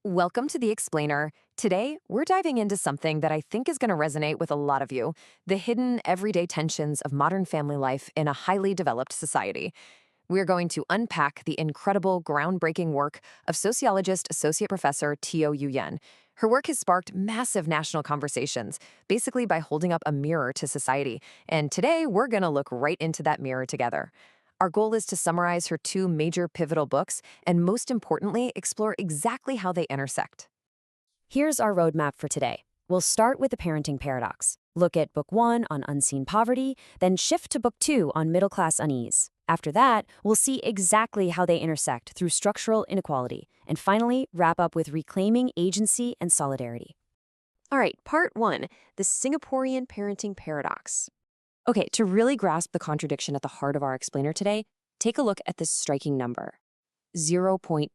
Welcome to The Explainer. Today, we're diving into something that I think is going to resonate with a lot of you: the hidden, everyday tensions of modern family life in a highly developed society. We're going to unpack the incredible, groundbreaking work of sociologist Associate Professor Teo Yen. Her work has sparked massive national conversations, basically by holding up a mirror to society. And today, we're going to look right into that mirror together. Our goal is to summarize her two major pivotal books and, most importantly, explore exactly how they intersect. Here's our roadmap for today. We'll start with the parenting paradox. Look at book 1 on unseen poverty, then shift to book 2 on middle-class unease. After that, we'll see exactly how they intersect through structural inequality, and finally wrap up with reclaiming agency and solidarity. All right, part one, the Singaporean parenting paradox. Okay, to really grasp the contradiction at the heart of our explainer today, take a look at this striking number: 0.87.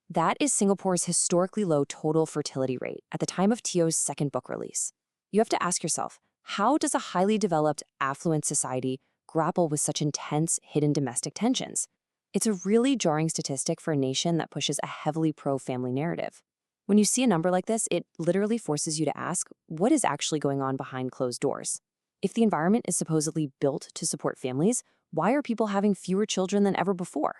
That is Singapore's historically low total fertility rate at the time of Teo's second book release. You have to ask yourself, how does a highly developed, affluent society grapple with such intense, hidden domestic tensions? It's a really jarring statistic for a nation that pushes a heavily pro-family narrative. When you see a number like this, it literally forces you to ask, what is actually going on behind closed doors? If the environment is supposedly built to support families, why are people having fewer children than ever before?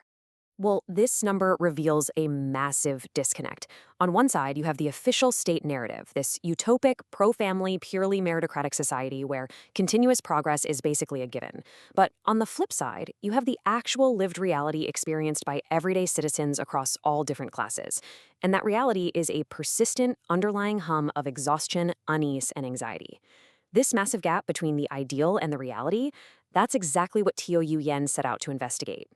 Well, this number reveals a massive disconnect. On one side, you have the official state narrative, this utopic, pro-family, purely meritocratic society where continuous progress is basically a given. But on the flip side, you have the actual lived reality experienced by everyday citizens across all different classes. And that reality is a persistent, underlying hum of exhaustion, unease, and anxiety. This massive gap between the ideal and the reality, that's exactly what Teo Yen set out to investigate.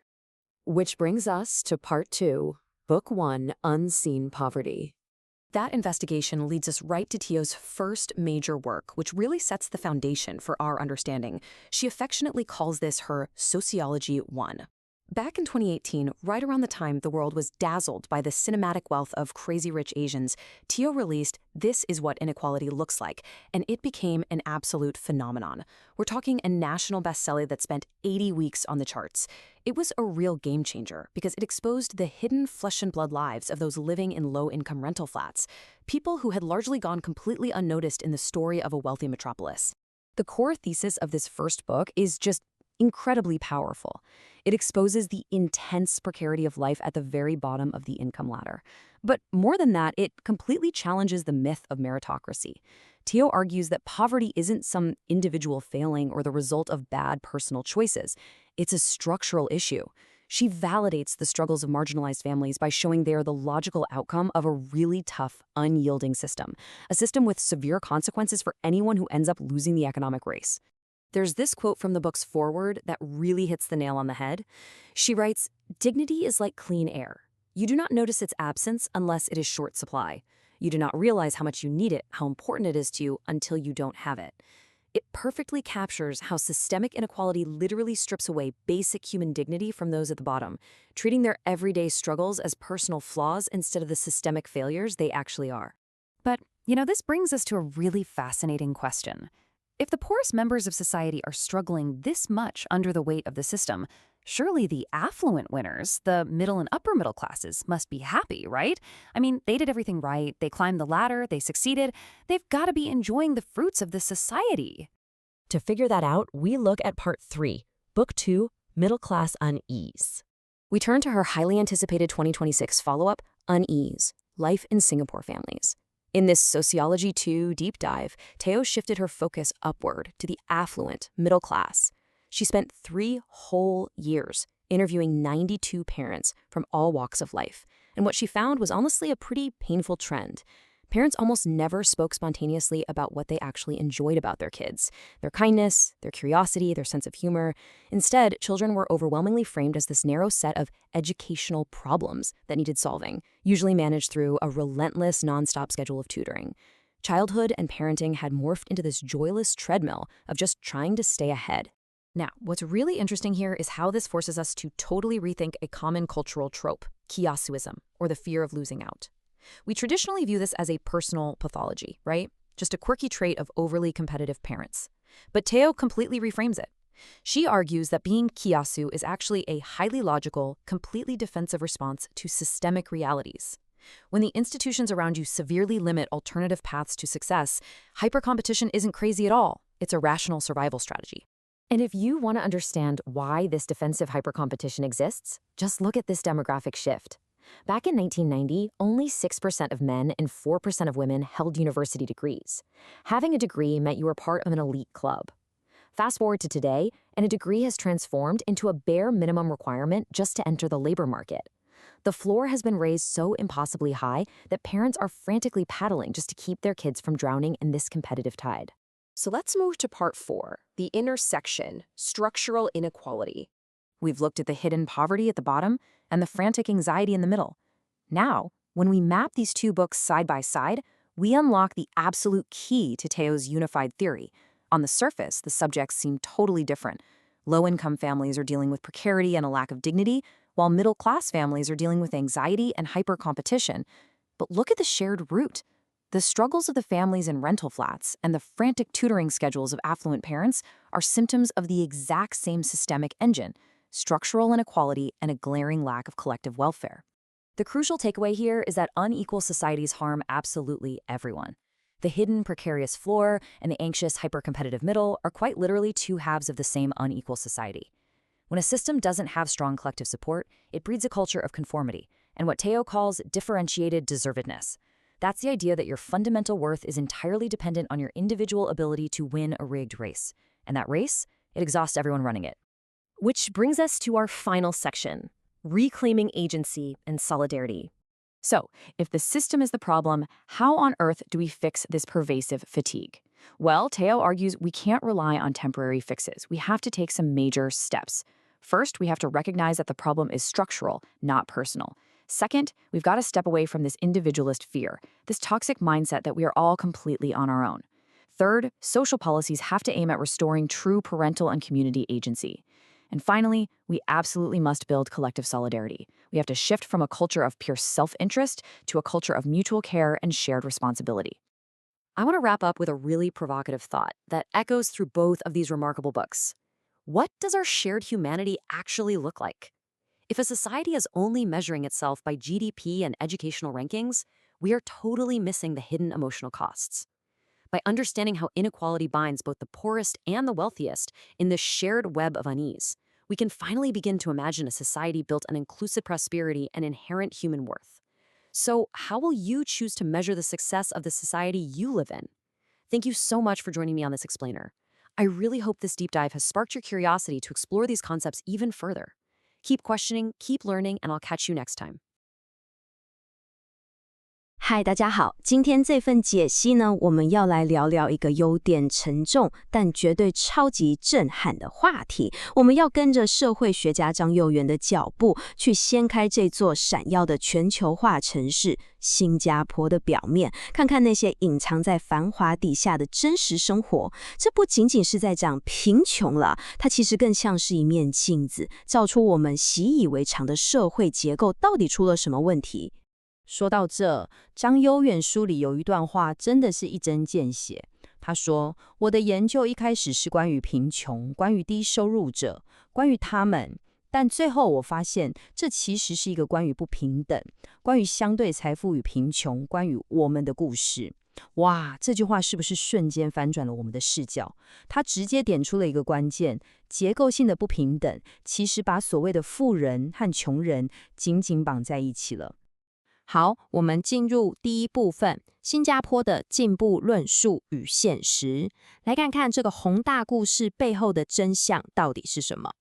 Which brings us to part two, book one, Unseen Poverty. That investigation leads us right to Teo's first major work, which really sets the foundation for our understanding. She affectionately calls this her Sociology 1. Back in 2018, right around the time the world was dazzled by the cinematic wealth of Crazy Rich Asians, Teo released This Is What Inequality Looks Like, and it became an absolute phenomenon. We're talking a national bestseller that spent 80 weeks on the charts. It was a real game changer because it exposed the hidden flesh and blood lives of those living in low-income rental flats, people who had largely gone completely unnoticed in the story of a wealthy metropolis. The core thesis of this first book is just incredibly powerful. It exposes the intense precarity of life at the very bottom of the income ladder. But more than that, it completely challenges the myth of meritocracy. Teo argues that poverty isn't some individual failing or the result of bad personal choices. It's a structural issue. She validates the struggles of marginalized families by showing they are the logical outcome of a really tough, unyielding system, a system with severe consequences for anyone who ends up losing the economic race. There's this quote from the book's foreword that really hits the nail on the head. She writes, "Dignity is like clean air. You do not notice its absence unless it is short supply. You do not realize how much you need it, how important it is to you, until you don't have it." It perfectly captures how systemic inequality literally strips away basic human dignity from those at the bottom, treating their everyday struggles as personal flaws instead of the systemic failures they actually are. But, this brings us to a really fascinating question. If the poorest members of society are struggling this much under the weight of the system, surely the affluent winners, the middle and upper middle classes, must be happy, right? I mean, they did everything right, they climbed the ladder, they succeeded, they've got to be enjoying the fruits of this society. To figure that out, we look at part three, book two, Middle Class Unease. We turn to her highly anticipated 2026 follow-up, Unease, Life in Singapore Families. In this Sociology 2 deep dive, Teo shifted her focus upward to the affluent middle class. She spent 3 whole years interviewing 92 parents from all walks of life, and what she found was honestly a pretty painful trend. Parents almost never spoke spontaneously about what they actually enjoyed about their kids, their kindness, their curiosity, their sense of humor. Instead, children were overwhelmingly framed as this narrow set of educational problems that needed solving, usually managed through a relentless, nonstop schedule of tutoring. Childhood and parenting had morphed into this joyless treadmill of just trying to stay ahead. Now, what's really interesting here is how this forces us to totally rethink a common cultural trope, kiasuism, or the fear of losing out. We traditionally view this as a personal pathology, right? Just a quirky trait of overly competitive parents. But Teo completely reframes it. She argues that being kiasu is actually a highly logical, completely defensive response to systemic realities. When the institutions around you severely limit alternative paths to success, hypercompetition isn't crazy at all. It's a rational survival strategy. And if you want to understand why this defensive hypercompetition exists, just look at this demographic shift. Back in 1990, only 6% of men and 4% of women held university degrees. Having a degree meant you were part of an elite club. Fast forward to today, and a degree has transformed into a bare minimum requirement just to enter the labor market. The floor has been raised so impossibly high that parents are frantically paddling just to keep their kids from drowning in this competitive tide. So let's move to part 4, the intersection, structural inequality. We've looked at the hidden poverty at the bottom and the frantic anxiety in the middle. Now, when we map these two books side by side, we unlock the absolute key to Teo's unified theory. On the surface, the subjects seem totally different. Low-income families are dealing with precarity and a lack of dignity, while middle-class families are dealing with anxiety and hyper-competition. But look at the shared root. The struggles of the families in rental flats and the frantic tutoring schedules of affluent parents are symptoms of the exact same systemic engine: structural inequality and a glaring lack of collective welfare. The crucial takeaway here is that unequal societies harm absolutely everyone. The hidden, precarious floor and the anxious, hyper-competitive middle are quite literally two halves of the same unequal society. When a system doesn't have strong collective support, it breeds a culture of conformity and what Teo calls differentiated deservedness. That's the idea that your fundamental worth is entirely dependent on your individual ability to win a rigged race. And that race, it exhausts everyone running it. Which brings us to our final section, reclaiming agency and solidarity. So, if the system is the problem, how on earth do we fix this pervasive fatigue? Well, Teo argues we can't rely on temporary fixes. We have to take some major steps. First, we have to recognize that the problem is structural, not personal. Second, we've got to step away from this individualist fear, this toxic mindset that we are all completely on our own. Third, social policies have to aim at restoring true parental and community agency. And finally, we absolutely must build collective solidarity. We have to shift from a culture of pure self-interest to a culture of mutual care and shared responsibility. I want to wrap up with a really provocative thought that echoes through both of these remarkable books. What does our shared humanity actually look like? If a society is only measuring itself by GDP and educational rankings, we are totally missing the hidden emotional costs. By understanding how inequality binds both the poorest and the wealthiest in this shared web of unease, we can finally begin to imagine a society built on inclusive prosperity and inherent human worth. So, how will you choose to measure the success of the society you live in? Thank you so much for joining me on this explainer. I really hope this deep dive has sparked your curiosity to explore these concepts even further. Keep questioning, keep learning, and I'll catch you next time. 嗨，大家好，今天这份解析呢，我们要来聊聊一个有点沉重，但绝对超级震撼的话题。我们要跟着社会学家张幼元的脚步，去掀开这座闪耀的全球化城市新加坡的表面，看看那些隐藏在繁华底下的真实生活。这不仅仅是在讲贫穷了，它其实更像是一面镜子，照出我们习以为常的社会结构到底出了什么问题。说到这，张优远书里有一段话真的是一针见血。他说：“我的研究一开始是关于贫穷，关于低收入者，关于他们，但最后我发现，这其实是一个关于不平等，关于相对财富与贫穷，关于我们的故事。”哇，这句话是不是瞬间翻转了我们的视角？他直接点出了一个关键：结构性的不平等，其实把所谓的富人和穷人紧紧绑在一起了。好，我们进入第一部分，新加坡的进步论述与现实，来看看这个宏大故事背后的真相到底是什么。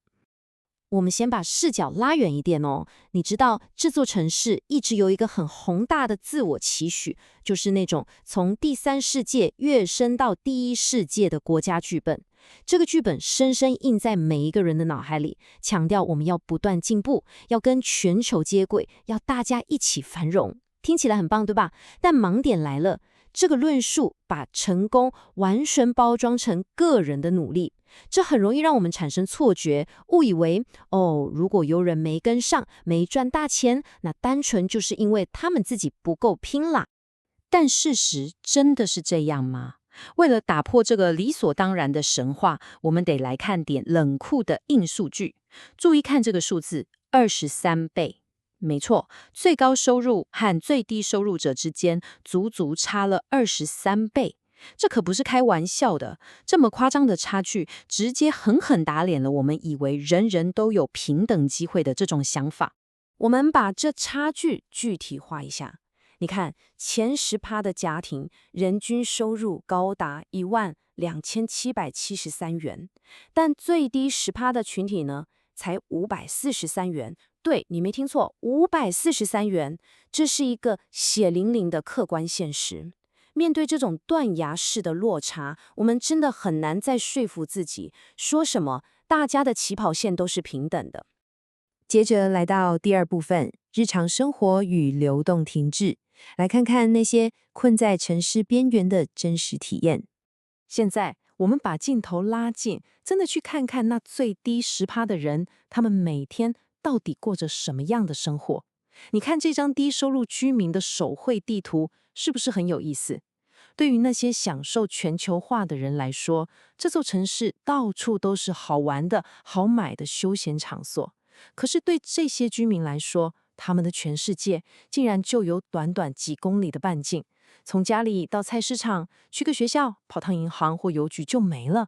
我们先把视角拉远一点哦。你知道，这座城市一直有一个很宏大的自我期许，就是那种从第三世界跃升到第一世界的国家剧本。这个剧本深深印在每一个人的脑海里，强调我们要不断进步，要跟全球接轨，要大家一起繁荣。听起来很棒，对吧？但盲点来了，这个论述把成功完全包装成个人的努力，这很容易让我们产生错觉，误以为如果有人没跟上，没赚大钱，那单纯就是因为他们自己不够拼啦。但事实真的是这样吗？为了打破这个理所当然的神话，我们得来看点冷酷的硬数据。注意看这个数字，23倍。没错，最高收入和最低收入者之间足足差了23倍。这可不是开玩笑的，这么夸张的差距，直接狠狠打脸了我们以为人人都有平等机会的这种想法。我们把这差距具体化一下，你看前10%的家庭人均收入高达12773元，但最低10%的群体呢，才543元。对，你没听错，543元，这是一个血淋淋的客观现实。面对这种断崖式的落差，我们真的很难再说服自己，说什么大家的起跑线都是平等的。接着来到第二部分，日常生活与流动停滞，来看看那些困在城市边缘的真实体验。现在我们把镜头拉近，真的去看看那最低10%的人，他们每天到底过着什么样的生活。你看这张低收入居民的手绘地图，是不是很有意思？对于那些享受全球化的人来说，这座城市到处都是好玩的、好买的休闲场所。可是对这些居民来说，他们的全世界竟然就有短短几公里的半径，从家里到菜市场，去个学校，跑趟银行或邮局就没了。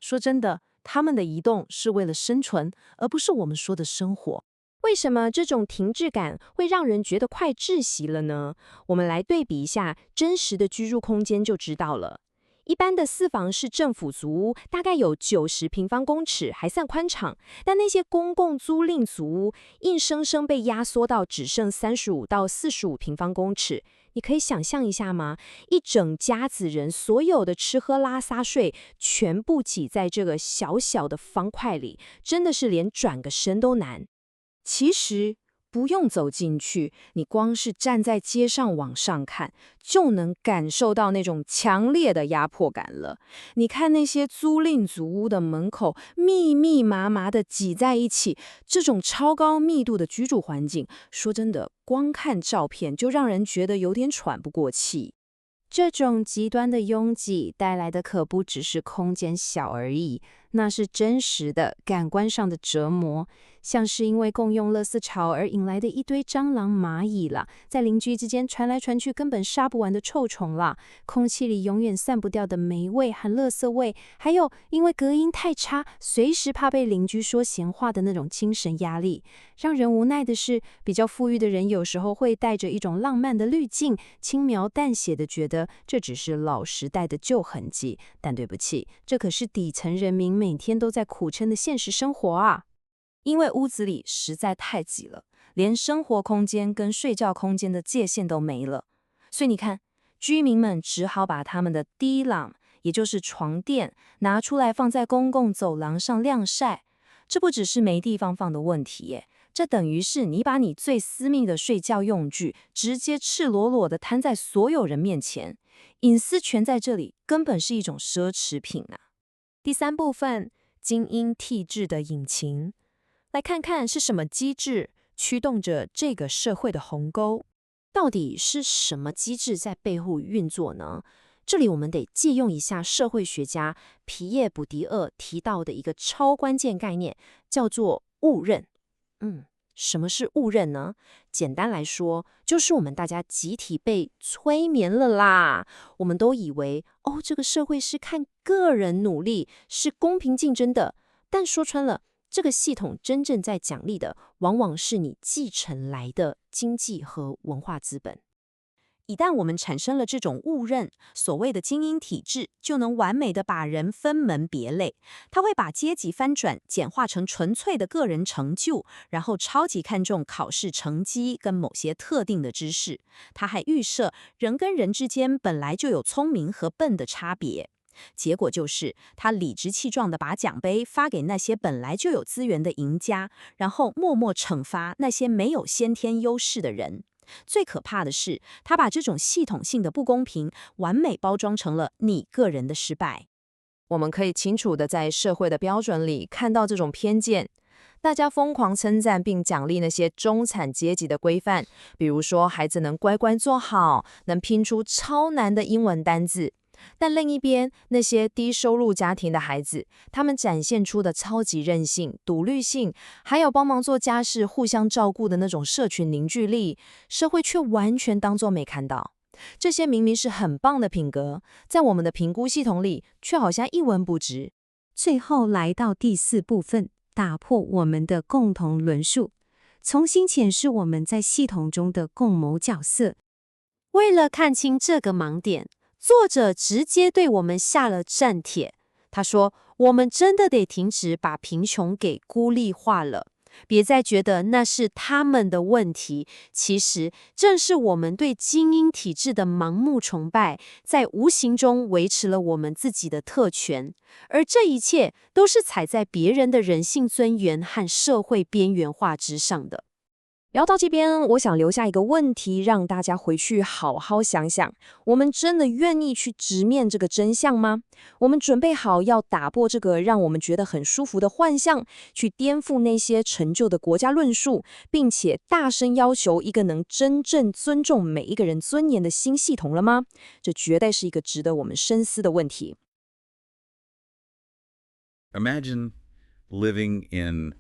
说真的，他们的移动是为了生存，而不是我们说的生活。为什么这种停滞感会让人觉得快窒息了呢？我们来对比一下真实的居住空间就知道了。一般的4房式政府租屋大概有90平方公尺，还算宽敞，但那些公共租赁租屋硬生生被压缩到只剩35到45平方公尺。你可以想象一下吗？一整家子人所有的吃喝拉撒睡全部挤在这个小小的方块里，真的是连转个身都难。其实不用走进去，你光是站在街上往上看，就能感受到那种强烈的压迫感了。你看那些租赁组屋的门口密密麻麻的挤在一起，这种超高密度的居住环境，说真的，光看照片就让人觉得有点喘不过气。这种极端的拥挤带来的可不只是空间小而已，那是真实的感官上的折磨，像是因为共用垃圾槽而引来的一堆蟑螂、蚂蚁啦，在邻居之间传来传去根本杀不完的臭虫啦，空气里永远散不掉的霉味和垃圾味，还有因为隔音太差，随时怕被邻居说闲话的那种精神压力。让人无奈的是，比较富裕的人有时候会带着一种浪漫的滤镜，轻描淡写的觉得这只是老时代的旧痕迹，但对不起，这可是底层人民每天都在苦撑的现实生活啊！因为屋子里实在太挤了，连生活空间跟睡觉空间的界限都没了，所以你看，居民们只好把他们的低廊，也就是床垫，拿出来放在公共走廊上晾晒。这不只是没地方放的问题耶，这等于是你把你最私密的睡觉用具直接赤裸裸地摊在所有人面前，隐私权在这里根本是一种奢侈品啊。第三部分，精英体制的引擎，来看看是什么机制驱动着这个社会的鸿沟。到底是什么机制在背后运作呢？这里我们得借用一下社会学家皮耶卜迪厄提到的一个超关键概念，叫做误认。什么是误认呢？简单来说，就是我们大家集体被催眠了啦。我们都以为，这个社会是看个人努力，是公平竞争的。但说穿了，这个系统真正在奖励的，往往是你继承来的经济和文化资本。一旦我们产生了这种误认，所谓的精英体制就能完美的把人分门别类。它会把阶级翻转，简化成纯粹的个人成就，然后超级看重考试成绩跟某些特定的知识。它还预设人跟人之间本来就有聪明和笨的差别。结果就是，他理直气壮地把奖杯发给那些本来就有资源的赢家，然后默默惩罚那些没有先天优势的人。最可怕的是，他把这种系统性的不公平完美包装成了你个人的失败。我们可以清楚地在社会的标准里看到这种偏见。大家疯狂称赞并奖励那些中产阶级的规范，比如说孩子能乖乖坐好，能拼出超难的英文单字。但另一边，那些低收入家庭的孩子，他们展现出的超级韧性、独立性，还有帮忙做家事、互相照顾的那种社群凝聚力，社会却完全当作没看到。这些明明是很棒的品格，在我们的评估系统里，却好像一文不值。最后来到第4部分，打破我们的共同论述，重新检视我们在系统中的共谋角色。为了看清这个盲点，作者直接对我们下了战帖。他说，我们真的得停止把贫穷给孤立化了，别再觉得那是他们的问题，其实正是我们对精英体制的盲目崇拜，在无形中维持了我们自己的特权，而这一切都是踩在别人的人性尊严和社会边缘化之上的。聊到这边，我想留下一个问题，让大家回去好好想想：我们真的愿意去直面这个真相吗？我们准备好要打破这个让我们觉得很舒服的幻象，去颠覆那些陈旧的国家论述，并且大声要求一个能真正尊重每一个人尊严的新系统了吗？这绝对是一个值得我们深思的问题。Imagine living in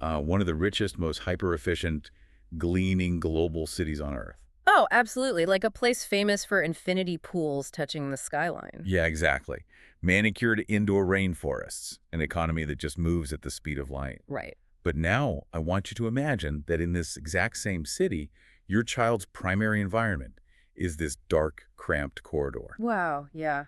one of the richest, most hyper-efficient, gleaming global cities on Earth. Oh, absolutely. Like a place famous for infinity pools touching the skyline. Yeah, exactly. Manicured indoor rainforests, an economy that just moves at the speed of light. Right. But now I want you to imagine that in this exact same city, your child's primary environment is this dark, cramped corridor. Wow, yeah.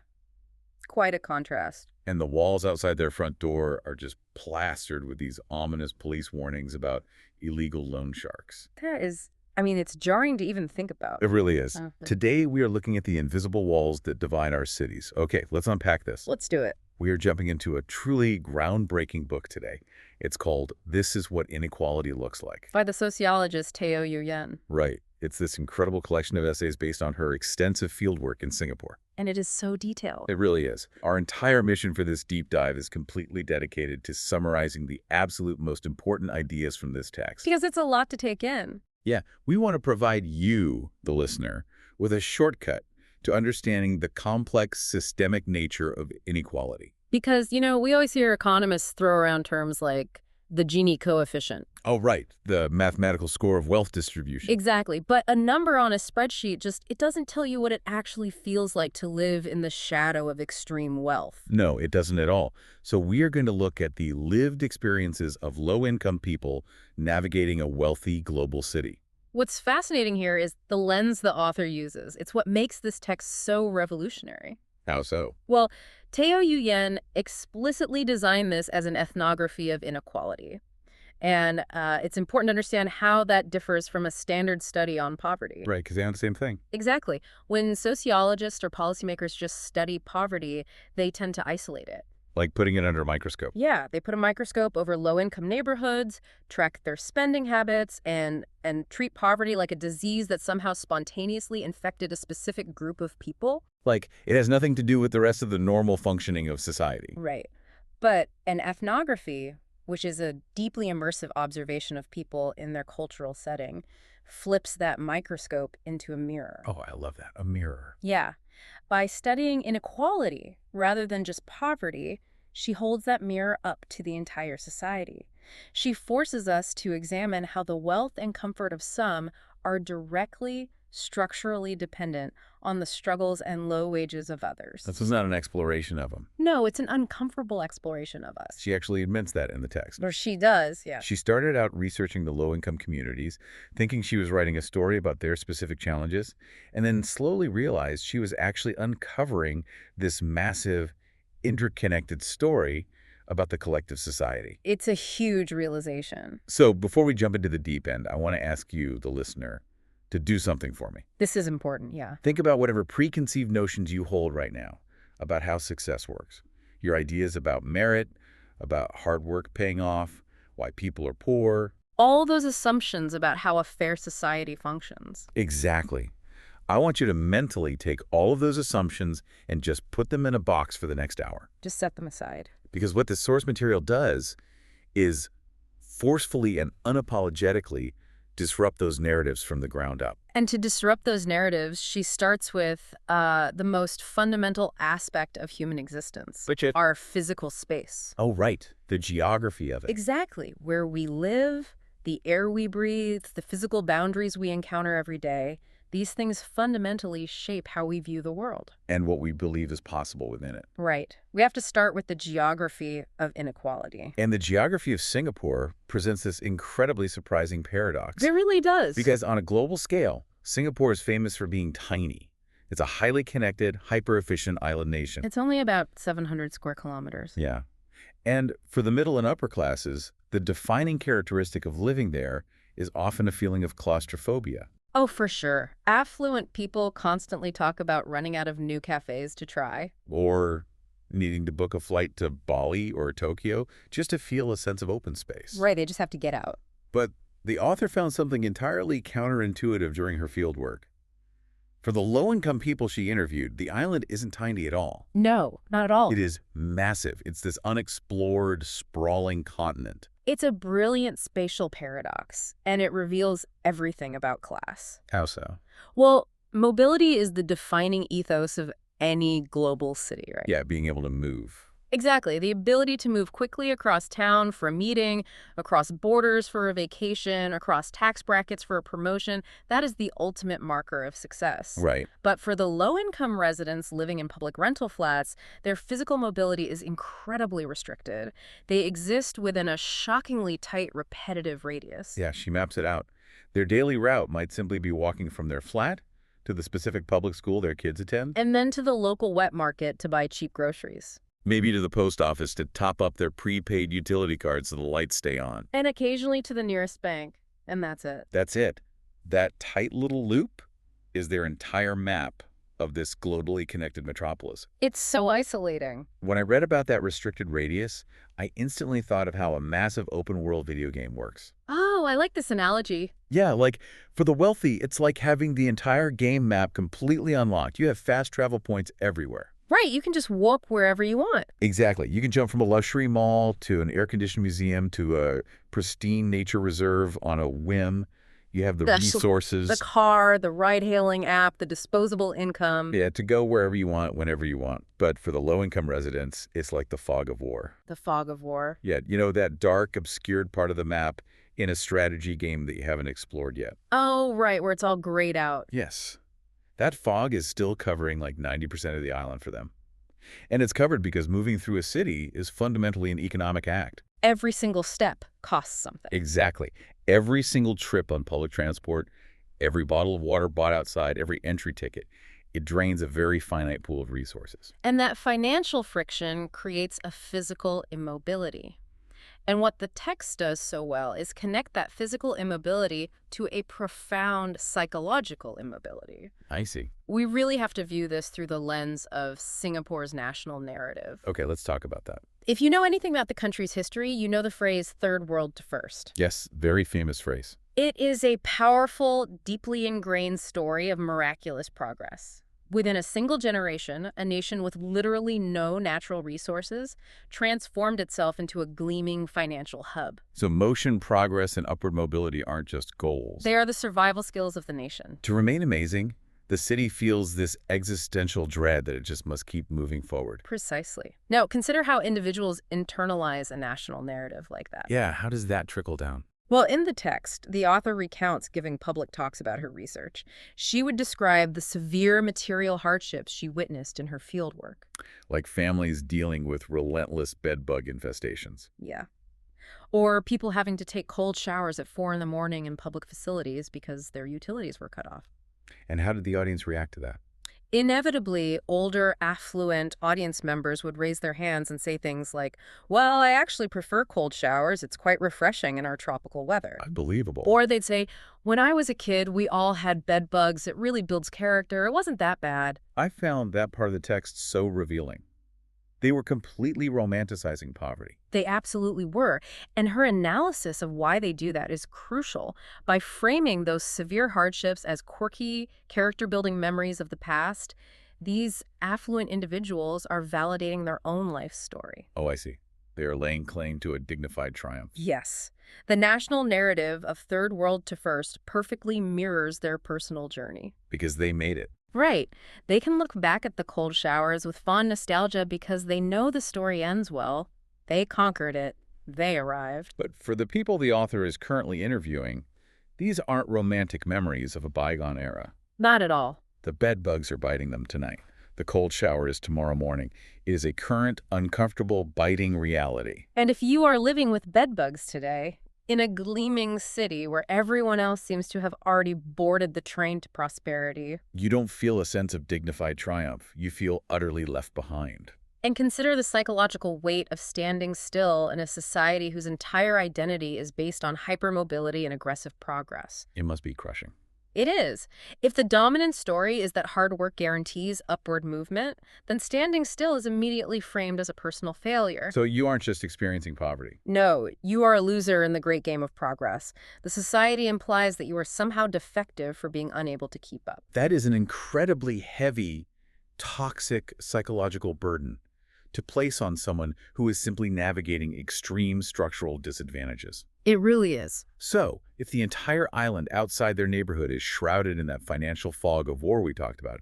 Quite a contrast. And the walls outside their front door are just plastered with these ominous police warnings about illegal loan sharks. That is, I mean, it's jarring to even think about. It really is. Okay. Today, we are looking at the invisible walls that divide our cities. Okay, let's unpack this. Let's do it. We are jumping into a truly groundbreaking book today. It's called This Is What Inequality Looks Like. By the sociologist Teo Yu-yen. Right. It's this incredible collection of essays based on her extensive fieldwork in Singapore. And it is so detailed. It really is. Our entire mission for this deep dive is completely dedicated to summarizing the absolute most important ideas from this text. Because it's a lot to take in. Yeah, we want to provide you, the listener, with a shortcut to understanding the complex systemic nature of inequality. Because, you know, we always hear economists throw around terms like the Gini coefficient. Oh, right. The mathematical score of wealth distribution. Exactly. But a number on a spreadsheet it doesn't tell you what it actually feels like to live in the shadow of extreme wealth. No, it doesn't at all. So we are going to look at the lived experiences of low-income people navigating a wealthy global city. What's fascinating here is the lens the author uses. It's what makes this text so revolutionary. How so? Well, Teo Yu-yen explicitly designed this as an ethnography of inequality. And it's important to understand how that differs from a standard study on poverty. Right, because they are the same thing. Exactly. When sociologists or policymakers just study poverty, they tend to isolate it. Like putting it under a microscope. Yeah, they put a microscope over low-income neighborhoods, track their spending habits, and treat poverty like a disease that somehow spontaneously infected a specific group of people. Like, it has nothing to do with the rest of the normal functioning of society. Right. But an ethnography, which is a deeply immersive observation of people in their cultural setting, flips that microscope into a mirror. Oh, I love that. A mirror. Yeah. By studying inequality rather than just poverty, she holds that mirror up to the entire society. She forces us to examine how the wealth and comfort of some are directly, structurally dependent on the struggles and low wages of others. This is not an exploration of them. No, it's an uncomfortable exploration of us. She actually admits that in the text. Or she does, yeah. She started out researching the low-income communities, thinking she was writing a story about their specific challenges, and then slowly realized she was actually uncovering this massive, interconnected story about the collective society. It's a huge realization. So before we jump into the deep end, I want to ask you, the listener, to do something for me. This is important, yeah. Think about whatever preconceived notions you hold right now about how success works. Your ideas about merit, about hard work paying off, why people are poor. All those assumptions about how a fair society functions. Exactly. I want you to mentally take all of those assumptions and just put them in a box for the next hour. Just set them aside. Because what this source material does is forcefully and unapologetically disrupt those narratives from the ground up. And to disrupt those narratives, she starts with the most fundamental aspect of human existence. Which it? Our physical space. Oh, right. The geography of it. Exactly. Where we live, the air we breathe, the physical boundaries we encounter every day. These things fundamentally shape how we view the world. And what we believe is possible within it. Right. We have to start with the geography of inequality. And the geography of Singapore presents this incredibly surprising paradox. It really does. Because on a global scale, Singapore is famous for being tiny. It's a highly connected, hyper-efficient island nation. It's only about 700 square kilometers. Yeah. And for the middle and upper classes, the defining characteristic of living there is often a feeling of claustrophobia. Oh, for sure. Affluent people constantly talk about running out of new cafes to try. Or needing to book a flight to Bali or Tokyo just to feel a sense of open space. Right, they just have to get out. But the author found something entirely counterintuitive during her fieldwork. For the low-income people she interviewed, the island isn't tiny at all. No, not at all. It is massive. It's this unexplored, sprawling continent. It's a brilliant spatial paradox, and it reveals everything about class. How so? Well, mobility is the defining ethos of any global city, right? Yeah, being able to move. Exactly. The ability to move quickly across town for a meeting, across borders for a vacation, across tax brackets for a promotion, that is the ultimate marker of success. Right. But for the low-income residents living in public rental flats, their physical mobility is incredibly restricted. They exist within a shockingly tight, repetitive radius. Yeah, she maps it out. Their daily route might simply be walking from their flat to the specific public school their kids attend. And then to the local wet market to buy cheap groceries. Maybe to the post office to top up their prepaid utility cards so the lights stay on. And occasionally to the nearest bank. And that's it. That's it. That tight little loop is their entire map of this globally connected metropolis. It's so isolating. When I read about that restricted radius, I instantly thought of how a massive open-world video game works. Oh, I like this analogy. Yeah, like, for the wealthy, it's like having the entire game map completely unlocked. You have fast travel points everywhere. Right, you can just walk wherever you want. Exactly. You can jump from a luxury mall to an air-conditioned museum to a pristine nature reserve on a whim. You have the resources. The car, the ride-hailing app, the disposable income. Yeah, to go wherever you want, whenever you want. But for the low-income residents, it's like the fog of war. The fog of war. Yeah, you know, that dark, obscured part of the map in a strategy game that you haven't explored yet. Oh, right, where it's all grayed out. Yes. That fog is still covering like 90% of the island for them. And it's covered because moving through a city is fundamentally an economic act. Every single step costs something. Exactly. Every single trip on public transport, every bottle of water bought outside, every entry ticket, it drains a very finite pool of resources. And that financial friction creates a physical immobility. And what the text does so well is connect that physical immobility to a profound psychological immobility. I see. We really have to view this through the lens of Singapore's national narrative. Okay, let's talk about that. If you know anything about the country's history, you know the phrase third world to first. Yes, very famous phrase. It is a powerful, deeply ingrained story of miraculous progress. Within a single generation, a nation with literally no natural resources transformed itself into a gleaming financial hub. So motion, progress, and upward mobility aren't just goals. They are the survival skills of the nation. To remain amazing, the city feels this existential dread that it just must keep moving forward. Precisely. Now, consider how individuals internalize a national narrative like that. Yeah, how does that trickle down? Well, in the text, the author recounts giving public talks about her research. She would describe the severe material hardships she witnessed in her fieldwork. Like families dealing with relentless bedbug infestations. Yeah. Or people having to take cold showers at 4 in the morning in public facilities because their utilities were cut off. And how did the audience react to that? Inevitably, older, affluent audience members would raise their hands and say things like, well, I actually prefer cold showers. It's quite refreshing in our tropical weather. Unbelievable. Or they'd say, when I was a kid, we all had bed bugs. It really builds character. It wasn't that bad. I found that part of the text so revealing. They were completely romanticizing poverty. They absolutely were. And her analysis of why they do that is crucial. By framing those severe hardships as quirky, character-building memories of the past, these affluent individuals are validating their own life story. Oh, I see. They are laying claim to a dignified triumph. Yes. The national narrative of third world to first perfectly mirrors their personal journey. Because they made it. Right. They can look back at the cold showers with fond nostalgia because they know the story ends well. They conquered it. They arrived. But for the people the author is currently interviewing, these aren't romantic memories of a bygone era. Not at all. The bed bugs are biting them tonight. The cold shower is tomorrow morning. It is a current, uncomfortable, biting reality. And if you are living with bedbugs today, in a gleaming city where everyone else seems to have already boarded the train to prosperity, You don't feel a sense of dignified triumph. You feel utterly left behind. and consider the psychological weight of standing still in a society whose entire identity is based on hypermobility and aggressive progress. It must be crushing. It is. If the dominant story is that hard work guarantees upward movement, then standing still is immediately framed as a personal failure. So you aren't just experiencing poverty. No, you are a loser in the great game of progress. The society implies that you are somehow defective for being unable to keep up. That is an incredibly heavy, toxic psychological burden to place on someone who is simply navigating extreme structural disadvantages. It really is. So, if the entire island outside their neighborhood is shrouded in that financial fog of war we talked about,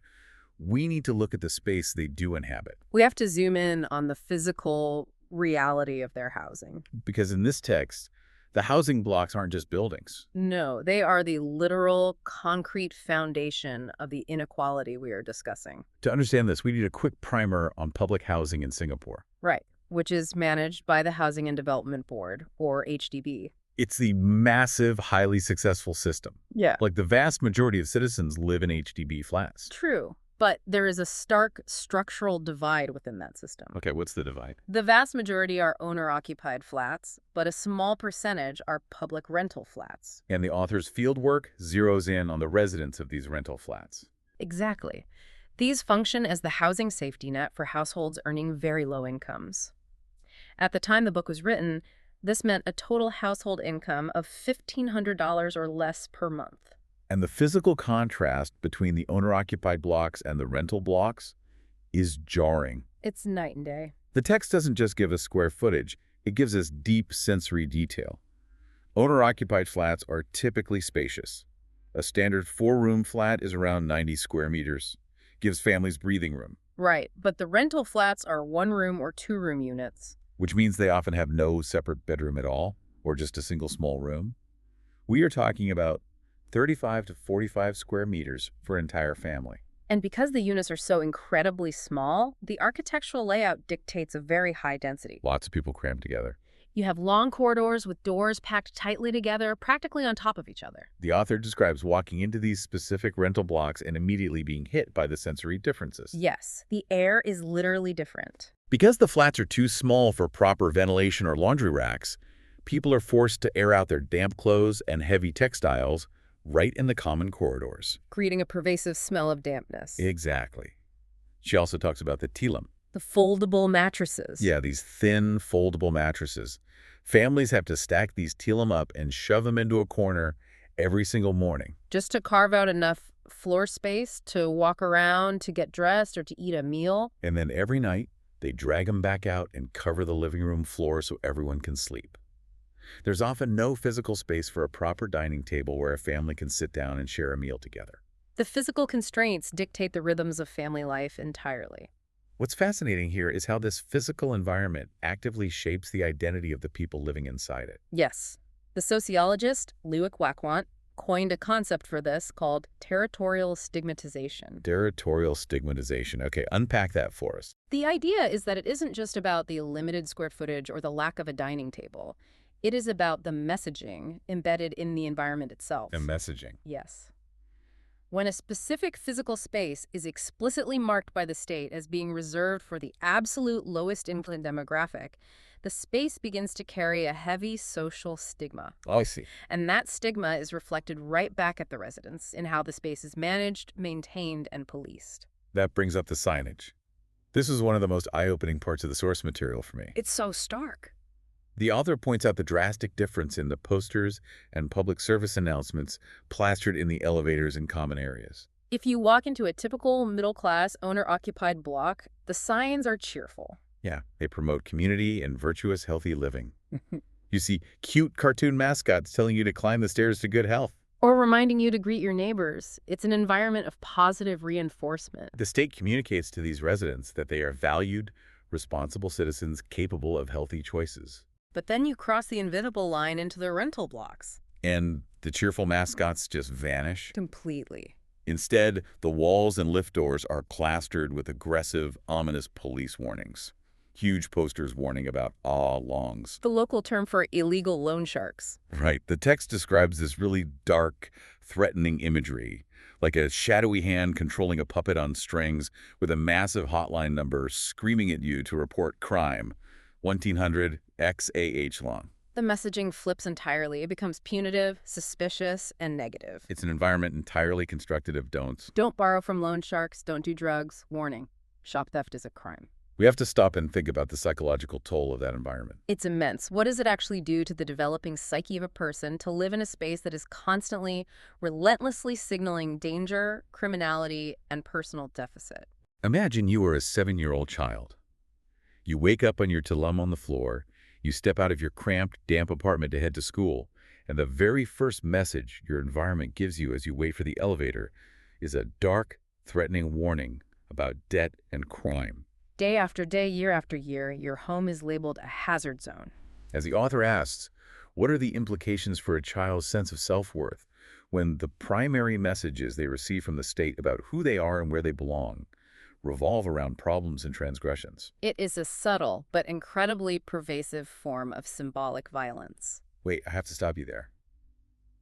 we need to look at the space they do inhabit. We have to zoom in on the physical reality of their housing. Because in this text, the housing blocks aren't just buildings. No, they are the literal concrete foundation of the inequality we are discussing. To understand this, we need a quick primer on public housing in Singapore. Right, which is managed by the Housing and Development Board, or HDB. It's the massive, highly successful system. Yeah. Like the vast majority of citizens live in HDB flats. True, but there is a stark structural divide within that system. Okay, what's the divide? The vast majority are owner-occupied flats, but a small percentage are public rental flats. And the author's fieldwork zeroes in on the residents of these rental flats. Exactly. These function as the housing safety net for households earning very low incomes. At the time the book was written, this meant a total household income of $1,500 or less per month. And the physical contrast between the owner-occupied blocks and the rental blocks is jarring. It's night and day. The text doesn't just give us square footage, it gives us deep sensory detail. Owner-occupied flats are typically spacious. A standard 4-room flat is around 90 square meters, gives families breathing room, Right, but the rental flats are 1-room or 2-room units. which means they often have no separate bedroom at all, or just a single small room. We are talking about 35 to 45 square meters for an entire family. And because the units are so incredibly small, the architectural layout dictates a very high density. Lots of people crammed together. You have long corridors with doors packed tightly together, practically on top of each other. The author describes walking into these specific rental blocks and immediately being hit by the sensory differences. Yes, the air is literally different. Because the flats are too small for proper ventilation or laundry racks, people are forced to air out their damp clothes and heavy textiles right in the common corridors. Creating a pervasive smell of dampness. Exactly. She also talks about the tilam. The foldable mattresses. Yeah, these thin, foldable mattresses. Families have to stack these tilam up and shove them into a corner every single morning. Just to carve out enough floor space to walk around, to get dressed, or to eat a meal. And then every night, they drag them back out and cover the living room floor so everyone can sleep. There's often no physical space for a proper dining table where a family can sit down and share a meal together. The physical constraints dictate the rhythms of family life entirely. What's fascinating here is how this physical environment actively shapes the identity of the people living inside it. Yes. The sociologist, Lewick Wakwant, coined a concept for this called territorial stigmatization. Territorial stigmatization. Okay, unpack that for us. The idea is that it isn't just about the limited square footage or the lack of a dining table. It is about the messaging embedded in the environment itself. And messaging. Yes. When a specific physical space is explicitly marked by the state as being reserved for the absolute lowest income demographic, the space begins to carry a heavy social stigma. Oh, I see. And that stigma is reflected right back at the residents in how the space is managed, maintained, and policed. That brings up the signage. This is one of the most eye-opening parts of the source material for me. It's so stark. The author points out the drastic difference in the posters and public service announcements plastered in the elevators and common areas. If you walk into a typical middle-class, owner-occupied block, the signs are cheerful. Yeah, they promote community and virtuous, healthy living. You see cute cartoon mascots telling you to climb the stairs to good health. Or reminding you to greet your neighbors. It's an environment of positive reinforcement. The state communicates to these residents that they are valued, responsible citizens capable of healthy choices. But then you cross the invisible line into the rental blocks. And the cheerful mascots just vanish. Completely. Instead, the walls and lift doors are plastered with aggressive, ominous police warnings. Huge posters warning about longs. The local term for illegal loan sharks. Right. The text describes this really dark, threatening imagery, like a shadowy hand controlling a puppet on strings with a massive hotline number screaming at you to report crime. 1-800-XAH long. The messaging flips entirely. It becomes punitive, suspicious, and negative. It's an environment entirely constructed of don'ts. Don't borrow from loan sharks. Don't do drugs. Warning. Shop theft is a crime. We have to stop and think about the psychological toll of that environment. It's immense. What does it actually do to the developing psyche of a person to live in a space that is constantly, relentlessly signaling danger, criminality, and personal deficit? Imagine you are a 7-year-old child. You wake up on your tulum on the floor, you step out of your cramped, damp apartment to head to school, and the very first message your environment gives you as you wait for the elevator is a dark, threatening warning about debt and crime. Day after day, year after year, your home is labeled a hazard zone. As the author asks, what are the implications for a child's sense of self-worth when the primary messages they receive from the state about who they are and where they belong revolve around problems and transgressions? It is a subtle but incredibly pervasive form of symbolic violence. Wait, I have to stop you there.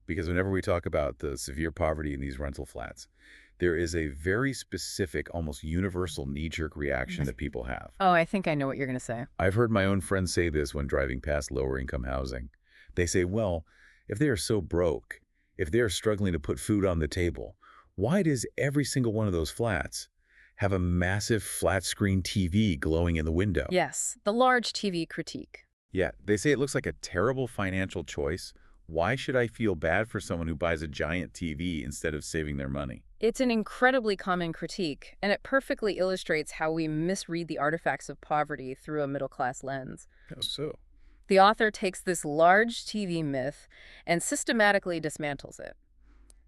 Because whenever we talk about the severe poverty in these rental flats, there is a very specific, almost universal knee-jerk reaction that people have. Oh, I think I know what you're going to say. I've heard my own friends say this when driving past lower-income housing. They say, well, if they are so broke, if they are struggling to put food on the table, why does every single one of those flats have a massive flat-screen TV glowing in the window? Yes, the large TV critique. Yeah, they say it looks like a terrible financial choice. Why should I feel bad for someone who buys a giant TV instead of saving their money? It's an incredibly common critique, and it perfectly illustrates how we misread the artifacts of poverty through a middle-class lens. How so? The author takes this large TV myth and systematically dismantles it.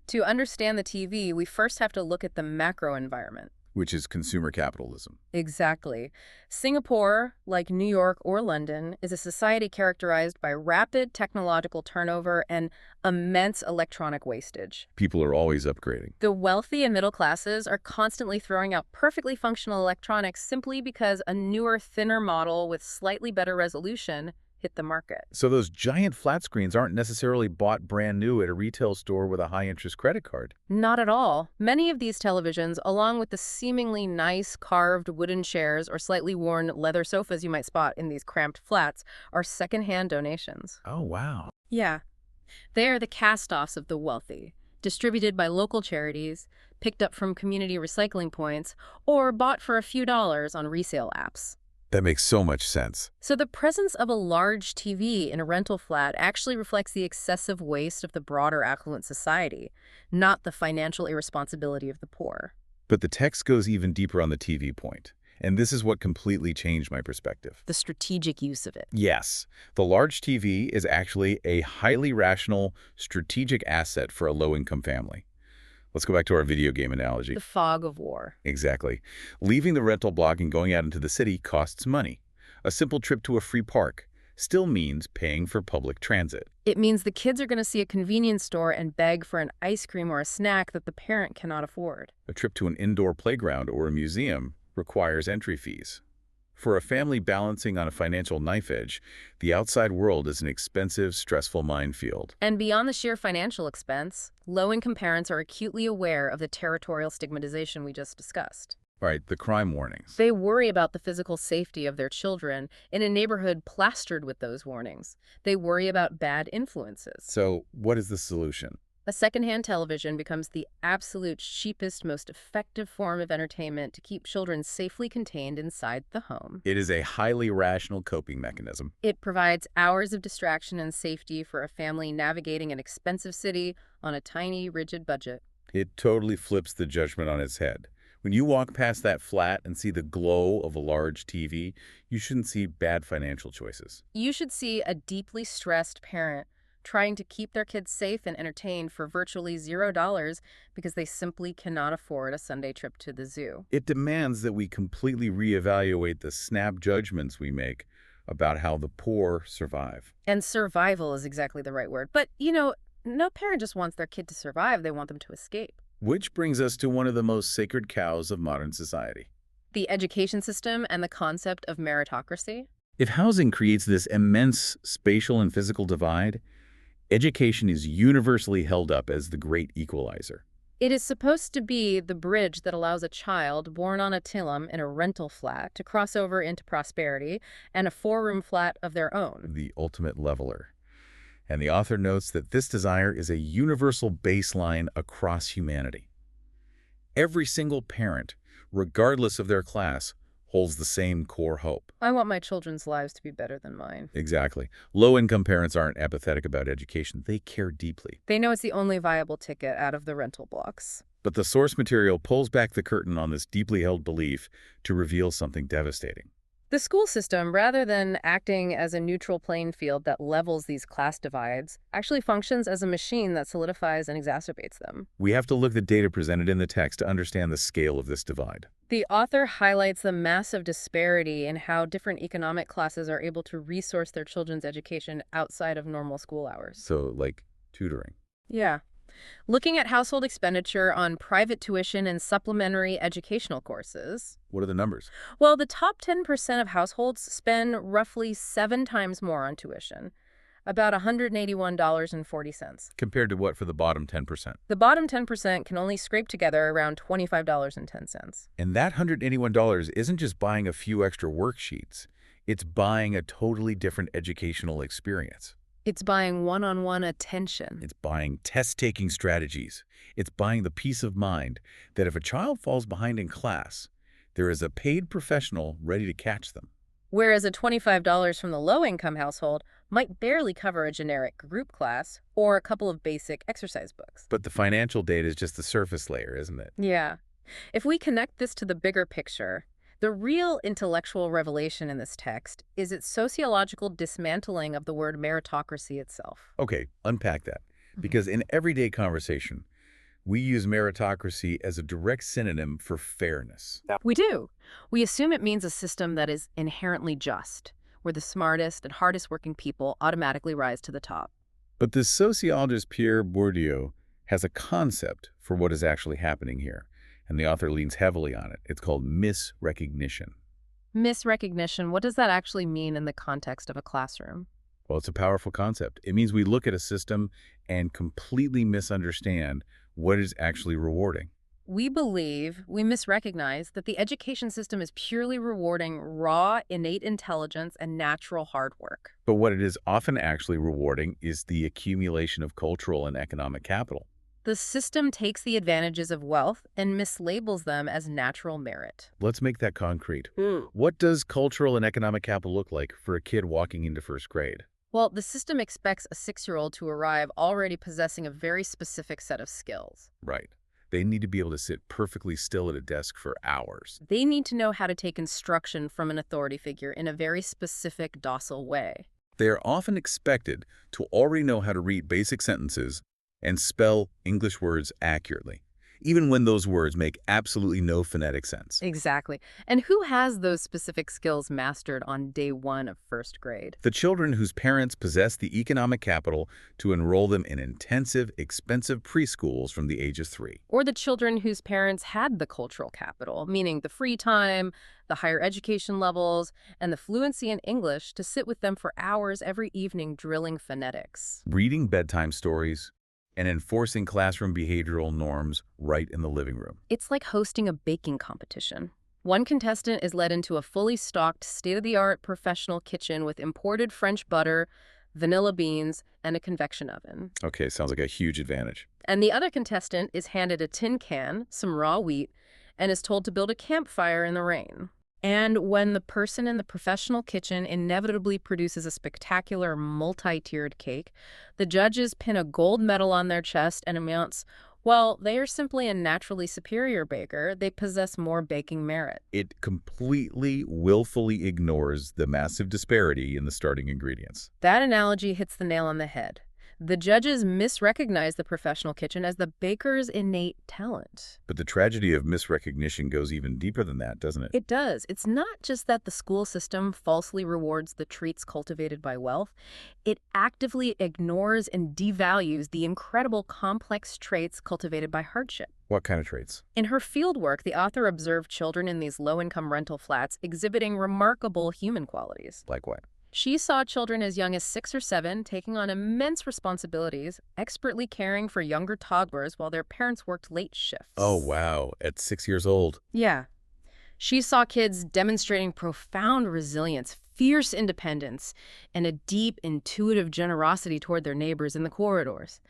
To understand the TV, we first have to look at the macro environment. Which is consumer capitalism. Exactly. Singapore, like New York or London, is a society characterized by rapid technological turnover and immense electronic wastage. People are always upgrading. The wealthy and middle classes are constantly throwing out perfectly functional electronics simply because a newer, thinner model with slightly better resolution hit the market. So those giant flat screens aren't necessarily bought brand new at a retail store with a high-interest credit card. Not at all. Many of these televisions, along with the seemingly nice carved wooden chairs or slightly worn leather sofas you might spot in these cramped flats, are secondhand donations. Oh, wow. Yeah. They are the cast-offs of the wealthy, distributed by local charities, picked up from community recycling points, or bought for a few dollars on resale apps. That makes so much sense. So the presence of a large TV in a rental flat actually reflects the excessive waste of the broader affluent society, not the financial irresponsibility of the poor. But the text goes even deeper on the TV point. And this is what completely changed my perspective. The strategic use of it. Yes, the large TV is actually a highly rational, strategic asset for a low-income family. Let's go back to our video game analogy. The fog of war. Exactly. Leaving the rental block and going out into the city costs money. A simple trip to a free park still means paying for public transit. It means the kids are going to see a convenience store and beg for an ice cream or a snack that the parent cannot afford. A trip to an indoor playground or a museum requires entry fees. For a family balancing on a financial knife edge, the outside world is an expensive, stressful minefield. And beyond the sheer financial expense, low-income parents are acutely aware of the territorial stigmatization we just discussed. All right, the crime warnings. They worry about the physical safety of their children in a neighborhood plastered with those warnings. They worry about bad influences. So, what is the solution? A secondhand television becomes the absolute cheapest, most effective form of entertainment to keep children safely contained inside the home. It is a highly rational coping mechanism. It provides hours of distraction and safety for a family navigating an expensive city on a tiny, rigid budget. It totally flips the judgment on its head. When you walk past that flat and see the glow of a large TV, you shouldn't see bad financial choices. You should see a deeply stressed parent trying to keep their kids safe and entertained for virtually $0 because they simply cannot afford a Sunday trip to the zoo. It demands that we completely reevaluate the snap judgments we make about how the poor survive. And survival is exactly the right word. But, no parent just wants their kid to survive. They want them to escape. Which brings us to one of the most sacred cows of modern society. The education system and the concept of meritocracy. If housing creates this immense spatial and physical divide, education is universally held up as the great equalizer. It is supposed to be the bridge that allows a child born on a tilum in a rental flat to cross over into prosperity and a four-room flat of their own. The ultimate leveler. And the author notes that this desire is a universal baseline across humanity. Every single parent, regardless of their class, holds the same core hope. I want my children's lives to be better than mine. Exactly. Low-income parents aren't apathetic about education. They care deeply. They know it's the only viable ticket out of the rental blocks. But the source material pulls back the curtain on this deeply held belief to reveal something devastating. The school system, rather than acting as a neutral playing field that levels these class divides, actually functions as a machine that solidifies and exacerbates them. We have to look at the data presented in the text to understand the scale of this divide. The author highlights the massive disparity in how different economic classes are able to resource their children's education outside of normal school hours. So, like tutoring. Yeah. Looking at household expenditure on private tuition and supplementary educational courses. What are the numbers? Well, the top 10% of households spend roughly 7 times more on tuition, about $181.40. Compared to what for the bottom 10%? The bottom 10% can only scrape together around $25.10. And that $181 isn't just buying a few extra worksheets. It's buying a totally different educational experience. It's buying one-on-one attention. It's buying test-taking strategies. It's buying the peace of mind that if a child falls behind in class, there is a paid professional ready to catch them. Whereas a $25 from the low-income household might barely cover a generic group class or a couple of basic exercise books. But the financial data is just the surface layer, isn't it? Yeah. If we connect this to the bigger picture, the real intellectual revelation in this text is its sociological dismantling of the word meritocracy itself. Okay, unpack that. Because in everyday conversation, we use meritocracy as a direct synonym for fairness. We do. We assume it means a system that is inherently just, where the smartest and hardest working people automatically rise to the top. But the sociologist Pierre Bourdieu has a concept for what is actually happening here, and the author leans heavily on it. It's called misrecognition. Misrecognition, what does that actually mean in the context of a classroom? Well, it's a powerful concept. It means we look at a system and completely misunderstand what is actually rewarding. We misrecognize that the education system is purely rewarding raw, innate intelligence and natural hard work. But what it is often actually rewarding is the accumulation of cultural and economic capital. The system takes the advantages of wealth and mislabels them as natural merit. Let's make that concrete. What does cultural and economic capital look like for a kid walking into first grade? Well, the system expects a 6-year-old to arrive already possessing a very specific set of skills. Right. They need to be able to sit perfectly still at a desk for hours. They need to know how to take instruction from an authority figure in a very specific, docile way. They are often expected to already know how to read basic sentences and spell English words accurately, even when those words make absolutely no phonetic sense. Exactly. And who has those specific skills mastered on day 1 of first grade? The children whose parents possess the economic capital to enroll them in intensive, expensive preschools from the age of 3. Or the children whose parents had the cultural capital, meaning the free time, the higher education levels, and the fluency in English to sit with them for hours every evening drilling phonetics. Reading bedtime stories and enforcing classroom behavioral norms right in the living room. It's like hosting a baking competition. One contestant is led into a fully stocked, state-of-the-art professional kitchen with imported French butter, vanilla beans, and a convection oven. Okay, sounds like a huge advantage. And the other contestant is handed a tin can, some raw wheat, and is told to build a campfire in the rain. And when the person in the professional kitchen inevitably produces a spectacular multi-tiered cake, the judges pin a gold medal on their chest and announce, Well, they are simply a naturally superior baker. They possess more baking merit. It completely, willfully ignores the massive disparity in the starting ingredients. That analogy hits the nail on the head. The judges misrecognize the professional kitchen as the baker's innate talent. But the tragedy of misrecognition goes even deeper than that, doesn't it? It does. It's not just that the school system falsely rewards the treats cultivated by wealth. It actively ignores and devalues the incredible complex traits cultivated by hardship. What kind of traits? In her fieldwork, the author observed children in these low-income rental flats exhibiting remarkable human qualities. Like what? She saw children as young as 6 or 7 taking on immense responsibilities, expertly caring for younger toddlers while their parents worked late shifts. Oh, wow. At 6 years old. Yeah. She saw kids demonstrating profound resilience, fierce independence, and a deep, intuitive generosity toward their neighbors in the corridors.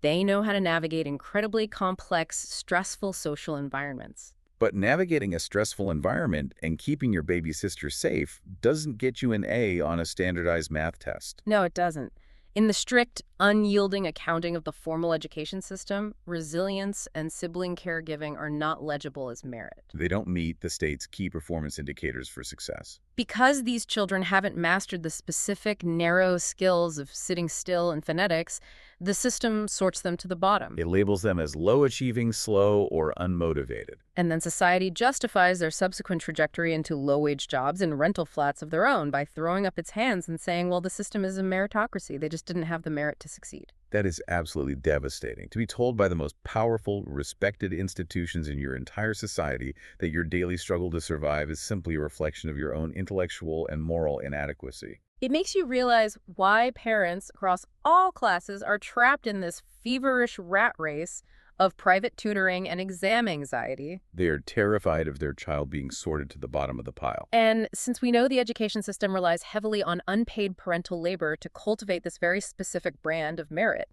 They know how to navigate incredibly complex, stressful social environments. But navigating a stressful environment and keeping your baby sister safe doesn't get you an A on a standardized math test. No, it doesn't. In the strict, unyielding accounting of the formal education system, resilience and sibling caregiving are not legible as merit. They don't meet the state's key performance indicators for success. Because these children haven't mastered the specific, narrow skills of sitting still and phonetics, the system sorts them to the bottom. It labels them as low-achieving, slow, or unmotivated. And then society justifies their subsequent trajectory into low-wage jobs and rental flats of their own by throwing up its hands and saying, well, the system is a meritocracy. They just didn't have the merit to succeed. That is absolutely devastating. To be told by the most powerful, respected institutions in your entire society that your daily struggle to survive is simply a reflection of your own intellectual and moral inadequacy. It makes you realize why parents across all classes are trapped in this feverish rat race of private tutoring and exam anxiety. They are terrified of their child being sorted to the bottom of the pile. And since we know the education system relies heavily on unpaid parental labor to cultivate this very specific brand of merit,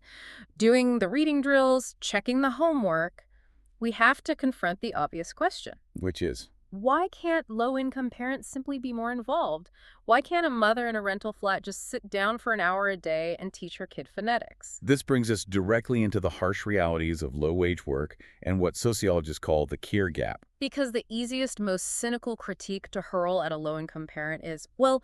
doing the reading drills, checking the homework, we have to confront the obvious question. Which is? Why can't low-income parents simply be more involved? Why can't a mother in a rental flat just sit down for an hour a day and teach her kid phonetics? This brings us directly into the harsh realities of low-wage work and what sociologists call the care gap. Because the easiest, most cynical critique to hurl at a low-income parent is, well,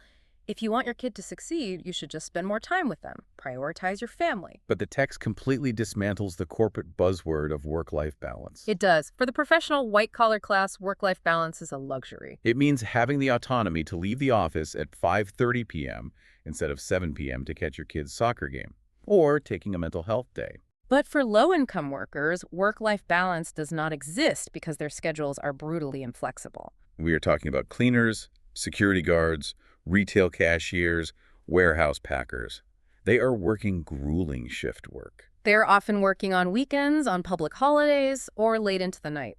if you want your kid to succeed, you should just spend more time with them. Prioritize your family. But the text completely dismantles the corporate buzzword of work-life balance. It does. For the professional white-collar class, work-life balance is a luxury. It means having the autonomy to leave the office at 5:30 p.m. instead of 7 p.m. to catch your kid's soccer game, or taking a mental health day. But for low-income workers, work-life balance does not exist because their schedules are brutally inflexible. We are talking about cleaners, security guards, retail cashiers, warehouse packers. They are working grueling shift work. They're often working on weekends, on public holidays, or late into the night,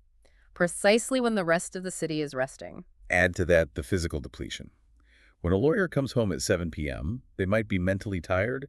precisely when the rest of the city is resting. Add to that the physical depletion. When a lawyer comes home at 7 p.m., they might be mentally tired,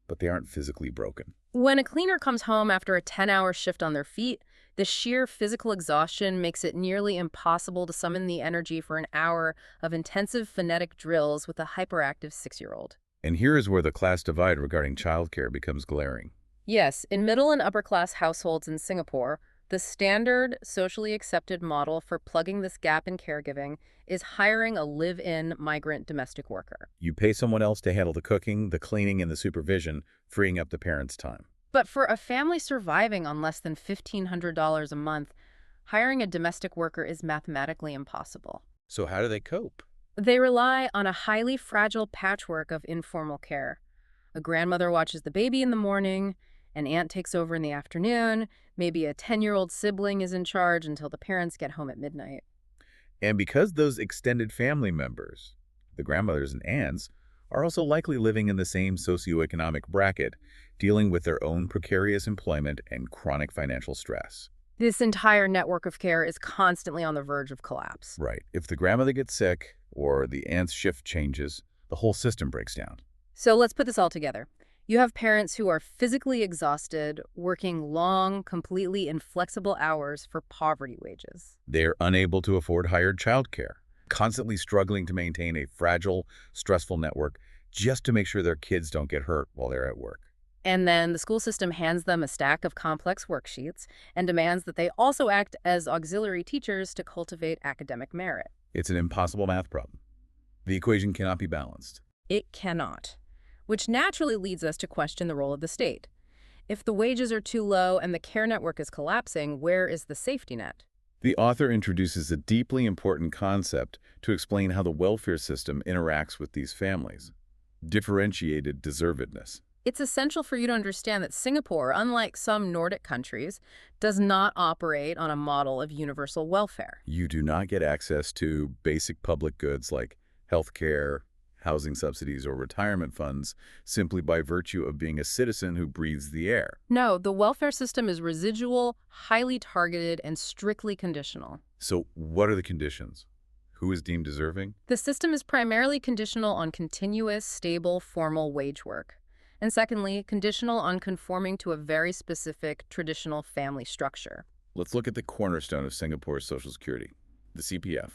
but they aren't physically broken. When a cleaner comes home after a 10-hour shift on their feet, the sheer physical exhaustion makes it nearly impossible to summon the energy for an hour of intensive phonetic drills with a hyperactive 6-year-old. And here is where the class divide regarding childcare becomes glaring. Yes, in middle and upper-class households in Singapore, the standard, socially accepted model for plugging this gap in caregiving is hiring a live-in migrant domestic worker. You pay someone else to handle the cooking, the cleaning, and the supervision, freeing up the parents' time. But for a family surviving on less than $1,500 a month, hiring a domestic worker is mathematically impossible. So how do they cope? They rely on a highly fragile patchwork of informal care. A grandmother watches the baby in the morning, an aunt takes over in the afternoon, maybe a 10-year-old sibling is in charge until the parents get home at midnight. And because those extended family members, the grandmothers and aunts, are also likely living in the same socioeconomic bracket, dealing with their own precarious employment and chronic financial stress. This entire network of care is constantly on the verge of collapse. Right. If the grandmother gets sick or the aunt's shift changes, the whole system breaks down. So let's put this all together. You have parents who are physically exhausted, working long, completely inflexible hours for poverty wages. They're unable to afford hired childcare, constantly struggling to maintain a fragile, stressful network just to make sure their kids don't get hurt while they're at work. And then the school system hands them a stack of complex worksheets and demands that they also act as auxiliary teachers to cultivate academic merit. It's an impossible math problem. The equation cannot be balanced. It cannot, which naturally leads us to question the role of the state. If the wages are too low and the care network is collapsing, where is the safety net? The author introduces a deeply important concept to explain how the welfare system interacts with these families: differentiated deservedness. It's essential for you to understand that Singapore, unlike some Nordic countries, does not operate on a model of universal welfare. You do not get access to basic public goods like health care, housing subsidies, or retirement funds simply by virtue of being a citizen who breathes the air. No, the welfare system is residual, highly targeted, and strictly conditional. So what are the conditions? Who is deemed deserving? The system is primarily conditional on continuous, stable, formal wage work. And secondly, conditional on conforming to a very specific traditional family structure. Let's look at the cornerstone of Singapore's Social Security, the CPF,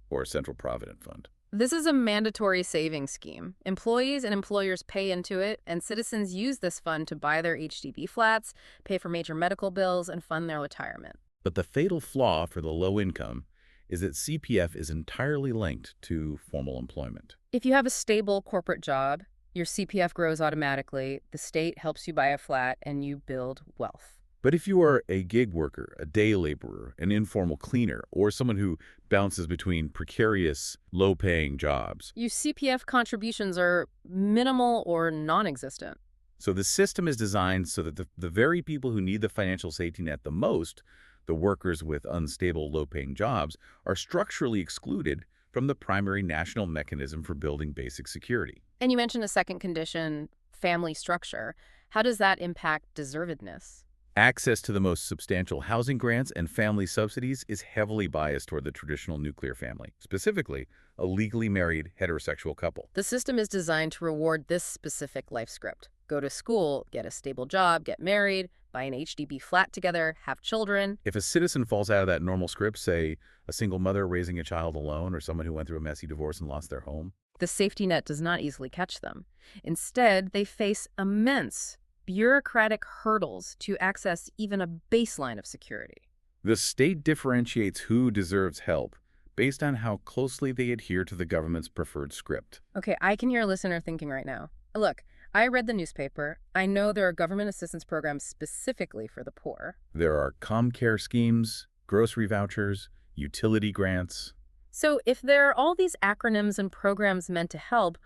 or Central Provident Fund. This is a mandatory savings scheme. Employees and employers pay into it, and citizens use this fund to buy their HDB flats, pay for major medical bills, and fund their retirement. But the fatal flaw for the low income is that CPF is entirely linked to formal employment. If you have a stable corporate job, your CPF grows automatically, the state helps you buy a flat, and you build wealth. But if you are a gig worker, a day laborer, an informal cleaner, or someone who bounces between precarious, low-paying jobs, Your CPF contributions are minimal or non-existent. so the system is designed so that the very people who need the financial safety net the most, the workers with unstable, low-paying jobs, are structurally excluded from the primary national mechanism for building basic security. And you mentioned a second condition, family structure. How does that impact deservedness? Access to the most substantial housing grants and family subsidies is heavily biased toward the traditional nuclear family, specifically a legally married heterosexual couple. The system is designed to reward this specific life script. Go to school, get a stable job, get married, buy an HDB flat together, have children. If a citizen falls out of that normal script, say a single mother raising a child alone or someone who went through a messy divorce and lost their home, The safety net does not easily catch them. Instead, they face immense bureaucratic hurdles to access even a baseline of security. the state differentiates who deserves help based on how closely they adhere to the government's preferred script. Okay, I can hear a listener thinking right now, look, I read the newspaper. I know there are government assistance programs specifically for the poor. There are ComCare schemes, grocery vouchers, utility grants. So if there are all these acronyms and programs meant to help,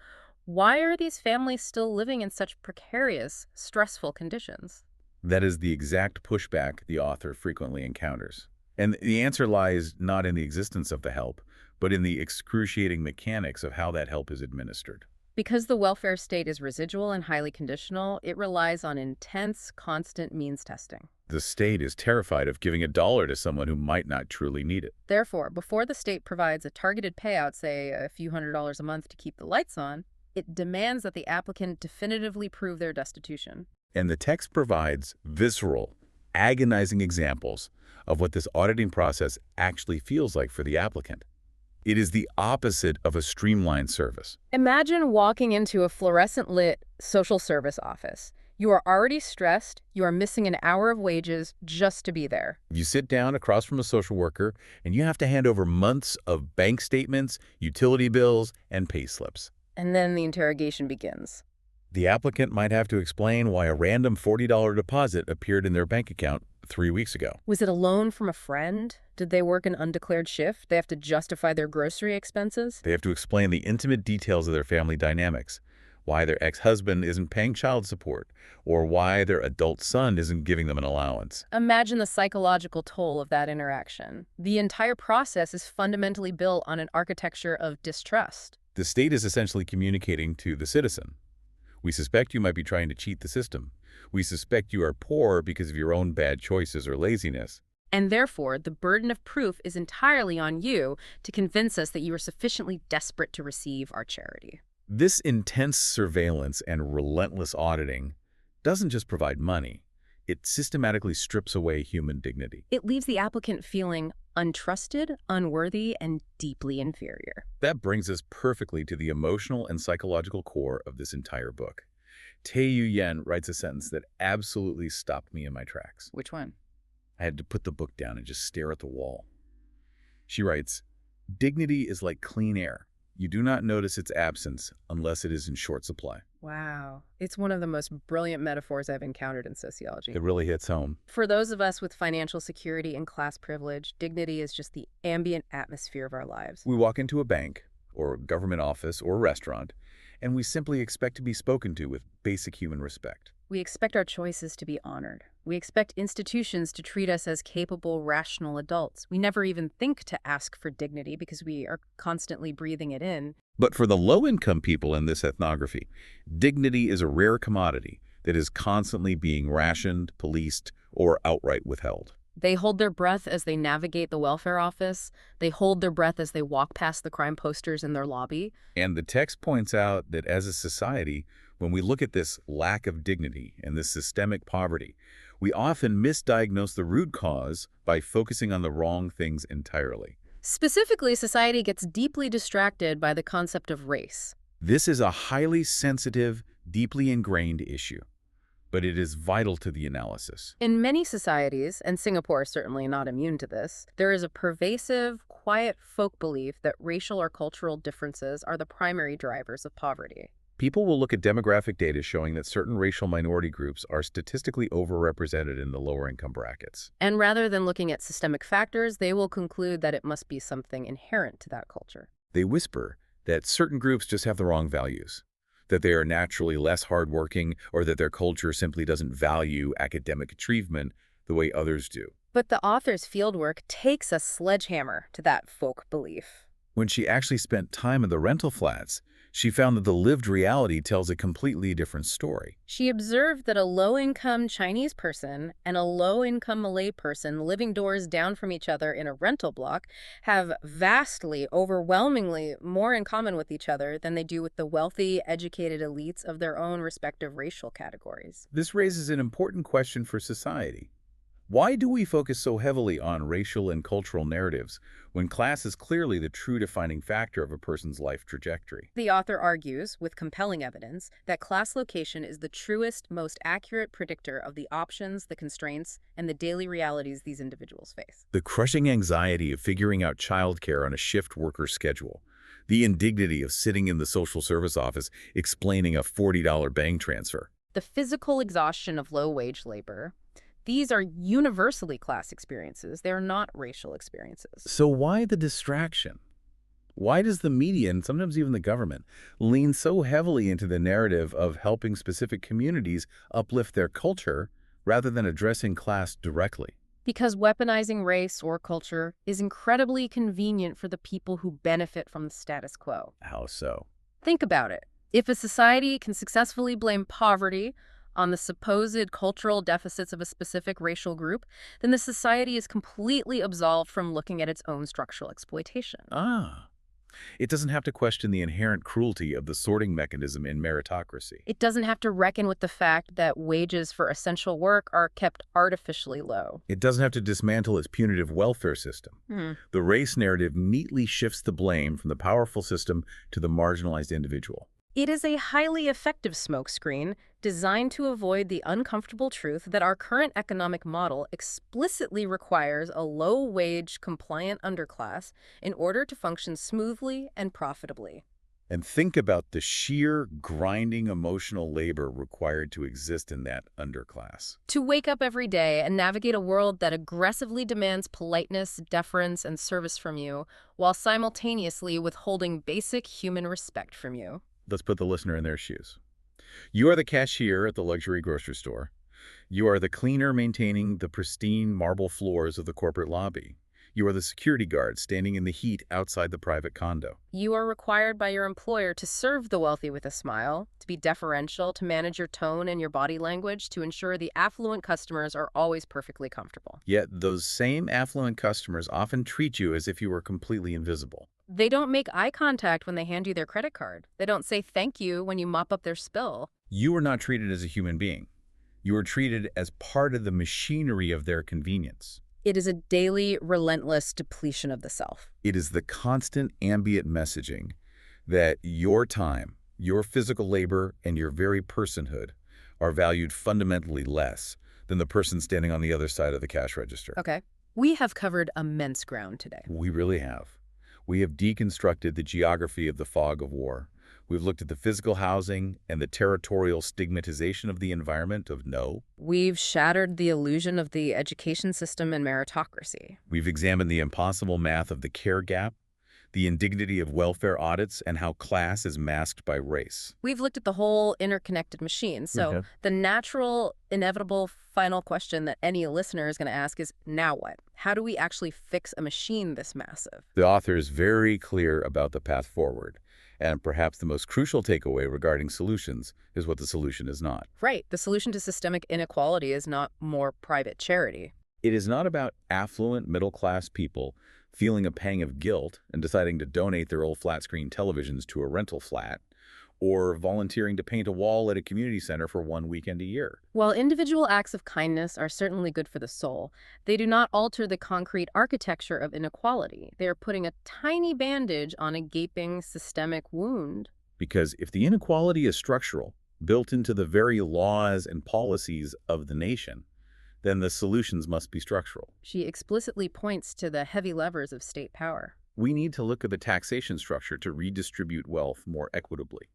why are these families still living in such precarious, stressful conditions? That is the exact pushback the author frequently encounters. And the answer lies not in the existence of the help, but in the excruciating mechanics of how that help is administered. Because the welfare state is residual and highly conditional, it relies on intense, constant means testing. The state is terrified of giving $1 to someone who might not truly need it. Therefore, before the state provides a targeted payout, say a few $100s a month to keep the lights on, it demands that the applicant definitively prove their destitution. And the text provides visceral, agonizing examples of what this auditing process actually feels like for the applicant. It is the opposite of a streamlined service. Imagine walking into a fluorescent-lit social service office. You are already stressed. You are missing an hour of wages just to be there. You sit down across from a social worker, and you have to hand over months of bank statements, utility bills, and pay slips. And then the interrogation begins. The applicant might have to explain why a random $40 deposit appeared in their bank account 3 weeks ago. Was it a loan from a friend? Did they work an undeclared shift? They have to justify their grocery expenses? They have to explain the intimate details of their family dynamics, why their ex-husband isn't paying child support, or why their adult son isn't giving them an allowance. Imagine the psychological toll of that interaction. The entire process is fundamentally built on an architecture of distrust. The state is essentially communicating to the citizen. We suspect you might be trying to cheat the system. We suspect you are poor because of your own bad choices or laziness. And therefore, the burden of proof is entirely on you to convince us that you are sufficiently desperate to receive our charity. This intense surveillance and relentless auditing doesn't just provide money. It systematically strips away human dignity. It leaves the applicant feeling untrusted, unworthy, and deeply inferior. That brings us perfectly to the emotional and psychological core of this entire book. Taeyu Yen writes a sentence that absolutely stopped me in my tracks. Which one? I had to put the book down and just stare at the wall. She writes, "Dignity is like clean air. You do not notice its absence unless it is in short supply." Wow. It's one of the most brilliant metaphors I've encountered in sociology. It really hits home. For those of us with financial security and class privilege, dignity is just the ambient atmosphere of our lives. We walk into a bank, or government office, or restaurant, and we simply expect to be spoken to with basic human respect. We expect our choices to be honored. We expect institutions to treat us as capable, rational adults. We never even think to ask for dignity because we are constantly breathing it in. But for the low-income people in this ethnography, dignity is a rare commodity that is constantly being rationed, policed, or outright withheld. They hold their breath as they navigate the welfare office. They hold their breath as they walk past the crime posters in their lobby. And the text points out that as a society, when we look at this lack of dignity and this systemic poverty, we often misdiagnose the root cause by focusing on the wrong things entirely. Specifically, society gets deeply distracted by the concept of race. This is a highly sensitive, deeply ingrained issue, but it is vital to the analysis. In many societies, and Singapore is certainly not immune to this, there is a pervasive, quiet folk belief that racial or cultural differences are the primary drivers of poverty. People will look at demographic data showing that certain racial minority groups are statistically overrepresented in the lower income brackets. And rather than looking at systemic factors, they will conclude that it must be something inherent to that culture. They whisper that certain groups just have the wrong values, that they are naturally less hardworking, or that their culture simply doesn't value academic achievement the way others do. But the author's fieldwork takes a sledgehammer to that folk belief. When she actually spent time in the rental flats, she found that the lived reality tells a completely different story. She observed that a low-income Chinese person and a low-income Malay person living doors down from each other in a rental block have vastly, overwhelmingly more in common with each other than they do with the wealthy, educated elites of their own respective racial categories. This raises an important question for society. Why do we focus so heavily on racial and cultural narratives when class is clearly the true defining factor of a person's life trajectory? The author argues, with compelling evidence, that class location is the truest, most accurate predictor of the options, the constraints, and the daily realities these individuals face. The crushing anxiety of figuring out childcare on a shift worker schedule, the indignity of sitting in the social service office explaining a $40 bank transfer, The physical exhaustion of low-wage labor. These are universally class experiences. They are not racial experiences. So why the distraction? Why does the media, and sometimes even the government, lean so heavily into the narrative of helping specific communities uplift their culture rather than addressing class directly? Because weaponizing race or culture is incredibly convenient for the people who benefit from the status quo. How so? Think about it. If a society can successfully blame poverty on the supposed cultural deficits of a specific racial group, then the society is completely absolved from looking at its own structural exploitation. It doesn't have to question the inherent cruelty of the sorting mechanism in meritocracy. It doesn't have to reckon with the fact that wages for essential work are kept artificially low. It doesn't have to dismantle its punitive welfare system. The race narrative neatly shifts the blame from the powerful system to the marginalized individual. It is a highly effective smokescreen designed to avoid the uncomfortable truth that our current economic model explicitly requires a low-wage, compliant underclass in order to function smoothly and profitably. And think about the sheer, grinding emotional labor required to exist in that underclass. To wake up every day and navigate a world that aggressively demands politeness, deference, and service from you, while simultaneously withholding basic human respect from you. Let's put the listener in their shoes. You are the cashier at the luxury grocery store. You are the cleaner maintaining the pristine marble floors of the corporate lobby. You are the security guard standing in the heat outside the private condo. You are required by your employer to serve the wealthy with a smile, to be deferential, to manage your tone and your body language, to ensure the affluent customers are always perfectly comfortable. Yet those same affluent customers often treat you as if you were completely invisible. They don't make eye contact when they hand you their credit card. They don't say thank you when you mop up their spill. You are not treated as a human being. You are treated as part of the machinery of their convenience. It is a daily, relentless depletion of the self. It is the constant ambient messaging that your time, Your physical labor and your very personhood are valued fundamentally less than the person standing on the other side of the cash register. Okay. We have covered immense ground today. We really have. We have deconstructed the geography of the fog of war. We've looked at the physical housing and the territorial stigmatization of the environment of no. We've shattered the illusion of the education system and meritocracy. We've examined the impossible math of the care gap, the indignity of welfare audits, and how class is masked by race. We've looked at the whole interconnected machine. So the natural, inevitable final question that any listener is going to ask is, now what? How do we actually fix a machine this massive? The author is very clear about the path forward. And perhaps the most crucial takeaway regarding solutions is what the solution is not. Right. The solution to systemic inequality is not more private charity. It is not about affluent middle-class people feeling a pang of guilt and deciding to donate their old flat-screen televisions to a rental flat, or volunteering to paint a wall at a community center for one weekend a year. While individual acts of kindness are certainly good for the soul, they do not alter the concrete architecture of inequality. They are putting a tiny bandage on a gaping systemic wound. Because if the inequality is structural, built into the very laws and policies of the nation, then the solutions must be structural. She explicitly points to the heavy levers of state power. We need to look at the taxation structure to redistribute wealth more equitably.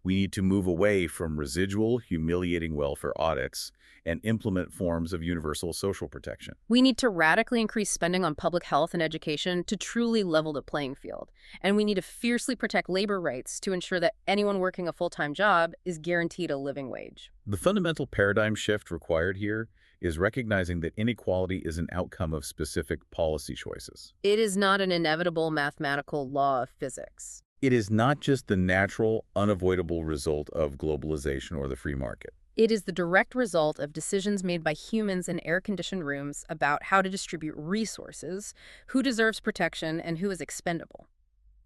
We need to move away from residual, humiliating welfare audits and implement forms of universal social protection. We need to radically increase spending on public health and education to truly level the playing field. And we need to fiercely protect labor rights to ensure that anyone working a full-time job is guaranteed a living wage. The fundamental paradigm shift required here is recognizing that inequality is an outcome of specific policy choices. It is not an inevitable mathematical law of physics. It is not just the natural, unavoidable result of globalization or the free market. It is the direct result of decisions made by humans in air-conditioned rooms about how to distribute resources, who deserves protection, and who is expendable.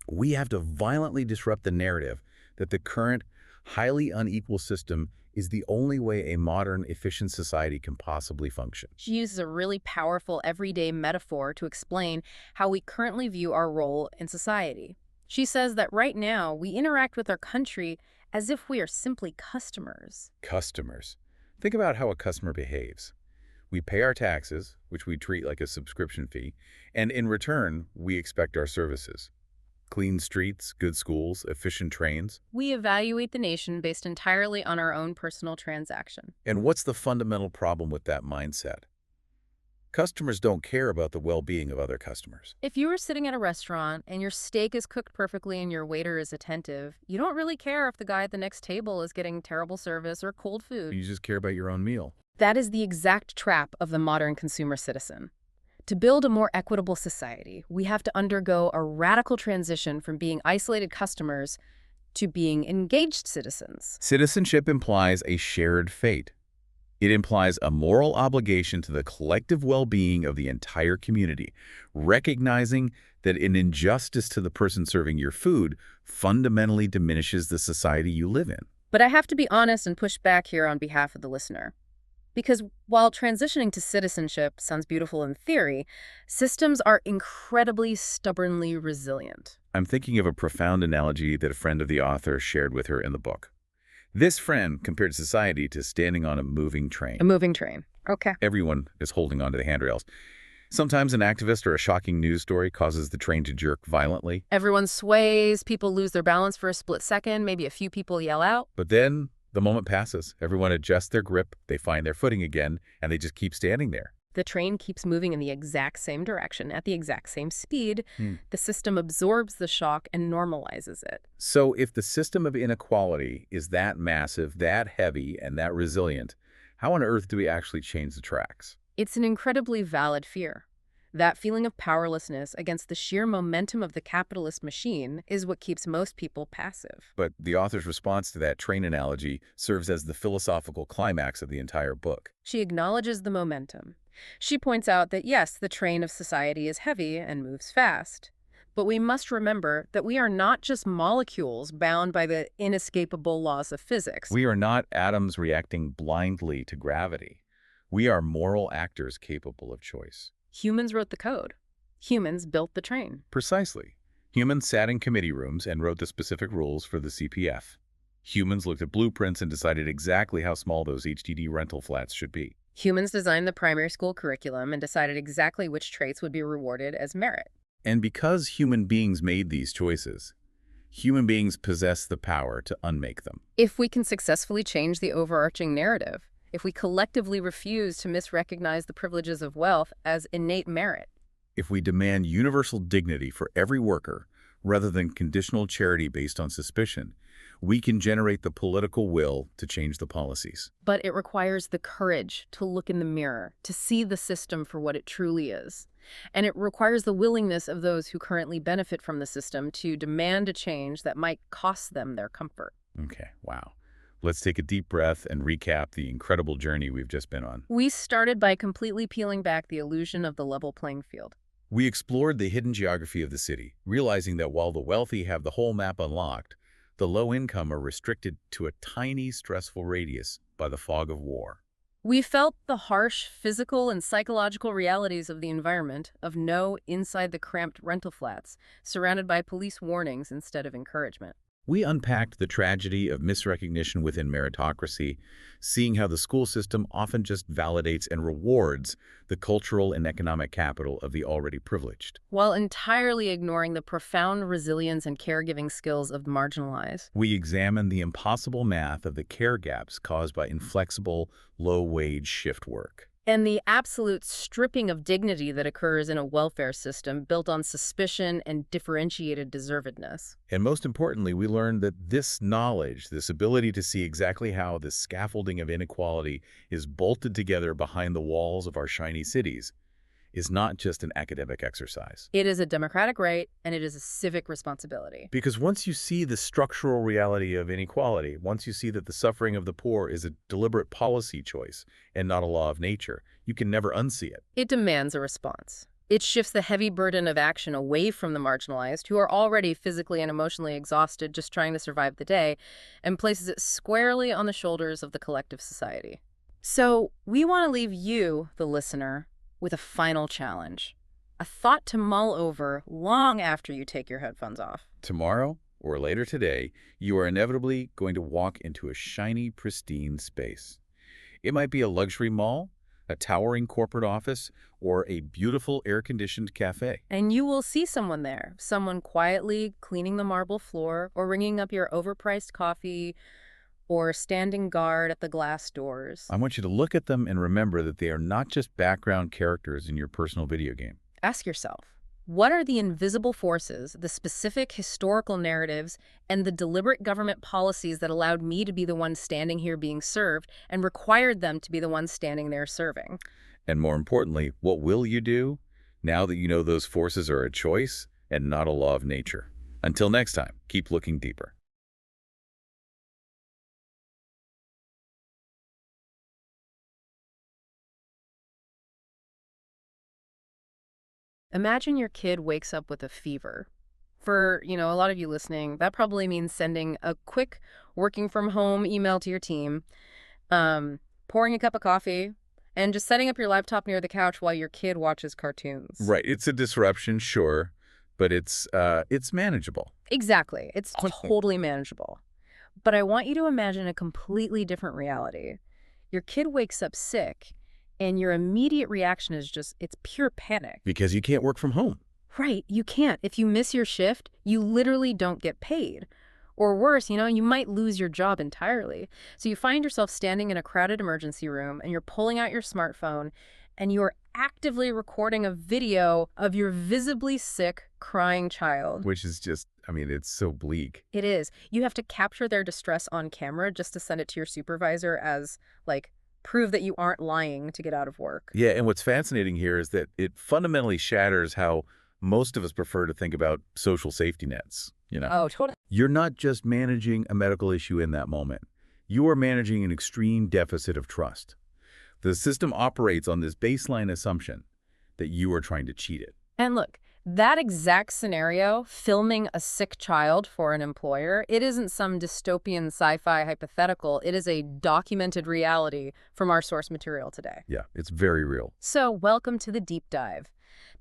We have to violently disrupt the narrative that the current, highly unequal system is the only way a modern, efficient society can possibly function. She uses a really powerful everyday metaphor to explain how we currently view our role in society. She says that right now, we interact with our country as if we are simply customers. Customers. Think about how a customer behaves. We pay our taxes, which we treat like a subscription fee, and in return, we expect our services. Clean streets, good schools, efficient trains. We evaluate the nation based entirely on our own personal transaction. And what's the fundamental problem with that mindset? Customers don't care about the well-being of other customers. If you are sitting at a restaurant and your steak is cooked perfectly and your waiter is attentive, you don't really care if the guy at the next table is getting terrible service or cold food. You just care about your own meal. That is the exact trap of the modern consumer citizen. To build a more equitable society, we have to undergo a radical transition from being isolated customers to being engaged citizens. Citizenship implies a shared fate. It implies a moral obligation to the collective well-being of the entire community, recognizing that an injustice to the person serving your food fundamentally diminishes the society you live in. But I have to be honest and push back here on behalf of the listener. Because while transitioning to citizenship sounds beautiful in theory, systems are incredibly stubbornly resilient. I'm thinking of a profound analogy that a friend of the author shared with her in the book. This friend compared society to standing on a moving train. A moving train. Okay. Everyone is holding onto the handrails. Sometimes an activist or a shocking news story causes the train to jerk violently. Everyone sways, people lose their balance for a split second, maybe a few people yell out. But then the moment passes, everyone adjusts their grip, they find their footing again, and they just keep standing there. The train keeps moving in the exact same direction at the exact same speed. The system absorbs the shock and normalizes it. So if the system of inequality is that massive, that heavy, and that resilient, how on earth do we actually change the tracks? It's an incredibly valid fear. That feeling of powerlessness against the sheer momentum of the capitalist machine is what keeps most people passive. But the author's response to that train analogy serves as the philosophical climax of the entire book. She acknowledges the momentum. She points out that yes, the train of society is heavy and moves fast. But we must remember that we are not just molecules bound by the inescapable laws of physics. We are not atoms reacting blindly to gravity. We are moral actors capable of choice. Humans wrote the code. Humans built the train. Precisely. Humans sat in committee rooms and wrote the specific rules for the CPF. Humans looked at blueprints and decided exactly how small those HDD rental flats should be. Humans designed the primary school curriculum and decided exactly which traits would be rewarded as merit. And because human beings made these choices, human beings possess the power to unmake them. If we can successfully change the overarching narrative, if we collectively refuse to misrecognize the privileges of wealth as innate merit, If we demand universal dignity for every worker, rather than conditional charity based on suspicion, we can generate the political will to change the policies. but it requires the courage to look in the mirror, to see the system for what it truly is. And it requires the willingness of those who currently benefit from the system to demand a change that might cost them their comfort. Okay, wow. Let's take a deep breath and recap the incredible journey we've just been on. We started by completely peeling back the illusion of the level playing field. We explored the hidden geography of the city, realizing that while the wealthy have the whole map unlocked, the low income are restricted to a tiny, stressful radius by the fog of war. We felt the harsh physical and psychological realities of the environment, of no inside the cramped rental flats, surrounded by police warnings instead of encouragement. We unpacked the tragedy of misrecognition within meritocracy, seeing how the school system often just validates and rewards the cultural and economic capital of the already privileged. While entirely ignoring the profound resilience and caregiving skills of the marginalized. We examined the impossible math of the care gaps caused by inflexible, low-wage shift work. And the absolute stripping of dignity that occurs in a welfare system built on suspicion and differentiated deservedness. And most importantly, we learned that this knowledge, this ability to see exactly how the scaffolding of inequality is bolted together behind the walls of our shiny cities, is not just an academic exercise. It is a democratic right, and it is a civic responsibility. Because once you see the structural reality of inequality, once you see that the suffering of the poor is a deliberate policy choice and not a law of nature, you can never unsee it. It demands a response. It shifts the heavy burden of action away from the marginalized, who are already physically and emotionally exhausted just trying to survive the day, and places it squarely on the shoulders of the collective society. So we want to leave you, the listener, with a final challenge, a thought to mull over long after you take your headphones off. Tomorrow, or later today, you are inevitably going to walk into a shiny, pristine space. It might be a luxury mall, a towering corporate office, or a beautiful air-conditioned cafe. And you will see someone there, someone quietly cleaning the marble floor or ringing up your overpriced coffee or standing guard at the glass doors. I want you to look at them and remember that they are not just background characters in your personal video game. Ask yourself, what are the invisible forces, the specific historical narratives, and the deliberate government policies that allowed me to be the one standing here being served and required them to be the one standing there serving? And more importantly, what will you do now that you know those forces are a choice and not a law of nature? Until next time, keep looking deeper. Imagine your kid wakes up with a fever. For, a lot of you listening, that probably means sending a quick working from home email to your team, pouring a cup of coffee, and just setting up your laptop near the couch while your kid watches cartoons. Right. It's a disruption, sure, but it's manageable. Exactly. It's totally manageable. But I want you to imagine a completely different reality. Your kid wakes up sick, and your immediate reaction is it's pure panic. Because you can't work from home. Right, you can't. If you miss your shift, you literally don't get paid. Or worse, you might lose your job entirely. So you find yourself standing in a crowded emergency room, and you're pulling out your smartphone, and you're actively recording a video of your visibly sick, crying child. Which is just, it's so bleak. It is. You have to capture their distress on camera just to send it to your supervisor as, prove that you aren't lying to get out of work. Yeah, and what's fascinating here is that it fundamentally shatters how most of us prefer to think about social safety nets. Oh, totally. You're not just managing a medical issue in that moment. You are managing an extreme deficit of trust. The system operates on this baseline assumption that you are trying to cheat it. And look, that exact scenario, filming a sick child for an employer, it isn't some dystopian sci-fi hypothetical. It is a documented reality from our source material today. Yeah, it's very real. So welcome to the deep dive.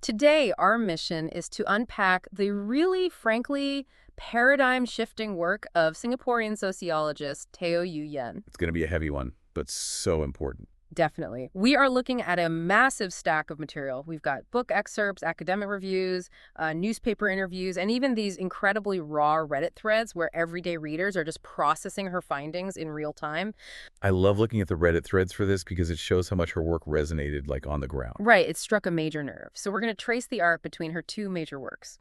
Today, our mission is to unpack the really, frankly, paradigm-shifting work of Singaporean sociologist Teo Yu Yen. It's going to be a heavy one, but so important. Definitely. We are looking at a massive stack of material. We've got book excerpts, academic reviews, newspaper interviews, and even these incredibly raw Reddit threads where everyday readers are just processing her findings in real time. I love looking at the Reddit threads for this because it shows how much her work resonated like on the ground. Right, it struck a major nerve. So we're going to trace the arc between her two major works.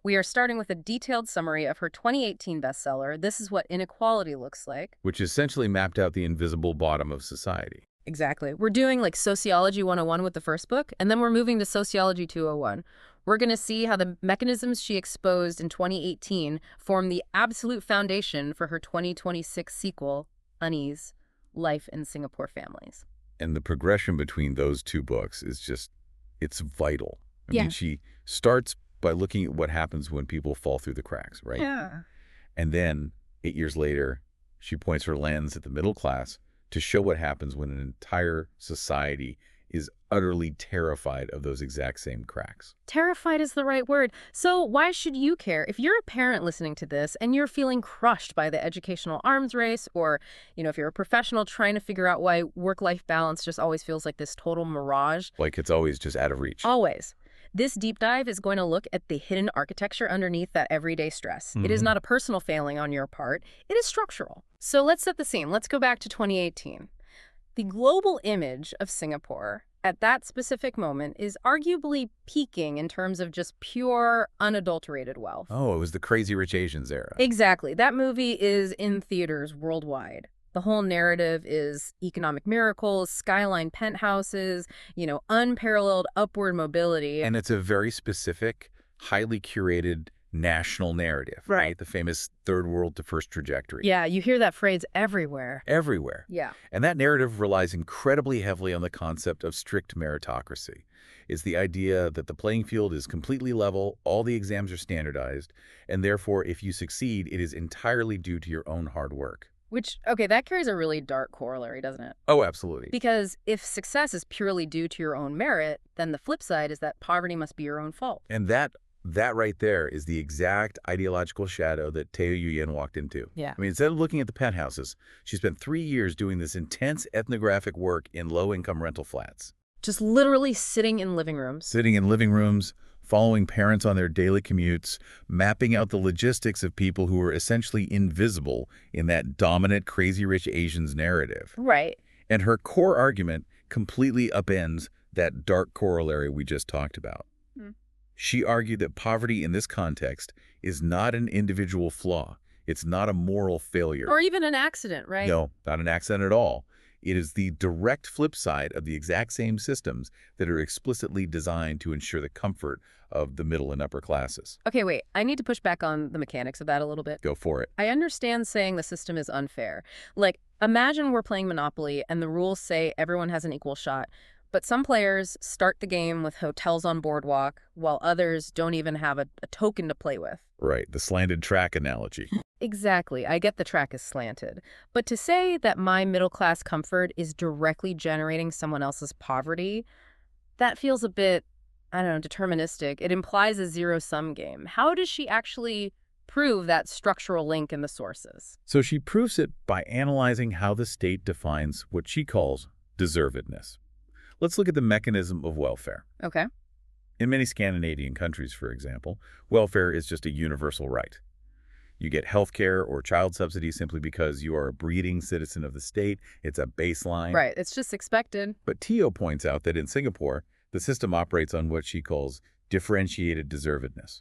We are starting with a detailed summary of her 2018 bestseller, This Is What Inequality Looks Like. Which essentially mapped out the invisible bottom of society. Exactly. We're doing like Sociology 101 with the first book, and then we're moving to Sociology 201. We're going to see how the mechanisms she exposed in 2018 form the absolute foundation for her 2026 sequel, Unease, Life in Singapore Families. And the progression between those two books is just, it's vital. I Yeah. mean, she starts by looking at what happens when people fall through the cracks, right? Yeah. And then 8 years later, she points her lens at the middle class to show what happens when an entire society is utterly terrified of those exact same cracks. Terrified is the right word. So why should you care? If you're a parent listening to this and you're feeling crushed by the educational arms race, or, if you're a professional trying to figure out why work-life balance just always feels like this total mirage. Like it's always just out of reach. Always. This deep dive is going to look at the hidden architecture underneath that everyday stress. It is not a personal failing on your part. It is structural. So let's set the scene. Let's go back to 2018. The global image of Singapore at that specific moment is arguably peaking in terms of just pure, unadulterated wealth. Oh, it was the Crazy Rich Asians era. Exactly. That movie is in theaters worldwide. The whole narrative is economic miracles, skyline penthouses, unparalleled upward mobility. And it's a very specific, highly curated national narrative, right? The famous third world to first trajectory. Yeah, you hear that phrase everywhere. Everywhere. Yeah. And that narrative relies incredibly heavily on the concept of strict meritocracy. It's the idea that the playing field is completely level, all the exams are standardized, and therefore if you succeed, it is entirely due to your own hard work. Which, okay, that carries a really dark corollary, doesn't it? Oh, absolutely. Because if success is purely due to your own merit, then the flip side is that poverty must be your own fault. And that right there is the exact ideological shadow that Teo Yu Yen walked into. Yeah. I mean, instead of looking at the penthouses, she spent 3 years doing this intense ethnographic work in low-income rental flats. Just literally sitting in living rooms. Sitting in living rooms, following parents on their daily commutes, mapping out the logistics of people who were essentially invisible in that dominant Crazy Rich Asians narrative. Right. And her core argument completely upends that dark corollary we just talked about. She argued that poverty in this context is not an individual flaw. It's not a moral failure. Or even an accident, right? No, not an accident at all. It is the direct flip side of the exact same systems that are explicitly designed to ensure the comfort of the middle and upper classes. Okay, wait. I need to push back on the mechanics of that a little bit. Go for it. I understand saying the system is unfair. Like, imagine we're playing Monopoly and the rules say everyone has an equal shot. But some players start the game with hotels on Boardwalk, while others don't even have a token to play with. Right, the slanted track analogy. Exactly. I get the track is slanted. But to say that my middle-class comfort is directly generating someone else's poverty, that feels a bit, I don't know, deterministic. It implies a zero-sum game. How does she actually prove that structural link in the sources? So she proves it by analyzing how the state defines what she calls deservedness. Let's look at the mechanism of welfare. Okay. In many Scandinavian countries, for example, welfare is just a universal right. You get health care or child subsidies simply because you are a breeding citizen of the state. It's a baseline. Right. It's just expected. But Teo points out that in Singapore, the system operates on what she calls differentiated deservedness.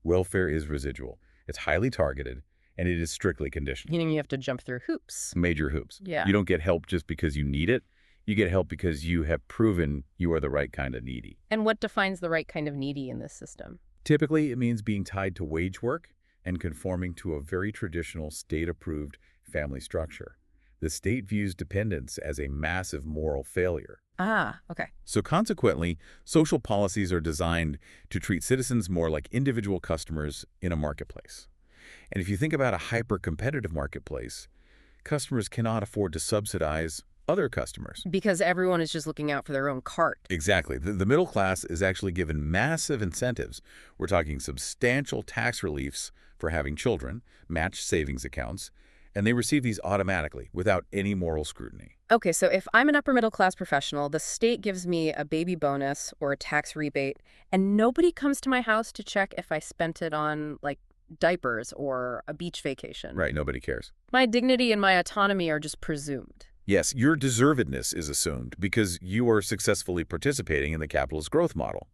Welfare is residual. It's highly targeted, and it is strictly conditional. Meaning you have to jump through hoops. Major hoops. Yeah. You don't get help just because you need it. You get help because you have proven you are the right kind of needy. And what defines the right kind of needy in this system? Typically, it means being tied to wage work and conforming to a very traditional state-approved family structure. The state views dependence as a massive moral failure. Ah, okay. So consequently, social policies are designed to treat citizens more like individual customers in a marketplace. And if you think about a hyper-competitive marketplace, customers cannot afford to subsidize other customers. Because everyone is just looking out for their own cart. Exactly. The middle class is actually given massive incentives. We're talking substantial tax reliefs for having children, matched savings accounts, and they receive these automatically without any moral scrutiny. Okay, so if I'm an upper middle class professional, the state gives me a baby bonus or a tax rebate, and nobody comes to my house to check if I spent it on, like, diapers or a beach vacation. Right, nobody cares. My dignity and my autonomy are just presumed. Yes, your deservedness is assumed because you are successfully participating in the capitalist growth model.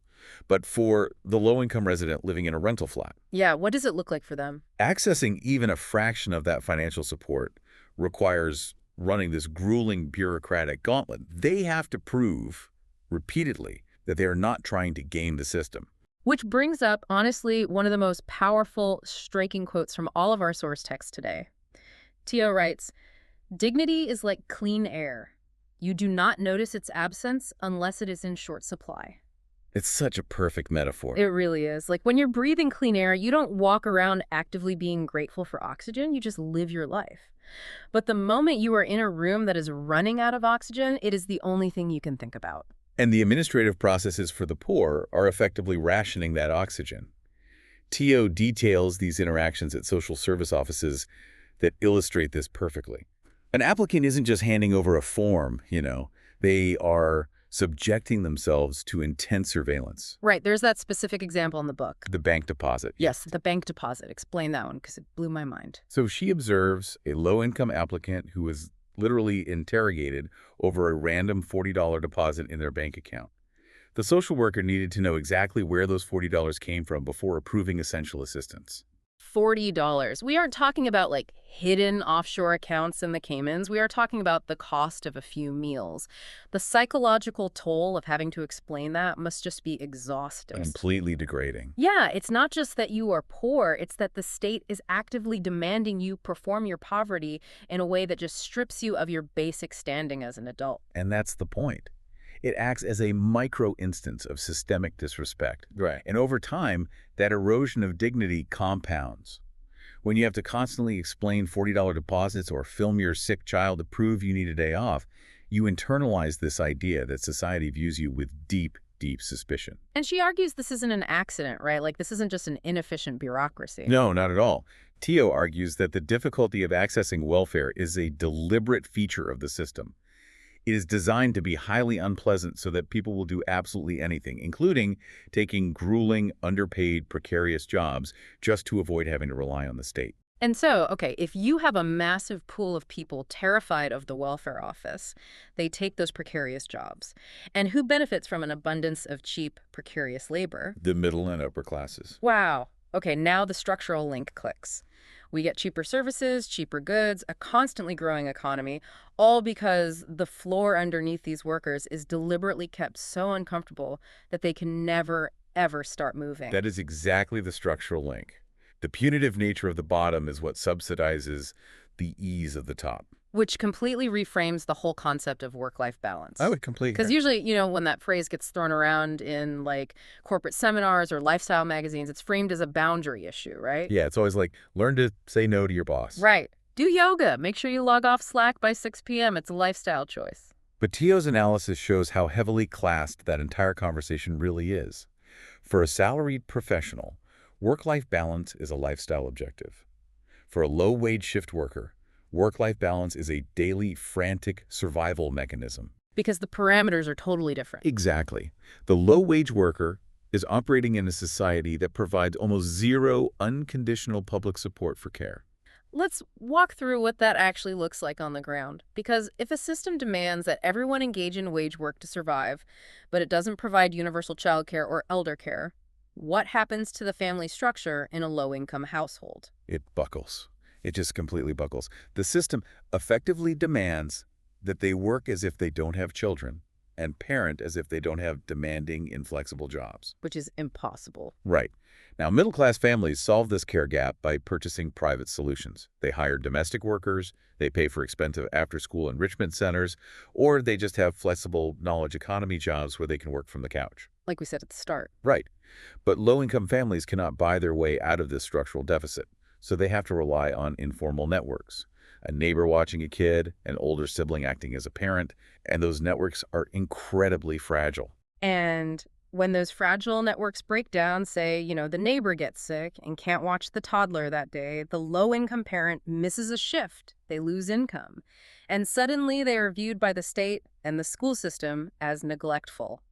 But for the low-income resident living in a rental flat, Yeah, what does it look like for them? accessing even a fraction of that financial support requires running this grueling bureaucratic gauntlet. They have to prove repeatedly that they are not trying to game the system. Which brings up, honestly, one of the most powerful, striking quotes from all of our source texts today. Tio writes, "Dignity is like clean air. You do not notice its absence unless it is in short supply." It's such a perfect metaphor. It really is. Like, when you're breathing clean air, you don't walk around actively being grateful for oxygen. You just live your life. But the moment you are in a room that is running out of oxygen, it is the only thing you can think about. And the administrative processes for the poor are effectively rationing that oxygen. Tio details these interactions at social service offices that illustrate this perfectly. An applicant isn't just handing over a form, They are subjecting themselves to intense surveillance. Right. There's that specific example in the book. The bank deposit. Yes, the bank deposit. Explain that one because it blew my mind. So she observes a low-income applicant who was literally interrogated over a random $40 deposit in their bank account. The social worker needed to know exactly where those $40 came from before approving essential assistance. $40. We aren't talking about, like, hidden offshore accounts in the Caymans. We are talking about the cost of a few meals. The psychological toll of having to explain that must just be exhausting. Completely degrading. Yeah, it's not just that you are poor, it's that the state is actively demanding you perform your poverty in a way that just strips you of your basic standing as an adult. And that's the point. It acts as a micro instance of systemic disrespect. Right. And over time, that erosion of dignity compounds. When you have to constantly explain $40 deposits or film your sick child to prove you need a day off, you internalize this idea that society views you with deep, deep suspicion. And she argues this isn't an accident, right? Like, this isn't just an inefficient bureaucracy. No, not at all. Tio argues that the difficulty of accessing welfare is a deliberate feature of the system. It is designed to be highly unpleasant so that people will do absolutely anything, including taking grueling, underpaid, precarious jobs just to avoid having to rely on the state. And so, okay, if you have a massive pool of people terrified of the welfare office, they take those precarious jobs. And who benefits from an abundance of cheap, precarious labor? The middle and upper classes. Wow. Okay, now the structural link clicks. We get cheaper services, cheaper goods, a constantly growing economy, all because the floor underneath these workers is deliberately kept so uncomfortable that they can never, ever start moving. That is exactly the structural link. The punitive nature of the bottom is what subsidizes the ease of the top. Which completely reframes the whole concept of work-life balance. I would completely Because usually, when that phrase gets thrown around in, like, corporate seminars or lifestyle magazines, it's framed as a boundary issue, right? Yeah, it's always like, learn to say no to your boss. Right. Do yoga. Make sure you log off Slack by 6 p.m. It's a lifestyle choice. But Tio's analysis shows how heavily classed that entire conversation really is. For a salaried professional, work-life balance is a lifestyle objective. For a low-wage shift worker, work-life balance is a daily, frantic survival mechanism. Because the parameters are totally different. Exactly. The low-wage worker is operating in a society that provides almost zero unconditional public support for care. Let's walk through what that actually looks like on the ground. Because if a system demands that everyone engage in wage work to survive, but it doesn't provide universal childcare or elder care, what happens to the family structure in a low-income household? It buckles. It just completely buckles. The system effectively demands that they work as if they don't have children and parent as if they don't have demanding, inflexible jobs. Which is impossible. Right. Now, middle-class families solve this care gap by purchasing private solutions. They hire domestic workers, they pay for expensive after-school enrichment centers, or they just have flexible knowledge economy jobs where they can work from the couch. Like we said at the start. Right. But low-income families cannot buy their way out of this structural deficit, so they have to rely on informal networks. a neighbor watching a kid, an older sibling acting as a parent, and those networks are incredibly fragile. And when those fragile networks break down, say, the neighbor gets sick and can't watch the toddler that day, the low-income parent misses a shift. They lose income. And suddenly they are viewed by the state and the school system as neglectful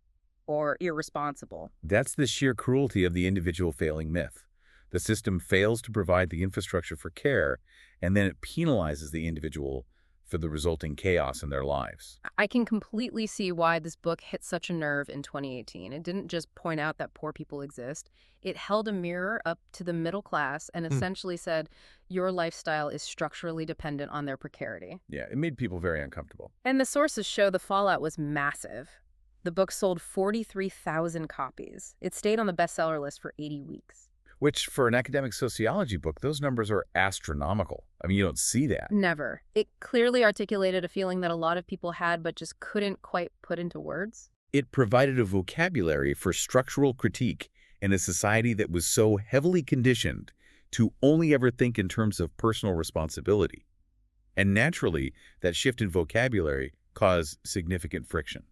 or irresponsible. That's the sheer cruelty of the individual failing myth. The system fails to provide the infrastructure for care, and then it penalizes the individual for the resulting chaos in their lives. I can completely see why this book hit such a nerve in 2018. It didn't just point out that poor people exist. It held a mirror up to the middle class and essentially said, your lifestyle is structurally dependent on their precarity. Yeah, it made people very uncomfortable. And the sources show the fallout was massive. The book sold 43,000 copies. It stayed on the bestseller list for 80 weeks. Which, for an academic sociology book, those numbers are astronomical. I mean, you don't see that. Never. It clearly articulated a feeling that a lot of people had but just couldn't quite put into words. It provided a vocabulary for structural critique in a society that was so heavily conditioned to only ever think in terms of personal responsibility. And naturally, that shift in vocabulary caused significant friction.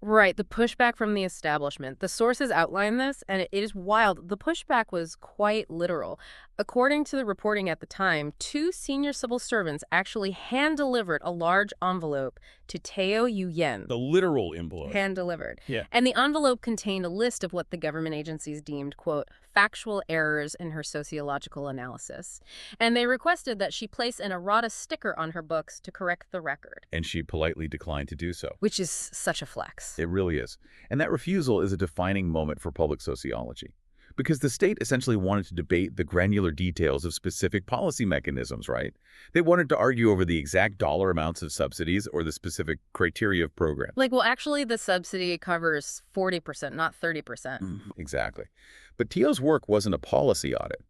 Right, the pushback from the establishment. The sources outline this, and it is wild. The pushback was quite literal. According to the reporting at the time, 2 senior civil servants actually hand-delivered a large envelope to Teo Yen. The literal envelope. Hand-delivered. Yeah. And the envelope contained a list of what the government agencies deemed, quote, factual errors in her sociological analysis. And they requested that she place an errata sticker on her books to correct the record. And she politely declined to do so. Which is such a flex. It really is. And that refusal is a defining moment for public sociology. Because the state essentially wanted to debate the granular details of specific policy mechanisms, right? They wanted to argue over the exact dollar amounts of subsidies or the specific criteria of programs. Like, well, actually, the subsidy covers 40%, not 30%. Exactly. But Teo's work wasn't a policy audit.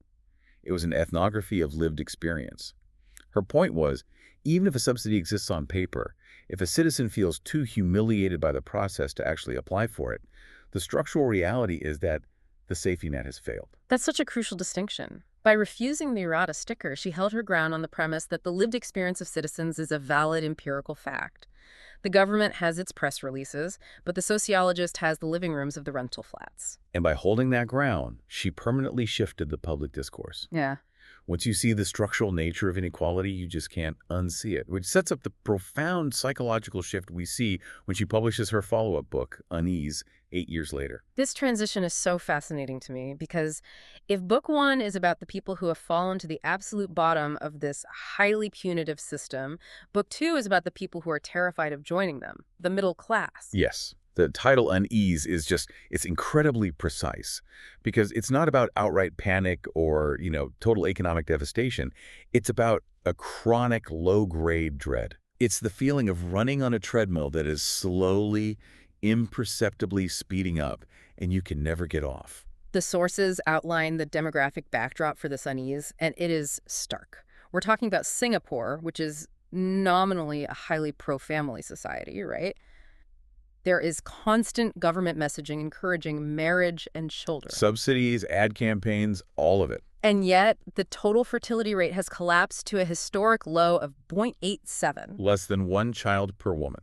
It was an ethnography of lived experience. Her point was, even if a subsidy exists on paper, if a citizen feels too humiliated by the process to actually apply for it, the structural reality is that the safety net has failed. That's such a crucial distinction. By refusing the errata sticker, she held her ground on the premise that the lived experience of citizens is a valid empirical fact. The government has its press releases, but the sociologist has the living rooms of the rental flats. And by holding that ground, she permanently shifted the public discourse. Yeah. Once you see the structural nature of inequality, you just can't unsee it, which sets up the profound psychological shift we see when she publishes her follow-up book, Unease, 8 years later. This transition is so fascinating to me because if book 1 is about the people who have fallen to the absolute bottom of this highly punitive system, book 2 is about the people who are terrified of joining them, the middle class. Yes. The title Unease is it's incredibly precise because it's not about outright panic or, total economic devastation. It's about a chronic low-grade dread. It's the feeling of running on a treadmill that is slowly, imperceptibly speeding up, and you can never get off. The sources outline the demographic backdrop for this unease, and it is stark. We're talking about Singapore, which is nominally a highly pro-family society, right? There is constant government messaging encouraging marriage and children. Subsidies, ad campaigns, all of it. And yet, the total fertility rate has collapsed to a historic low of 0.87. Less than 1 child per woman.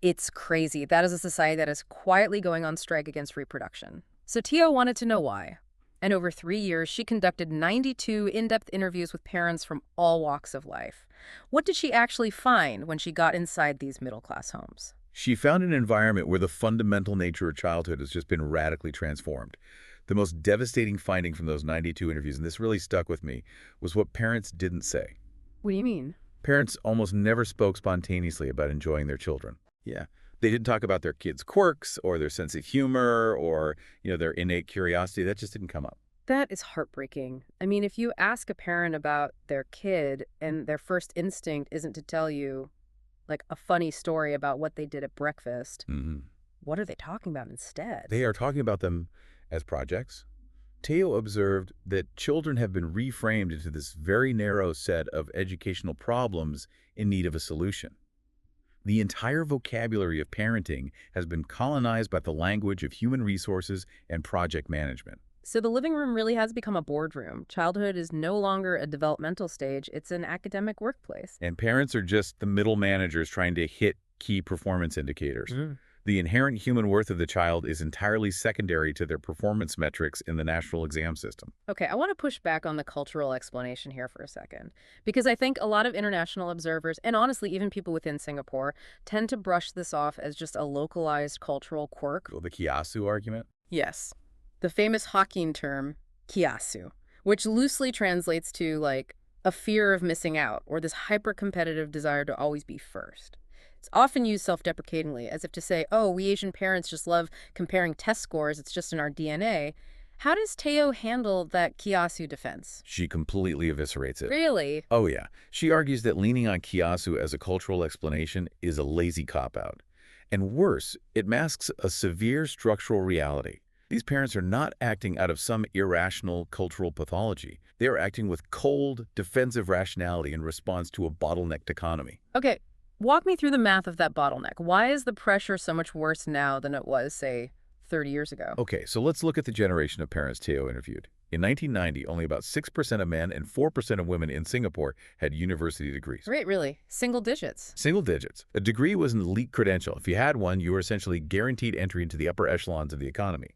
It's crazy. That is a society that is quietly going on strike against reproduction. So Teo wanted to know why. And over 3 years, she conducted 92 in-depth interviews with parents from all walks of life. What did she actually find when she got inside these middle-class homes? She found an environment where the fundamental nature of childhood has just been radically transformed. The most devastating finding from those 92 interviews, and this really stuck with me, was what parents didn't say. What do you mean? Parents almost never spoke spontaneously about enjoying their children. Yeah. They didn't talk about their kids' quirks or their sense of humor or, their innate curiosity. That just didn't come up. That is heartbreaking. I mean, if you ask a parent about their kid and their first instinct isn't to tell you, like, a funny story about what they did at breakfast, what are they talking about instead? They are talking about them as projects. Teo observed that children have been reframed into this very narrow set of educational problems in need of a solution. The entire vocabulary of parenting has been colonized by the language of human resources and project management. So the living room really has become a boardroom. Childhood is no longer a developmental stage, it's an academic workplace. And parents are just the middle managers trying to hit key performance indicators. The inherent human worth of the child is entirely secondary to their performance metrics in the national exam system. Okay, I want to push back on the cultural explanation here for a second, because I think a lot of international observers, and honestly, even people within Singapore, tend to brush this off as just a localized cultural quirk. The kiasu argument? Yes. The famous Hokkien term, kiasu, which loosely translates to, like, a fear of missing out, or this hyper-competitive desire to always be first. It's often used self-deprecatingly, as if to say, oh, we Asian parents just love comparing test scores, it's just in our DNA. How does Teo handle that kiasu defense? She completely eviscerates it. Really? Oh yeah. She argues that leaning on kiasu as a cultural explanation is a lazy cop-out. And worse, it masks a severe structural reality. These parents are not acting out of some irrational cultural pathology. They are acting with cold, defensive rationality in response to a bottlenecked economy. Okay, walk me through the math of that bottleneck. Why is the pressure so much worse now than it was, say, 30 years ago? Okay, so let's look at the generation of parents Teo interviewed. In 1990, only about 6% of men and 4% of women in Singapore had university degrees. Right, really. Single digits. Single digits. A degree was an elite credential. If you had one, you were essentially guaranteed entry into the upper echelons of the economy.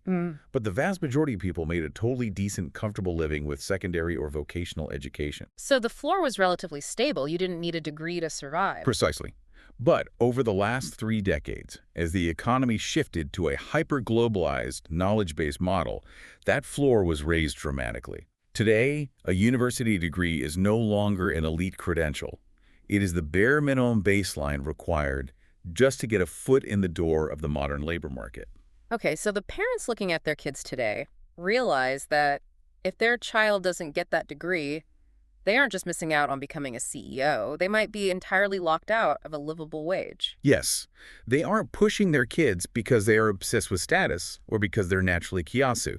But the vast majority of people made a totally decent, comfortable living with secondary or vocational education. So the floor was relatively stable. You didn't need a degree to survive. Precisely. But over the last 3 decades, as the economy shifted to a hyper-globalized, knowledge-based model, that floor was raised dramatically. Today, a university degree is no longer an elite credential. It is the bare minimum baseline required just to get a foot in the door of the modern labor market. Okay, so the parents looking at their kids today realize that if their child doesn't get that degree, they aren't just missing out on becoming a CEO. They might be entirely locked out of a livable wage. Yes, they aren't pushing their kids because they are obsessed with status or because they're naturally kiasu.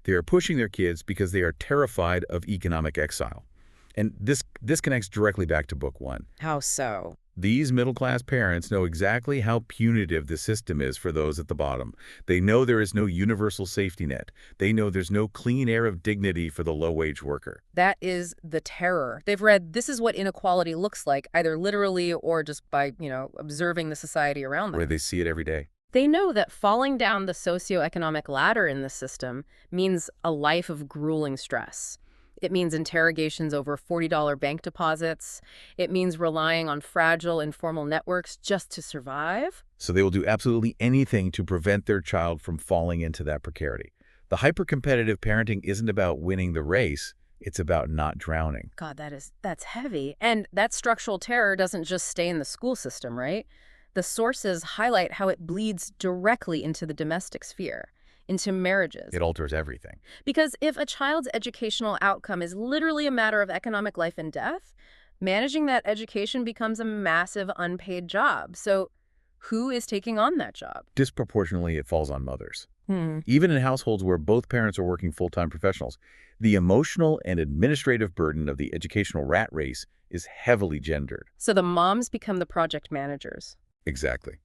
They are pushing their kids because they are terrified of economic exile. And this connects directly back to Book 1. How so? These middle-class parents know exactly how punitive the system is for those at the bottom. They know there is no universal safety net. They know there's no clean air of dignity for the low-wage worker. That is the terror. They've read this is what inequality looks like, either literally or just by, observing the society around them. Where they see it every day. They know that falling down the socioeconomic ladder in the system means a life of grueling stress. It means interrogations over $40 bank deposits. It means relying on fragile, informal networks just to survive. So they will do absolutely anything to prevent their child from falling into that precarity. The hyper-competitive parenting isn't about winning the race. It's about not drowning. God, that's heavy. And that structural terror doesn't just stay in the school system, right? The sources highlight how it bleeds directly into the domestic sphere, into marriages. It alters everything. Because if a child's educational outcome is literally a matter of economic life and death, managing that education becomes a massive unpaid job. So who is taking on that job? Disproportionately, it falls on mothers. Even in households where both parents are working full-time professionals, the emotional and administrative burden of the educational rat race is heavily gendered. So the moms become the project managers. Exactly.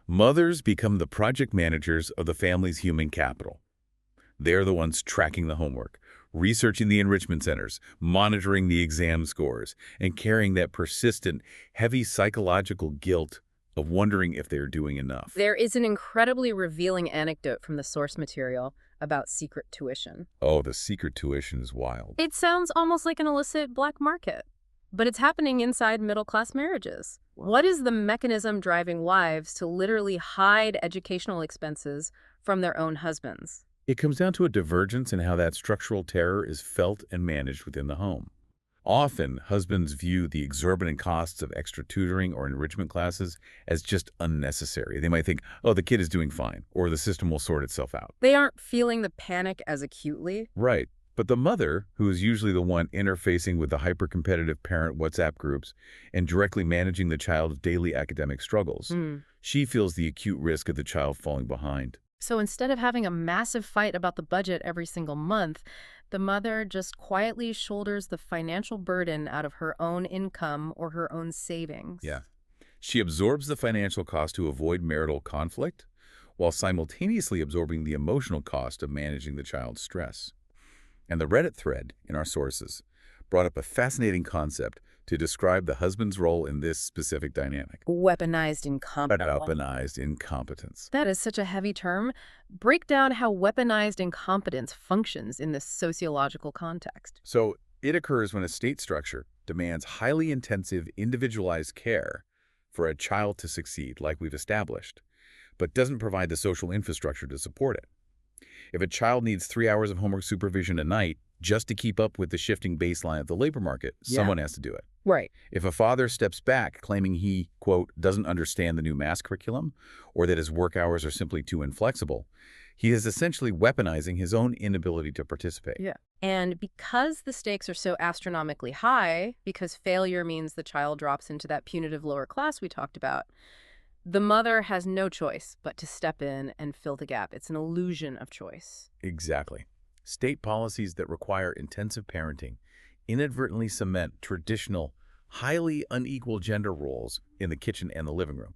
Mothers become the project managers of the family's human capital. They're the ones tracking the homework, researching the enrichment centers, monitoring the exam scores, and carrying that persistent, heavy psychological guilt of wondering if they're doing enough. There is an incredibly revealing anecdote from the source material about secret tuition. Oh, the secret tuition is wild. It sounds almost like an illicit black market, but it's happening inside middle-class marriages. What is the mechanism driving wives to literally hide educational expenses from their own husbands? It comes down to a divergence in how that structural terror is felt and managed within the home. Often, husbands view the exorbitant costs of extra tutoring or enrichment classes as just unnecessary. They might think, oh, the kid is doing fine, or the system will sort itself out. They aren't feeling the panic as acutely. Right. But the mother, who is usually the one interfacing with the hyper-competitive parent WhatsApp groups and directly managing the child's daily academic struggles, she feels the acute risk of the child falling behind. So instead of having a massive fight about the budget every single month, the mother just quietly shoulders the financial burden out of her own income or her own savings. Yeah. She absorbs the financial cost to avoid marital conflict, while simultaneously absorbing the emotional cost of managing the child's stress. And the Reddit thread in our sources brought up a fascinating concept to describe the husband's role in this specific dynamic. Weaponized incompetence. Weaponized incompetence. That is such a heavy term. Break down how weaponized incompetence functions in this sociological context. So it occurs when a state structure demands highly intensive, individualized care for a child to succeed, like we've established, but doesn't provide the social infrastructure to support it. If a child needs 3 hours of homework supervision a night just to keep up with the shifting baseline of the labor market, someone has to do it. Right. If a father steps back claiming he, quote, doesn't understand the new math curriculum or that his work hours are simply too inflexible, he is essentially weaponizing his own inability to participate. Yeah. And because the stakes are so astronomically high, because failure means the child drops into that punitive lower class we talked about, the mother has no choice but to step in and fill the gap. It's an illusion of choice. Exactly. State policies that require intensive parenting inadvertently cement traditional, highly unequal gender roles in the kitchen and the living room.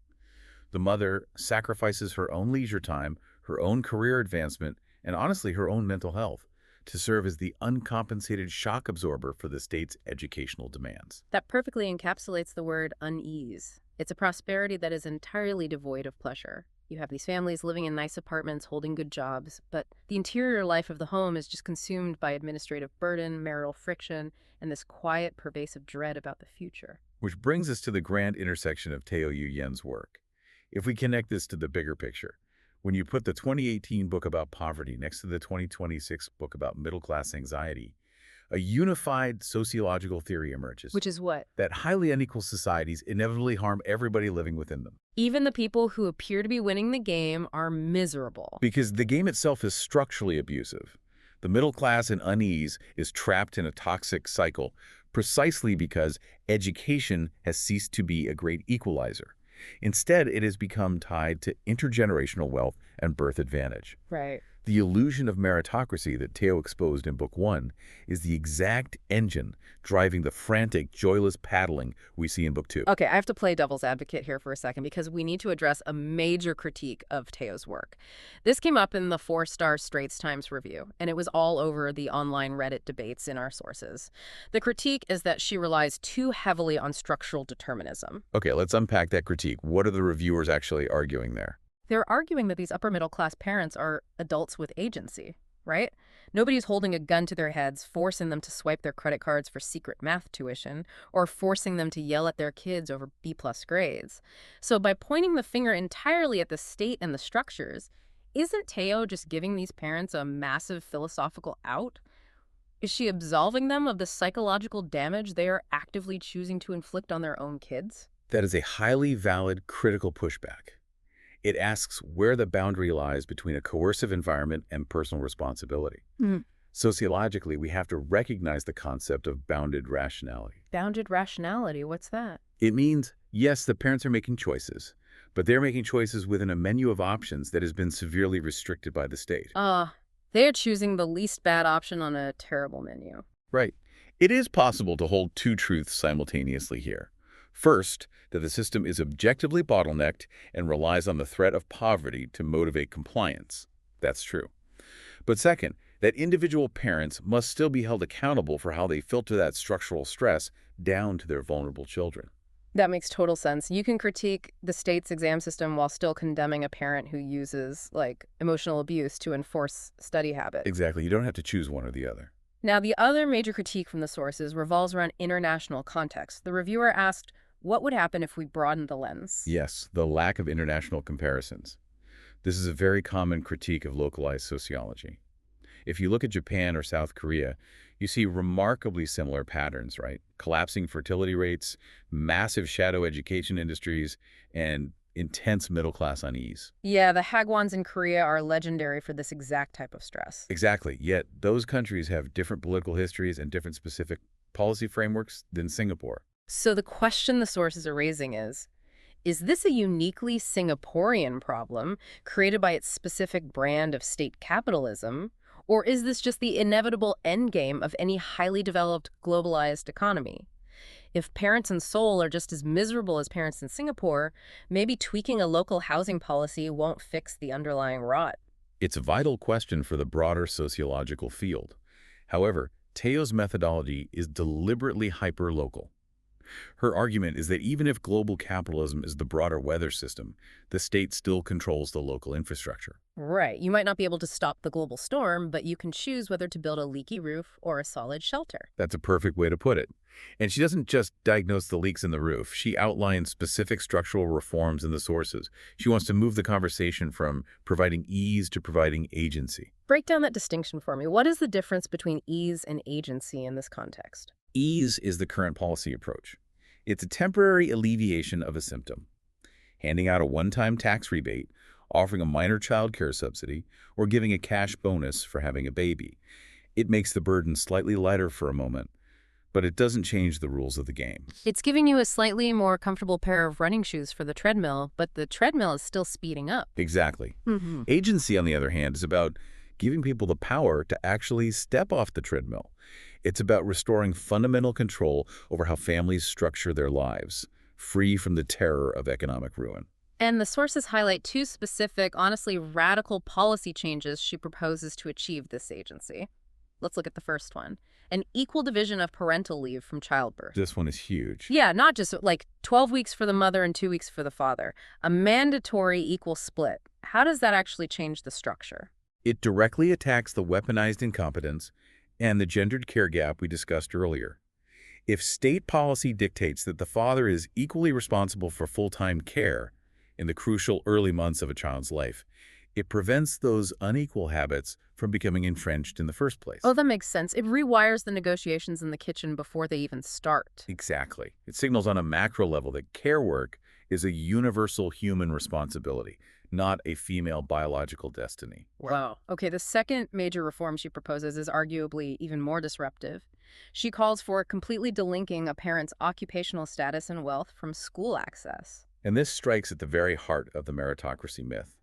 The mother sacrifices her own leisure time, her own career advancement, and honestly her own mental health to serve as the uncompensated shock absorber for the state's educational demands. That perfectly encapsulates the word unease. It's a prosperity that is entirely devoid of pleasure. You have these families living in nice apartments, holding good jobs, but the interior life of the home is just consumed by administrative burden, marital friction, and this quiet, pervasive dread about the future. Which brings us to the grand intersection of Teo Yu Yen's work. If we connect this to the bigger picture, when you put the 2018 book about poverty next to the 2026 book about middle-class anxiety, a unified sociological theory emerges. Which is what? That highly unequal societies inevitably harm everybody living within them. Even the people who appear to be winning the game are miserable. Because the game itself is structurally abusive. The middle class in unease is trapped in a toxic cycle precisely because education has ceased to be a great equalizer. Instead, it has become tied to intergenerational wealth and birth advantage. Right. The illusion of meritocracy that Teo exposed in Book 1 is the exact engine driving the frantic, joyless paddling we see in Book 2. Okay, I have to play devil's advocate here for a second because we need to address a major critique of Teo's work. This came up in the 4-star Straits Times review, and it was all over the online Reddit debates in our sources. The critique is that she relies too heavily on structural determinism. Okay, let's unpack that critique. What are the reviewers actually arguing there? They're arguing that these upper-middle-class parents are adults with agency, right? Nobody's holding a gun to their heads, forcing them to swipe their credit cards for secret math tuition, or forcing them to yell at their kids over B-plus grades. So by pointing the finger entirely at the state and the structures, isn't Teo just giving these parents a massive philosophical out? Is she absolving them of the psychological damage they are actively choosing to inflict on their own kids? That is a highly valid, critical pushback. It asks where the boundary lies between a coercive environment and personal responsibility. Sociologically, we have to recognize the concept of bounded rationality. Bounded rationality, what's that? It means, yes, the parents are making choices, but they're making choices within a menu of options that has been severely restricted by the state. They're choosing the least bad option on a terrible menu. Right. It is possible to hold two truths simultaneously here. First, that the system is objectively bottlenecked and relies on the threat of poverty to motivate compliance. That's true. But second, that individual parents must still be held accountable for how they filter that structural stress down to their vulnerable children. That makes total sense. You can critique the state's exam system while still condemning a parent who uses, emotional abuse to enforce study habits. Exactly. You don't have to choose one or the other. Now, the other major critique from the sources revolves around international context. The reviewer asked, what would happen if we broadened the lens? Yes, the lack of international comparisons. This is a very common critique of localized sociology. If you look at Japan or South Korea, you see remarkably similar patterns, right? Collapsing fertility rates, massive shadow education industries, and intense middle-class unease. Yeah, the Hagwons in Korea are legendary for this exact type of stress. Exactly. Yet those countries have different political histories and different specific policy frameworks than Singapore. So the question the sources are raising is this a uniquely Singaporean problem created by its specific brand of state capitalism, or is this just the inevitable endgame of any highly developed, globalized economy? If parents in Seoul are just as miserable as parents in Singapore, maybe tweaking a local housing policy won't fix the underlying rot. It's a vital question for the broader sociological field. However, Teo's methodology is deliberately hyper-local. Her argument is that even if global capitalism is the broader weather system, the state still controls the local infrastructure. Right. You might not be able to stop the global storm, but you can choose whether to build a leaky roof or a solid shelter. That's a perfect way to put it. And she doesn't just diagnose the leaks in the roof. She outlines specific structural reforms in the sources. She wants to move the conversation from providing ease to providing agency. Break down that distinction for me. What is the difference between ease and agency in this context? Ease is the current policy approach. It's a temporary alleviation of a symptom. Handing out a one-time tax rebate, offering a minor child care subsidy, or giving a cash bonus for having a baby. It makes the burden slightly lighter for a moment, but it doesn't change the rules of the game. It's giving you a slightly more comfortable pair of running shoes for the treadmill, but the treadmill is still speeding up. Exactly. Agency, on the other hand, is about giving people the power to actually step off the treadmill. It's about restoring fundamental control over how families structure their lives, free from the terror of economic ruin. And the sources highlight two specific, honestly radical policy changes she proposes to achieve this agency. Let's look at the first one. An equal division of parental leave from childbirth. This one is huge. Yeah, not just like 12 weeks for the mother and 2 weeks for the father. A mandatory equal split. How does that actually change the structure? It directly attacks the weaponized incompetence and the gendered care gap we discussed earlier. If state policy dictates that the father is equally responsible for full-time care in the crucial early months of a child's life, it prevents those unequal habits from becoming entrenched in the first place. Oh, that makes sense. It rewires the negotiations in the kitchen before they even start. Exactly. It signals on a macro level that care work is a universal human responsibility, not a female biological destiny. Wow. Okay, the second major reform she proposes is arguably even more disruptive. She calls for completely delinking a parent's occupational status and wealth from school access. And this strikes at the very heart of the meritocracy myth.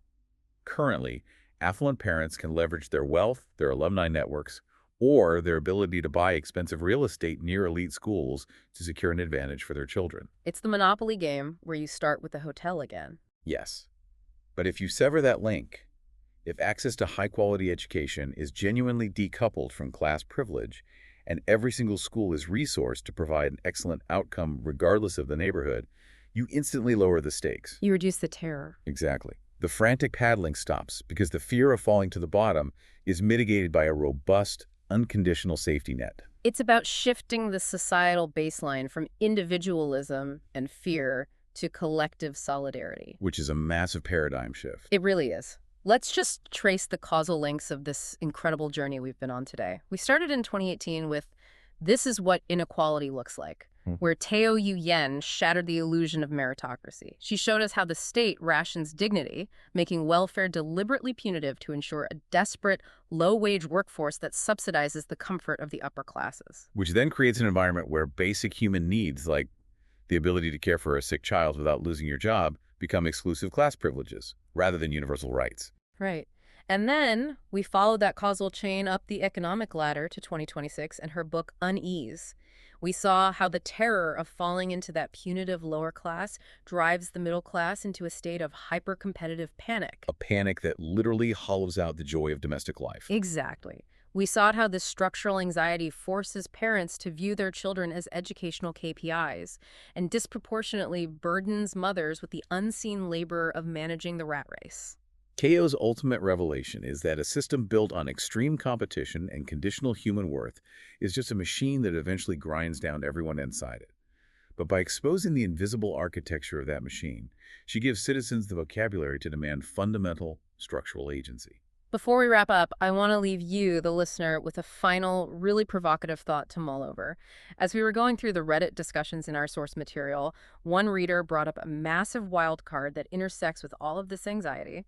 Currently, affluent parents can leverage their wealth, their alumni networks, or their ability to buy expensive real estate near elite schools to secure an advantage for their children. It's the monopoly game where you start with the hotel again. Yes. But if you sever that link, if access to high-quality education is genuinely decoupled from class privilege, and every single school is resourced to provide an excellent outcome regardless of the neighborhood, you instantly lower the stakes. You reduce the terror. Exactly. The frantic paddling stops because the fear of falling to the bottom is mitigated by a robust, unconditional safety net. It's about shifting the societal baseline from individualism and fear to collective solidarity. Which is a massive paradigm shift. It really is. Let's just trace the causal links of this incredible journey we've been on today. We started in 2018 with This is What Inequality Looks Like, where Teo Yu Yen shattered the illusion of meritocracy. She showed us how the state rations dignity, making welfare deliberately punitive to ensure a desperate, low-wage workforce that subsidizes the comfort of the upper classes. Which then creates an environment where basic human needs, like the ability to care for a sick child without losing your job, become exclusive class privileges, rather than universal rights. Right. And then we followed that causal chain up the economic ladder to 2026 and her book Unease. We saw how the terror of falling into that punitive lower class drives the middle class into a state of hyper-competitive panic. A panic that literally hollows out the joy of domestic life. Exactly. We saw how this structural anxiety forces parents to view their children as educational KPIs and disproportionately burdens mothers with the unseen labor of managing the rat race. Teo's ultimate revelation is that a system built on extreme competition and conditional human worth is just a machine that eventually grinds down everyone inside it. But by exposing the invisible architecture of that machine, she gives citizens the vocabulary to demand fundamental structural agency. Before we wrap up, I want to leave you, the listener, with a final, really provocative thought to mull over. As we were going through the Reddit discussions in our source material, one reader brought up a massive wildcard that intersects with all of this anxiety.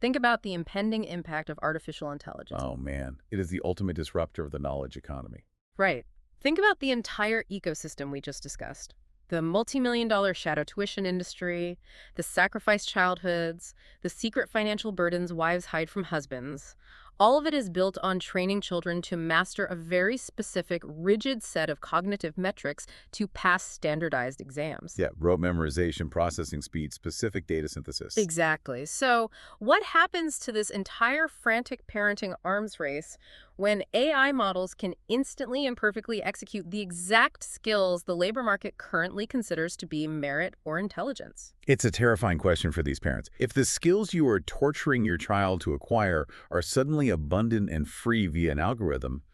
Think about the impending impact of artificial intelligence. Oh man, it is the ultimate disruptor of the knowledge economy. Right. Think about the entire ecosystem we just discussed. The multi-million-dollar shadow tuition industry, the sacrificed childhoods, the secret financial burdens wives hide from husbands. All of it is built on training children to master a very specific, rigid set of cognitive metrics to pass standardized exams. Yeah, rote memorization, processing speed, specific data synthesis. Exactly. So, what happens to this entire frantic parenting arms race when AI models can instantly and perfectly execute the exact skills the labor market currently considers to be merit or intelligence? It's a terrifying question for these parents. If the skills you are torturing your child to acquire are suddenly abundant and free via an algorithm,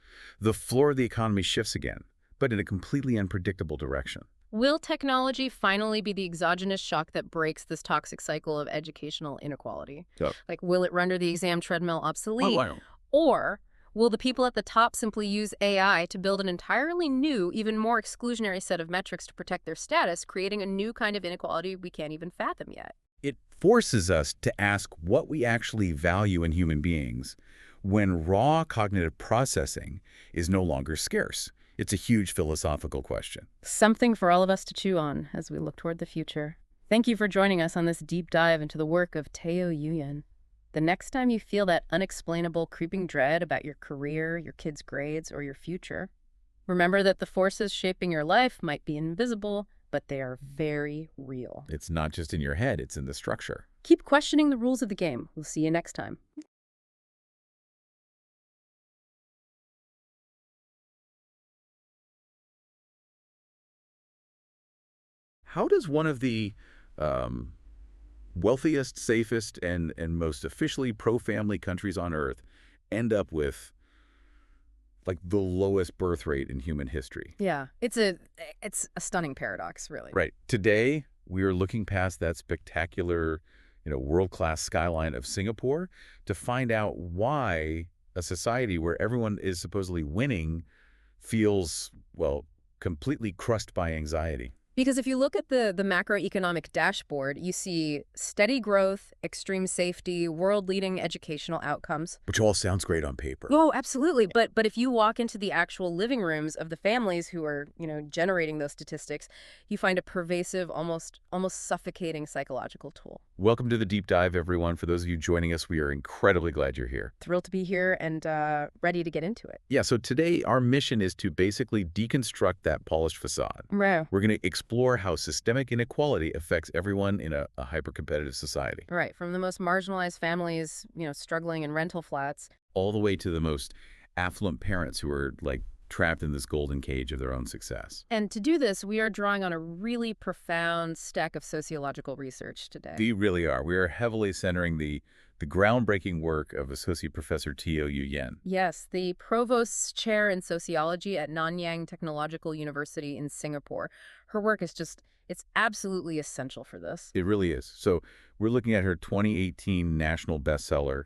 the floor of the economy shifts again, but in a completely unpredictable direction. Will technology finally be the exogenous shock that breaks this toxic cycle of educational inequality? Yep. Like, will it render the exam treadmill obsolete? Wow. Or will the people at the top simply use AI to build an entirely new, even more exclusionary set of metrics to protect their status, creating a new kind of inequality we can't even fathom yet? It forces us to ask what we actually value in human beings when raw cognitive processing is no longer scarce. It's a huge philosophical question. Something for all of us to chew on as we look toward the future. Thank you for joining us on this deep dive into the work of Teo Yuyan. The next time you feel that unexplainable creeping dread about your career, your kids' grades, or your future, remember that the forces shaping your life might be invisible, but they are very real. It's not just in your head, it's in the structure. Keep questioning the rules of the game. We'll see you next time. How does one of the um, wealthiest, safest, and most officially pro-family countries on Earth end up with like the lowest birth rate in human history? Yeah, it's a stunning paradox, really. Right. Today, we are looking past that spectacular, world-class skyline of Singapore to find out why a society where everyone is supposedly winning feels, well, completely crushed by anxiety. Because if you look at the macroeconomic dashboard, you see steady growth, extreme safety, world-leading educational outcomes. Which all sounds great on paper. Oh, absolutely. But if you walk into the actual living rooms of the families who are, generating those statistics, you find a pervasive, almost suffocating psychological toll. Welcome to the Deep Dive, everyone. For those of you joining us, we are incredibly glad you're here. Thrilled to be here and ready to get into it. Yeah, so today our mission is to basically deconstruct that polished facade. Right. We're going to explore how systemic inequality affects everyone in a hyper-competitive society. Right, from the most marginalized families, struggling in rental flats, all the way to the most affluent parents who are like trapped in this golden cage of their own success. And to do this, we are drawing on a really profound stack of sociological research today. We really are. We are heavily centering the groundbreaking work of Associate Professor Teo Yuyan. Yes, the Provost's Chair in Sociology at Nanyang Technological University in Singapore. Her work is it's absolutely essential for this. It really is. So we're looking at her 2018 national bestseller,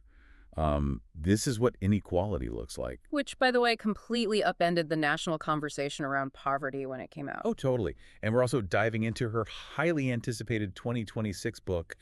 This is What Inequality Looks Like. Which, by the way, completely upended the national conversation around poverty when it came out. Oh, totally. And we're also diving into her highly anticipated 2026 book,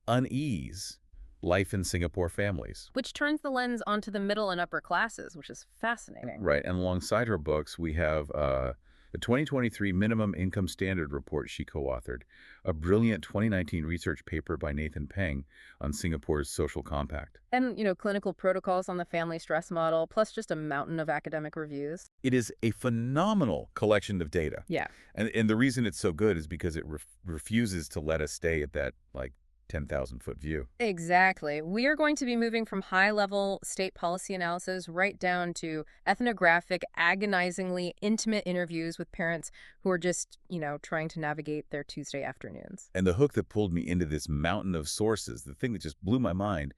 Unease, Life in Singapore Families. Which turns the lens onto the middle and upper classes, which is fascinating. Right. And alongside her books, we have the 2023 Minimum Income Standard Report she co-authored, a brilliant 2019 research paper by Nathan Peng on Singapore's social compact. And, clinical protocols on the family stress model, plus just a mountain of academic reviews. It is a phenomenal collection of data. Yeah. And the reason it's so good is because it refuses to let us stay at that, 10,000-foot view. Exactly. We are going to be moving from high-level state policy analysis right down to ethnographic, agonizingly intimate interviews with parents who are just, trying to navigate their Tuesday afternoons. And the hook that pulled me into this mountain of sources, the thing that just blew my mind,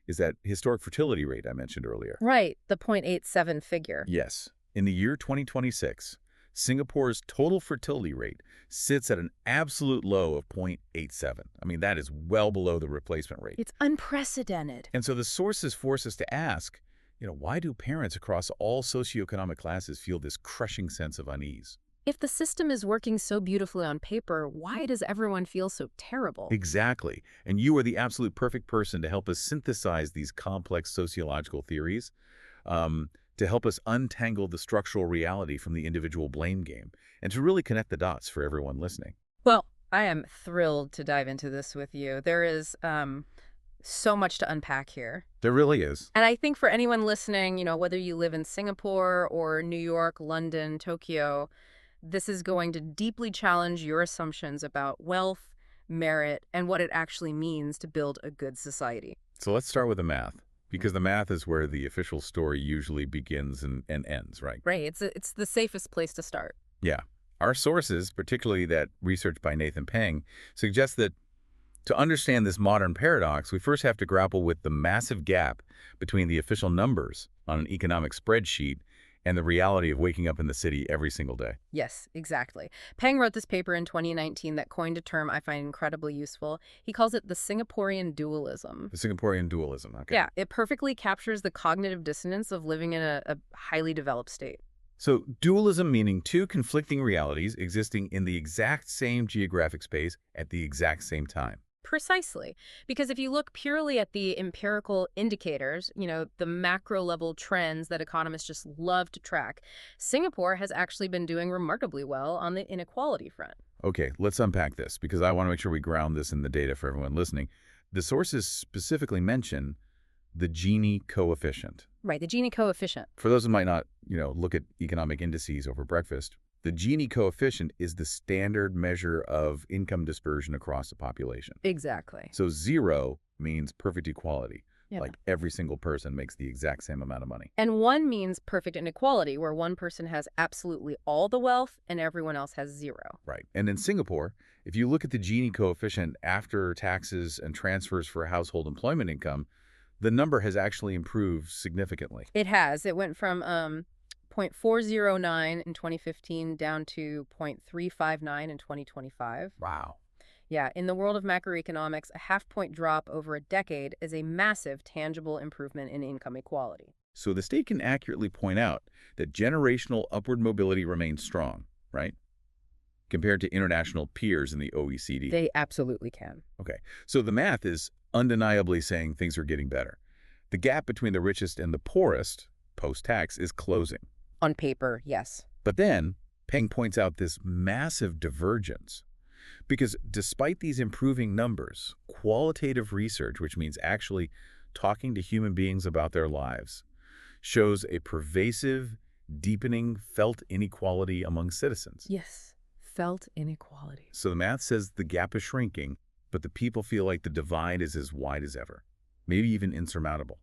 is that historic fertility rate I mentioned earlier. Right, the 0.87 figure. Yes. In the year 2026, Singapore's total fertility rate sits at an absolute low of 0.87. I mean, that is well below the replacement rate. It's unprecedented. And so the sources force us to ask, why do parents across all socioeconomic classes feel this crushing sense of unease? If the system is working so beautifully on paper, why does everyone feel so terrible? Exactly. And you are the absolute perfect person to help us synthesize these complex sociological theories, to help us untangle the structural reality from the individual blame game, and to really connect the dots for everyone listening. Well, I am thrilled to dive into this with you. There is So much to unpack here. There really is. And I think for anyone listening, whether you live in Singapore or New York, London, Tokyo, this is going to deeply challenge your assumptions about wealth, merit, and what it actually means to build a good society. So let's start with the math, because the math is where the official story usually begins and ends, right? Right. It's the safest place to start. Yeah. Our sources, particularly that research by Nathan Peng, suggest that to understand this modern paradox, we first have to grapple with the massive gap between the official numbers on an economic spreadsheet and the reality of waking up in the city every single day. Yes, exactly. Peng wrote this paper in 2019 that coined a term I find incredibly useful. He calls it the Singaporean dualism. The Singaporean dualism, okay. Yeah, it perfectly captures the cognitive dissonance of living in a highly developed state. So dualism meaning two conflicting realities existing in the exact same geographic space at the exact same time. Precisely. Because if you look purely at the empirical indicators, the macro level trends that economists just love to track, Singapore has actually been doing remarkably well on the inequality front. Okay, let's unpack this because I want to make sure we ground this in the data for everyone listening. The sources specifically mention the Gini coefficient. Right, the Gini coefficient. For those who might not, look at economic indices over breakfast, the Gini coefficient is the standard measure of income dispersion across the population. Exactly. So 0 means perfect equality. Yeah. Like every single person makes the exact same amount of money. And 1 means perfect inequality, where one person has absolutely all the wealth and everyone else has 0. Right. And in Singapore, if you look at the Gini coefficient after taxes and transfers for household employment income, the number has actually improved significantly. It has. It went from 0.409 in 2015 down to 0.359 in 2025. Wow. Yeah, in the world of macroeconomics, a half-point drop over a decade is a massive, tangible improvement in income equality. So the state can accurately point out that generational upward mobility remains strong, right? Compared to international peers in the OECD. They absolutely can. Okay, so the math is undeniably saying things are getting better. The gap between the richest and the poorest, post-tax, is closing. On paper, yes. But then, Peng points out this massive divergence. Because despite these improving numbers, qualitative research, which means actually talking to human beings about their lives, shows a pervasive, deepening felt inequality among citizens. Yes, felt inequality. So the math says the gap is shrinking, but the people feel like the divide is as wide as ever, maybe even insurmountable.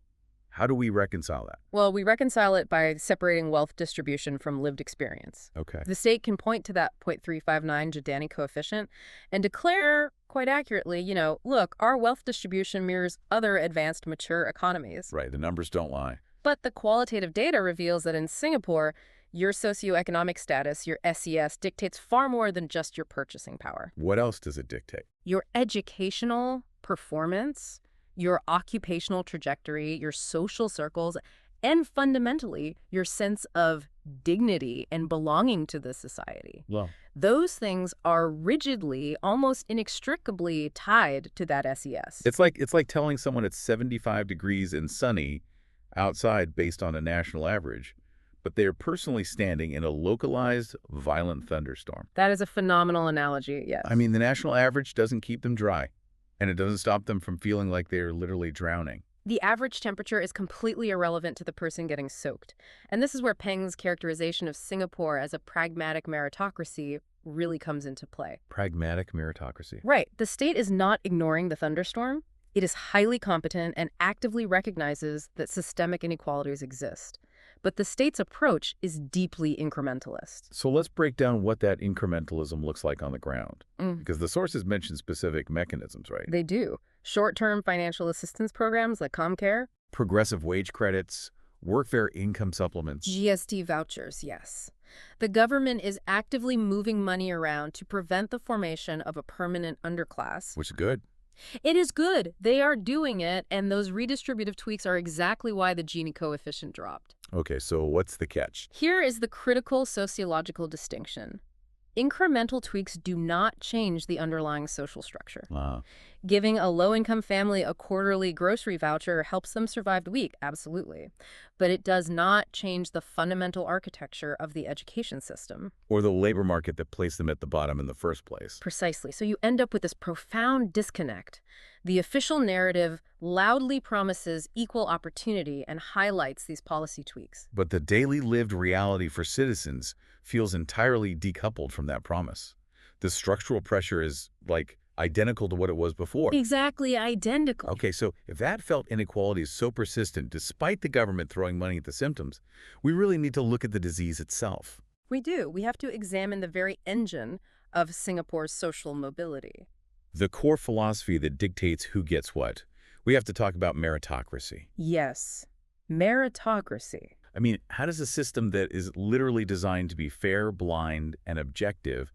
How do we reconcile that? Well, we reconcile it by separating wealth distribution from lived experience. Okay. The state can point to that 0.359 Giordani coefficient and declare, quite accurately, look, our wealth distribution mirrors other advanced mature economies. Right, the numbers don't lie. But the qualitative data reveals that in Singapore, your socioeconomic status, your SES, dictates far more than just your purchasing power. What else does it dictate? Your educational performance, your occupational trajectory, your social circles, and fundamentally, your sense of dignity and belonging to the society. Well, Those things are rigidly, almost inextricably tied to that SES. it's like telling someone it's 75 degrees and sunny outside based on a national average, but they are personally standing in a localized, violent thunderstorm. That is a phenomenal analogy, yes. I mean, the national average doesn't keep them dry, and it doesn't stop them from feeling like they're literally drowning. The average temperature is completely irrelevant to the person getting soaked. And this is where Peng's characterization of Singapore as a pragmatic meritocracy really comes into play. Pragmatic meritocracy. Right. The state is not ignoring the thunderstorm. It is highly competent and actively recognizes that systemic inequalities exist. But the state's approach is deeply incrementalist. So let's break down what that incrementalism looks like on the ground. Because the sources mention specific mechanisms, right? They do. Short-term financial assistance programs like ComCare. Progressive wage credits, workfare income supplements. GST vouchers, yes. The government is actively moving money around to prevent the formation of a permanent underclass. Which is good. It is good. They are doing it, and those redistributive tweaks are exactly why the Gini coefficient dropped. Okay, so what's the catch? Here is the critical sociological distinction. Incremental tweaks do not change the underlying social structure. Ah. Giving a low-income family a quarterly grocery voucher helps them survive the week, absolutely. But it does not change the fundamental architecture of the education system. Or the labor market that placed them at the bottom in the first place. Precisely. So you end up with this profound disconnect. The official narrative loudly promises equal opportunity and highlights these policy tweaks. But the daily lived reality for citizens feels entirely decoupled from that promise. The structural pressure is, like, identical to what it was before. Exactly identical. Okay, so if that felt inequality is so persistent, despite the government throwing money at the symptoms, we really need to look at the disease itself. We do. We have to examine the very engine of Singapore's social mobility. The core philosophy that dictates who gets what. We have to talk about meritocracy. Yes, meritocracy. I mean, how does a system that is literally designed to be fair, blind, and objective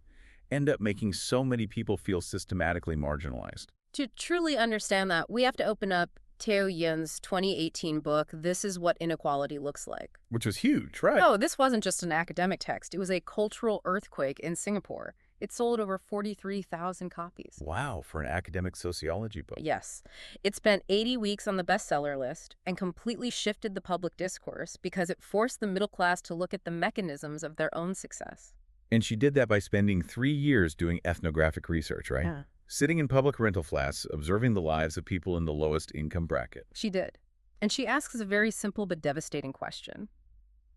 end up making so many people feel systematically marginalized? To truly understand that, we have to open up Teo Yin's 2018 book, This Is What Inequality Looks Like. Which was huge, right? Oh, this wasn't just an academic text. It was a cultural earthquake in Singapore. It sold over 43,000 copies. Wow, for an academic sociology book. Yes. It spent 80 weeks on the bestseller list and completely shifted the public discourse because it forced the middle class to look at the mechanisms of their own success. And she did that by spending 3 years doing ethnographic research, right? Yeah. Sitting in public rental flats, observing the lives of people in the lowest income bracket. She did. And she asks a very simple but devastating question.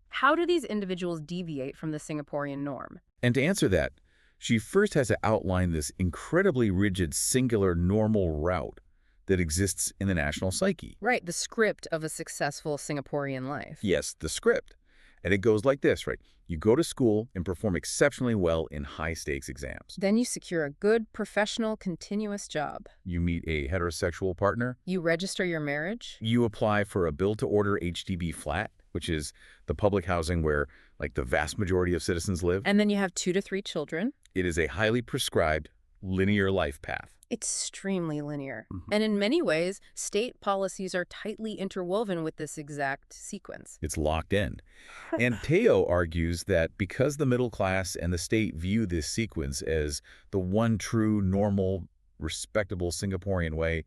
How do these individuals deviate from the Singaporean norm? And to answer that, she first has to outline this incredibly rigid, singular, normal route that exists in the national psyche. Right, the script of a successful Singaporean life. Yes, the script. And it goes like this, right? You go to school and perform exceptionally well in high-stakes exams. Then you secure a good, professional, continuous job. You meet a heterosexual partner. You register your marriage. You apply for a build-to-order HDB flat, which is the public housing where, like, the vast majority of citizens live. And then you have 2 to 3 children. It is a highly prescribed, linear life path. Extremely linear. And in many ways, state policies are tightly interwoven with this exact sequence. It's locked in. And Teo argues that because the middle class and the state view this sequence as the one true, normal, respectable Singaporean way,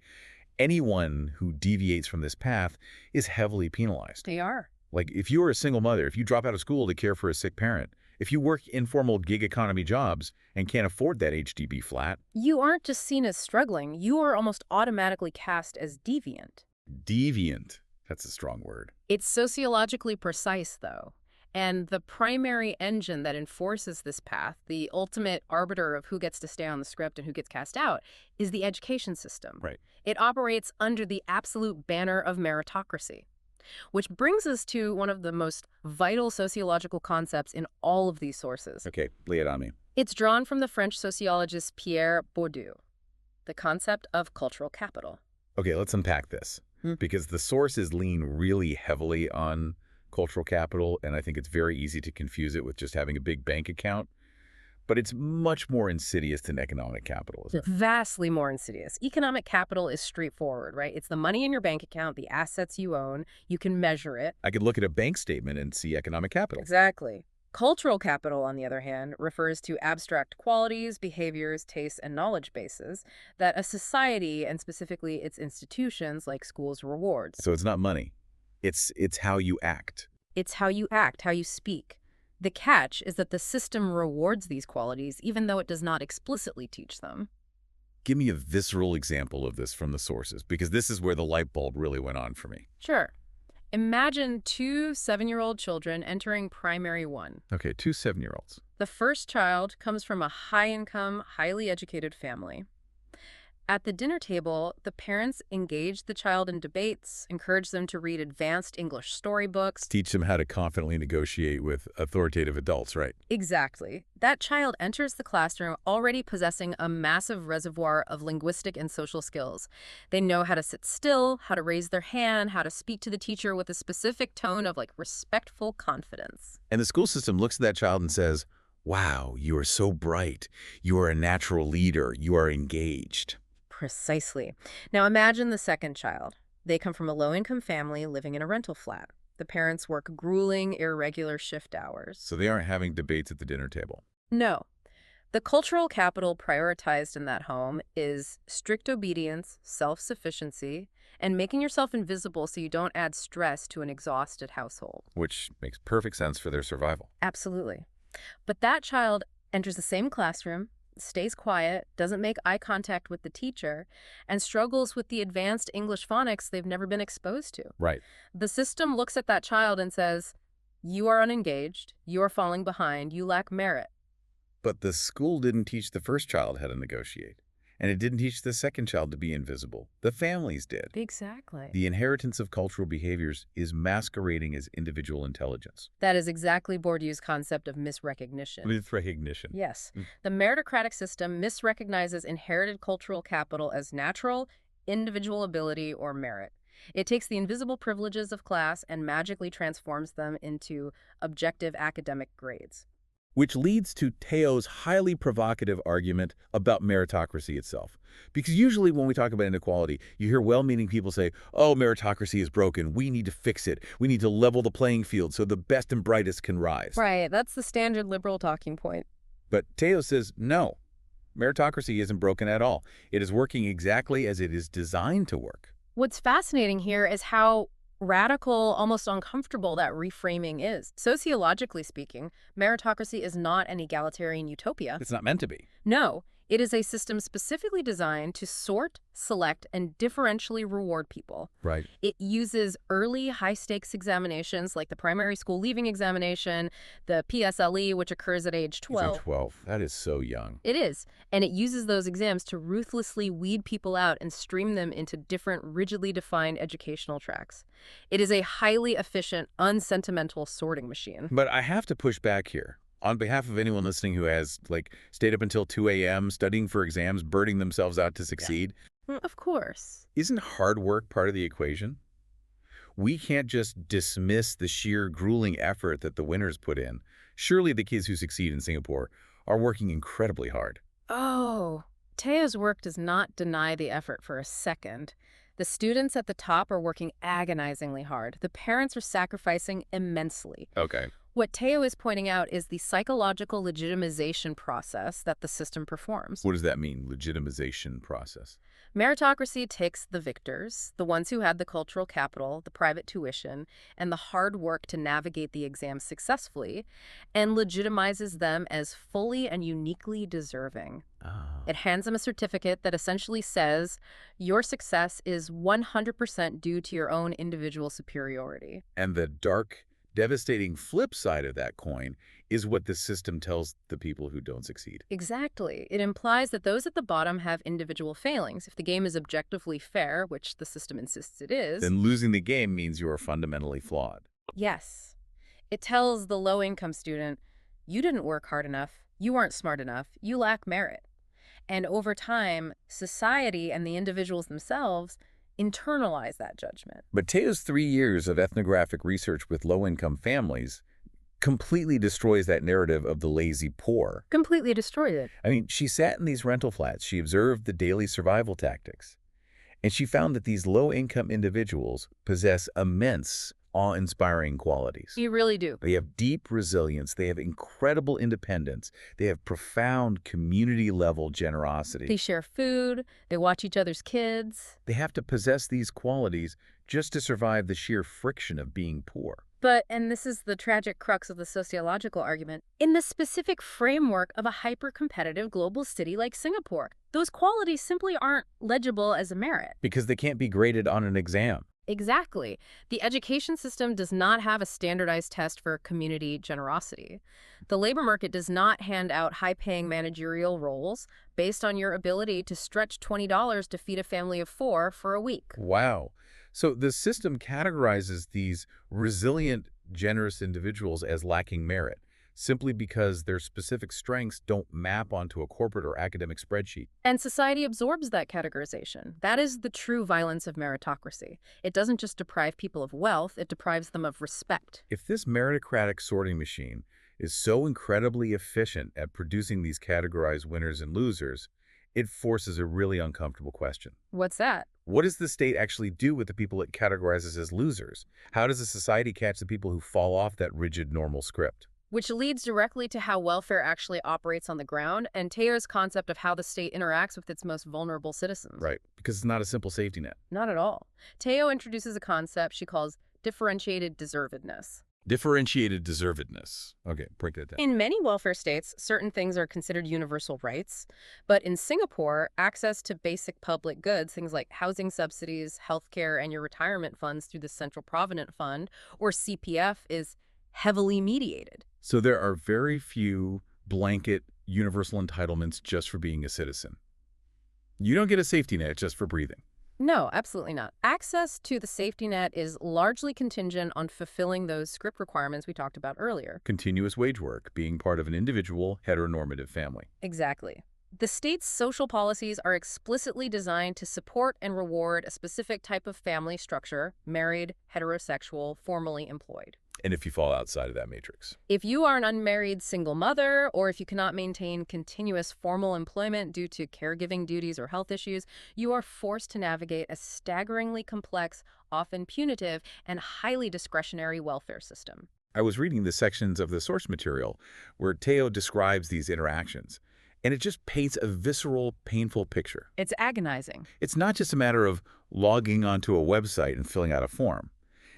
anyone who deviates from this path is heavily penalized. They are. Like, if you're a single mother, if you drop out of school to care for a sick parent, if you work informal gig economy jobs and can't afford that HDB flat. You aren't just seen as struggling. You are almost automatically cast as deviant. Deviant. That's a strong word. It's sociologically precise, though. And the primary engine that enforces this path, the ultimate arbiter of who gets to stay on the script and who gets cast out, is the education system. Right. It operates under the absolute banner of meritocracy. Which brings us to one of the most vital sociological concepts in all of these sources. Okay, lay it on me. It's drawn from the French sociologist Pierre Bourdieu, the concept of cultural capital. Okay, let's unpack this. Because the sources lean really heavily on cultural capital, and I think it's very easy to confuse it with just having a big bank account. But it's much more insidious than economic capital, isn't it? Vastly more insidious. Economic capital is straightforward, right? It's the money in your bank account, the assets you own. You can measure it. I could look at a bank statement and see economic capital. Exactly. Cultural capital, on the other hand, refers to abstract qualities, behaviors, tastes, and knowledge bases that a society, and specifically its institutions like schools, rewards. So it's not money. It's how you act. It's how you act, how you speak. The catch is that the system rewards these qualities even though it does not explicitly teach them. Give me a visceral example of this from the sources, because this is where the light bulb really went on for me. Sure. Imagine 2 7-year-old children entering primary 1. Okay, 2 7-year-olds. The first child comes from a high-income, highly educated family. At the dinner table, the parents engage the child in debates, encourage them to read advanced English storybooks. Teach them how to confidently negotiate with authoritative adults, right? Exactly. That child enters the classroom already possessing a massive reservoir of linguistic and social skills. They know how to sit still, how to raise their hand, how to speak to the teacher with a specific tone of, like, respectful confidence. And the school system looks at that child and says, wow, you are so bright. You are a natural leader. You are engaged. Precisely. Now imagine the second child. They come from a low-income family living in a rental flat. The parents work grueling, irregular shift hours. So they aren't having debates at the dinner table. No. The cultural capital prioritized in that home is strict obedience, self-sufficiency, and making yourself invisible so you don't add stress to an exhausted household. Which makes perfect sense for their survival. Absolutely. But that child enters the same classroom, stays quiet, doesn't make eye contact with the teacher, and struggles with the advanced English phonics they've never been exposed to. Right. The system looks at that child and says, you are unengaged, you are falling behind, you lack merit. But the school didn't teach the first child how to negotiate. And it didn't teach the second child to be invisible. The families did. Exactly. The inheritance of cultural behaviors is masquerading as individual intelligence. That is exactly Bourdieu's concept of misrecognition. With recognition. Yes. The meritocratic system misrecognizes inherited cultural capital as natural, individual ability, or merit. It takes the invisible privileges of class and magically transforms them into objective academic grades. Which leads to Teo's highly provocative argument about meritocracy itself. Because usually when we talk about inequality, you hear well-meaning people say, oh, meritocracy is broken. We need to fix it. We need to level the playing field so the best and brightest can rise. Right. That's the standard liberal talking point. But Teo says, no, meritocracy isn't broken at all. It is working exactly as it is designed to work. What's fascinating here is how radical, almost uncomfortable that reframing is. Sociologically speaking, meritocracy is not an egalitarian utopia. It's not meant to be. No, it is a system specifically designed to sort, select, and differentially reward people. Right. It uses early high-stakes examinations like the primary school leaving examination, the PSLE, which occurs at age 12. Age 12. That is so young. It is. And it uses those exams to ruthlessly weed people out and stream them into different rigidly defined educational tracks. It is a highly efficient, unsentimental sorting machine. But I have to push back here. On behalf of anyone listening who has, stayed up until 2 a.m. studying for exams, burning themselves out to succeed. Yeah. Of course. Isn't hard work part of the equation? We can't just dismiss the sheer grueling effort that the winners put in. Surely the kids who succeed in Singapore are working incredibly hard. Oh, Teo's work does not deny the effort for a second. The students at the top are working agonizingly hard. The parents are sacrificing immensely. Okay. What Teo is pointing out is the psychological legitimization process that the system performs. What does that mean, legitimization process? Meritocracy takes the victors, the ones who had the cultural capital, the private tuition, and the hard work to navigate the exam successfully, and legitimizes them as fully and uniquely deserving. It hands them a certificate that essentially says, your success is 100% due to your own individual superiority. And the dark, devastating flip side of that coin is what the system tells the people who don't succeed. Exactly. It implies that those at the bottom have individual failings. If the game is objectively fair, which the system insists it is, Then losing the game means you are fundamentally flawed. yes. It tells the low-income student, you didn't work hard enough, you aren't smart enough, you lack merit. And over time, society and the individuals themselves internalize that judgment. But Teo's 3 years of ethnographic research with low-income families completely destroys that narrative of the lazy poor. Completely destroyed it. I mean, she sat in these rental flats, she observed the daily survival tactics, and she found that these low-income individuals possess immense, awe-inspiring qualities. You really do. They have deep resilience, they have incredible independence, they have profound community-level generosity. They share food, they watch each other's kids. They have to possess these qualities just to survive the sheer friction of being poor. But, and this is the tragic crux of the sociological argument, in the specific framework of a hyper-competitive global city like Singapore, those qualities simply aren't legible as a merit. Because they can't be graded on an exam. Exactly. The education system does not have a standardized test for community generosity. The labor market does not hand out high-paying managerial roles based on your ability to stretch $20 to feed a family of 4 for a week. Wow. So the system categorizes these resilient, generous individuals as lacking merit, simply because their specific strengths don't map onto a corporate or academic spreadsheet. And society absorbs that categorization. That is the true violence of meritocracy. It doesn't just deprive people of wealth, it deprives them of respect. If this meritocratic sorting machine is so incredibly efficient at producing these categorized winners and losers, it forces a really uncomfortable question. What's that? What does the state actually do with the people it categorizes as losers? How does a society catch the people who fall off that rigid normal script? which leads directly to how welfare actually operates on the ground and Teo's concept of how the state interacts with its most vulnerable citizens. Right, because it's not a simple safety net. Not at all. Teo introduces a concept she calls differentiated deservedness. Differentiated deservedness. Okay, break that down. In many welfare states, certain things are considered universal rights. But in Singapore, access to basic public goods, things like housing subsidies, healthcare, and your retirement funds through the Central Provident Fund, or CPF, is heavily mediated. So there are very few blanket universal entitlements just for being a citizen. You don't get a safety net just for breathing. No, absolutely not. Access to the safety net is largely contingent on fulfilling those script requirements we talked about earlier. Continuous wage work, being part of an individual heteronormative family. Exactly. The state's social policies are explicitly designed to support and reward a specific type of family structure: married, heterosexual, formally employed. And if you fall outside of that matrix. If you are an unmarried single mother, or if you cannot maintain continuous formal employment due to caregiving duties or health issues, you are forced to navigate a staggeringly complex, often punitive, and highly discretionary welfare system. I was reading the sections of the source material where Teo describes these interactions, and it just paints a visceral, painful picture. It's agonizing. It's not just a matter of logging onto a website and filling out a form.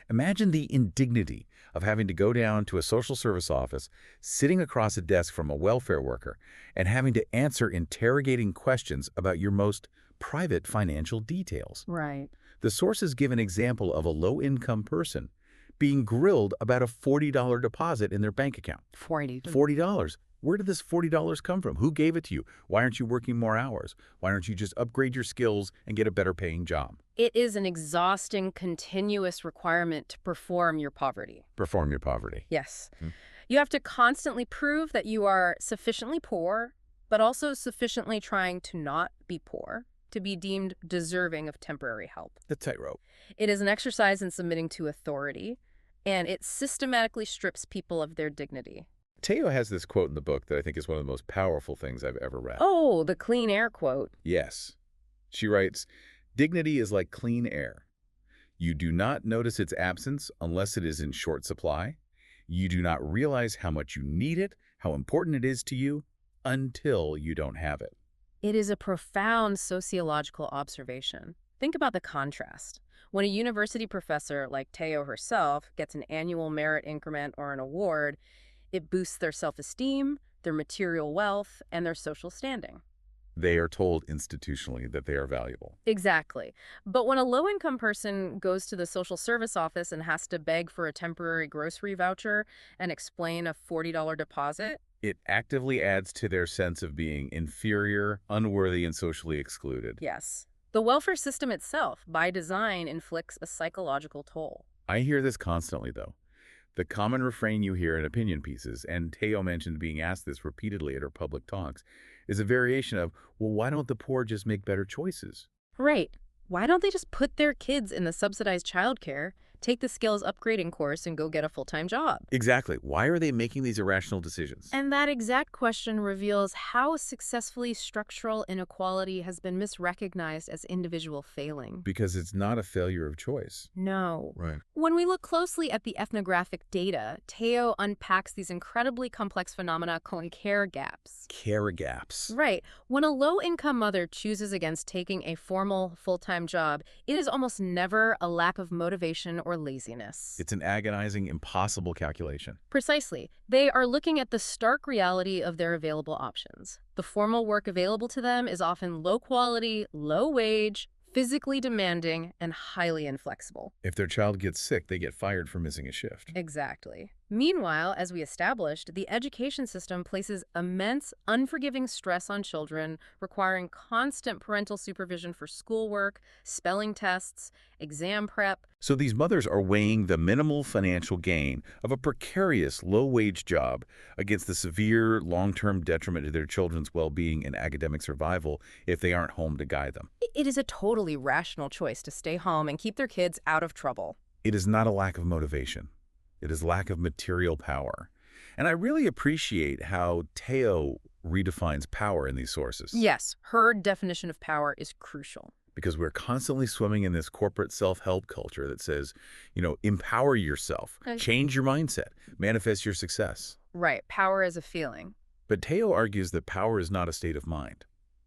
Imagine the indignity of having to go down to a social service office, sitting across a desk from a welfare worker, and having to answer interrogating questions about your most private financial details. Right. The sources give an example of a low-income person being grilled about a $40 deposit in their bank account. $40. Where did this $40 come from? Who gave it to you? Why aren't you working more hours? Why don't you just upgrade your skills and get a better paying job? It is an exhausting, continuous requirement to perform your poverty. Perform your poverty. Yes. You have to constantly prove that you are sufficiently poor, but also sufficiently trying to not be poor, to be deemed deserving of temporary help. The tightrope. It is an exercise in submitting to authority, and it systematically strips people of their dignity. Teo has this quote in the book that I think is one of the most powerful things I've ever read. Oh, the clean air quote. Yes. She writes, "Dignity is like clean air. You do not notice its absence unless it is in short supply. You do not realize how much you need it, how important it is to you, until you don't have it." It is a profound sociological observation. Think about the contrast. When a university professor like Teo herself gets an annual merit increment or an award, it boosts their self-esteem, their material wealth, and their social standing. They are told institutionally that they are valuable. Exactly. But when a low-income person goes to the social service office and has to beg for a temporary grocery voucher and explain a $40 deposit, It actively adds to their sense of being inferior, unworthy, and socially excluded. yes. The welfare system itself, by design, inflicts a psychological toll. I hear this constantly, though. The common refrain you hear in opinion pieces, and Teo mentioned being asked this repeatedly at her public talks, is a variation of, well, why don't the poor just make better choices? Right. Why don't they just put their kids in the subsidized childcare, take the skills upgrading course, and go get a full-time job? Exactly. Why are they making these irrational decisions? And that exact question reveals how successfully structural inequality has been misrecognized as individual failing. Because it's not a failure of choice. No. Right. When we look closely at the ethnographic data, Teo unpacks these incredibly complex phenomena called care gaps. Care gaps. Right. When a low-income mother chooses against taking a formal, full-time job, it is almost never a lack of motivation or laziness. It's an agonizing, impossible calculation. Precisely. They are looking at the stark reality of their available options. The formal work available to them is often low quality, low wage, physically demanding, and highly inflexible. If their child gets sick, they get fired for missing a shift. Exactly. Meanwhile, as we established, the education system places immense, unforgiving stress on children, requiring constant parental supervision for schoolwork, spelling tests, exam prep. So these mothers are weighing the minimal financial gain of a precarious, low-wage job against the severe, long-term detriment to their children's well-being and academic survival if they aren't home to guide them. It is a totally rational choice to stay home and keep their kids out of trouble. It is not a lack of motivation. It is lack of material power. And I really appreciate how Teo redefines power in these sources. Yes, her definition of power is crucial. Because we're constantly swimming in this corporate self-help culture that says, empower yourself, change your mindset, manifest your success. Right, power is a feeling. But Teo argues that power is not a state of mind.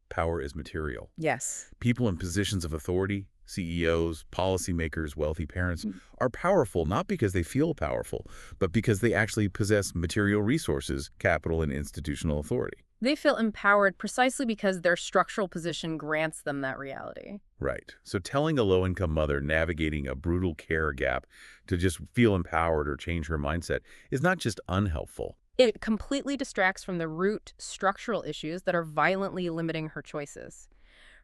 Power is material. Yes. People in positions of authority, CEOs, policymakers, wealthy parents, are powerful not because they feel powerful, but because they actually possess material resources, capital, and institutional authority. They feel empowered precisely because their structural position grants them that reality. Right. So telling a low-income mother navigating a brutal care gap to just feel empowered or change her mindset is not just unhelpful. It completely distracts from the root structural issues that are violently limiting her choices.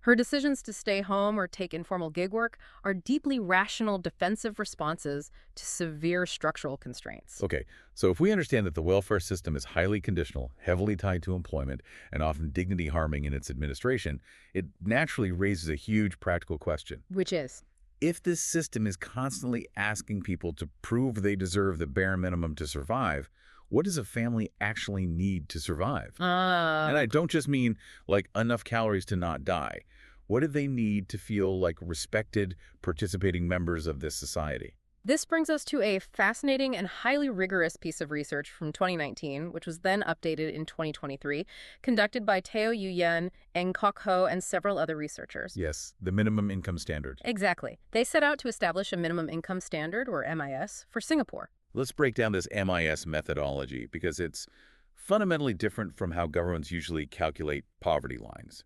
Her decisions to stay home or take informal gig work are deeply rational defensive responses to severe structural constraints. Okay, so if we understand that the welfare system is highly conditional, heavily tied to employment, and often dignity-harming in its administration, it naturally raises a huge practical question. Which is? If this system is constantly asking people to prove they deserve the bare minimum to survive, what does a family actually need to survive? And I don't just mean like enough calories to not die. What do they need to feel like respected, participating members of this society? This brings us to a fascinating and highly rigorous piece of research from 2019, which was then updated in 2023, conducted by Teo Yuyen, Eng Kok Ho, and several other researchers. Yes, the minimum income standard. Exactly. They set out to establish a minimum income standard, or MIS, for Singapore. Let's break down this MIS methodology because it's fundamentally different from how governments usually calculate poverty lines.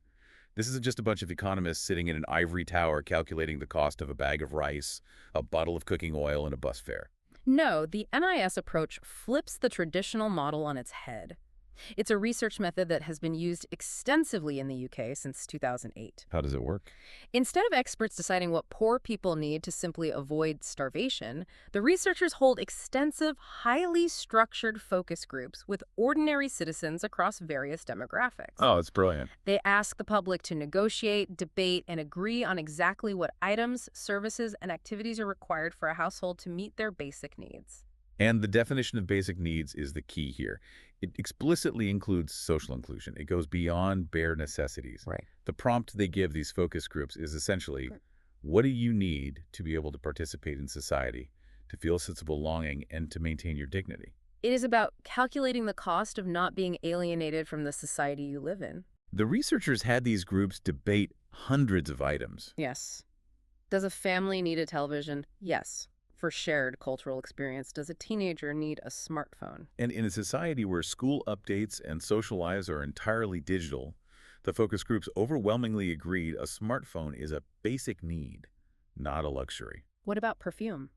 This isn't just a bunch of economists sitting in an ivory tower calculating the cost of a bag of rice, a bottle of cooking oil, and a bus fare. No, the MIS approach flips the traditional model on its head. It's a research method that has been used extensively in the UK since 2008. How does it work? Instead of experts deciding what poor people need to simply avoid starvation, the researchers hold extensive, highly structured focus groups with ordinary citizens across various demographics. Oh, it's brilliant. They ask the public to negotiate, debate, and agree on exactly what items, services, and activities are required for a household to meet their basic needs. And the definition of basic needs is the key here. It explicitly includes social inclusion. It goes beyond bare necessities. Right. The prompt they give these focus groups is essentially, what do you need to be able to participate in society, to feel a sense of belonging, and to maintain your dignity? It is about calculating the cost of not being alienated from the society you live in. The researchers had these groups debate hundreds of items. Yes. Does a family need a television? Yes. For shared cultural experience, does a teenager need a smartphone? And in a society where school updates and social lives are entirely digital, the focus groups overwhelmingly agreed a smartphone is a basic need, not a luxury. What about perfume?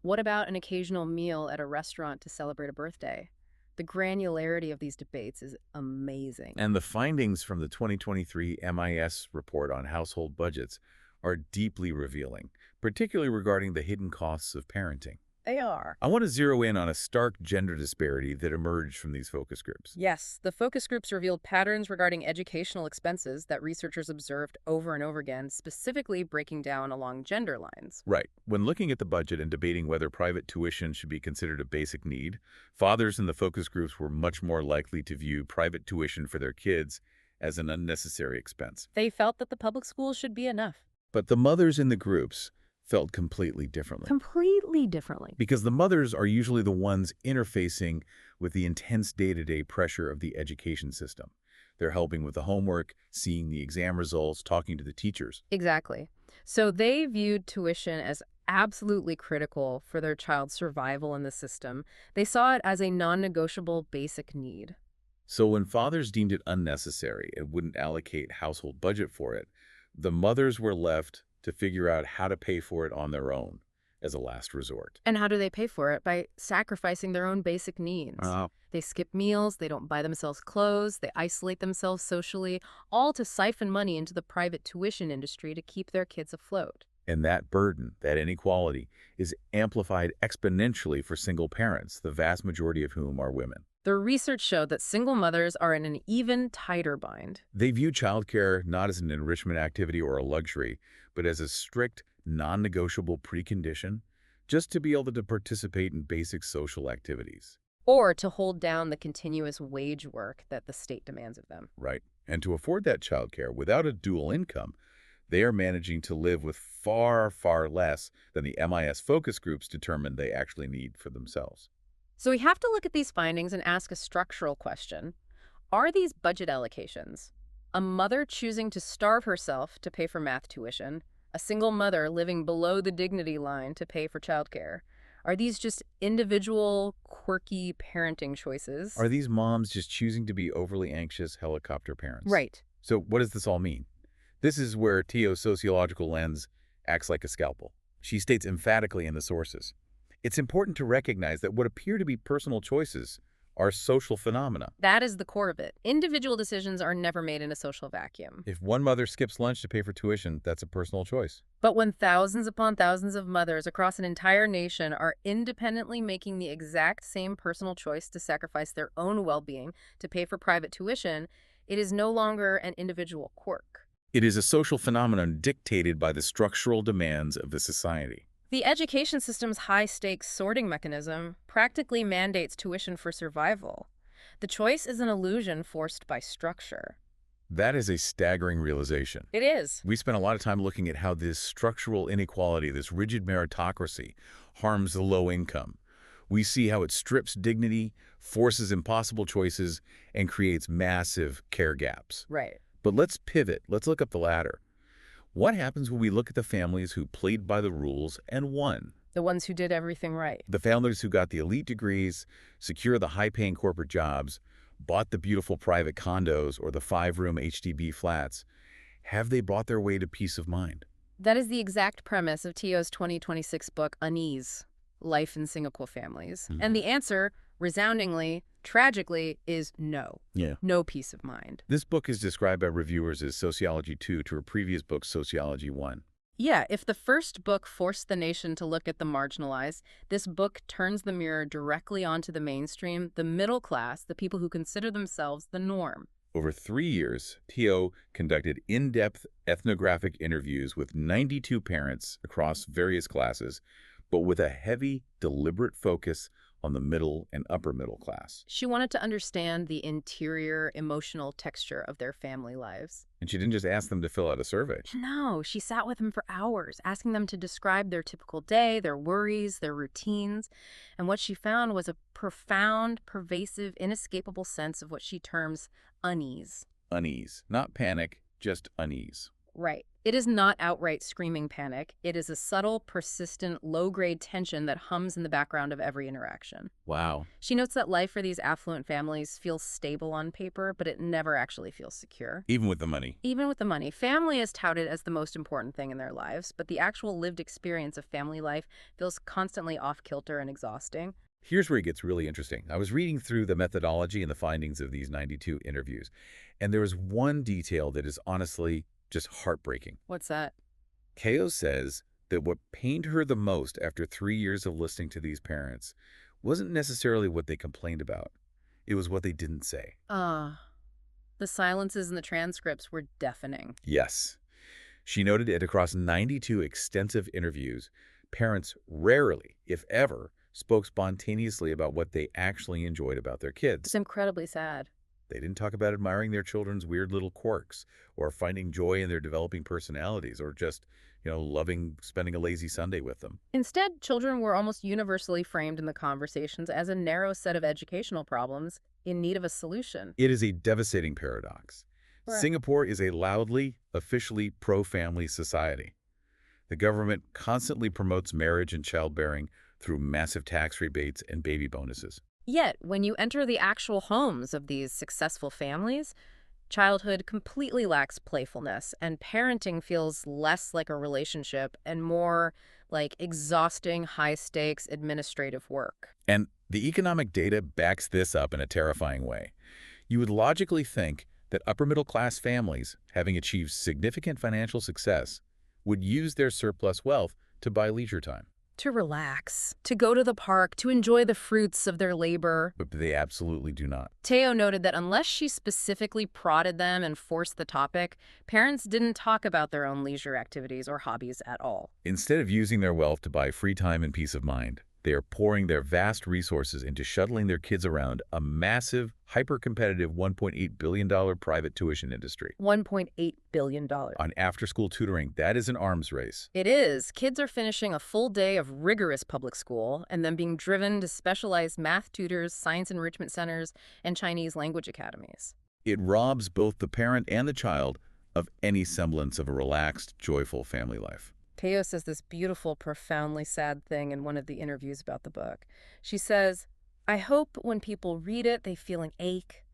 What about an occasional meal at a restaurant to celebrate a birthday? The granularity of these debates is amazing. And the findings from the 2023 MIS report on household budgets are deeply revealing, particularly regarding the hidden costs of parenting. They are. I want to zero in on a stark gender disparity that emerged from these focus groups. Yes, the focus groups revealed patterns regarding educational expenses that researchers observed over and over again, specifically breaking down along gender lines. Right. When looking at the budget and debating whether private tuition should be considered a basic need, fathers in the focus groups were much more likely to view private tuition for their kids as an unnecessary expense. They felt that the public schools should be enough. But the mothers in the groups felt completely differently. Completely differently. Because the mothers are usually the ones interfacing with the intense day-to-day pressure of the education system. They're helping with the homework, seeing the exam results, talking to the teachers. Exactly. So they viewed tuition as absolutely critical for their child's survival in the system. They saw it as a non-negotiable basic need. So when fathers deemed it unnecessary and wouldn't allocate household budget for it, the mothers were left to figure out how to pay for it on their own as a last resort. And how do they pay for it? By sacrificing their own basic needs. They skip meals, they don't buy themselves clothes, they isolate themselves socially, all to siphon money into the private tuition industry to keep their kids afloat. And that burden, that inequality, is amplified exponentially for single parents, the vast majority of whom are women. The research showed that single mothers are in an even tighter bind. They view childcare not as an enrichment activity or a luxury, but as a strict, non-negotiable precondition just to be able to participate in basic social activities. Or to hold down the continuous wage work that the state demands of them. Right. And to afford that childcare without a dual income, they are managing to live with far, far less than the MIS focus groups determined they actually need for themselves. So we have to look at these findings and ask a structural question. Are these budget allocations? A mother choosing to starve herself to pay for math tuition, a single mother living below the dignity line to pay for childcare. Are these just individual, quirky parenting choices? Are these moms just choosing to be overly anxious helicopter parents? Right. So what does this all mean? This is where Tio's sociological lens acts like a scalpel. She states emphatically in the sources, it's important to recognize that what appear to be personal choices are social phenomena. That is the core of it. Individual decisions are never made in a social vacuum. If one mother skips lunch to pay for tuition, that's a personal choice. But when thousands upon thousands of mothers across an entire nation are independently making the exact same personal choice to sacrifice their own well-being to pay for private tuition, it is no longer an individual quirk. It is a social phenomenon dictated by the structural demands of the society. The education system's high-stakes sorting mechanism practically mandates tuition for survival. The choice is an illusion forced by structure. That is a staggering realization. It is. We spent a lot of time looking at how this structural inequality, this rigid meritocracy, harms the low income. We see how it strips dignity, forces impossible choices, and creates massive care gaps. Right. But let's pivot. Let's look up the ladder. What happens when we look at the families who played by the rules and won? The ones who did everything right. The families who got the elite degrees, secured the high-paying corporate jobs, bought the beautiful private condos or the 5-room HDB flats. Have they brought their way to peace of mind? That is the exact premise of Tio's 2026 book, Unease, Life in Singapore Families. And the answer, resoundingly, tragically, is no. Yeah. No peace of mind. This book is described by reviewers as Sociology 2 to her previous book, Sociology 1. Yeah, if the first book forced the nation to look at the marginalized, this book turns the mirror directly onto the mainstream, the middle class, the people who consider themselves the norm. Over 3 years, Tio conducted in-depth ethnographic interviews with 92 parents across various classes, but with a heavy, deliberate focus on the middle and upper middle class. She wanted to understand the interior, emotional texture of their family lives. And she didn't just ask them to fill out a survey. No, she sat with them for hours, asking them to describe their typical day, their worries, their routines. And what she found was a profound, pervasive, inescapable sense of what she terms unease. Unease. Not panic, just unease. Right. It is not outright screaming panic. It is a subtle, persistent, low-grade tension that hums in the background of every interaction. Wow. She notes that life for these affluent families feels stable on paper, but it never actually feels secure. Even with the money. Even with the money. Family is touted as the most important thing in their lives, but the actual lived experience of family life feels constantly off-kilter and exhausting. Here's where it gets really interesting. I was reading through the methodology and the findings of these 92 interviews, and there was one detail that is honestly just heartbreaking. What's that? Kao says that what pained her the most after 3 years of listening to these parents wasn't necessarily what they complained about. It was what they didn't say. The silences in the transcripts were deafening. Yes. She noted that across 92 extensive interviews, parents rarely, if ever, spoke spontaneously about what they actually enjoyed about their kids. It's incredibly sad. They didn't talk about admiring their children's weird little quirks or finding joy in their developing personalities or just, loving spending a lazy Sunday with them. Instead, children were almost universally framed in the conversations as a narrow set of educational problems in need of a solution. It is a devastating paradox. Right. Singapore is a loudly, officially pro-family society. The government constantly promotes marriage and childbearing through massive tax rebates and baby bonuses. Yet, when you enter the actual homes of these successful families, childhood completely lacks playfulness, and parenting feels less like a relationship and more like exhausting, high-stakes administrative work. And the economic data backs this up in a terrifying way. You would logically think that upper-middle-class families, having achieved significant financial success, would use their surplus wealth to buy leisure time. To relax, to go to the park, to enjoy the fruits of their labor. But they absolutely do not. Teo noted that unless she specifically prodded them and forced the topic, parents didn't talk about their own leisure activities or hobbies at all. Instead of using their wealth to buy free time and peace of mind, They are pouring their vast resources into shuttling their kids around a massive, hyper-competitive $1.8 billion private tuition industry. $1.8 billion. On after-school tutoring, that is an arms race. It is. Kids are finishing a full day of rigorous public school and then being driven to specialized math tutors, science enrichment centers, and Chinese language academies. It robs both the parent and the child of any semblance of a relaxed, joyful family life. Teo says this beautiful, profoundly sad thing in one of the interviews about the book. She says, "I hope when people read it, they feel an ache.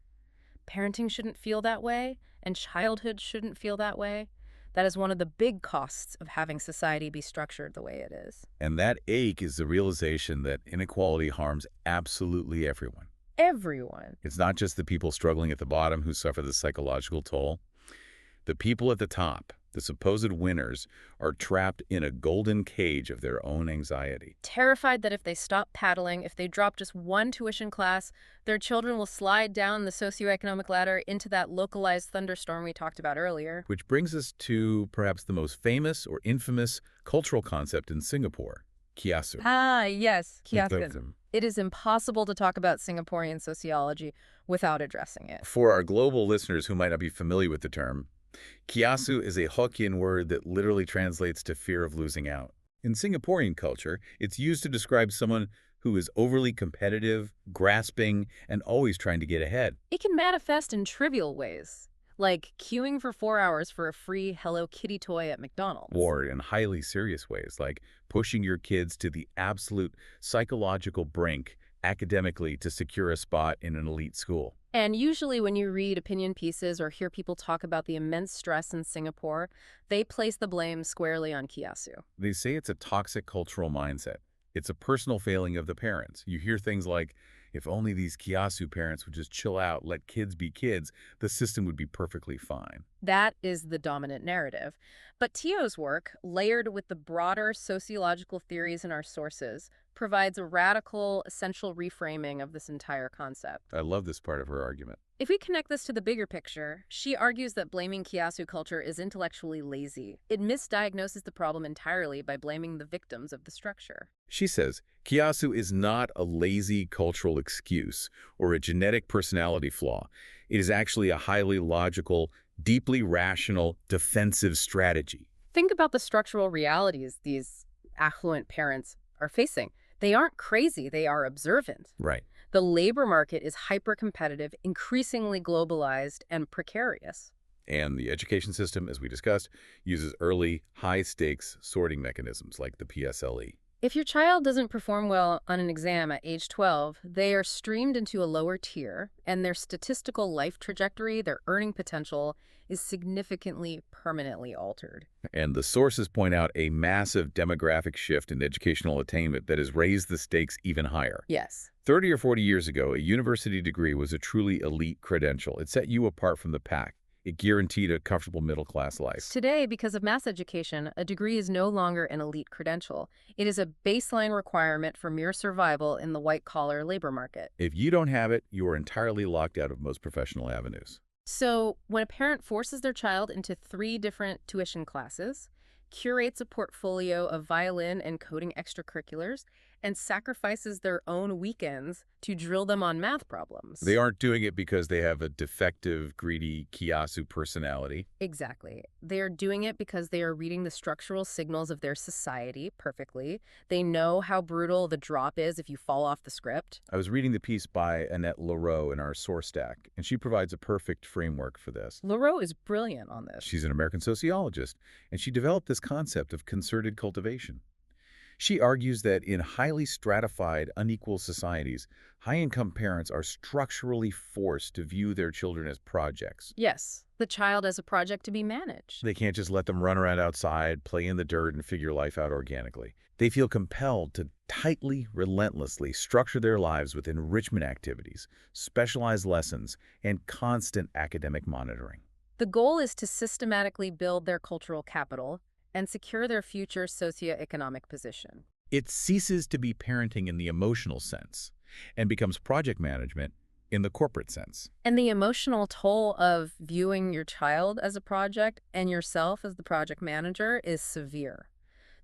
Parenting shouldn't feel that way, and childhood shouldn't feel that way. That is one of the big costs of having society be structured the way it is." And that ache is the realization that inequality harms absolutely everyone. Everyone. It's not just the people struggling at the bottom who suffer the psychological toll. The people at the top, the supposed winners, are trapped in a golden cage of their own anxiety. Terrified that if they stop paddling, if they drop just one tuition class, their children will slide down the socioeconomic ladder into that localized thunderstorm we talked about earlier. Which brings us to perhaps the most famous or infamous cultural concept in Singapore, kiasu. Ah, yes, kiasu. Kiasu. It is impossible to talk about Singaporean sociology without addressing it. For our global listeners who might not be familiar with the term, kiasu is a Hokkien word that literally translates to fear of losing out. In Singaporean culture, it's used to describe someone who is overly competitive, grasping, and always trying to get ahead. It can manifest in trivial ways, like queuing for 4 hours for a free Hello Kitty toy at McDonald's. Or in highly serious ways, like pushing your kids to the absolute psychological brink academically to secure a spot in an elite school. And usually when you read opinion pieces or hear people talk about the immense stress in Singapore, they place the blame squarely on kiasu. They say it's a toxic cultural mindset. It's a personal failing of the parents. You hear things like, if only these kiasu parents would just chill out, let kids be kids, the system would be perfectly fine. That is the dominant narrative. But Teo's work, layered with the broader sociological theories in our sources, provides a radical, essential reframing of this entire concept. I love this part of her argument. If we connect this to the bigger picture, she argues that blaming kiasu culture is intellectually lazy. It misdiagnoses the problem entirely by blaming the victims of the structure. She says, kiasu is not a lazy cultural excuse or a genetic personality flaw. It is actually a highly logical, deeply rational, defensive strategy. Think about the structural realities these affluent parents are facing. They aren't crazy, they are observant. Right. The labor market is hyper-competitive, increasingly globalized, and precarious. And the education system, as we discussed, uses early, high-stakes sorting mechanisms like the PSLE. If your child doesn't perform well on an exam at age 12, they are streamed into a lower tier, and their statistical life trajectory, their earning potential, is significantly, permanently altered. And the sources point out a massive demographic shift in educational attainment that has raised the stakes even higher. Yes. 30 or 40 years ago, a university degree was a truly elite credential. It set you apart from the pack. It guaranteed a comfortable middle-class life. Today, because of mass education, a degree is no longer an elite credential. It is a baseline requirement for mere survival in the white-collar labor market. If you don't have it, you are entirely locked out of most professional avenues. So, when a parent forces their child into 3 different tuition classes, curates a portfolio of violin and coding extracurriculars, and sacrifices their own weekends to drill them on math problems. They aren't doing it because they have a defective, greedy kiasu personality. Exactly. They are doing it because they are reading the structural signals of their society perfectly. They know how brutal the drop is if you fall off the script. I was reading the piece by Annette Leroux in our source stack, and she provides a perfect framework for this. Leroux is brilliant on this. She's an American sociologist, and she developed this concept of concerted cultivation. She argues that in highly stratified, unequal societies, high-income parents are structurally forced to view their children as projects. Yes, the child as a project to be managed. They can't just let them run around outside, play in the dirt, and figure life out organically. They feel compelled to tightly, relentlessly structure their lives with enrichment activities, specialized lessons, and constant academic monitoring. The goal is to systematically build their cultural capital and secure their future socioeconomic position. It ceases to be parenting in the emotional sense and becomes project management in the corporate sense. And the emotional toll of viewing your child as a project and yourself as the project manager is severe.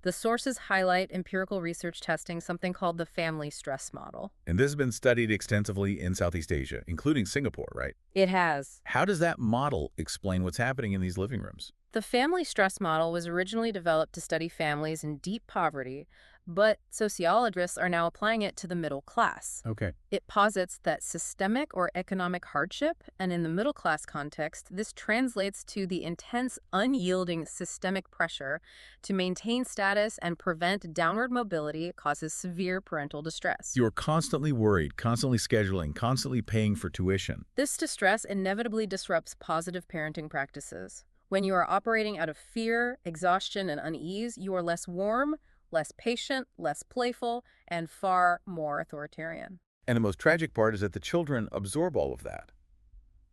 The sources highlight empirical research testing something called the family stress model. And this has been studied extensively in Southeast Asia, including Singapore, right? It has. How does that model explain what's happening in these living rooms? The family stress model was originally developed to study families in deep poverty, but sociologists are now applying it to the middle class. Okay. It posits that systemic or economic hardship, and in the middle class context, this translates to the intense, unyielding systemic pressure to maintain status and prevent downward mobility causes severe parental distress. You're constantly worried, constantly scheduling, constantly paying for tuition. This distress inevitably disrupts positive parenting practices. When you are operating out of fear, exhaustion, and unease, you are less warm, less patient, less playful, and far more authoritarian. And the most tragic part is that the children absorb all of that.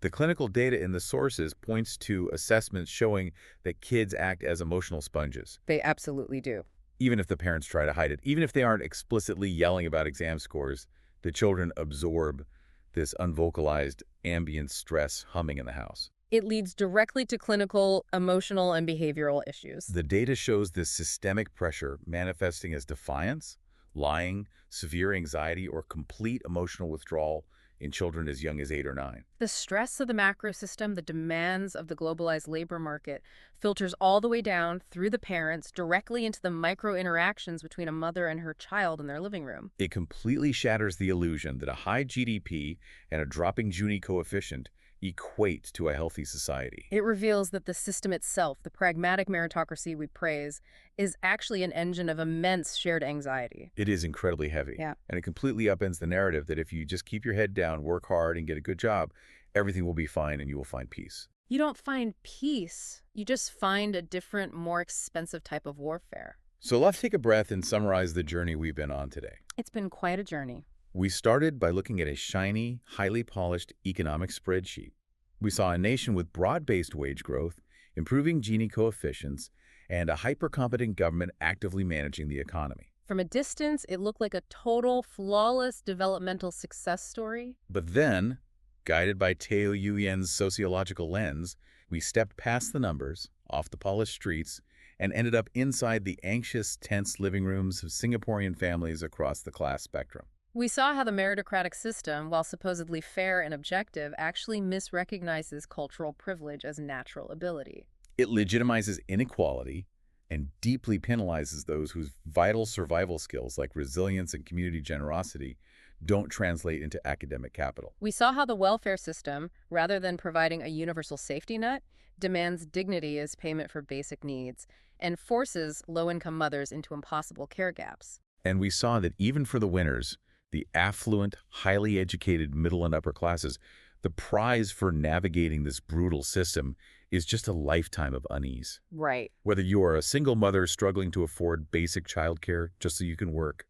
The clinical data in the sources points to assessments showing that kids act as emotional sponges, They absolutely do. even if the parents try to hide it. Even if they aren't explicitly yelling about exam scores, the children absorb this unvocalized ambient stress humming in the house. It leads directly to clinical, emotional, and behavioral issues. The data shows this systemic pressure manifesting as defiance, lying, severe anxiety, or complete emotional withdrawal in children as young as 8 or 9. The stress of the macro system, the demands of the globalized labor market, filters all the way down through the parents directly into the micro interactions between a mother and her child in their living room. It completely shatters the illusion that a high GDP and a dropping Gini coefficient equate to a healthy society. It reveals that the system itself, the pragmatic meritocracy we praise, is actually an engine of immense shared anxiety. It is incredibly heavy. Yeah. And it completely upends the narrative that if you just keep your head down, work hard, and get a good job, everything will be fine and you will find peace. You don't find peace. You just find a different, more expensive type of warfare. So let's take a breath and summarize the journey we've been on today. It's been quite a journey. We started by looking at a shiny, highly polished economic spreadsheet. We saw a nation with broad-based wage growth, improving Gini coefficients, and a hyper-competent government actively managing the economy. From a distance, it looked like a total, flawless developmental success story. But then, guided by Teo Yuyen's sociological lens, we stepped past the numbers, off the polished streets, and ended up inside the anxious, tense living rooms of Singaporean families across the class spectrum. We saw how the meritocratic system, while supposedly fair and objective, actually misrecognizes cultural privilege as natural ability. It legitimizes inequality and deeply penalizes those whose vital survival skills like resilience and community generosity don't translate into academic capital. We saw how the welfare system, rather than providing a universal safety net, demands dignity as payment for basic needs and forces low-income mothers into impossible care gaps. And we saw that even for the winners, the affluent, highly educated middle and upper classes, the prize for navigating this brutal system is just a lifetime of unease. Right. Whether you are a single mother struggling to afford basic childcare just so you can work,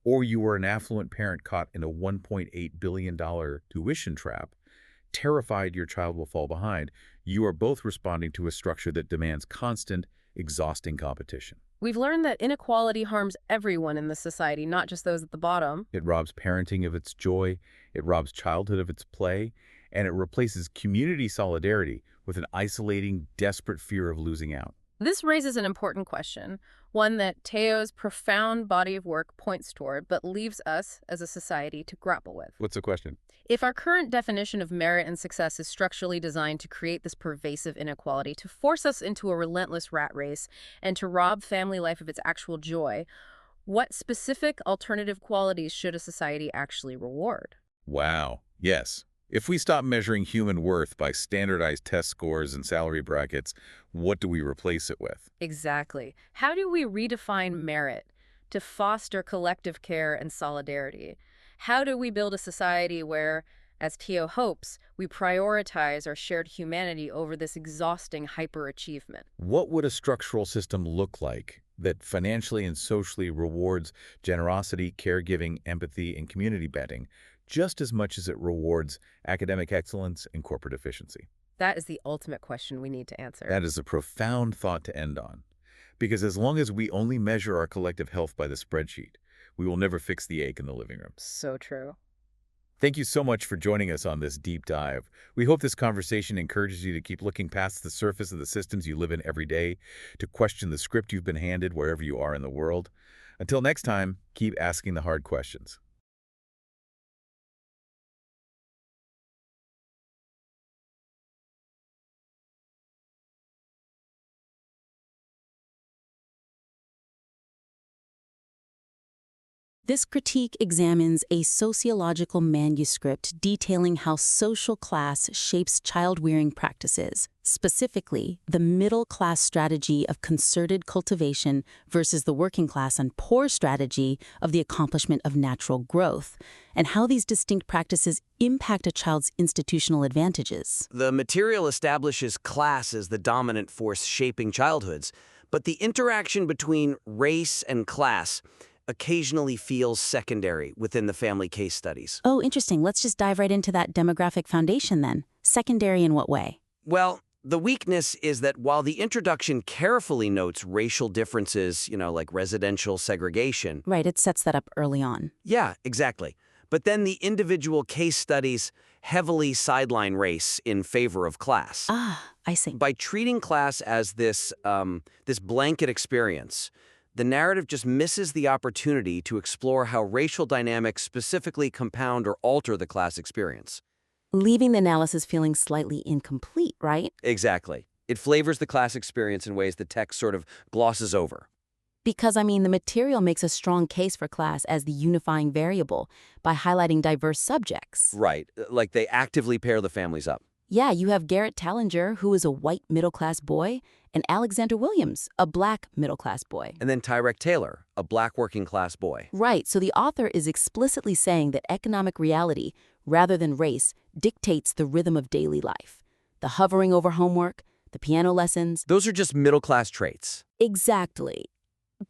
or you are an affluent parent caught in a $1.8 billion tuition trap, terrified your child will fall behind, you are both responding to a structure that demands constant, exhausting competition. We've learned that inequality harms everyone in the society, not just those at the bottom. It robs parenting of its joy, it robs childhood of its play, and it replaces community solidarity with an isolating, desperate fear of losing out. This raises an important question, one that Teo's profound body of work points toward, but leaves us, as a society, to grapple with. What's the question? If our current definition of merit and success is structurally designed to create this pervasive inequality, to force us into a relentless rat race, and to rob family life of its actual joy, what specific alternative qualities should a society actually reward? Wow. Yes. If we stop measuring human worth by standardized test scores and salary brackets, what do we replace it with? Exactly. How do we redefine merit to foster collective care and solidarity? How do we build a society where, as Teo hopes, we prioritize our shared humanity over this exhausting hyperachievement? What would a structural system look like that financially and socially rewards generosity, caregiving, empathy, and community betting just as much as it rewards academic excellence and corporate efficiency? That is the ultimate question we need to answer. That is a profound thought to end on. Because as long as we only measure our collective health by the spreadsheet, we will never fix the ache in the living room. So true. Thank you so much for joining us on this deep dive. We hope this conversation encourages you to keep looking past the surface of the systems you live in every day, to question the script you've been handed wherever you are in the world. Until next time, keep asking the hard questions. This critique examines a sociological manuscript detailing how social class shapes child-rearing practices, specifically the middle-class strategy of concerted cultivation versus the working class and poor strategy of the accomplishment of natural growth, and how these distinct practices impact a child's institutional advantages. The material establishes class as the dominant force shaping childhoods, but the interaction between race and class occasionally feels secondary within the family case studies. Oh, interesting. Let's just dive right into that demographic foundation then. Secondary in what way? Well, the weakness is that while the introduction carefully notes racial differences, like residential segregation. Right, it sets that up early on. Yeah, exactly. But then the individual case studies heavily sideline race in favor of class. Ah, I see. By treating class as this blanket experience, the narrative just misses the opportunity to explore how racial dynamics specifically compound or alter the class experience. Leaving the analysis feeling slightly incomplete, right? Exactly. It flavors the class experience in ways the text sort of glosses over. Because, the material makes a strong case for class as the unifying variable by highlighting diverse subjects. Right. Like they actively pair the families up. Yeah, you have Garrett Tallinger, who is a white middle-class boy, and Alexander Williams, a black middle-class boy. And then Tyrek Taylor, a black working-class boy. Right, so the author is explicitly saying that economic reality, rather than race, dictates the rhythm of daily life. The hovering over homework, the piano lessons. Those are just middle-class traits. Exactly.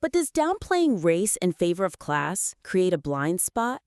But does downplaying race in favor of class create a blind spot?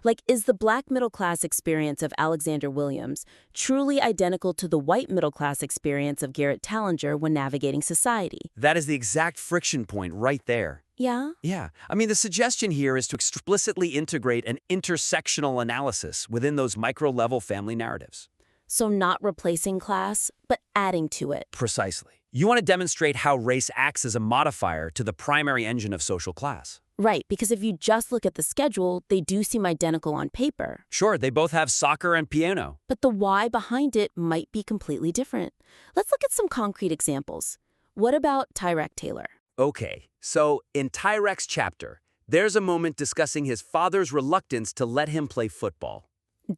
Like, is the black middle-class experience of Alexander Williams truly identical to the white middle-class experience of Garrett Tallinger when navigating society? That is the exact friction point right there. Yeah? Yeah. The suggestion here is to explicitly integrate an intersectional analysis within those micro-level family narratives. So not replacing class, but adding to it. Precisely. You want to demonstrate how race acts as a modifier to the primary engine of social class. Right, because if you just look at the schedule, they do seem identical on paper. Sure, they both have soccer and piano. But the why behind it might be completely different. Let's look at some concrete examples. What about Tyrek Taylor? Okay, so in Tyrek's chapter, there's a moment discussing his father's reluctance to let him play football.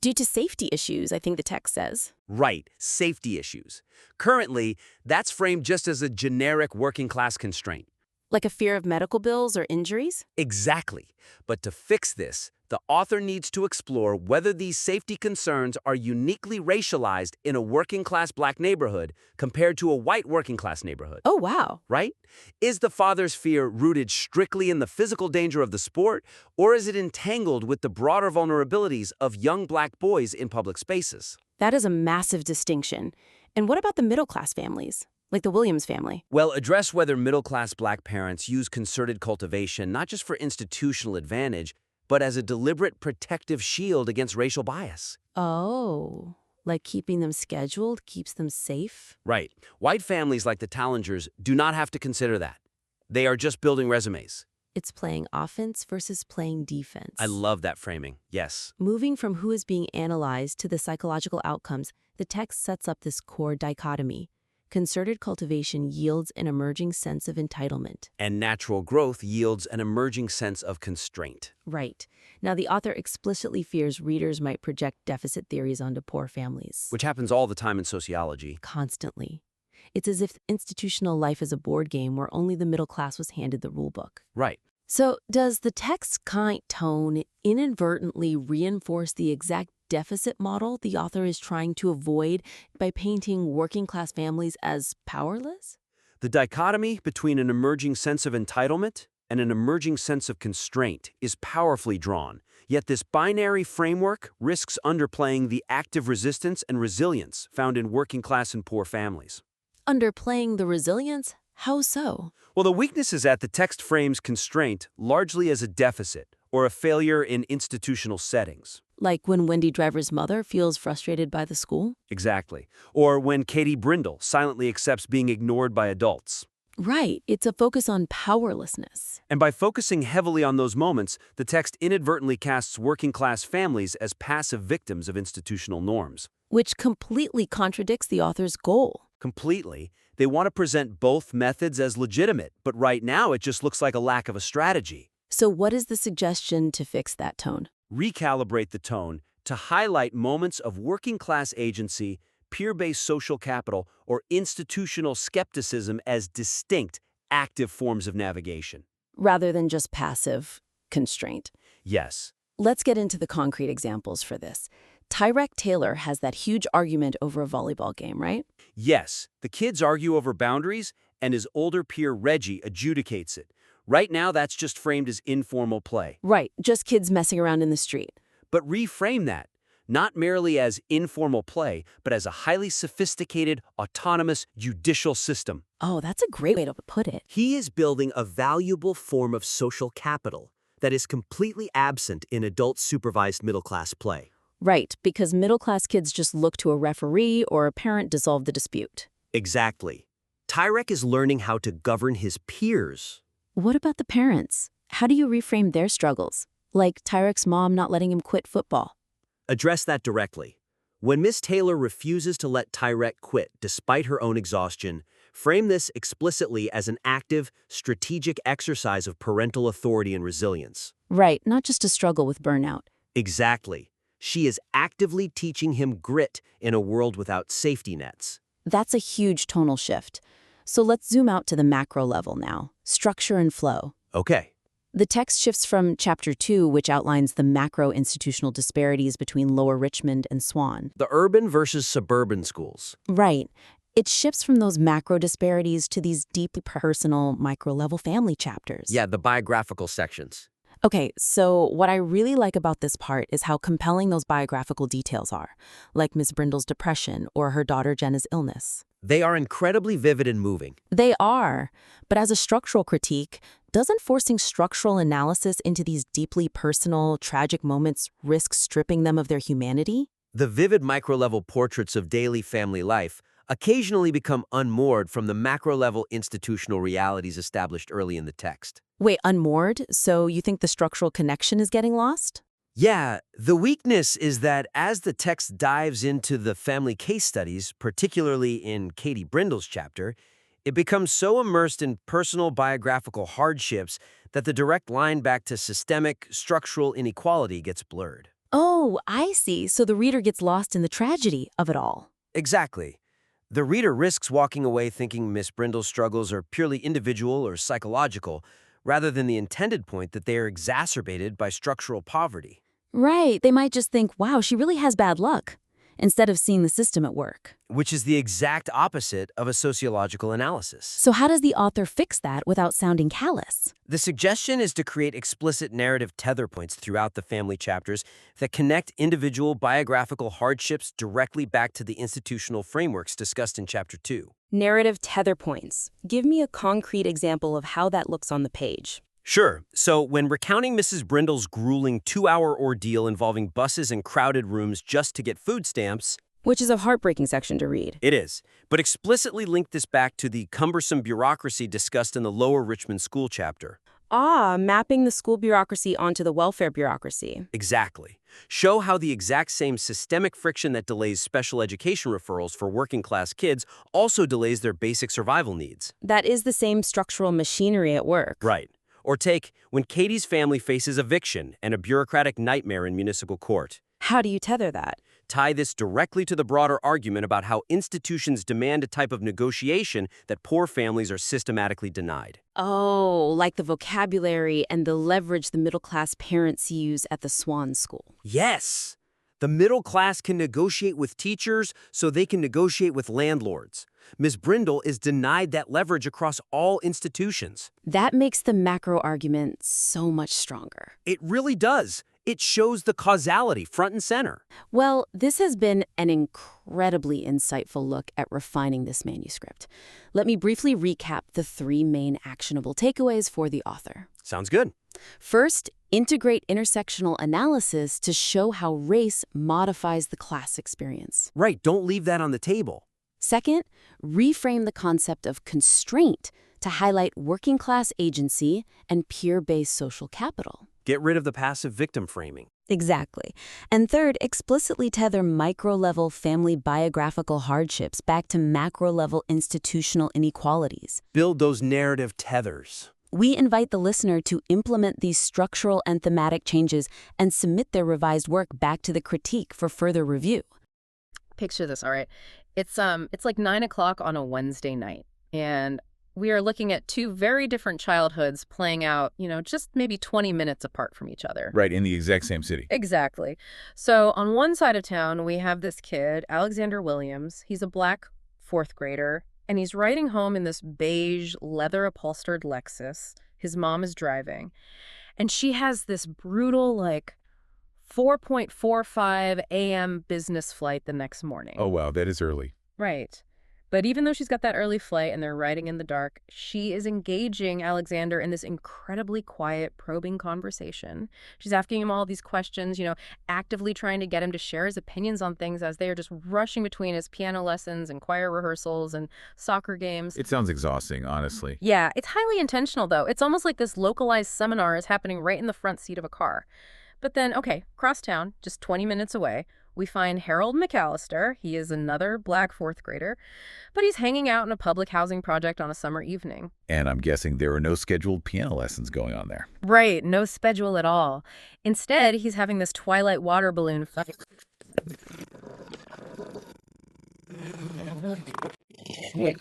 Due to safety issues, I think the text says. Right, safety issues. Currently, that's framed just as a generic working-class constraint. Like a fear of medical bills or injuries? Exactly. But to fix this, the author needs to explore whether these safety concerns are uniquely racialized in a working-class black neighborhood compared to a white working-class neighborhood. Oh, wow. Right? Is the father's fear rooted strictly in the physical danger of the sport, or is it entangled with the broader vulnerabilities of young black boys in public spaces? That is a massive distinction. And what about the middle-class families? Like the Williams family? Well, address whether middle-class black parents use concerted cultivation not just for institutional advantage, but as a deliberate protective shield against racial bias. Oh, like keeping them scheduled keeps them safe? Right. White families like the Tallingers do not have to consider that. They are just building resumes. It's playing offense versus playing defense. I love that framing. Yes. Moving from who is being analyzed to the psychological outcomes, the text sets up this core dichotomy. Concerted cultivation yields an emerging sense of entitlement. And natural growth yields an emerging sense of constraint. Right. Now, the author explicitly fears readers might project deficit theories onto poor families. Which happens all the time in sociology. Constantly. It's as if institutional life is a board game where only the middle class was handed the rulebook. Right. So, does the text's kind tone inadvertently reinforce the exact deficit model the author is trying to avoid by painting working-class families as powerless? The dichotomy between an emerging sense of entitlement and an emerging sense of constraint is powerfully drawn, yet this binary framework risks underplaying the active resistance and resilience found in working-class and poor families. Underplaying the resilience? How so? Well, the weakness is that the text frames constraint largely as a deficit or a failure in institutional settings. Like when Wendy Driver's mother feels frustrated by the school? Exactly. Or when Katie Brindle silently accepts being ignored by adults. Right, it's a focus on powerlessness. And by focusing heavily on those moments, the text inadvertently casts working-class families as passive victims of institutional norms. Which completely contradicts the author's goal. Completely. They want to present both methods as legitimate, but right now it just looks like a lack of a strategy. So what is the suggestion to fix that tone? Recalibrate the tone to highlight moments of working-class agency, peer-based social capital, or institutional skepticism as distinct, active forms of navigation. Rather than just passive constraint. Yes. Let's get into the concrete examples for this. Tyrek Taylor has that huge argument over a volleyball game, right? Yes, the kids argue over boundaries, and his older peer Reggie adjudicates it. Right now, that's just framed as informal play. Right, just kids messing around in the street. But reframe that, not merely as informal play, but as a highly sophisticated, autonomous, judicial system. Oh, that's a great way to put it. He is building a valuable form of social capital that is completely absent in adult-supervised middle-class play. Right, because middle-class kids just look to a referee or a parent to solve the dispute. Exactly. Tyrek is learning how to govern his peers. What about the parents? How do you reframe their struggles? Like Tyrek's mom not letting him quit football. Address that directly. When Miss Taylor refuses to let Tyrek quit despite her own exhaustion, frame this explicitly as an active, strategic exercise of parental authority and resilience. Right, not just a struggle with burnout. Exactly. She is actively teaching him grit in a world without safety nets. That's a huge tonal shift. So let's zoom out to the macro level now. Structure and flow. Okay. The text shifts from Chapter 2, which outlines the macro-institutional disparities between Lower Richmond and Swan. The urban versus suburban schools. Right. It shifts from those macro disparities to these deeply personal, micro-level family chapters. Yeah, the biographical sections. Okay, so what I really like about this part is how compelling those biographical details are, like Miss Brindle's depression or her daughter Jenna's illness. They are incredibly vivid and moving. They are, but as a structural critique, doesn't forcing structural analysis into these deeply personal, tragic moments risk stripping them of their humanity? The vivid micro-level portraits of daily family life occasionally become unmoored from the macro-level institutional realities established early in the text. Wait, unmoored? So you think the structural connection is getting lost? Yeah, the weakness is that as the text dives into the family case studies, particularly in Katie Brindle's chapter, it becomes so immersed in personal biographical hardships that the direct line back to systemic, structural inequality gets blurred. Oh, I see. So the reader gets lost in the tragedy of it all. Exactly. The reader risks walking away thinking Miss Brindle's struggles are purely individual or psychological, rather than the intended point that they are exacerbated by structural poverty. Right. They might just think, wow, she really has bad luck, instead of seeing the system at work. Which is the exact opposite of a sociological analysis. So how does the author fix that without sounding callous? The suggestion is to create explicit narrative tether points throughout the family chapters that connect individual biographical hardships directly back to the institutional frameworks discussed in Chapter 2. Narrative tether points. Give me a concrete example of how that looks on the page. Sure. So when recounting Mrs. Brindle's grueling 2-hour ordeal involving buses and crowded rooms just to get food stamps, Which is a heartbreaking section to read. it is, but explicitly link this back to the cumbersome bureaucracy discussed in the Lower Richmond School chapter. Ah, mapping the school bureaucracy onto the welfare bureaucracy. Exactly. Show how the exact same systemic friction that delays special education referrals for working-class kids also delays their basic survival needs. That is the same structural machinery at work. Right. Or take when Katie's family faces eviction and a bureaucratic nightmare in municipal court. How do you tether that? Tie this directly to the broader argument about how institutions demand a type of negotiation that poor families are systematically denied. Oh, like the vocabulary and the leverage the middle-class parents use at the Swan School. Yes! The middle class can negotiate with teachers so they can negotiate with landlords. Ms. Brindle is denied that leverage across all institutions. That makes the macro argument so much stronger. It really does. It shows the causality front and center. Well, this has been an incredibly insightful look at refining this manuscript. Let me briefly recap the 3 main actionable takeaways for the author. Sounds good. First, Integrate intersectional analysis to show how race modifies the class experience. Right, don't leave that on the table. Second, reframe the concept of constraint to highlight working class agency and peer-based social capital. Get rid of the passive victim framing. Exactly. And third, explicitly tether micro-level family biographical hardships back to macro-level institutional inequalities. Build those narrative tethers. We invite the listener to implement these structural and thematic changes and submit their revised work back to the critique for further review. Picture this, all right? It's like 9 o'clock on a Wednesday night, and we are looking at two very different childhoods playing out, just maybe 20 minutes apart from each other. Right, in the exact same city. Exactly. So on one side of town, we have this kid, Alexander Williams. He's a black fourth grader, and he's riding home in this beige, leather-upholstered Lexus. His mom is driving, and she has this brutal, 4:45 a.m. business flight the next morning. Oh, wow, that is early. Right. But even though she's got that early flight and they're riding in the dark, she is engaging Alexander in this incredibly quiet, probing conversation. She's asking him all these questions, actively trying to get him to share his opinions on things as they are just rushing between his piano lessons and choir rehearsals and soccer games. It sounds exhausting, honestly. Yeah, it's highly intentional, though. It's almost like this localized seminar is happening right in the front seat of a car. But then, okay, cross town, just 20 minutes away, we find Harold McAllister. He is another black fourth grader, but he's hanging out in a public housing project on a summer evening. And I'm guessing there are no scheduled piano lessons going on there. Right, no schedule at all. Instead, he's having this Twilight water balloon fight. Yeah,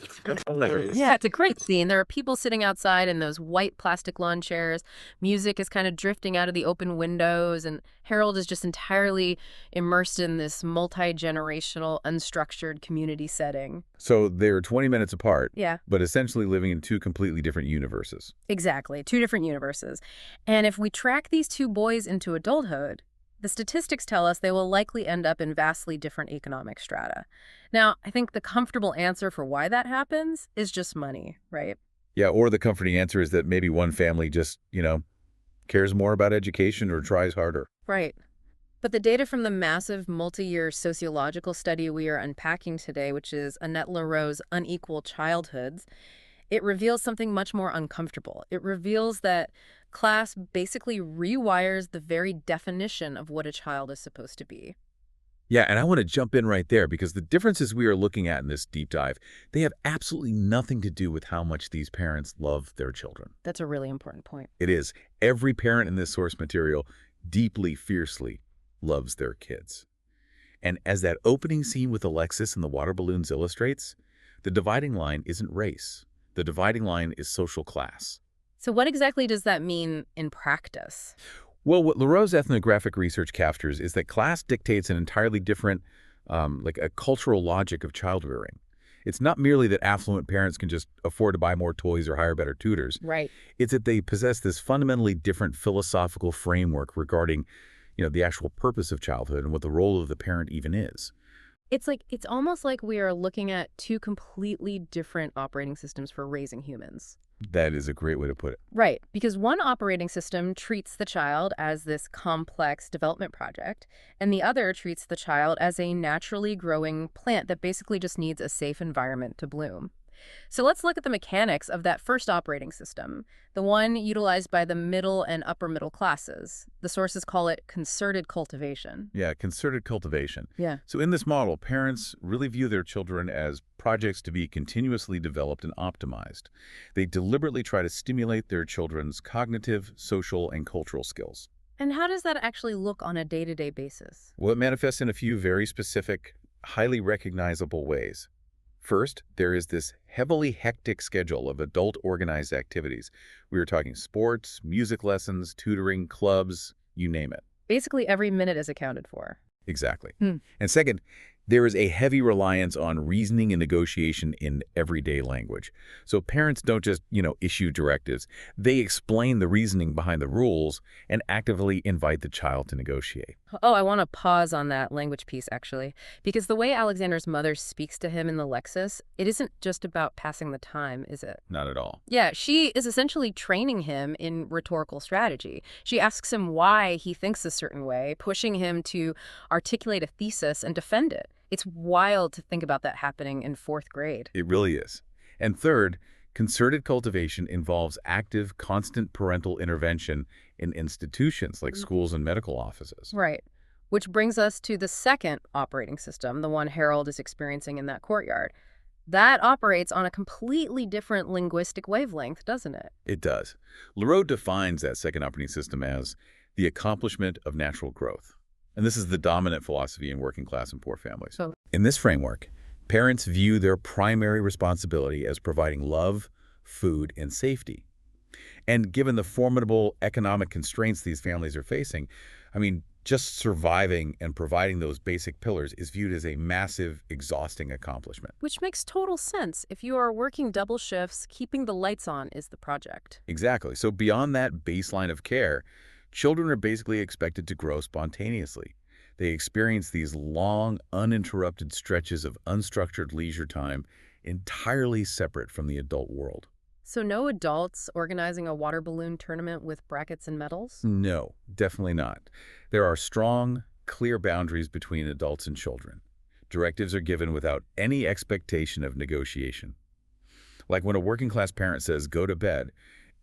it's a great scene. There are people sitting outside in those white plastic lawn chairs. Music is kind of drifting out of the open windows, and Harold is just entirely immersed in this multi-generational, unstructured community setting. So they're 20 minutes apart, Yeah, but essentially living in two completely different universes. exactly. Two different universes. And if we track these two boys into adulthood, the statistics tell us they will likely end up in vastly different economic strata. Now, I think the comfortable answer for why that happens is just money, right? Yeah, or the comforting answer is that maybe one family just, cares more about education or tries harder. Right. But the data from the massive multi-year sociological study we are unpacking today, which is Annette Lareau's Unequal Childhoods, it reveals something much more uncomfortable. It reveals that class basically rewires the very definition of what a child is supposed to be. Yeah, and I want to jump in right there because the differences we are looking at in this deep dive, they have absolutely nothing to do with how much these parents love their children. That's a really important point. It is. Every parent in this source material deeply, fiercely loves their kids. And as that opening scene with Alexis and the water balloons illustrates, the dividing line isn't race. The dividing line is social class. So what exactly does that mean in practice? Well, what Lareau's ethnographic research captures is that class dictates an entirely different, a cultural logic of child rearing. It's not merely that affluent parents can just afford to buy more toys or hire better tutors. Right. It's that they possess this fundamentally different philosophical framework regarding, the actual purpose of childhood and what the role of the parent even is. It's almost like we are looking at two completely different operating systems for raising humans. That is a great way to put it. Right, because one operating system treats the child as this complex development project, and the other treats the child as a naturally growing plant that basically just needs a safe environment to bloom. So let's look at the mechanics of that first operating system, the one utilized by the middle and upper middle classes. The sources call it concerted cultivation. Yeah, concerted cultivation. Yeah. So in this model, parents really view their children as projects to be continuously developed and optimized. They deliberately try to stimulate their children's cognitive, social, and cultural skills. And how does that actually look on a day-to-day basis? Well, it manifests in a few very specific, highly recognizable ways. First, there is this heavily hectic schedule of adult organized activities. We are talking sports, music lessons, tutoring, clubs, you name it. Basically, every minute is accounted for. Exactly. And second, There is a heavy reliance on reasoning and negotiation in everyday language. So parents don't just, issue directives. They explain the reasoning behind the rules and actively invite the child to negotiate. Oh, I want to pause on that language piece, actually, because the way Alexander's mother speaks to him in the Lexus, it isn't just about passing the time, is it? Not at all. Yeah, she is essentially training him in rhetorical strategy. She asks him why he thinks a certain way, pushing him to articulate a thesis and defend it. It's wild to think about that happening in fourth grade. It really is. And third, concerted cultivation involves active, constant parental intervention in institutions like schools and medical offices. Right. Which brings us to the second operating system, the one Harold is experiencing in that courtyard. That operates on a completely different linguistic wavelength, doesn't it? It does. Leroux defines that second operating system as the accomplishment of natural growth. And this is the dominant philosophy in working class and poor families. So, In this framework, parents view their primary responsibility as providing love, food, and safety. And given the formidable economic constraints these families are facing, just surviving and providing those basic pillars is viewed as a massive, exhausting accomplishment. which makes total sense. If you are working double shifts, keeping the lights on is the project. Exactly. So beyond that baseline of care, children are basically expected to grow spontaneously. They experience these long, uninterrupted stretches of unstructured leisure time entirely separate from the adult world. So no adults organizing a water balloon tournament with brackets and medals? No, definitely not. There are strong, clear boundaries between adults and children. Directives are given without any expectation of negotiation. Like when a working-class parent says, "Go to bed,"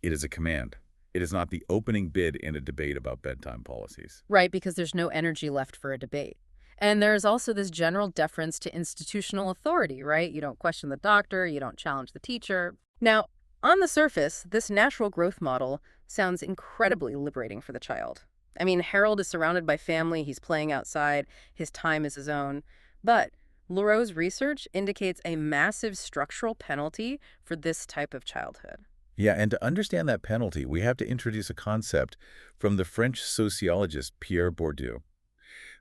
it is a command. It is not the opening bid in a debate about bedtime policies. Right, because there's no energy left for a debate. And there's also this general deference to institutional authority, right? You don't question the doctor, you don't challenge the teacher. Now, on the surface, this natural growth model sounds incredibly liberating for the child. Harold is surrounded by family, he's playing outside, his time is his own. But Leroux's research indicates a massive structural penalty for this type of childhood. Yeah, and to understand that penalty, we have to introduce a concept from the French sociologist Pierre Bourdieu.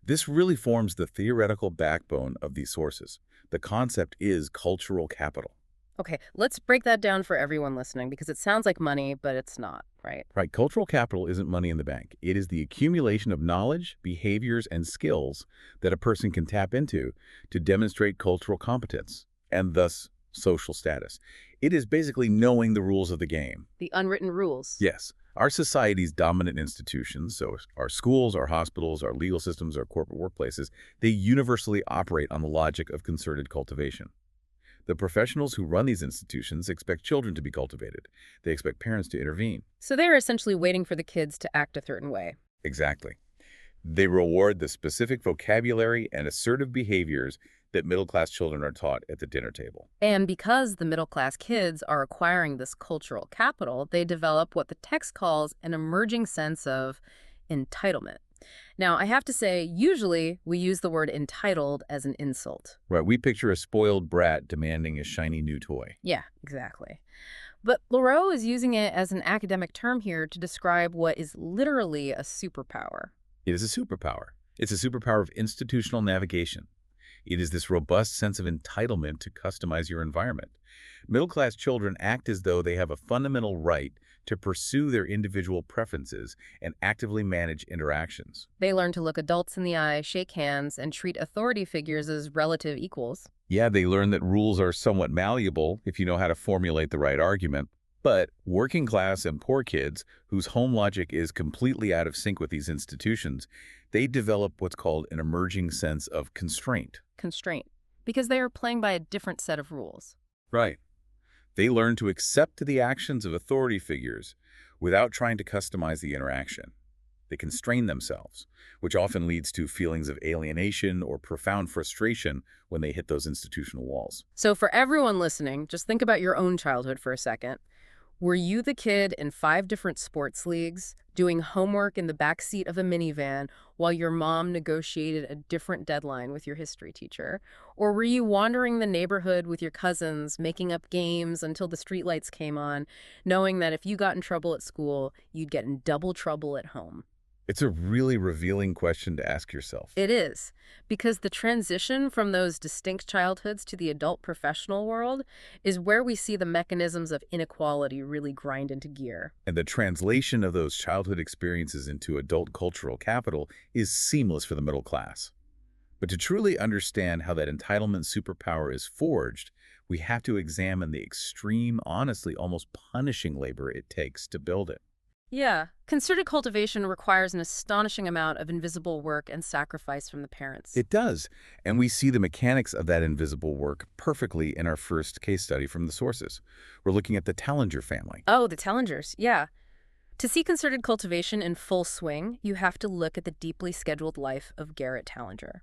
This really forms the theoretical backbone of these sources. The concept is cultural capital. Okay, let's break that down for everyone listening because it sounds like money, but it's not, right? Right, cultural capital isn't money in the bank. It is the accumulation of knowledge, behaviors, and skills that a person can tap into to demonstrate cultural competence and thus social status. It is basically knowing the rules of the game. The unwritten rules. Yes, our society's dominant institutions, so our schools, our hospitals, our legal systems, our corporate workplaces, they universally operate on the logic of concerted cultivation. The professionals who run these institutions expect children to be cultivated. They expect parents to intervene. So they're essentially waiting for the kids to act a certain way. Exactly. They reward the specific vocabulary and assertive behaviors that middle-class children are taught at the dinner table. And because the middle-class kids are acquiring this cultural capital, they develop what the text calls an emerging sense of entitlement. Now, I have to say, usually we use the word entitled as an insult. Right, we picture a spoiled brat demanding a shiny new toy. Yeah, exactly. But Leroux is using it as an academic term here to describe what is literally a superpower. It is a superpower. It's a superpower of institutional navigation. It is this robust sense of entitlement to customize your environment. Middle-class children act as though they have a fundamental right to pursue their individual preferences and actively manage interactions. They learn to look adults in the eye, shake hands, and treat authority figures as relative equals. Yeah, they learn that rules are somewhat malleable if you know how to formulate the right argument. But working class and poor kids, whose home logic is completely out of sync with these institutions, they develop what's called an emerging sense of constraint. Constraint. Because they are playing by a different set of rules. Right. They learn to accept the actions of authority figures without trying to customize the interaction. They constrain themselves, which often leads to feelings of alienation or profound frustration when they hit those institutional walls. So for everyone listening, just think about your own childhood for a second. Were you the kid in 5 different sports leagues, doing homework in the backseat of a minivan while your mom negotiated a different deadline with your history teacher? Or were you wandering the neighborhood with your cousins, making up games until the streetlights came on, knowing that if you got in trouble at school, you'd get in double trouble at home? It's a really revealing question to ask yourself. It is, because the transition from those distinct childhoods to the adult professional world is where we see the mechanisms of inequality really grind into gear. And the translation of those childhood experiences into adult cultural capital is seamless for the middle class. But to truly understand how that entitlement superpower is forged, we have to examine the extreme, honestly, almost punishing labor it takes to build it. Yeah, concerted cultivation requires an astonishing amount of invisible work and sacrifice from the parents. It does, and we see the mechanics of that invisible work perfectly in our first case study from the sources. We're looking at the Tallinger family. Oh, the Tallingers, yeah. To see concerted cultivation in full swing, you have to look at the deeply scheduled life of Garrett Tallinger.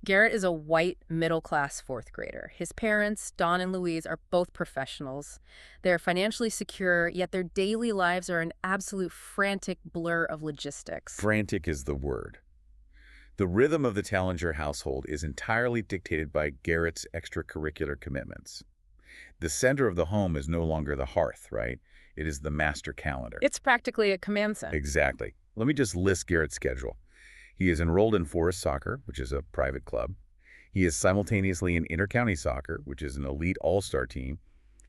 Garrett is a white, middle-class fourth grader. His parents, Don and Louise, are both professionals. They're financially secure, yet their daily lives are an absolute frantic blur of logistics. Frantic is the word. The rhythm of the Tallinger household is entirely dictated by Garrett's extracurricular commitments. The center of the home is no longer the hearth, right? It is the master calendar. It's practically a command center. Exactly. Let me just list Garrett's schedule. He is enrolled in Forest Soccer, which is a private club. He is simultaneously in Intercounty Soccer, which is an elite all-star team.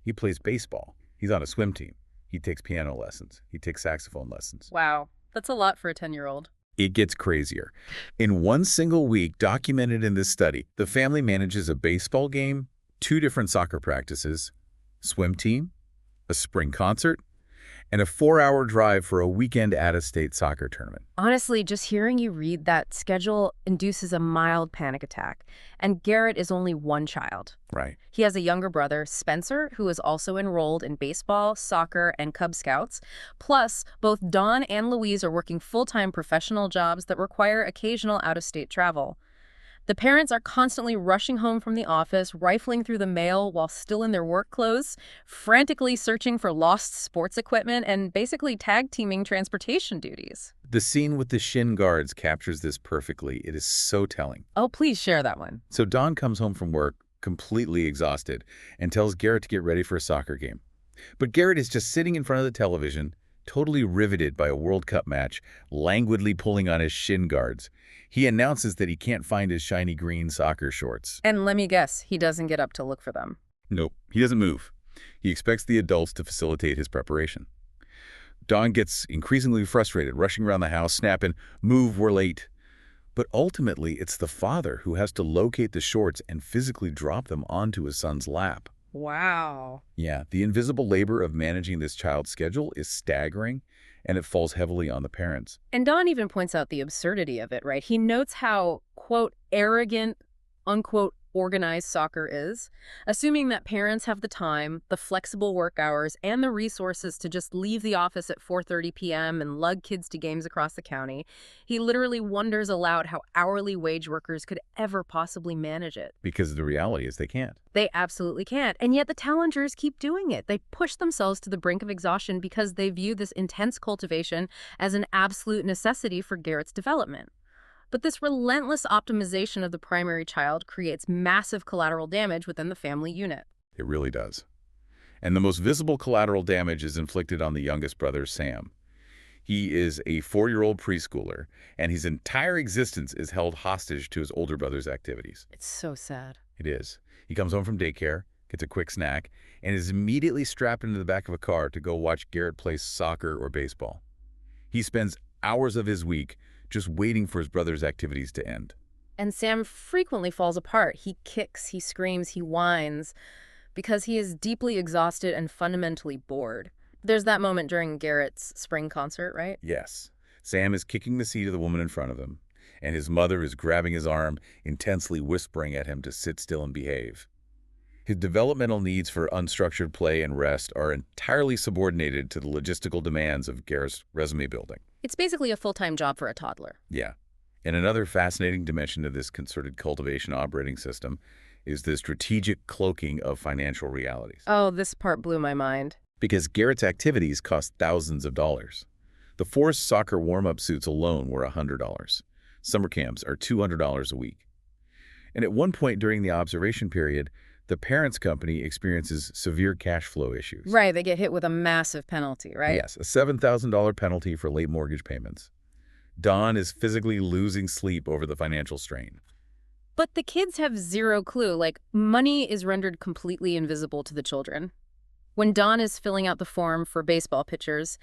He plays baseball. He's on a swim team. He takes piano lessons. He takes saxophone lessons. Wow, that's a lot for a 10-year-old. It gets crazier. In one single week documented in this study, the family manages a baseball game, 2 different soccer practices, swim team, a spring concert, and a 4-hour drive for a weekend out-of-state soccer tournament. Honestly, just hearing you read that schedule induces a mild panic attack. And Garrett is only one child. Right. He has a younger brother, Spencer, who is also enrolled in baseball, soccer, and Cub Scouts. Plus, both Don and Louise are working full-time professional jobs that require occasional out-of-state travel. The parents are constantly rushing home from the office, rifling through the mail while still in their work clothes, frantically searching for lost sports equipment, and basically tag-teaming transportation duties. The scene with the shin guards captures this perfectly. It is so telling. Oh, please share that one. So Don comes home from work completely exhausted and tells Garrett to get ready for a soccer game. But Garrett is just sitting in front of the television, totally riveted by a World Cup match, languidly pulling on his shin guards. He announces that he can't find his shiny green soccer shorts. And let me guess, he doesn't get up to look for them. Nope, he doesn't move. He expects the adults to facilitate his preparation. Don gets increasingly frustrated, rushing around the house, snapping, "Move, we're late." But ultimately, it's the father who has to locate the shorts and physically drop them onto his son's lap. Wow. Yeah, the invisible labor of managing this child's schedule is staggering, and it falls heavily on the parents. And Don even points out the absurdity of it, right? He notes how, quote, arrogant, unquote, organized soccer is, assuming that parents have the time, the flexible work hours, and the resources to just leave the office at 4:30 p.m. and lug kids to games across the county. He literally wonders aloud how hourly wage workers could ever possibly manage it. Because the reality is they can't. They absolutely can't. And yet the Tallingers keep doing it. They push themselves to the brink of exhaustion because they view this intense cultivation as an absolute necessity for Garrett's development. But this relentless optimization of the primary child creates massive collateral damage within the family unit. It really does. And the most visible collateral damage is inflicted on the youngest brother, Sam. He is a 4-year-old preschooler, and his entire existence is held hostage to his older brother's activities. It's so sad. It is. He comes home from daycare, gets a quick snack, and is immediately strapped into the back of a car to go watch Garrett play soccer or baseball. He spends hours of his week just waiting for his brother's activities to end. And Sam frequently falls apart. He kicks, he screams, he whines, because he is deeply exhausted and fundamentally bored. There's that moment during Garrett's spring concert, right? Yes. Sam is kicking the seat of the woman in front of him, and his mother is grabbing his arm, intensely whispering at him to sit still and behave. His developmental needs for unstructured play and rest are entirely subordinated to the logistical demands of Garrett's resume building. It's basically a full-time job for a toddler. Yeah. And another fascinating dimension of this concerted cultivation operating system is the strategic cloaking of financial realities. Oh, this part blew my mind. Because Garrett's activities cost thousands of dollars. The Forest Soccer warm-up suits alone were $100. Summer camps are $200 a week. And at one point during the observation period, the parents' company experiences severe cash flow issues. Right, they get hit with a massive penalty, right? Yes, a $7,000 penalty for late mortgage payments. Don is physically losing sleep over the financial strain. But the kids have zero clue. Like, money is rendered completely invisible to the children. When Don is filling out the form for baseball pitchers,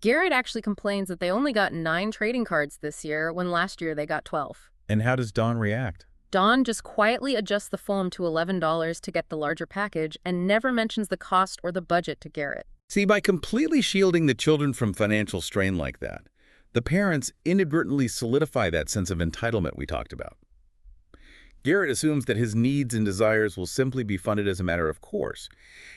Garrett actually complains that they only got 9 trading cards this year when last year they got 12. And how does Don react? Don just quietly adjusts the form to $11 to get the larger package and never mentions the cost or the budget to Garrett. See, by completely shielding the children from financial strain like that, the parents inadvertently solidify that sense of entitlement we talked about. Garrett assumes that his needs and desires will simply be funded as a matter of course.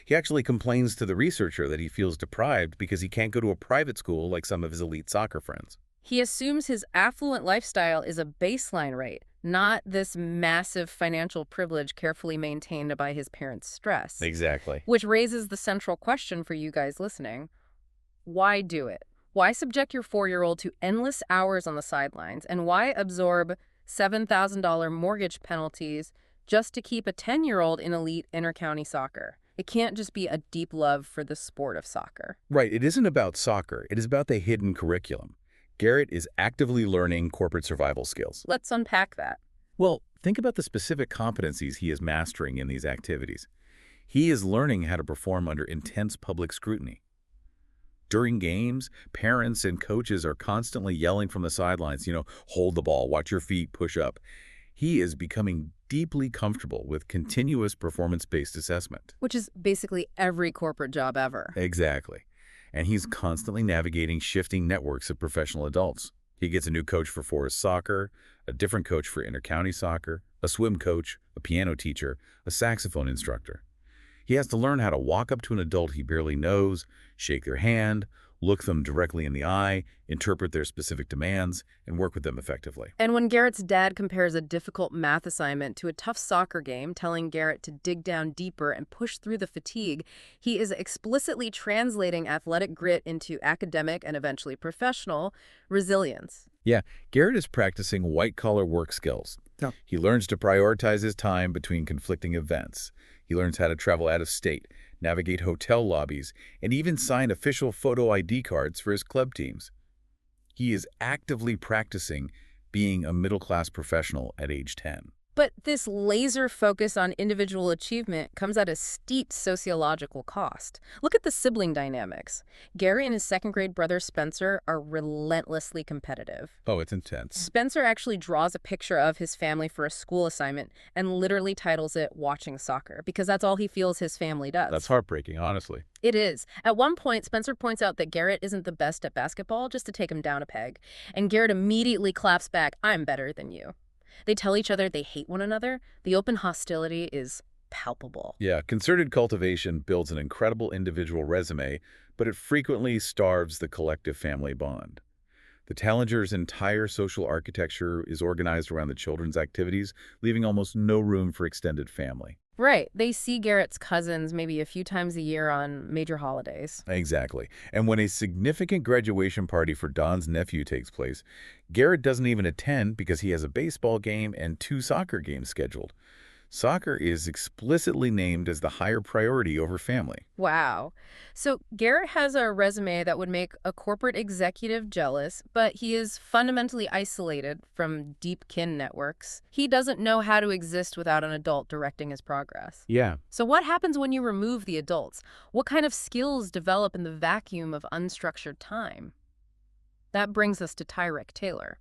He actually complains to the researcher that he feels deprived because he can't go to a private school like some of his elite soccer friends. He assumes his affluent lifestyle is a baseline rate, not this massive financial privilege carefully maintained by his parents' stress. Exactly. Which raises the central question for you guys listening. Why do it? Why subject your 4-year-old to endless hours on the sidelines? And why absorb $7,000 mortgage penalties just to keep a 10-year-old in elite intercounty soccer? It can't just be a deep love for the sport of soccer. Right. It isn't about soccer. It is about the hidden curriculum. Garrett is actively learning corporate survival skills. Let's unpack that. Well, think about the specific competencies he is mastering in these activities. He is learning how to perform under intense public scrutiny. During games, parents and coaches are constantly yelling from the sidelines, hold the ball, watch your feet, push up. He is becoming deeply comfortable with continuous performance-based assessment. Which is basically every corporate job ever. Exactly. And he's constantly navigating shifting networks of professional adults. He gets a new coach for forest soccer, a different coach for intercounty soccer, a swim coach, a piano teacher, a saxophone instructor. He has to learn how to walk up to an adult he barely knows, shake their hand, look them directly in the eye, interpret their specific demands, and work with them effectively. And when Garrett's dad compares a difficult math assignment to a tough soccer game, telling Garrett to dig down deeper and push through the fatigue, he is explicitly translating athletic grit into academic and eventually professional resilience. Yeah, Garrett is practicing white-collar work skills. He learns to prioritize his time between conflicting events. He learns how to travel out of state, navigate hotel lobbies, and even sign official photo ID cards for his club teams. He is actively practicing being a middle-class professional at age 10. But this laser focus on individual achievement comes at a steep sociological cost. Look at the sibling dynamics. Gary and his second-grade brother Spencer are relentlessly competitive. Oh, it's intense. Spencer actually draws a picture of his family for a school assignment and literally titles it Watching Soccer, because that's all he feels his family does. That's heartbreaking, honestly. It is. At one point, Spencer points out that Garrett isn't the best at basketball, just to take him down a peg. And Garrett immediately claps back, "I'm better than you." They tell each other they hate one another. The open hostility is palpable. Yeah, concerted cultivation builds an incredible individual resume, but it frequently starves the collective family bond. The Tallengers' entire social architecture is organized around the children's activities, leaving almost no room for extended family. Right. They see Garrett's cousins maybe a few times a year on major holidays. Exactly. And when a significant graduation party for Don's nephew takes place, Garrett doesn't even attend because he has a baseball game and 2 soccer games scheduled. Soccer is explicitly named as the higher priority over family. Wow. So Garrett has a resume that would make a corporate executive jealous, but he is fundamentally isolated from deep kin networks. He doesn't know how to exist without an adult directing his progress. Yeah. So what happens when you remove the adults? What kind of skills develop in the vacuum of unstructured time? That brings us to Tyrek Taylor.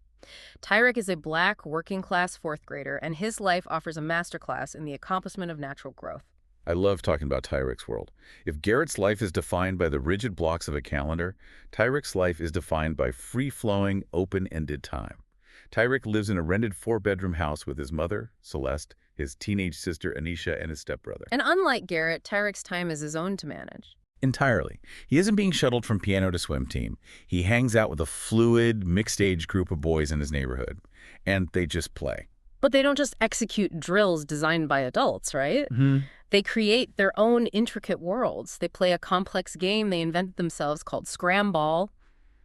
Tyrek is a Black, working-class 4th grader, and his life offers a masterclass in the accomplishment of natural growth. I love talking about Tyrek's world. If Garrett's life is defined by the rigid blocks of a calendar, Tyrek's life is defined by free-flowing, open-ended time. Tyrek lives in a rented 4-bedroom house with his mother, Celeste, his teenage sister, Anisha, and his stepbrother. And unlike Garrett, Tyrek's time is his own to manage. Entirely. He isn't being shuttled from piano to swim team. He hangs out with a fluid, mixed-age group of boys in his neighborhood, and they just play. But they don't just execute drills designed by adults, right? They create their own intricate worlds. They play a complex game they invented themselves called Scramball.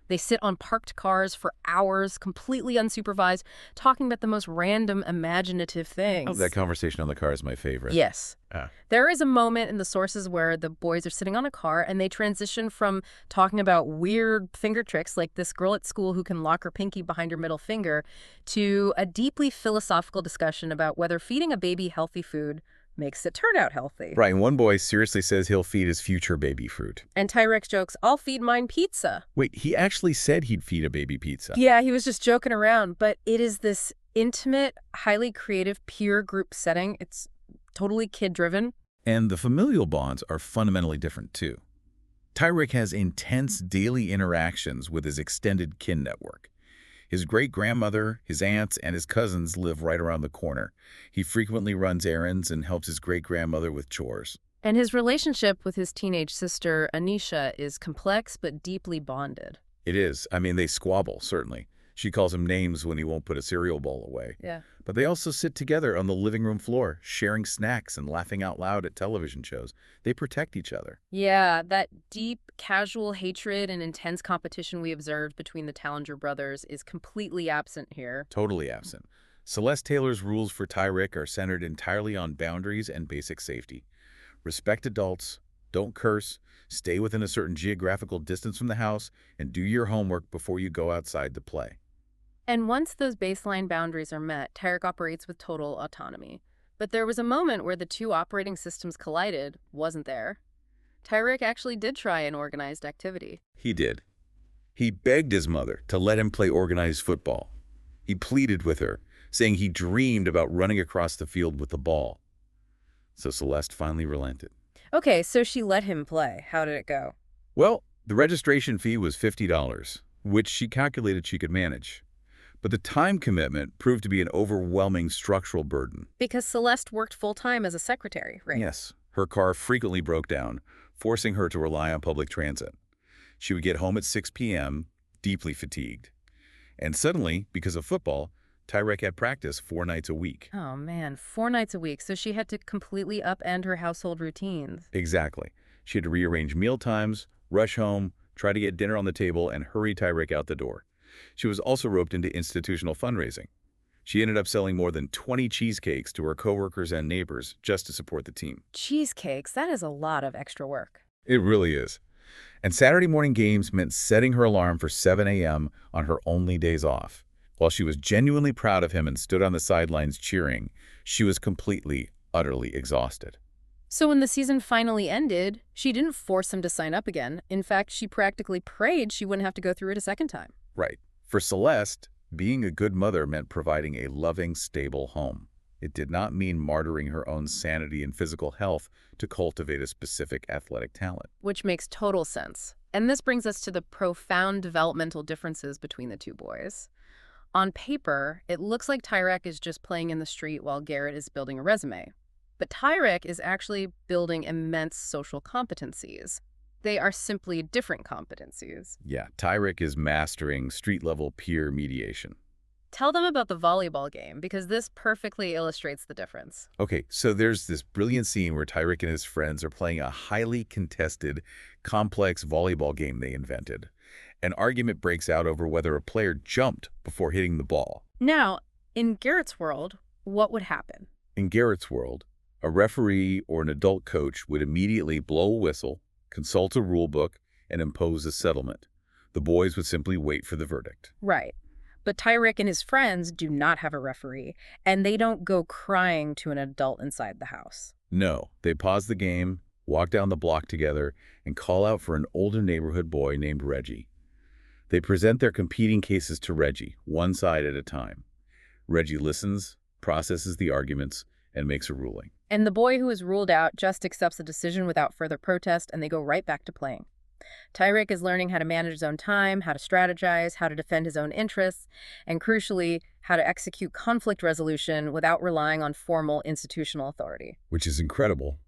They sit on parked cars for hours, completely unsupervised, talking about the most random, imaginative Oh, things. that conversation on the car is my favorite. Yes. Ah. There is a moment in the sources where the boys are sitting on a car and they transition from talking about weird finger tricks, like this girl at school who can lock her pinky behind her middle finger, to a deeply philosophical discussion about whether feeding a baby healthy food makes it turn out healthy. Right, and one boy seriously says he'll feed his future baby fruit. And Tyrek jokes, "I'll feed mine pizza." Wait, he actually said he'd feed a baby pizza. Yeah, he was just joking around, but it is this intimate, highly creative peer group setting. It's totally kid-driven. And the familial bonds are fundamentally different, too. Tyrek has intense daily interactions with his extended kin network. His great-grandmother, his aunts, and his cousins live right around the corner. He frequently runs errands and helps his great-grandmother with chores. And his relationship with his teenage sister, Anisha, is complex but deeply bonded. It is. I mean, they squabble, certainly. She calls him names when he won't put a cereal bowl away. Yeah. But they also sit together on the living room floor, sharing snacks and laughing out loud at television shows. They protect each other. Yeah, that deep, casual hatred and intense competition we observed between the Tallinger brothers is completely absent here. Totally absent. Celeste Taylor's rules for Tyrek are centered entirely on boundaries and basic safety. Respect adults, don't curse, stay within a certain geographical distance from the house, and do your homework before you go outside to play. And once those baseline boundaries are met, Tyrek operates with total autonomy. But there was a moment where the two operating systems collided, wasn't there? Tyrek actually did try an organized activity. He did. He begged his mother to let him play organized football. He pleaded with her, saying he dreamed about running across the field with the ball. So Celeste finally relented. Okay, so she let him play. How did it go? Well, the registration fee was $50, which she calculated she could manage. But the time commitment proved to be an overwhelming structural burden. Because Celeste worked full-time as a secretary, right? Yes, her car frequently broke down, forcing her to rely on public transit. She would get home at 6 p.m., deeply fatigued. And suddenly, because of football, Tyrek had practice 4 nights a week. Oh man, 4 nights a week, so she had to completely upend her household routines. Exactly. She had to rearrange meal times, rush home, try to get dinner on the table, and hurry Tyrek out the door. She was also roped into institutional fundraising. She ended up selling more than 20 cheesecakes to her coworkers and neighbors just to support the team. Cheesecakes, that is a lot of extra work. It really is. And Saturday morning games meant setting her alarm for 7 a.m. on her only days off. While she was genuinely proud of him and stood on the sidelines cheering, she was completely, utterly exhausted. So when the season finally ended, she didn't force him to sign up again. In fact, she practically prayed she wouldn't have to go through it a second time. Right. For Celeste, being a good mother meant providing a loving, stable home. It did not mean martyring her own sanity and physical health to cultivate a specific athletic talent. Which makes total sense. And this brings us to the profound developmental differences between the two boys. On paper, it looks like Tyrek is just playing in the street while Garrett is building a resume. But Tyrek is actually building immense social competencies. They are simply different competencies. Yeah, Tyrek is mastering street-level peer mediation. Tell them about the volleyball game, because this perfectly illustrates the difference. Okay, so there's this brilliant scene where Tyrek and his friends are playing a highly contested, complex volleyball game they invented. An argument breaks out over whether a player jumped before hitting the ball. Now, in Garrett's world, what would happen? In Garrett's world, a referee or an adult coach would immediately blow a whistle, consult a rule book, and impose a settlement. The boys would simply wait for the verdict. Right. But Tyrek and his friends do not have a referee, and they don't go crying to an adult inside the house. No, they pause the game, walk down the block together, and call out for an older neighborhood boy named Reggie. They present their competing cases to Reggie, one side at a time. Reggie listens, processes the arguments, and makes a ruling. And the boy who is ruled out just accepts the decision without further protest, and they go right back to playing. Tyrek is learning how to manage his own time, how to strategize, how to defend his own interests, and crucially, how to execute conflict resolution without relying on formal institutional authority. Which is incredible.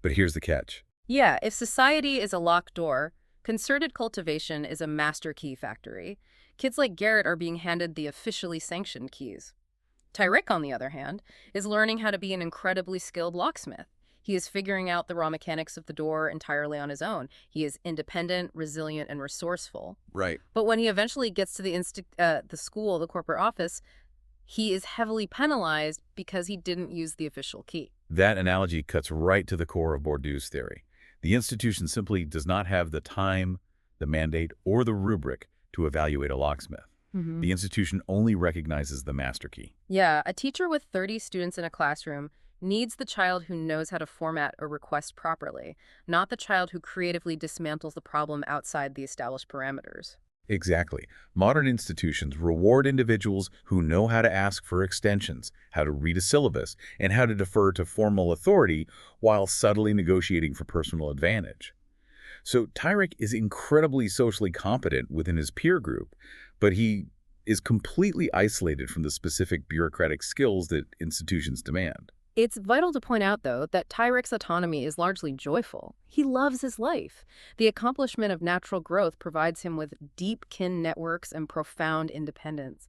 But here's the catch. Yeah, if society is a locked door, concerted cultivation is a master key factory. Kids like Garrett are being handed the officially sanctioned keys. Tyrek, on the other hand, is learning how to be an incredibly skilled locksmith. He is figuring out the raw mechanics of the door entirely on his own. He is independent, resilient, and resourceful. Right. But when he eventually gets to the school, the corporate office, he is heavily penalized because he didn't use the official key. That analogy cuts right to the core of Bourdieu's theory. The institution simply does not have the time, the mandate, or the rubric to evaluate a locksmith. The institution only recognizes the master key. Yeah, a teacher with 30 students in a classroom needs the child who knows how to format a request properly, not the child who creatively dismantles the problem outside the established parameters. Exactly. Modern institutions reward individuals who know how to ask for extensions, how to read a syllabus, and how to defer to formal authority while subtly negotiating for personal advantage. So Tyrek is incredibly socially competent within his peer group, but he is completely isolated from the specific bureaucratic skills that institutions demand. It's vital to point out, though, that Tyrek's autonomy is largely joyful. He loves his life. The accomplishment of natural growth provides him with deep kin networks and profound independence.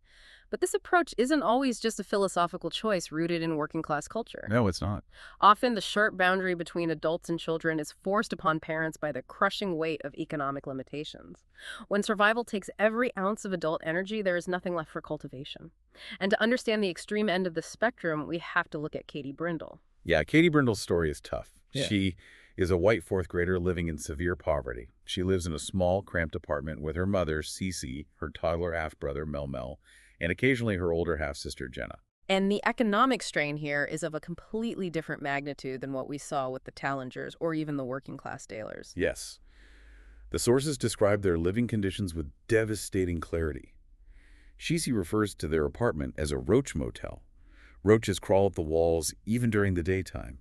But this approach isn't always just a philosophical choice rooted in working-class culture. No, it's not. Often, the sharp boundary between adults and children is forced upon parents by the crushing weight of economic limitations. When survival takes every ounce of adult energy, there is nothing left for cultivation. And to understand the extreme end of the spectrum, we have to look at Katie Brindle. Yeah, Katie Brindle's story is tough. Yeah. She is a white fourth grader living in severe poverty. She lives in a small, cramped apartment with her mother, Cece, her toddler half-brother, Mel, and occasionally her older half-sister, Jenna. And the economic strain here is of a completely different magnitude than what we saw with the Tallengers or even the working-class Dailers. Yes. The sources describe their living conditions with devastating clarity. Cece refers to their apartment as a roach motel. Roaches crawl up the walls even during the daytime.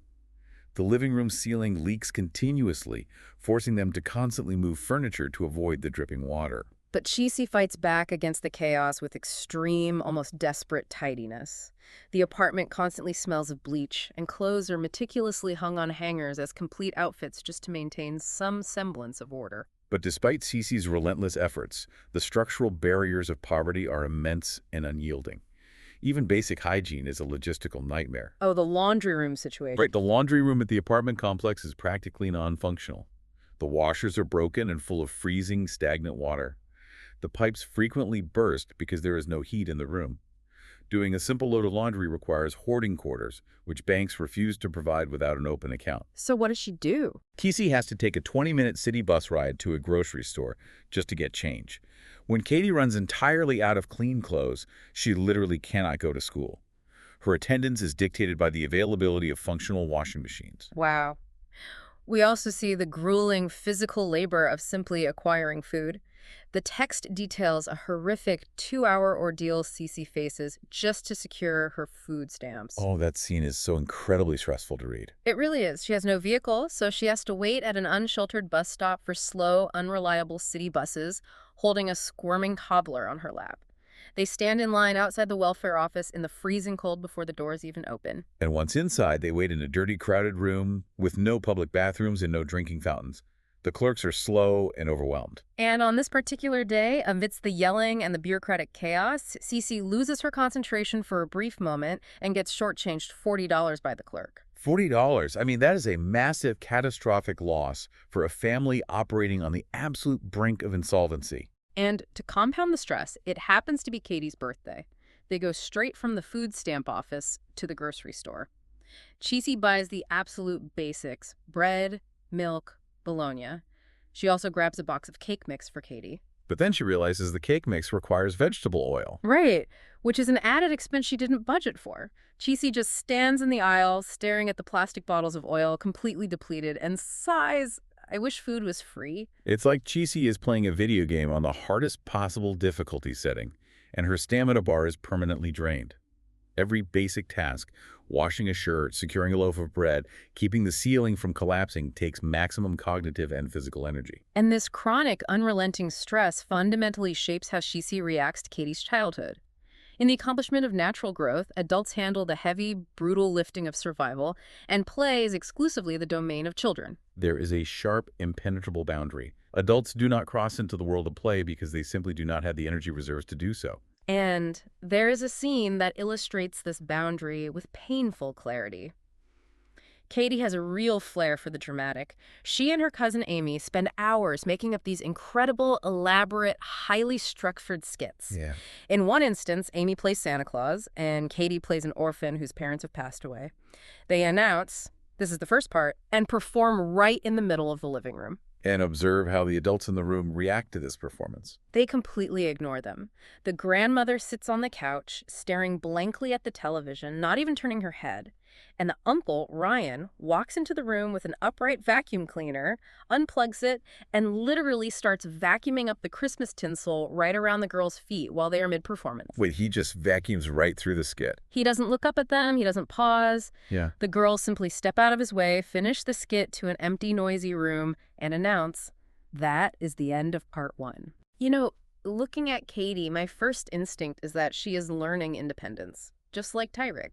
The living room ceiling leaks continuously, forcing them to constantly move furniture to avoid the dripping water. But Cece fights back against the chaos with extreme, almost desperate tidiness. The apartment constantly smells of bleach, and clothes are meticulously hung on hangers as complete outfits just to maintain some semblance of order. But despite Cece's relentless efforts, the structural barriers of poverty are immense and unyielding. Even basic hygiene is a logistical nightmare. Oh, the laundry room situation. Right, the laundry room at the apartment complex is practically non-functional. The washers are broken and full of freezing, stagnant water. The pipes frequently burst because there is no heat in the room. Doing a simple load of laundry requires hoarding quarters, which banks refuse to provide without an open account. So what does she do? Cece has to take a 20-minute city bus ride to a grocery store just to get change. When Katie runs entirely out of clean clothes, she literally cannot go to school. Her attendance is dictated by the availability of functional washing machines. Wow. We also see the grueling physical labor of simply acquiring food. The text details a horrific 2-hour ordeal Cece faces just to secure her food stamps. Oh, that scene is so incredibly stressful to read. It really is. She has no vehicle, so she has to wait at an unsheltered bus stop for slow, unreliable city buses, holding a squirming toddler on her lap. They stand in line outside the welfare office in the freezing cold before the doors even open. And once inside, they wait in a dirty, crowded room with no public bathrooms and no drinking fountains. The clerks are slow and overwhelmed. And on this particular day, amidst the yelling and the bureaucratic chaos, Cece loses her concentration for a brief moment and gets shortchanged $40 by the clerk. $40. I mean, that is a massive, catastrophic loss for a family operating on the absolute brink of insolvency. And to compound the stress, it happens to be Katie's birthday. They go straight from the food stamp office to the grocery store. Cece buys the absolute basics: bread, milk, bologna. She also grabs a box of cake mix for Katie. But then she realizes the cake mix requires vegetable oil. Right, which is an added expense she didn't budget for. Cece just stands in the aisle, staring at the plastic bottles of oil, completely depleted, and sighs, "I wish food was free." It's like Cece is playing a video game on the hardest possible difficulty setting, and her stamina bar is permanently drained. Every basic task, washing a shirt, securing a loaf of bread, keeping the ceiling from collapsing, takes maximum cognitive and physical energy. And this chronic, unrelenting stress fundamentally shapes how Cece reacts to Katie's childhood. In the accomplishment of natural growth, adults handle the heavy, brutal lifting of survival, and play is exclusively the domain of children. There is a sharp, impenetrable boundary. Adults do not cross into the world of play because they simply do not have the energy reserves to do so. And there is a scene that illustrates this boundary with painful clarity. Katie has a real flair for the dramatic. She and her cousin Amy spend hours making up these incredible, elaborate, highly structured skits. Yeah. In one instance, Amy plays Santa Claus, and Katie plays an orphan whose parents have passed away. They announce, this is the first part, and perform right in the middle of the living room. And observe how the adults in the room react to this performance. They completely ignore them. The grandmother sits on the couch, staring blankly at the television, not even turning her head. And the uncle, Ryan, walks into the room with an upright vacuum cleaner, unplugs it, and literally starts vacuuming up the Christmas tinsel right around the girls' feet while they are mid-performance. Wait, he just vacuums right through the skit. He doesn't look up at them. He doesn't pause. Yeah. The girls simply step out of his way, finish the skit to an empty, noisy room, and announce, that is the end of part one. You know, looking at Katie, my first instinct is that she is learning independence, just like Tyrig.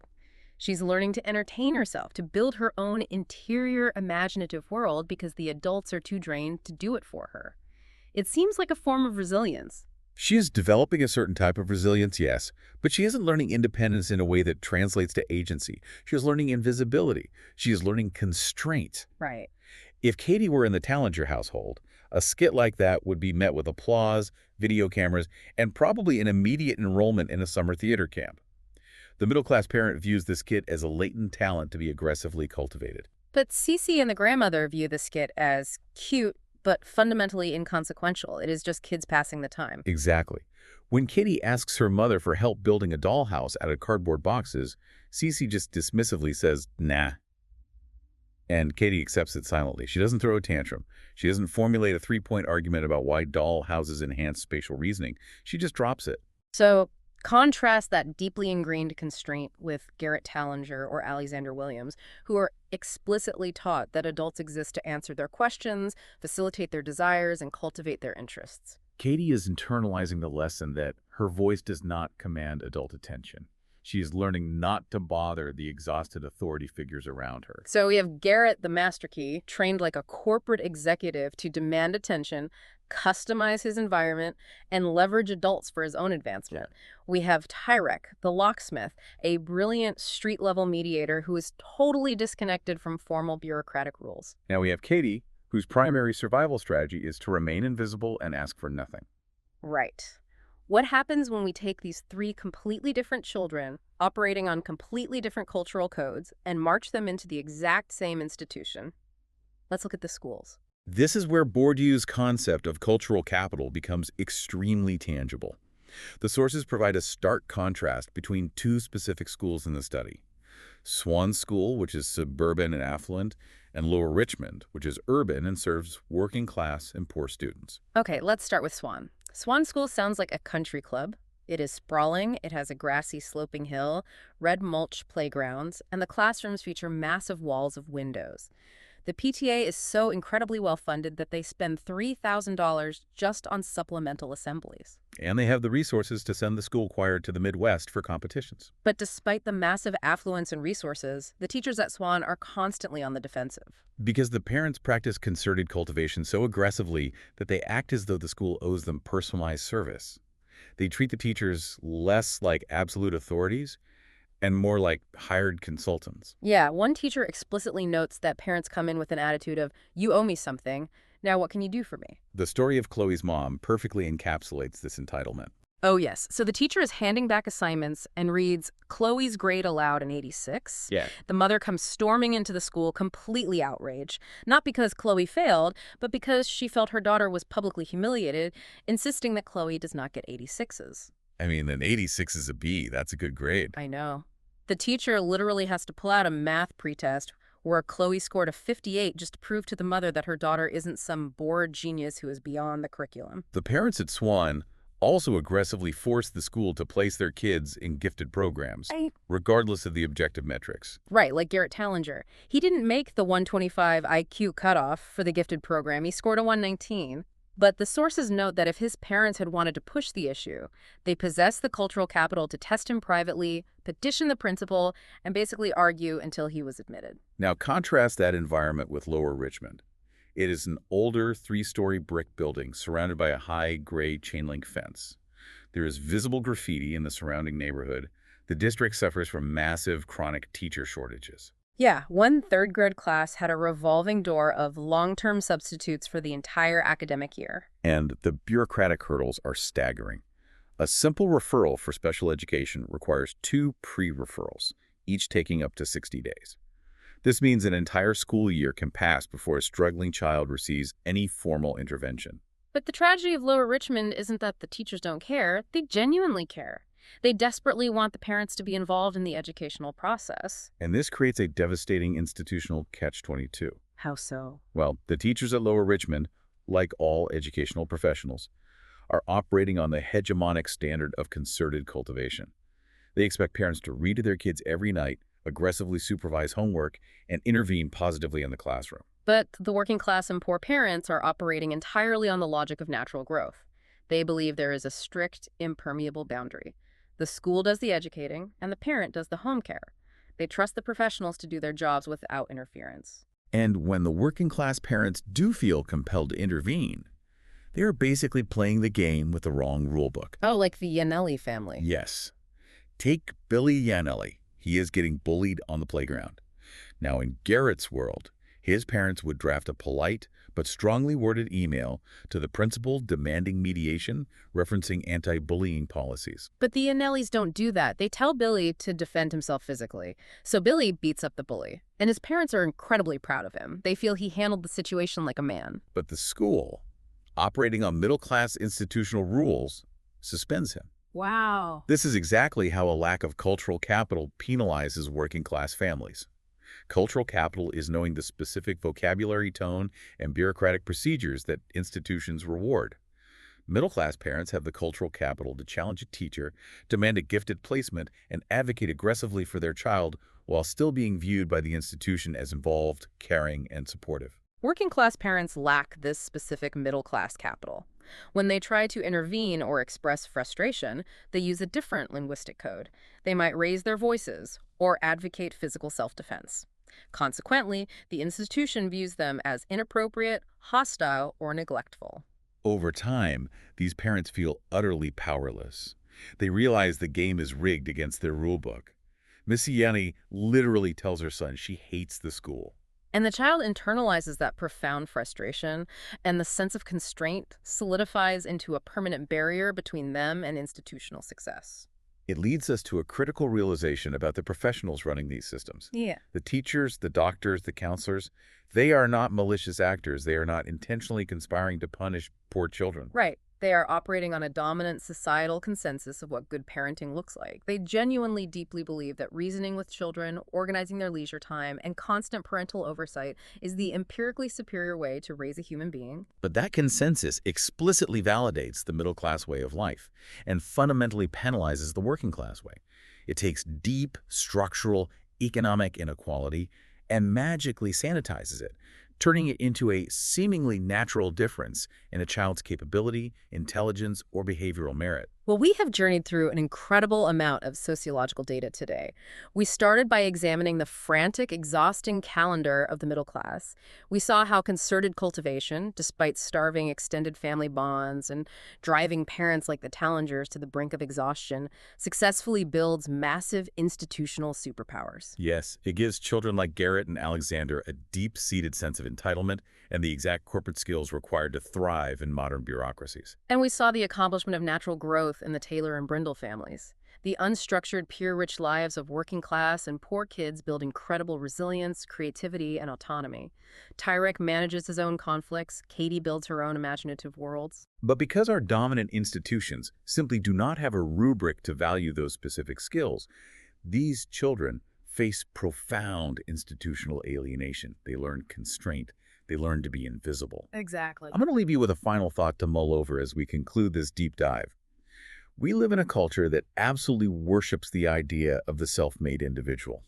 She's learning to entertain herself, to build her own interior imaginative world because the adults are too drained to do it for her. It seems like a form of resilience. She is developing a certain type of resilience, yes, but she isn't learning independence in a way that translates to agency. She is learning invisibility. She is learning constraint. Right. If Katie were in the Tallinger household, a skit like that would be met with applause, video cameras, and probably an immediate enrollment in a summer theater camp. The middle-class parent views the skit as a latent talent to be aggressively cultivated. But Cece and the grandmother view the skit as cute, but fundamentally inconsequential. It is just kids passing the time. Exactly. When Katie asks her mother for help building a dollhouse out of cardboard boxes, Cece just dismissively says, nah. And Katie accepts it silently. She doesn't throw a tantrum. She doesn't formulate a three-point argument about why doll houses enhance spatial reasoning. She just drops it. So contrast that deeply ingrained constraint with Garrett Tallinger or Alexander Williams, who are explicitly taught that adults exist to answer their questions, facilitate their desires, and cultivate their interests. Katie is internalizing the lesson that her voice does not command adult attention. She is learning not to bother the exhausted authority figures around her. So we have Garrett, the master key, trained like a corporate executive to demand attention, customize his environment, and leverage adults for his own advancement. We have Tyrek, the locksmith, a brilliant street-level mediator who is totally disconnected from formal bureaucratic rules. Now we have Katie, whose primary survival strategy is to remain invisible and ask for nothing. Right. What happens when we take these three completely different children, operating on completely different cultural codes, and march them into the exact same institution? Let's look at the schools. This is where Bourdieu's concept of cultural capital becomes extremely tangible. The sources provide a stark contrast between two specific schools in the study. Swan School, which is suburban and affluent, and Lower Richmond, which is urban and serves working class and poor students. Okay, let's start with Swan. Swan School sounds like a country club. It is sprawling, it has a grassy sloping hill, red mulch playgrounds, and the classrooms feature massive walls of windows. The PTA is so incredibly well funded that they spend $3,000 just on supplemental assemblies. And they have the resources to send the school choir to the Midwest for competitions. But despite the massive affluence and resources, the teachers at Swan are constantly on the defensive. Because the parents practice concerted cultivation so aggressively that they act as though the school owes them personalized service. They treat the teachers less like absolute authorities and more like hired consultants. Yeah, one teacher explicitly notes that parents come in with an attitude of, you owe me something, now what can you do for me? The story of Chloe's mom perfectly encapsulates this entitlement. Oh, yes. So the teacher is handing back assignments and reads Chloe's grade aloud in 86. Yeah. The mother comes storming into the school completely outraged, not because Chloe failed, but because she felt her daughter was publicly humiliated, insisting that Chloe does not get 86s. I mean, an 86 is a B. That's a good grade. I know. The teacher literally has to pull out a math pretest where Chloe scored a 58 just to prove to the mother that her daughter isn't some bored genius who is beyond the curriculum. The parents at Swan also aggressively force the school to place their kids in gifted programs, regardless of the objective metrics. Right, like Garrett Tallinger. He didn't make the 125 IQ cutoff for the gifted program. He scored a 119. But the sources note that if his parents had wanted to push the issue, they possessed the cultural capital to test him privately, petition the principal, and basically argue until he was admitted. Now contrast that environment with Lower Richmond. It is an older three-story brick building surrounded by a high gray chain-link fence. There is visible graffiti in the surrounding neighborhood. The district suffers from massive chronic teacher shortages. Yeah, one third grade class had a revolving door of long-term substitutes for the entire academic year. And the bureaucratic hurdles are staggering. A simple referral for special education requires 2 pre-referrals, each taking up to 60 days. This means an entire school year can pass before a struggling child receives any formal intervention. But the tragedy of Lower Richmond isn't that the teachers don't care, they genuinely care. They desperately want the parents to be involved in the educational process. And this creates a devastating institutional catch-22. How so? Well, the teachers at Lower Richmond, like all educational professionals, are operating on the hegemonic standard of concerted cultivation. They expect parents to read to their kids every night, aggressively supervise homework, and intervene positively in the classroom. But the working class and poor parents are operating entirely on the logic of natural growth. They believe there is a strict, impermeable boundary. The school does the educating, and the parent does the home care. They trust the professionals to do their jobs without interference. And when the working class parents do feel compelled to intervene, they are basically playing the game with the wrong rulebook. Oh, like the Yanelli family. Yes. Take Billy Yanelli. He is getting bullied on the playground. Now, in Garrett's world, his parents would draft a polite but strongly worded email to the principal demanding mediation, referencing anti-bullying policies. But the Yanellis don't do that. They tell Billy to defend himself physically. So Billy beats up the bully. And his parents are incredibly proud of him. They feel he handled the situation like a man. But the school, operating on middle-class institutional rules, suspends him. Wow. This is exactly how a lack of cultural capital penalizes working-class families. Cultural capital is knowing the specific vocabulary, tone, and bureaucratic procedures that institutions reward. Middle-class parents have the cultural capital to challenge a teacher, demand a gifted placement, and advocate aggressively for their child while still being viewed by the institution as involved, caring, and supportive. Working-class parents lack this specific middle-class capital. When they try to intervene or express frustration, they use a different linguistic code. They might raise their voices or advocate physical self-defense. Consequently, the institution views them as inappropriate, hostile, or neglectful. Over time, these parents feel utterly powerless. They realize the game is rigged against their rulebook. Missy Yanni literally tells her son she hates the school. And the child internalizes that profound frustration, and the sense of constraint solidifies into a permanent barrier between them and institutional success. It leads us to a critical realization about the professionals running these systems. Yeah. The teachers, the doctors, the counselors, they are not malicious actors. They are not intentionally conspiring to punish poor children. Right. They are operating on a dominant societal consensus of what good parenting looks like. They genuinely deeply believe that reasoning with children, organizing their leisure time, and constant parental oversight is the empirically superior way to raise a human being. But that consensus explicitly validates the middle-class way of life and fundamentally penalizes the working-class way. It takes deep, structural, economic inequality and magically sanitizes it, turning it into a seemingly natural difference in a child's capability, intelligence, or behavioral merit. Well, we have journeyed through an incredible amount of sociological data today. We started by examining the frantic, exhausting calendar of the middle class. We saw how concerted cultivation, despite starving extended family bonds and driving parents like the Tallengers to the brink of exhaustion, successfully builds massive institutional superpowers. Yes, it gives children like Garrett and Alexander a deep-seated sense of entitlement and the exact corporate skills required to thrive in modern bureaucracies. And we saw the accomplishment of natural growth in the Taylor and Brindle families. The unstructured, peer-rich lives of working class and poor kids build incredible resilience, creativity, and autonomy. Tyrek manages his own conflicts. Katie builds her own imaginative worlds. But because our dominant institutions simply do not have a rubric to value those specific skills, these children face profound institutional alienation. They learn constraint. They learn to be invisible. Exactly. I'm going to leave you with a final thought to mull over as we conclude this deep dive. We live in a culture that absolutely worships the idea of the self-made individual.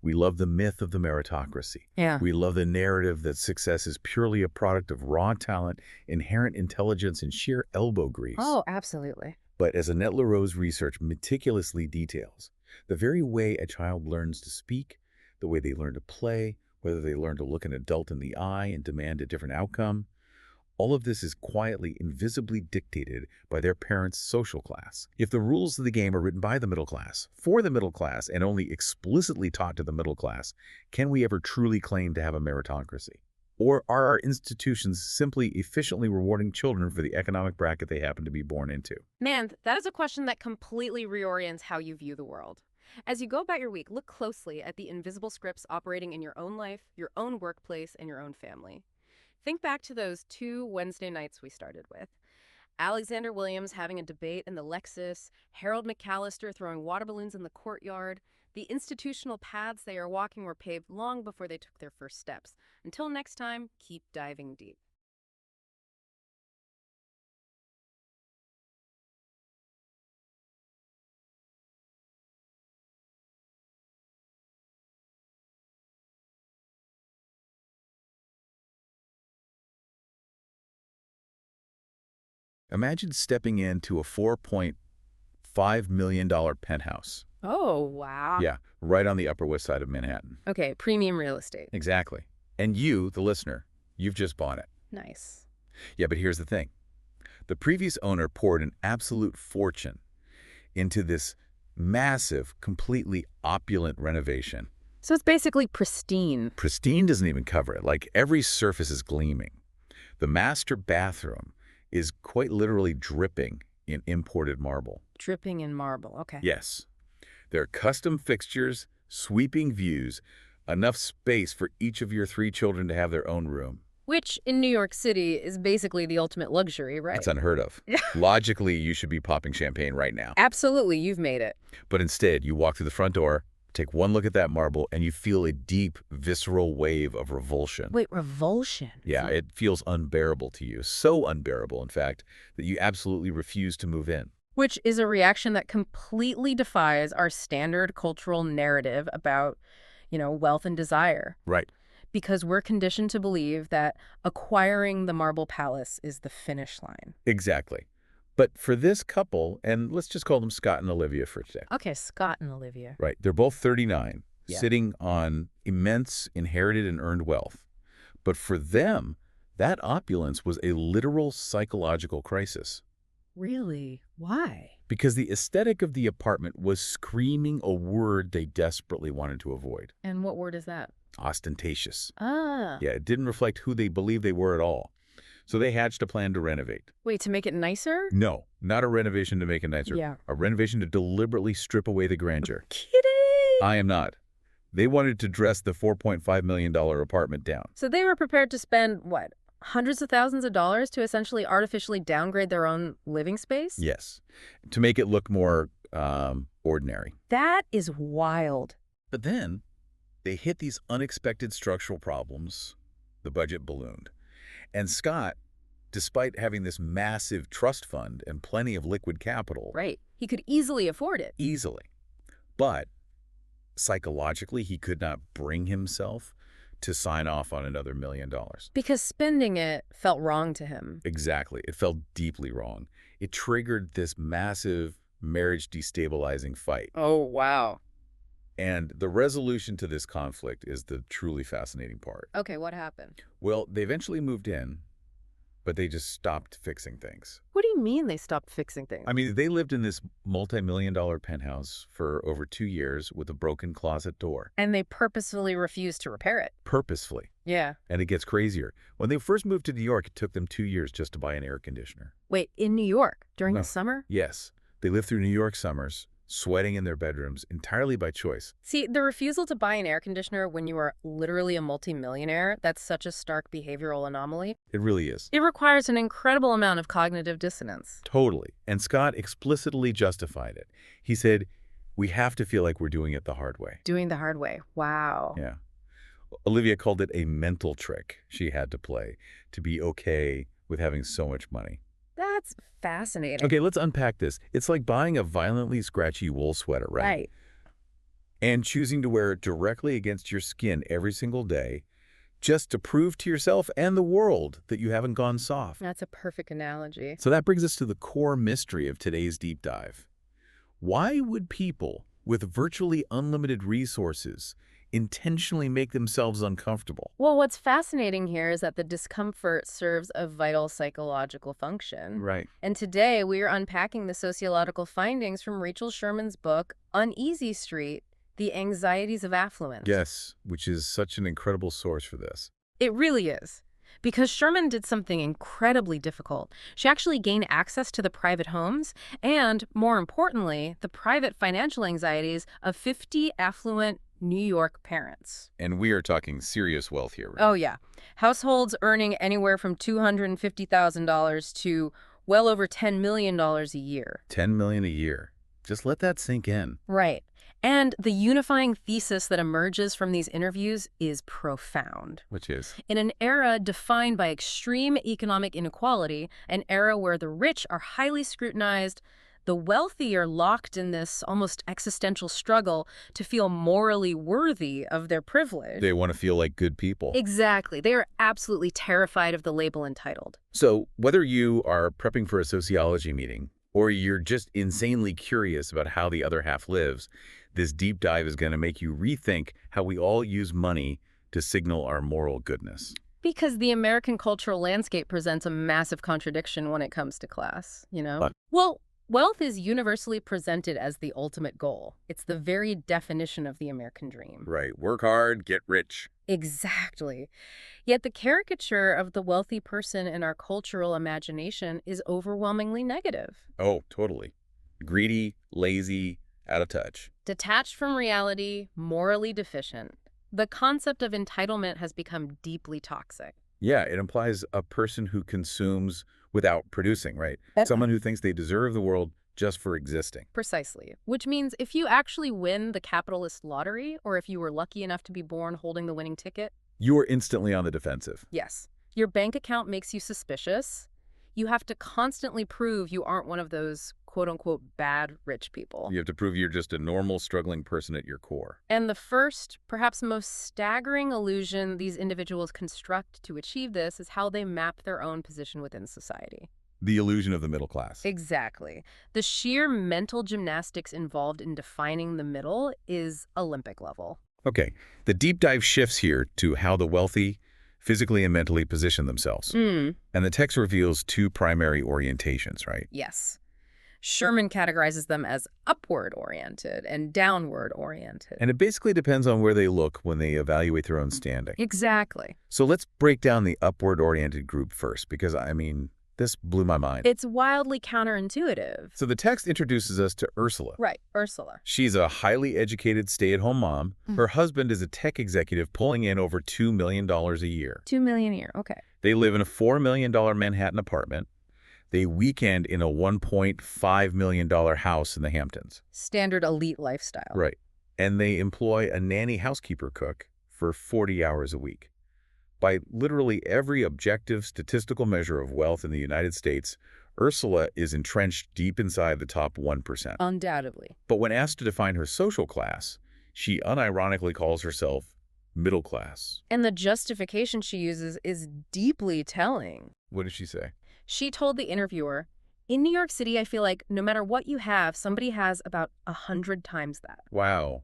We love the myth of the meritocracy. Yeah. We love the narrative that success is purely a product of raw talent, inherent intelligence, and sheer elbow grease. Oh, absolutely. But as Annette LaRoe's research meticulously details, the very way a child learns to speak, the way they learn to play, whether they learn to look an adult in the eye and demand a different outcome, All of this is quietly, invisibly dictated by their parents' social class. If the rules of the game are written by the middle class, for the middle class, and only explicitly taught to the middle class, can we ever truly claim to have a meritocracy? Or are our institutions simply efficiently rewarding children for the economic bracket they happen to be born into? Man, that is a question that completely reorients how you view the world. As you go about your week, look closely at the invisible scripts operating in your own life, your own workplace, and your own family. Think back to those 2 Wednesday nights we started with. Alexander Williams having a debate in the Lexus, Harold McAllister throwing water balloons in the courtyard. The institutional paths they are walking were paved long before they took their first steps. Until next time, keep diving deep. Imagine stepping into a $4.5 million penthouse. Oh, wow. Yeah, right on the Upper West Side of Manhattan. Okay, premium real estate. Exactly. And you, the listener, you've just bought it. Nice. Yeah, but here's the thing. The previous owner poured an absolute fortune into this massive, completely opulent renovation. So it's basically pristine. Pristine doesn't even cover it. Like, every surface is gleaming. The master bathroom is quite literally dripping in imported marble. Dripping in marble, okay. Yes. There are custom fixtures, sweeping views, enough space for each of your 3 children to have their own room. Which, in New York City, is basically the ultimate luxury, right? That's unheard of. Logically, you should be popping champagne right now. Absolutely, you've made it. But instead, you walk through the front door, take one look at that marble, and you feel a deep, visceral wave of revulsion. Wait, revulsion? Yeah, it feels unbearable to you. So unbearable, in fact, that you absolutely refuse to move in. Which is a reaction that completely defies our standard cultural narrative about, wealth and desire. Right. Because we're conditioned to believe that acquiring the marble palace is the finish line. Exactly. But for this couple, and let's just call them Scott and Olivia for today. Okay, Scott and Olivia. Right. They're both 39, Yeah. sitting on immense inherited and earned wealth. But for them, that opulence was a literal psychological crisis. Really? Why? Because the aesthetic of the apartment was screaming a word they desperately wanted to avoid. And what word is that? Ostentatious. Ah. Yeah, it didn't reflect who they believed they were at all. So they hatched a plan to renovate. Wait, to make it nicer? No, not a renovation to make it nicer. Yeah. A renovation to deliberately strip away the grandeur. Kidding! I am not. They wanted to dress the $4.5 million apartment down. So they were prepared to spend, what, hundreds of thousands of dollars to essentially artificially downgrade their own living space? Yes, to make it look more ordinary. That is wild. But then they hit these unexpected structural problems. The budget ballooned. And Scott, despite having this massive trust fund and plenty of liquid capital, Right. He could easily afford it. easily, but psychologically he could not bring himself to sign off on another $1 million. Because spending it felt wrong to him. Exactly. It felt deeply wrong. It triggered this massive marriage destabilizing fight. Oh, wow. And the resolution to this conflict is the truly fascinating part. Okay, what happened? Well, they eventually moved in, but they just stopped fixing things. What do you mean they stopped fixing things? I mean, they lived in this multi-million-dollar penthouse for over 2 years with a broken closet door. And they purposefully refused to repair it. Purposefully. Yeah. And it gets crazier. When they first moved to New York, it took them 2 years just to buy an air conditioner. Wait, in New York? During No. the summer? Yes. They lived through New York summers, sweating in their bedrooms entirely by choice. See, the refusal to buy an air conditioner when you are literally a multimillionaire, that's such a stark behavioral anomaly. It really is. It requires an incredible amount of cognitive dissonance. Totally. And Scott explicitly justified it. He said, we have to feel like we're doing it the hard way. Doing the hard way. Wow. Yeah. Olivia called it a mental trick she had to play to be okay with having so much money. That's fascinating. Okay, let's unpack this. It's like buying a violently scratchy wool sweater, right? Right. And choosing to wear it directly against your skin every single day just to prove to yourself and the world that you haven't gone soft. That's a perfect analogy. So that brings us to the core mystery of today's deep dive. Why would people with virtually unlimited resources intentionally make themselves uncomfortable. Well, what's fascinating here is that the discomfort serves a vital psychological function. Right. And today we are unpacking the sociological findings from Rachel Sherman's book, Uneasy Street, The Anxieties of Affluence. Yes, which is such an incredible source for this. It really is. Because Sherman did something incredibly difficult. She actually gained access to the private homes and, more importantly, the private financial anxieties of 50 affluent New York parents. And we are talking serious wealth here, right? Oh, yeah. Households earning anywhere from $250,000 to well over $10 million a year. $10 million a year. Just let that sink in. Right. And the unifying thesis that emerges from these interviews is profound. Which is? In an era defined by extreme economic inequality, an era where the rich are highly scrutinized, the wealthy are locked in this almost existential struggle to feel morally worthy of their privilege. They want to feel like good people. Exactly. They are absolutely terrified of the label entitled. So whether you are prepping for a sociology meeting or you're just insanely curious about how the other half lives, this deep dive is going to make you rethink how we all use money to signal our moral goodness. Because the American cultural landscape presents a massive contradiction when it comes to class, you know? What? Well, wealth is universally presented as the ultimate goal. It's the very definition of the American dream. Right. Work hard, get rich. Exactly. Yet the caricature of the wealthy person in our cultural imagination is overwhelmingly negative. Oh, totally. Greedy, lazy, out of touch. Detached from reality, morally deficient. The concept of entitlement has become deeply toxic. Yeah, it implies a person who consumes without producing, right? Someone who thinks they deserve the world just for existing. Precisely. Which means if you actually win the capitalist lottery, or if you were lucky enough to be born holding the winning ticket, You are instantly on the defensive. yes, your bank account makes you suspicious. You have to constantly prove you aren't one of those quote-unquote bad rich people. You have to prove you're just a normal, struggling person at your core. And the first, perhaps most staggering illusion these individuals construct to achieve this is how they map their own position within society. The illusion of the middle class. Exactly. The sheer mental gymnastics involved in defining the middle is Olympic level. Okay, the deep dive shifts here to how the wealthy physically and mentally position themselves. And the text reveals two primary orientations, right? Yes. Sherman categorizes them as upward-oriented and downward-oriented. And it basically depends on where they look when they evaluate their own standing. Exactly. So let's break down the upward-oriented group first, because, I mean, this blew my mind. It's wildly counterintuitive. So the text introduces us to Ursula. Right, Ursula. She's a highly educated stay-at-home mom. Her husband is a tech executive pulling in over $2 million a year. $2 million a year, okay. They live in a $4 million Manhattan apartment. They weekend in a $1.5 million house in the Hamptons. Standard elite lifestyle. Right. And they employ a nanny housekeeper cook for 40 hours a week. By literally every objective statistical measure of wealth in the United States, Ursula is entrenched deep inside the top 1%. Undoubtedly. But when asked to define her social class, she unironically calls herself middle class. And the justification she uses is deeply telling. What did she say? She told the interviewer, "In New York City, I feel like no matter what you have, somebody has about 100 times that." Wow.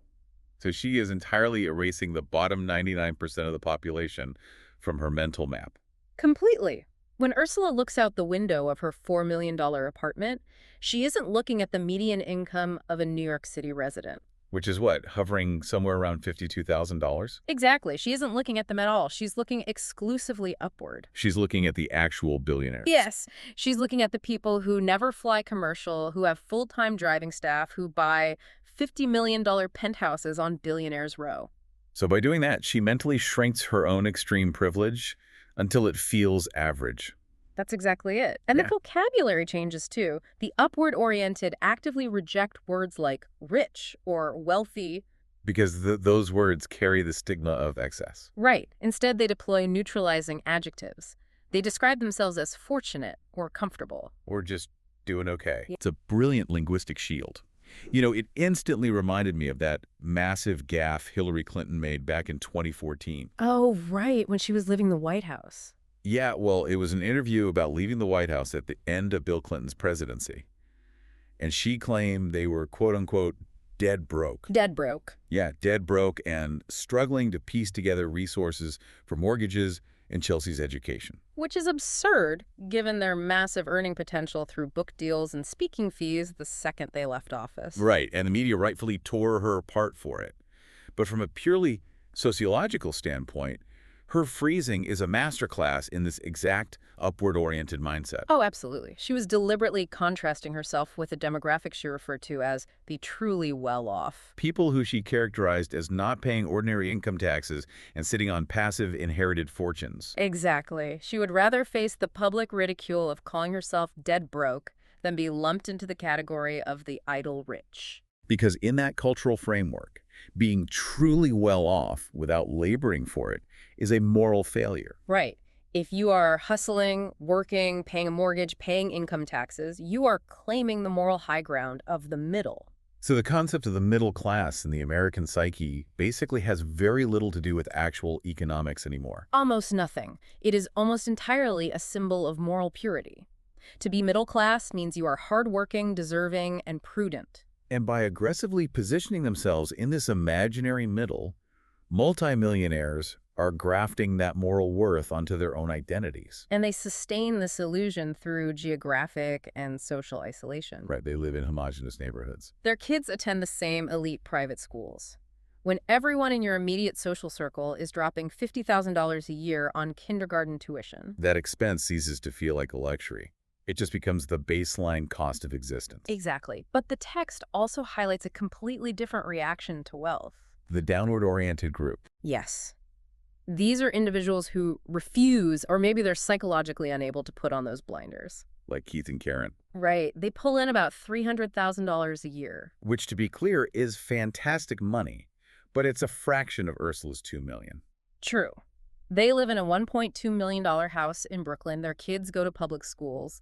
So she is entirely erasing the bottom 99% of the population from her mental map. Completely. When Ursula looks out the window of her $4 million apartment, she isn't looking at the median income of a New York City resident. Which is what, hovering somewhere around $52,000? Exactly. She isn't looking at them at all. She's looking exclusively upward. She's looking at the actual billionaires. Yes. She's looking at the people who never fly commercial, who have full-time driving staff, who buy $50 million penthouses on Billionaires Row. So by doing that, she mentally shrinks her own extreme privilege until it feels average. That's exactly it. And Yeah. the vocabulary changes too. The upward-oriented actively reject words like rich or wealthy. Because those words carry the stigma of excess. Right. Instead, they deploy neutralizing adjectives. They describe themselves as fortunate or comfortable. Or just doing okay. Yeah. It's a brilliant linguistic shield. You know, it instantly reminded me of that massive gaffe Hillary Clinton made back in 2014. Oh, right. When she was leaving the White House. Yeah, well, it was an interview about leaving the White House at the end of Bill Clinton's presidency. And she claimed they were, quote-unquote, dead broke. Dead broke. Yeah, dead broke and struggling to piece together resources for mortgages and Chelsea's education. Which is absurd, given their massive earning potential through book deals and speaking fees the second they left office. Right, and the media rightfully tore her apart for it. But from a purely sociological standpoint, her freezing is a masterclass in this exact upward-oriented mindset. Oh, absolutely. She was deliberately contrasting herself with the demographic she referred to as the truly well-off. People who she characterized as not paying ordinary income taxes and sitting on passive inherited fortunes. Exactly. She would rather face the public ridicule of calling herself dead broke than be lumped into the category of the idle rich. Because in that cultural framework, being truly well off without laboring for it is a moral failure. Right. If you are hustling, working, paying a mortgage, paying income taxes, you are claiming the moral high ground of the middle. So the concept of the middle class in the American psyche basically has very little to do with actual economics anymore. Almost nothing. It is almost entirely a symbol of moral purity. To be middle class means you are hardworking, deserving, and prudent. And by aggressively positioning themselves in this imaginary middle, multimillionaires are grafting that moral worth onto their own identities. And they sustain this illusion through geographic and social isolation. Right, they live in homogenous neighborhoods. Their kids attend the same elite private schools. When everyone in your immediate social circle is dropping $50,000 a year on kindergarten tuition. That expense ceases to feel like a luxury. It just becomes the baseline cost of existence. Exactly. But the text also highlights a completely different reaction to wealth. The downward-oriented group. Yes. These are individuals who refuse, or maybe they're psychologically unable to put on those blinders. Like Keith and Karen. Right. They pull in about $300,000 a year. Which, to be clear, is fantastic money, but it's a fraction of Ursula's $2 million. True. They live in a $1.2 million house in Brooklyn. Their kids go to public schools,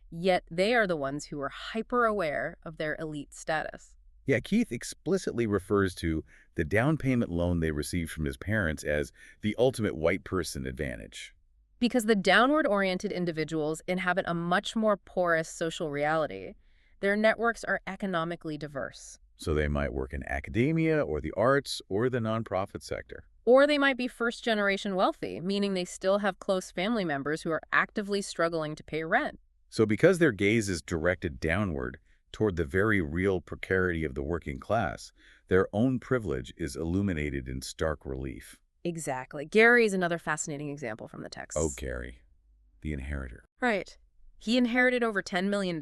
yet they are the ones who are hyper-aware of their elite status. Yeah, Keith explicitly refers to the down payment loan they received from his parents as the ultimate white person advantage. Because the downward-oriented individuals inhabit a much more porous social reality. Their networks are economically diverse. So they might work in academia or the arts or the nonprofit sector. Or they might be first-generation wealthy, meaning they still have close family members who are actively struggling to pay rent. So because their gaze is directed downward toward the very real precarity of the working class, their own privilege is illuminated in stark relief. Exactly. Gary is another fascinating example from the text. Oh, Gary, the inheritor. Right. He inherited over $10 million,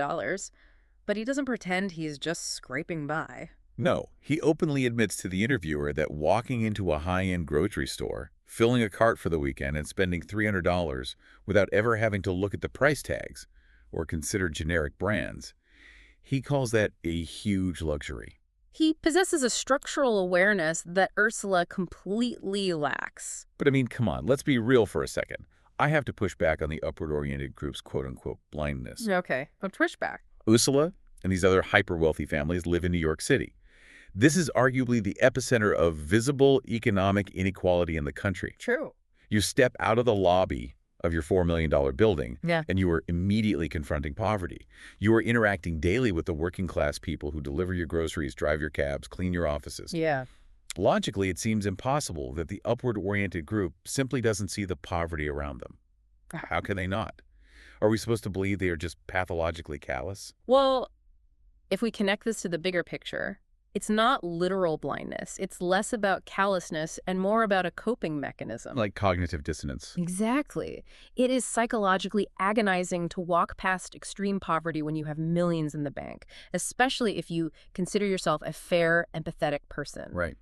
but he doesn't pretend he's just scraping by. No, he openly admits to the interviewer that walking into a high-end grocery store, filling a cart for the weekend and spending $300 without ever having to look at the price tags or consider generic brands, he calls that a huge luxury. He possesses a structural awareness that Ursula completely lacks. But I mean, come on, let's be real for a second. I have to push back on the upward-oriented group's quote-unquote blindness. Okay, but push back. Ursula and these other hyper-wealthy families live in New York City. This is arguably the epicenter of visible economic inequality in the country. True. You step out of the lobby of your $4 million building, Yeah. and you are immediately confronting poverty. You are interacting daily with the working class people who deliver your groceries, drive your cabs, clean your offices. Yeah. Logically, it seems impossible that the upward-oriented group simply doesn't see the poverty around them. How can they not? Are we supposed to believe they are just pathologically callous? Well, if we connect this to the bigger picture, it's not literal blindness. It's less about callousness and more about a coping mechanism. Like cognitive dissonance. Exactly. It is psychologically agonizing to walk past extreme poverty when you have millions in the bank, especially if you consider yourself a fair, empathetic person. Right.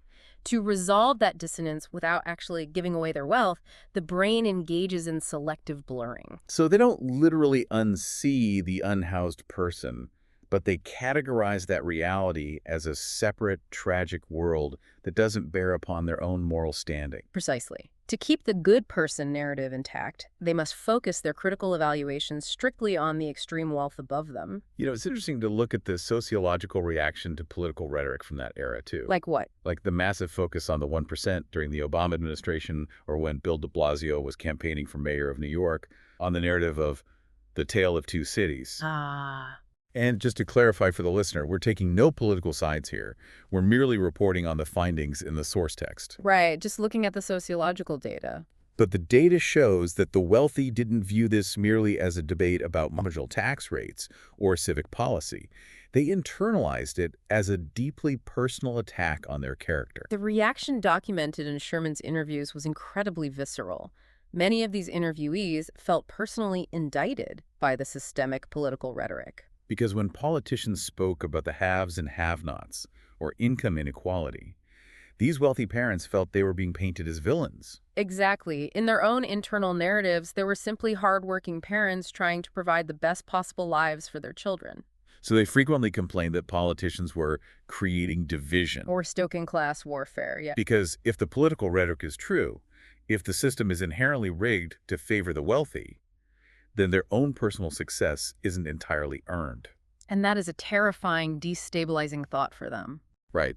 To resolve that dissonance without actually giving away their wealth, the brain engages in selective blurring. So they don't literally unsee the unhoused person, but they categorize that reality as a separate, tragic world that doesn't bear upon their own moral standing. Precisely. To keep the good person narrative intact, they must focus their critical evaluations strictly on the extreme wealth above them. You know, it's interesting to look at the sociological reaction to political rhetoric from that era, too. Like what? Like the massive focus on the 1% during the Obama administration, or when Bill de Blasio was campaigning for mayor of New York, on the narrative of the tale of two cities. Ah. And just to clarify for the listener, we're taking no political sides here. We're merely reporting on the findings in the source text. Right, just looking at the sociological data. But the data shows that the wealthy didn't view this merely as a debate about marginal tax rates or civic policy. They internalized it as a deeply personal attack on their character. The reaction documented in Sherman's interviews was incredibly visceral. Many of these interviewees felt personally indicted by the systemic political rhetoric. Because when politicians spoke about the haves and have-nots, or income inequality, these wealthy parents felt they were being painted as villains. Exactly. In their own internal narratives, they were simply hardworking parents trying to provide the best possible lives for their children. So they frequently complained that politicians were creating division. Or stoking class warfare, yeah. Because if the political rhetoric is true, if the system is inherently rigged to favor the wealthy, then their own personal success isn't entirely earned. And that is a terrifying, destabilizing thought for them. Right.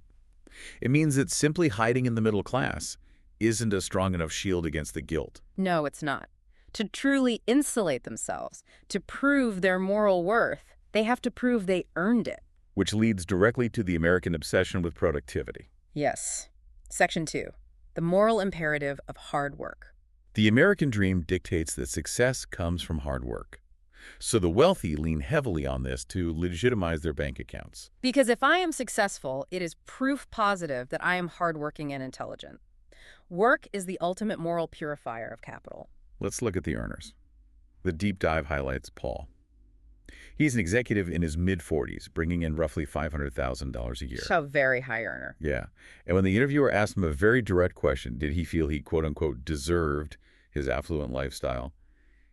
It means that simply hiding in the middle class isn't a strong enough shield against the guilt. No, it's not. To truly insulate themselves, to prove their moral worth, they have to prove they earned it. Which leads directly to the American obsession with productivity. Yes. Section 2. The moral imperative of hard work. The American dream dictates that success comes from hard work. So the wealthy lean heavily on this to legitimize their bank accounts. Because if I am successful, it is proof positive that I am hardworking and intelligent. Work is the ultimate moral purifier of capital. Let's look at the earners. The deep dive highlights Paul. He's an executive in his mid-40s, bringing in roughly $500,000 a year. So very high earner. Yeah. And when the interviewer asked him a very direct question, did he feel he, quote-unquote, deserved his affluent lifestyle,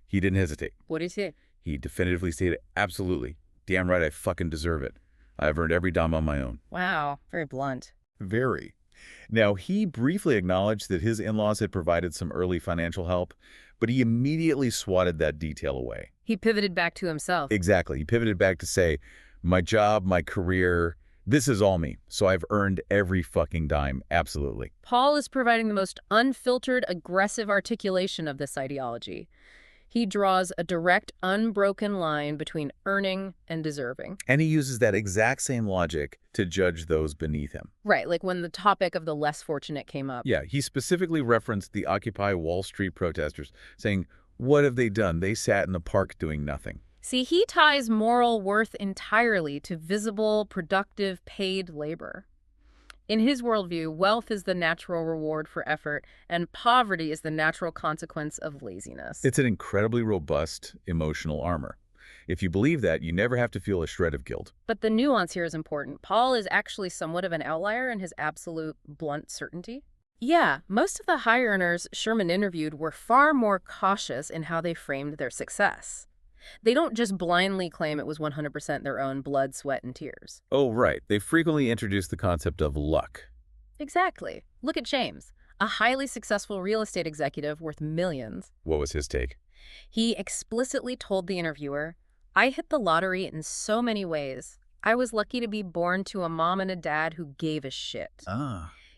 he didn't hesitate. What did he say? He definitively stated, absolutely. Damn right I fucking deserve it. I've earned every dime on my own. Wow, very blunt. Very. Now, he briefly acknowledged that his in-laws had provided some early financial help, but he immediately swatted that detail away. He pivoted back to himself. Exactly. He pivoted back to say, my job, my career, this is all me. So I've earned every fucking dime. Absolutely. Paul is providing the most unfiltered, aggressive articulation of this ideology. He draws a direct, unbroken line between earning and deserving. And he uses that exact same logic to judge those beneath him. Right, like when the topic of the less fortunate came up. Yeah, he specifically referenced the Occupy Wall Street protesters, saying, what have they done? They sat in the park doing nothing. See, he ties moral worth entirely to visible, productive, paid labor. In his worldview, wealth is the natural reward for effort, and poverty is the natural consequence of laziness. It's an incredibly robust emotional armor. If you believe that, you never have to feel a shred of guilt. But the nuance here is important. Paul is actually somewhat of an outlier in his absolute blunt certainty. Yeah, most of the high earners Sherman interviewed were far more cautious in how they framed their success. They don't just blindly claim it was 100% their own blood, sweat, and tears. Oh, right. They frequently introduce the concept of luck. Exactly. Look at James, a highly successful real estate executive worth millions. What was his take? He explicitly told the interviewer, I hit the lottery in so many ways. I was lucky to be born to a mom and a dad who gave a shit.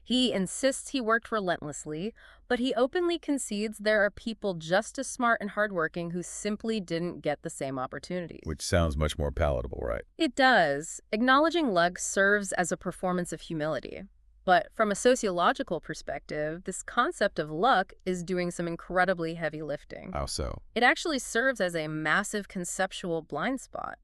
He insists he worked relentlessly, but he openly concedes there are people just as smart and hardworking who simply didn't get the same opportunities. Which sounds much more palatable, right? It does. Acknowledging luck serves as a performance of humility. But from a sociological perspective, this concept of luck is doing some incredibly heavy lifting. How so? It actually serves as a massive conceptual blind spot.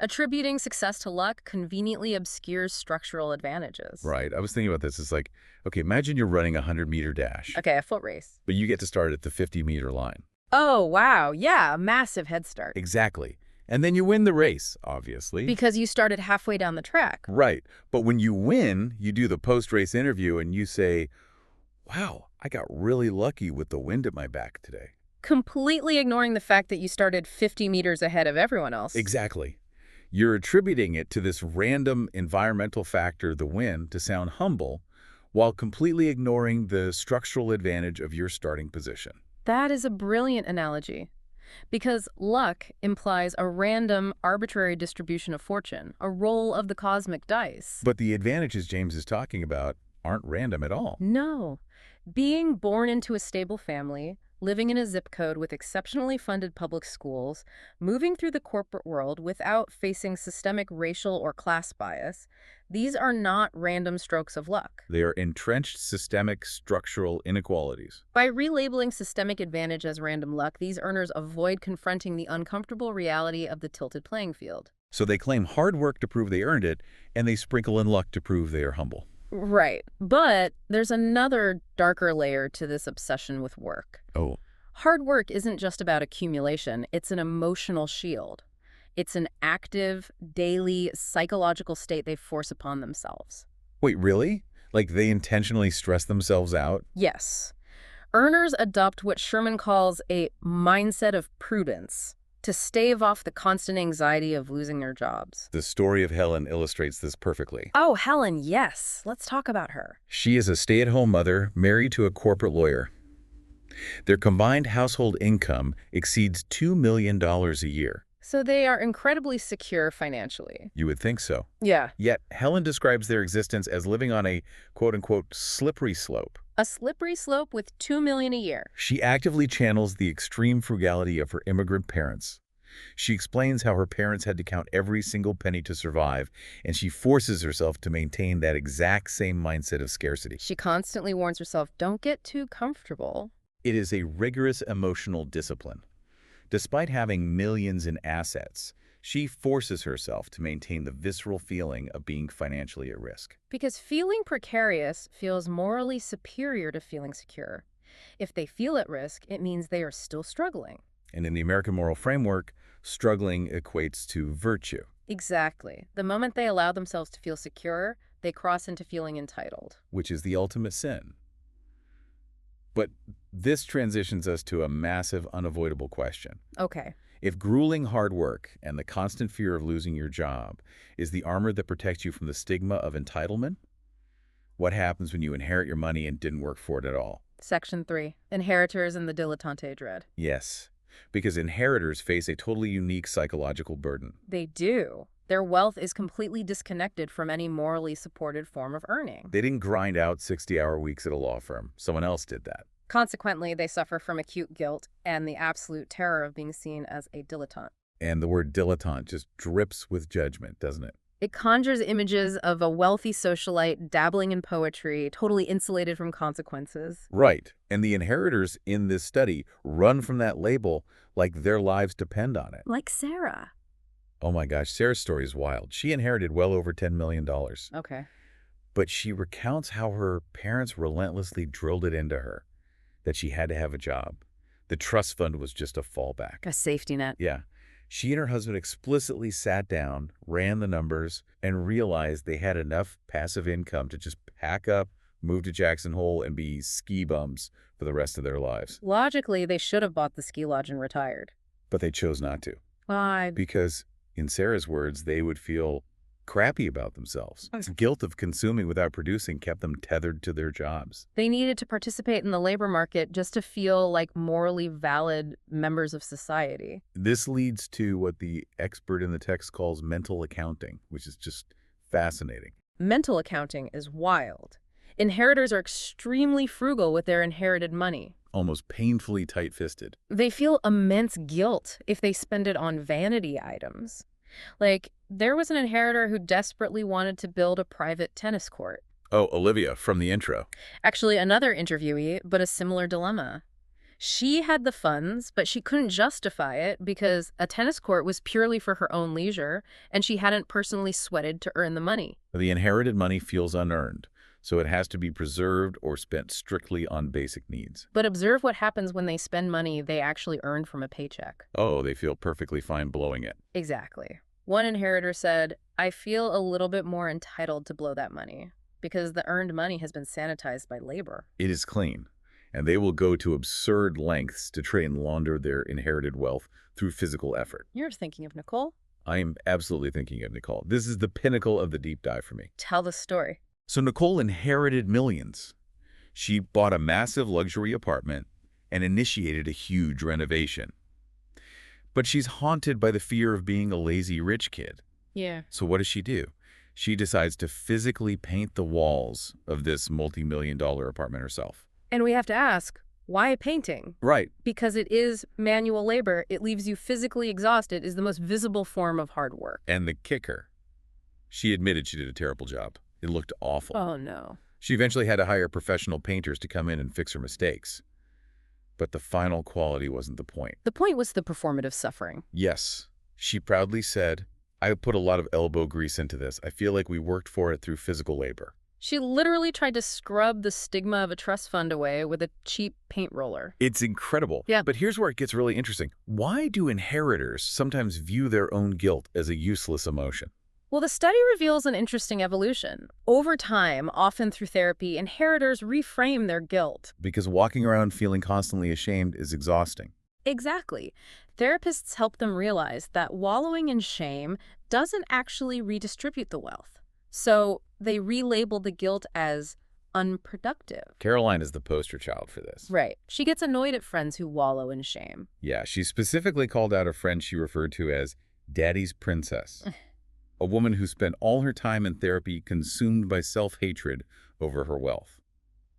Attributing success to luck conveniently obscures structural advantages. Right. I was thinking about this. It's like, okay, imagine you're running a 100-meter dash. Okay, a foot race. But you get to start at the 50-meter line. Oh, wow. Yeah, a massive head start. Exactly. And then you win the race, obviously. Because you started halfway down the track. Right. But when you win, you do the post-race interview and you say, wow, I got really lucky with the wind at my back today. Completely ignoring the fact that you started 50 meters ahead of everyone else. Exactly. You're attributing it to this random environmental factor, the wind, to sound humble, while completely ignoring the structural advantage of your starting position. That is a brilliant analogy. Because luck implies a random, arbitrary distribution of fortune, a roll of the cosmic dice. But the advantages James is talking about aren't random at all. No. Being born into a stable family, living in a zip code with exceptionally funded public schools, moving through the corporate world without facing systemic racial or class bias, these are not random strokes of luck. They are entrenched systemic structural inequalities. By relabeling systemic advantage as random luck, these earners avoid confronting the uncomfortable reality of the tilted playing field. So they claim hard work to prove they earned it, and they sprinkle in luck to prove they are humble. Right. But there's another darker layer to this obsession with work. Oh, Hard work isn't just about accumulation, it's an emotional shield. It's an active, daily, psychological state they force upon themselves. wait, really? Like they intentionally stress themselves out? Yes. Earners adopt what Sherman calls a mindset of prudence to stave off the constant anxiety of losing their jobs. The story of Helen illustrates this perfectly. Oh, Helen, yes. Let's talk about her. She is a stay-at-home mother married to a corporate lawyer. Their combined household income exceeds $2 million a year. So they are incredibly secure financially. You would think so. Yeah. Yet, Helen describes their existence as living on a quote-unquote slippery slope. A slippery slope with $2 million a year. She actively channels the extreme frugality of her immigrant parents. She explains how her parents had to count every single penny to survive, and she forces herself to maintain that exact same mindset of scarcity. She constantly warns herself, don't get too comfortable. It is a rigorous emotional discipline. Despite having millions in assets, she forces herself to maintain the visceral feeling of being financially at risk. Because feeling precarious feels morally superior to feeling secure. If they feel at risk, it means they are still struggling. And in the American moral framework, struggling equates to virtue. Exactly. The moment they allow themselves to feel secure, they cross into feeling entitled. Which is the ultimate sin. But this transitions us to a massive, unavoidable question. Okay. If grueling hard work and the constant fear of losing your job is the armor that protects you from the stigma of entitlement, what happens when you inherit your money and didn't work for it at all? Section 3. Inheritors and the dilettante dread. Yes, because inheritors face a totally unique psychological burden. They do. Their wealth is completely disconnected from any morally supported form of earning. They didn't grind out 60-hour weeks at a law firm. Someone else did that. Consequently, they suffer from acute guilt and the absolute terror of being seen as a dilettante. And the word dilettante just drips with judgment, doesn't it? It conjures images of a wealthy socialite dabbling in poetry, totally insulated from consequences. Right. And the inheritors in this study run from that label like their lives depend on it. Like Sarah. Oh my gosh, Sarah's story is wild. She inherited well over $10 million. Okay. But she recounts how her parents relentlessly drilled it into her that she had to have a job. The trust fund was just a fallback. A safety net. Yeah. She and her husband explicitly sat down, ran the numbers, and realized they had enough passive income to just pack up, move to Jackson Hole, and be ski bums for the rest of their lives. Logically, they should have bought the ski lodge and retired. But they chose not to. Why? Because, in Sarah's words, they would feel crappy about themselves. The guilt of consuming without producing kept them tethered to their jobs. They needed to participate in the labor market just to feel like morally valid members of society. This leads to what the expert in the text calls mental accounting, which is just fascinating. Mental accounting is wild. Inheritors are extremely frugal with their inherited money. Almost painfully tight-fisted. They feel immense guilt if they spend it on vanity items. Like, there was an inheritor who desperately wanted to build a private tennis court. Oh, Olivia, from the intro. Actually, another interviewee, but a similar dilemma. She had the funds, but she couldn't justify it because a tennis court was purely for her own leisure, and she hadn't personally sweated to earn the money. The inherited money feels unearned, so it has to be preserved or spent strictly on basic needs. But observe what happens when they spend money they actually earned from a paycheck. Oh, they feel perfectly fine blowing it. Exactly. One inheritor said, I feel a little bit more entitled to blow that money because the earned money has been sanitized by labor. It is clean, and they will go to absurd lengths to try and launder their inherited wealth through physical effort. You're thinking of Nicole? I am absolutely thinking of Nicole. This is the pinnacle of the deep dive for me. Tell the story. So Nicole inherited millions. She bought a massive luxury apartment and initiated a huge renovation. But she's haunted by the fear of being a lazy rich kid. Yeah. So what does she do? She decides to physically paint the walls of this multi-million-dollar apartment herself. And we have to ask, Why painting? Right. Because it is manual labor. It leaves you physically exhausted, is the most visible form of hard work. And the kicker, she admitted she did a terrible job. It looked awful. Oh, no. She eventually had to hire professional painters to come in and fix her mistakes. But the final quality wasn't the point. The point was the performative suffering. Yes, she proudly said, I put a lot of elbow grease into this. I feel like we worked for it through physical labor. She literally tried to scrub the stigma of a trust fund away with a cheap paint roller. It's incredible. Yeah. But here's where it gets really interesting. Why do inheritors sometimes view their own guilt as a useless emotion? Well, the study reveals an interesting evolution. Over time, often through therapy, inheritors reframe their guilt. Because walking around feeling constantly ashamed is exhausting. Exactly. Therapists help them realize that wallowing in shame doesn't actually redistribute the wealth. So they relabel the guilt as unproductive. Caroline is the poster child for this. Right. She gets annoyed at friends who wallow in shame. Yeah, she specifically called out a friend she referred to as Daddy's Princess. A woman who spent all her time in therapy consumed by self-hatred over her wealth.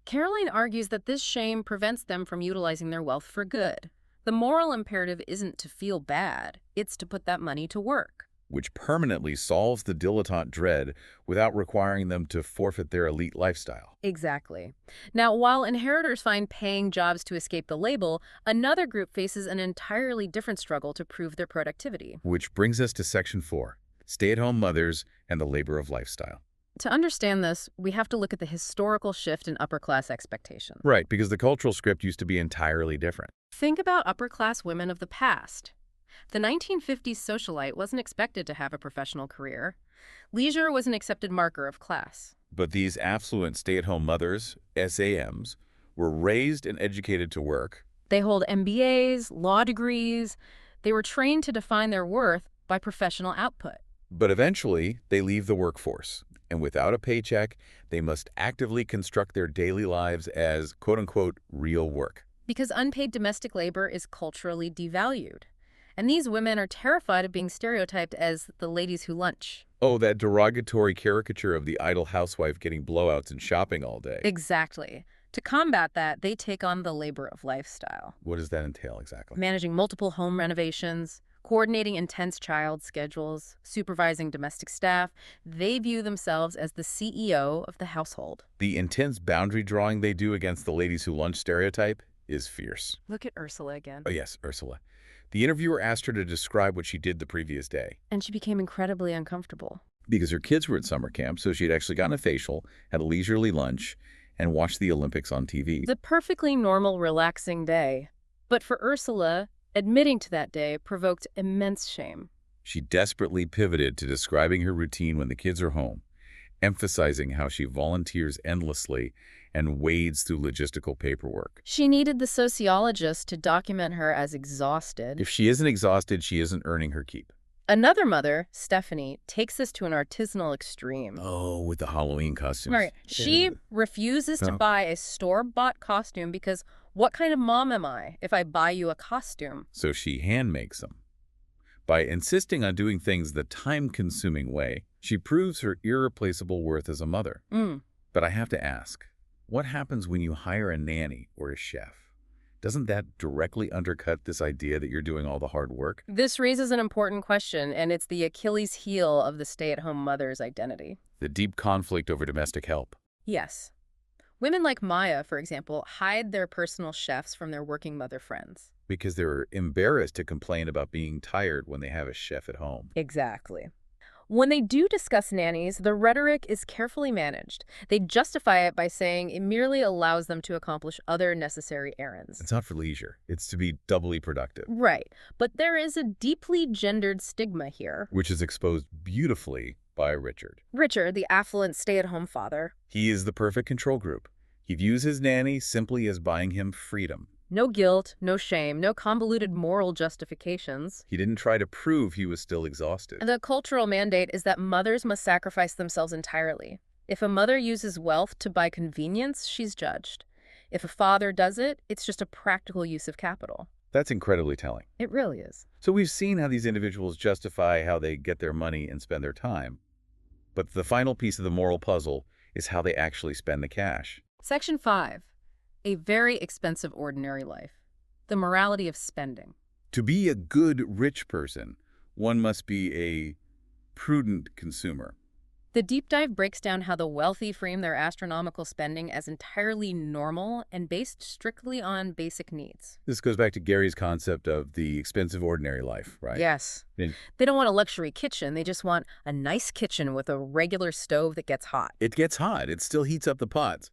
Caroline argues that this shame prevents them from utilizing their wealth for good. The moral imperative isn't to feel bad, it's to put that money to work. Which permanently solves the dilettante dread without requiring them to forfeit their elite lifestyle. Exactly. Now, while inheritors find paying jobs to escape the label, another group faces an entirely different struggle to prove their productivity. Which brings us to Section 4, Stay-at-home mothers and the labor of lifestyle. To understand this, we have to look at the historical shift in upper-class expectations. Right, because the cultural script used to be entirely different. Think about upper-class women of the past. The 1950s socialite wasn't expected to have a professional career. Leisure was an accepted marker of class. But these affluent stay-at-home mothers, SAMs, were raised and educated to work. They hold MBAs, law degrees. They were trained to define their worth by professional output. But eventually, they leave the workforce. And without a paycheck, they must actively construct their daily lives as, quote-unquote, real work. Because unpaid domestic labor is culturally devalued. And these women are terrified of being stereotyped as the ladies who lunch. Oh, that derogatory caricature of the idle housewife getting blowouts and shopping all day. Exactly. To combat that, they take on the labor of lifestyle. What does that entail exactly? Managing multiple home renovations, coordinating intense child schedules, supervising domestic staff. They view themselves as the CEO of the household. The intense boundary drawing they do against the ladies who lunch stereotype is fierce. Look at Ursula again. Oh yes, Ursula. The interviewer asked her to describe what she did the previous day. And she became incredibly uncomfortable. Because her kids were at summer camp, so she had actually gotten a facial, had a leisurely lunch, and watched the Olympics on TV. It's a perfectly normal, relaxing day. But for Ursula, admitting to that day provoked immense shame. She desperately pivoted to describing her routine when the kids are home, emphasizing how she volunteers endlessly and wades through logistical paperwork. She needed the sociologist to document her as exhausted. If she isn't exhausted, she isn't earning her keep. Another mother, Stephanie, takes this to an artisanal extreme. Oh, with the Halloween costumes. Right. She refuses to buy a store-bought costume because what kind of mom am I if I buy you a costume? So she hand makes them. By insisting on doing things the time-consuming way, she proves her irreplaceable worth as a mother. But I have to ask, what happens when you hire a nanny or a chef? Doesn't that directly undercut this idea that you're doing all the hard work? This raises an important question, and it's the Achilles heel of the stay-at-home mother's identity. The deep conflict over domestic help. Yes. Women like Maya, for example, hide their personal chefs from their working mother friends. Because they're embarrassed to complain about being tired when they have a chef at home. Exactly. When they do discuss nannies, the rhetoric is carefully managed. They justify it by saying it merely allows them to accomplish other necessary errands. It's not for leisure. It's to be doubly productive. Right. But there is a deeply gendered stigma here. Which is exposed beautifully by Richard. Richard, the affluent stay-at-home father. He is the perfect control group. He views his nanny simply as buying him freedom. No guilt, no shame, no convoluted moral justifications. He didn't try to prove he was still exhausted. The cultural mandate is that mothers must sacrifice themselves entirely. If a mother uses wealth to buy convenience, she's judged. If a father does it, it's just a practical use of capital. That's incredibly telling. It really is. So we've seen how these individuals justify how they get their money and spend their time. But the final piece of the moral puzzle is how they actually spend the cash. Section 5. A very expensive ordinary life. The morality of spending. To be a good rich person, one must be a prudent consumer. The deep dive breaks down how the wealthy frame their astronomical spending as entirely normal and based strictly on basic needs. This goes back to Gary's concept of the expensive ordinary life, right? Yes. And They don't want a luxury kitchen. They just want a nice kitchen with a regular stove that gets hot. it gets hot. It still heats up the pots.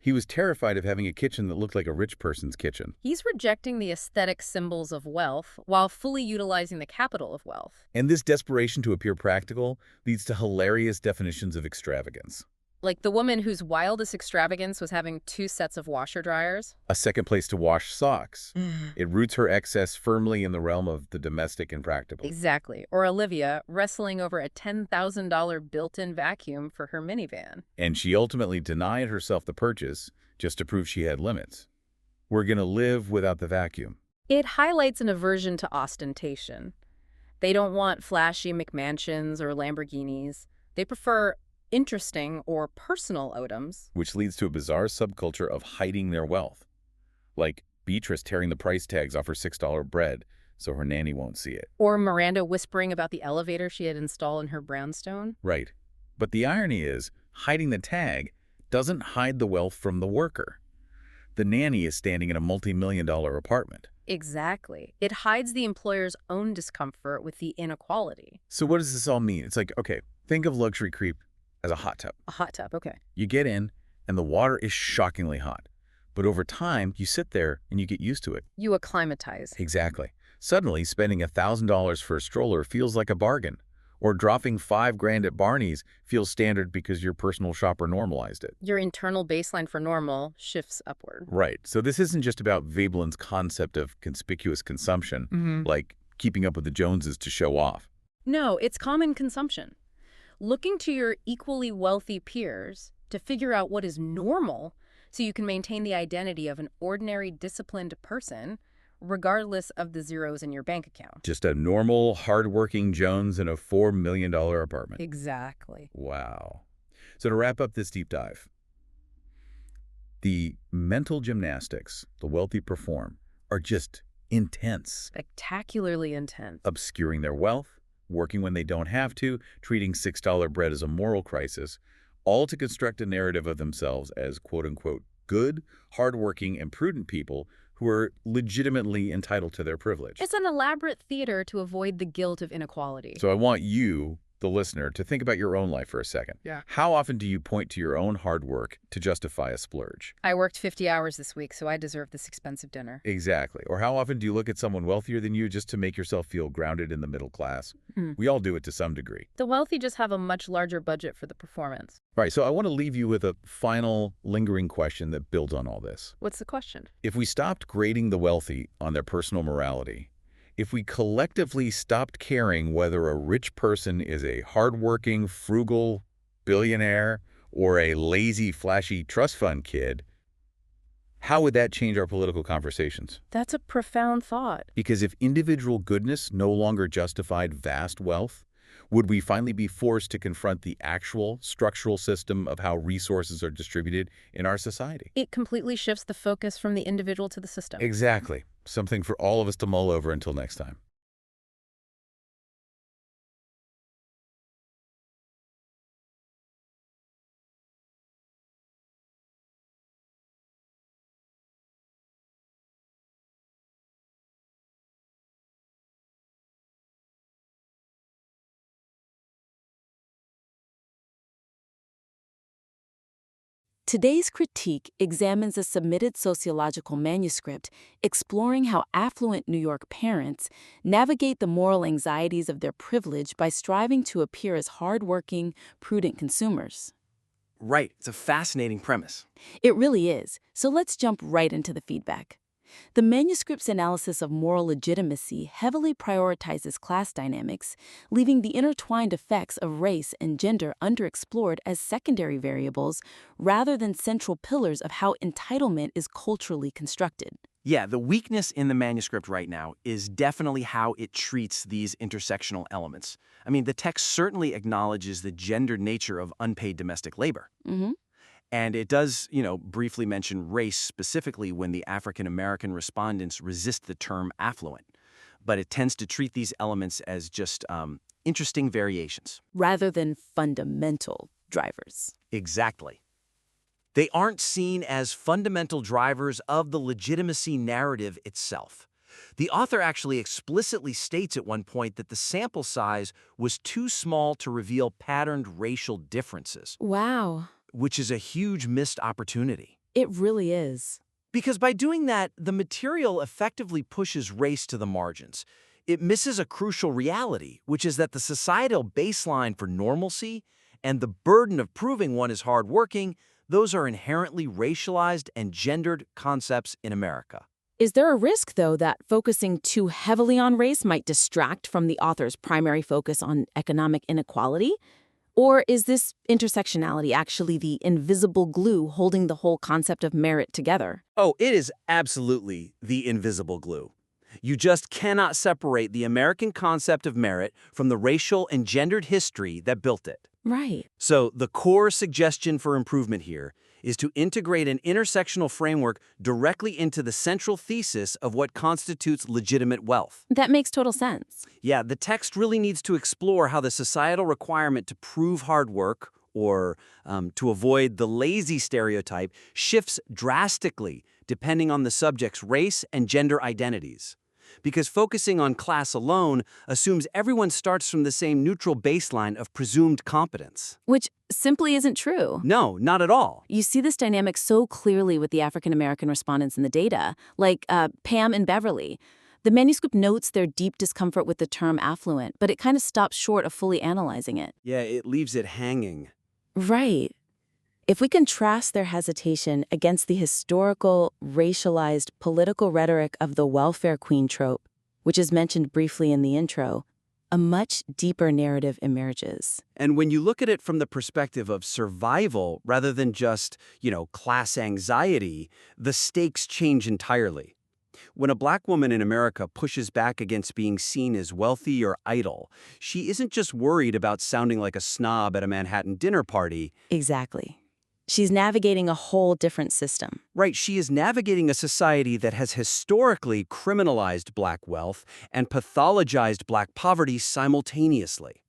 He was terrified of having a kitchen that looked like a rich person's kitchen. He's rejecting the aesthetic symbols of wealth while fully utilizing the capital of wealth. And this desperation to appear practical leads to hilarious definitions of extravagance. Like the woman whose wildest extravagance was having 2 sets of washer dryers. A second place to wash socks. Mm-hmm. It roots her excess firmly in the realm of the domestic and practical. Exactly. Or Olivia wrestling over a $10,000 built-in vacuum for her minivan. And she ultimately denied herself the purchase just to prove she had limits. We're going to live without the vacuum. It highlights an aversion to ostentation. They don't want flashy McMansions or Lamborghinis. They prefer interesting or personal items. Which leads to a bizarre subculture of hiding their wealth. Like Beatrice tearing the price tags off her $6 bread so her nanny won't see it. Or Miranda whispering about the elevator she had installed in her brownstone. Right. But the irony is, hiding the tag doesn't hide the wealth from the worker. The nanny is standing in a multi-million-dollar apartment. Exactly. It hides the employer's own discomfort with the inequality. So what does this all mean? It's like, okay, think of luxury creep as a hot tub. A hot tub, okay. You get in, and the water is shockingly hot. But over time, you sit there and you get used to it. You acclimatize. Exactly. Suddenly, spending $1,000 for a stroller feels like a bargain. Or dropping $5,000 at Barney's feels standard because your personal shopper normalized it. Your internal baseline for normal shifts upward. Right. So this isn't just about Veblen's concept of conspicuous consumption, like keeping up with the Joneses to show off. No, it's common consumption. Looking to your equally wealthy peers to figure out what is normal so you can maintain the identity of an ordinary, disciplined person, regardless of the zeros in your bank account. Just a normal, hardworking Jones in a $4 million apartment. Exactly. Wow. So to wrap up this deep dive, the mental gymnastics the wealthy perform are just intense. Spectacularly intense. Obscuring their wealth, working when they don't have to, treating $6 bread as a moral crisis, all to construct a narrative of themselves as quote-unquote good, hardworking, and prudent people who are legitimately entitled to their privilege. It's an elaborate theater to avoid the guilt of inequality. So I want you, the listener, to think about your own life for a second. Yeah. How often do you point to your own hard work to justify a splurge? I worked 50 hours this week, so I deserve this expensive dinner. Exactly. Or how often do you look at someone wealthier than you just to make yourself feel grounded in the middle class? We all do it to some degree. The wealthy just have a much larger budget for the performance. All right, so I want to leave you with a final lingering question that builds on all this. What's the question? If we stopped grading the wealthy on their personal morality, if we collectively stopped caring whether a rich person is a hardworking, frugal billionaire or a lazy, flashy trust fund kid, how would that change our political conversations? That's a profound thought. Because if individual goodness no longer justified vast wealth, would we finally be forced to confront the actual structural system of how resources are distributed in our society? It completely shifts the focus from the individual to the system. Exactly. Something for all of us to mull over until next time. Today's critique examines a submitted sociological manuscript exploring how affluent New York parents navigate the moral anxieties of their privilege by striving to appear as hardworking, prudent consumers. Right. It's a fascinating premise. It really is, so let's jump right into the feedback. The manuscript's analysis of moral legitimacy heavily prioritizes class dynamics, leaving the intertwined effects of race and gender underexplored as secondary variables rather than central pillars of how entitlement is culturally constructed. Yeah, the weakness in the manuscript right now is definitely how it treats these intersectional elements. I mean, the text certainly acknowledges the gendered nature of unpaid domestic labor. And it does, briefly mention race specifically when the African American respondents resist the term affluent. But it tends to treat these elements as just interesting variations. Rather than fundamental drivers. Exactly. They aren't seen as fundamental drivers of the legitimacy narrative itself. The author actually explicitly states at one point that the sample size was too small to reveal patterned racial differences, Wow. which is a huge missed opportunity. It really is. Because by doing that, the material effectively pushes race to the margins. It misses a crucial reality, which is that the societal baseline for normalcy and the burden of proving one is hardworking, those are inherently racialized and gendered concepts in America. Is there a risk, though, that focusing too heavily on race might distract from the author's primary focus on economic inequality? Or is this intersectionality actually the invisible glue holding the whole concept of merit together? Oh, it is absolutely the invisible glue. You just cannot separate the American concept of merit from the racial and gendered history that built it. Right. So the core suggestion for improvement here is to integrate an intersectional framework directly into the central thesis of what constitutes legitimate wealth. That makes total sense. Yeah, the text really needs to explore how the societal requirement to prove hard work or to avoid the lazy stereotype shifts drastically depending on the subject's race and gender identities. Because focusing on class alone assumes everyone starts from the same neutral baseline of presumed competence. Which simply isn't true. No, not at all. You see this dynamic so clearly with the African American respondents in the data, like Pam and Beverly. The manuscript notes their deep discomfort with the term affluent, but it kind of stops short of fully analyzing it. Yeah, it leaves it hanging. Right. If we contrast their hesitation against the historical, racialized, political rhetoric of the welfare queen trope, which is mentioned briefly in the intro, a much deeper narrative emerges. And when you look at it from the perspective of survival rather than just, class anxiety, the stakes change entirely. When a black woman in America pushes back against being seen as wealthy or idle, she isn't just worried about sounding like a snob at a Manhattan dinner party. Exactly. She's navigating a whole different system. Right, she is navigating a society that has historically criminalized black wealth and pathologized black poverty simultaneously.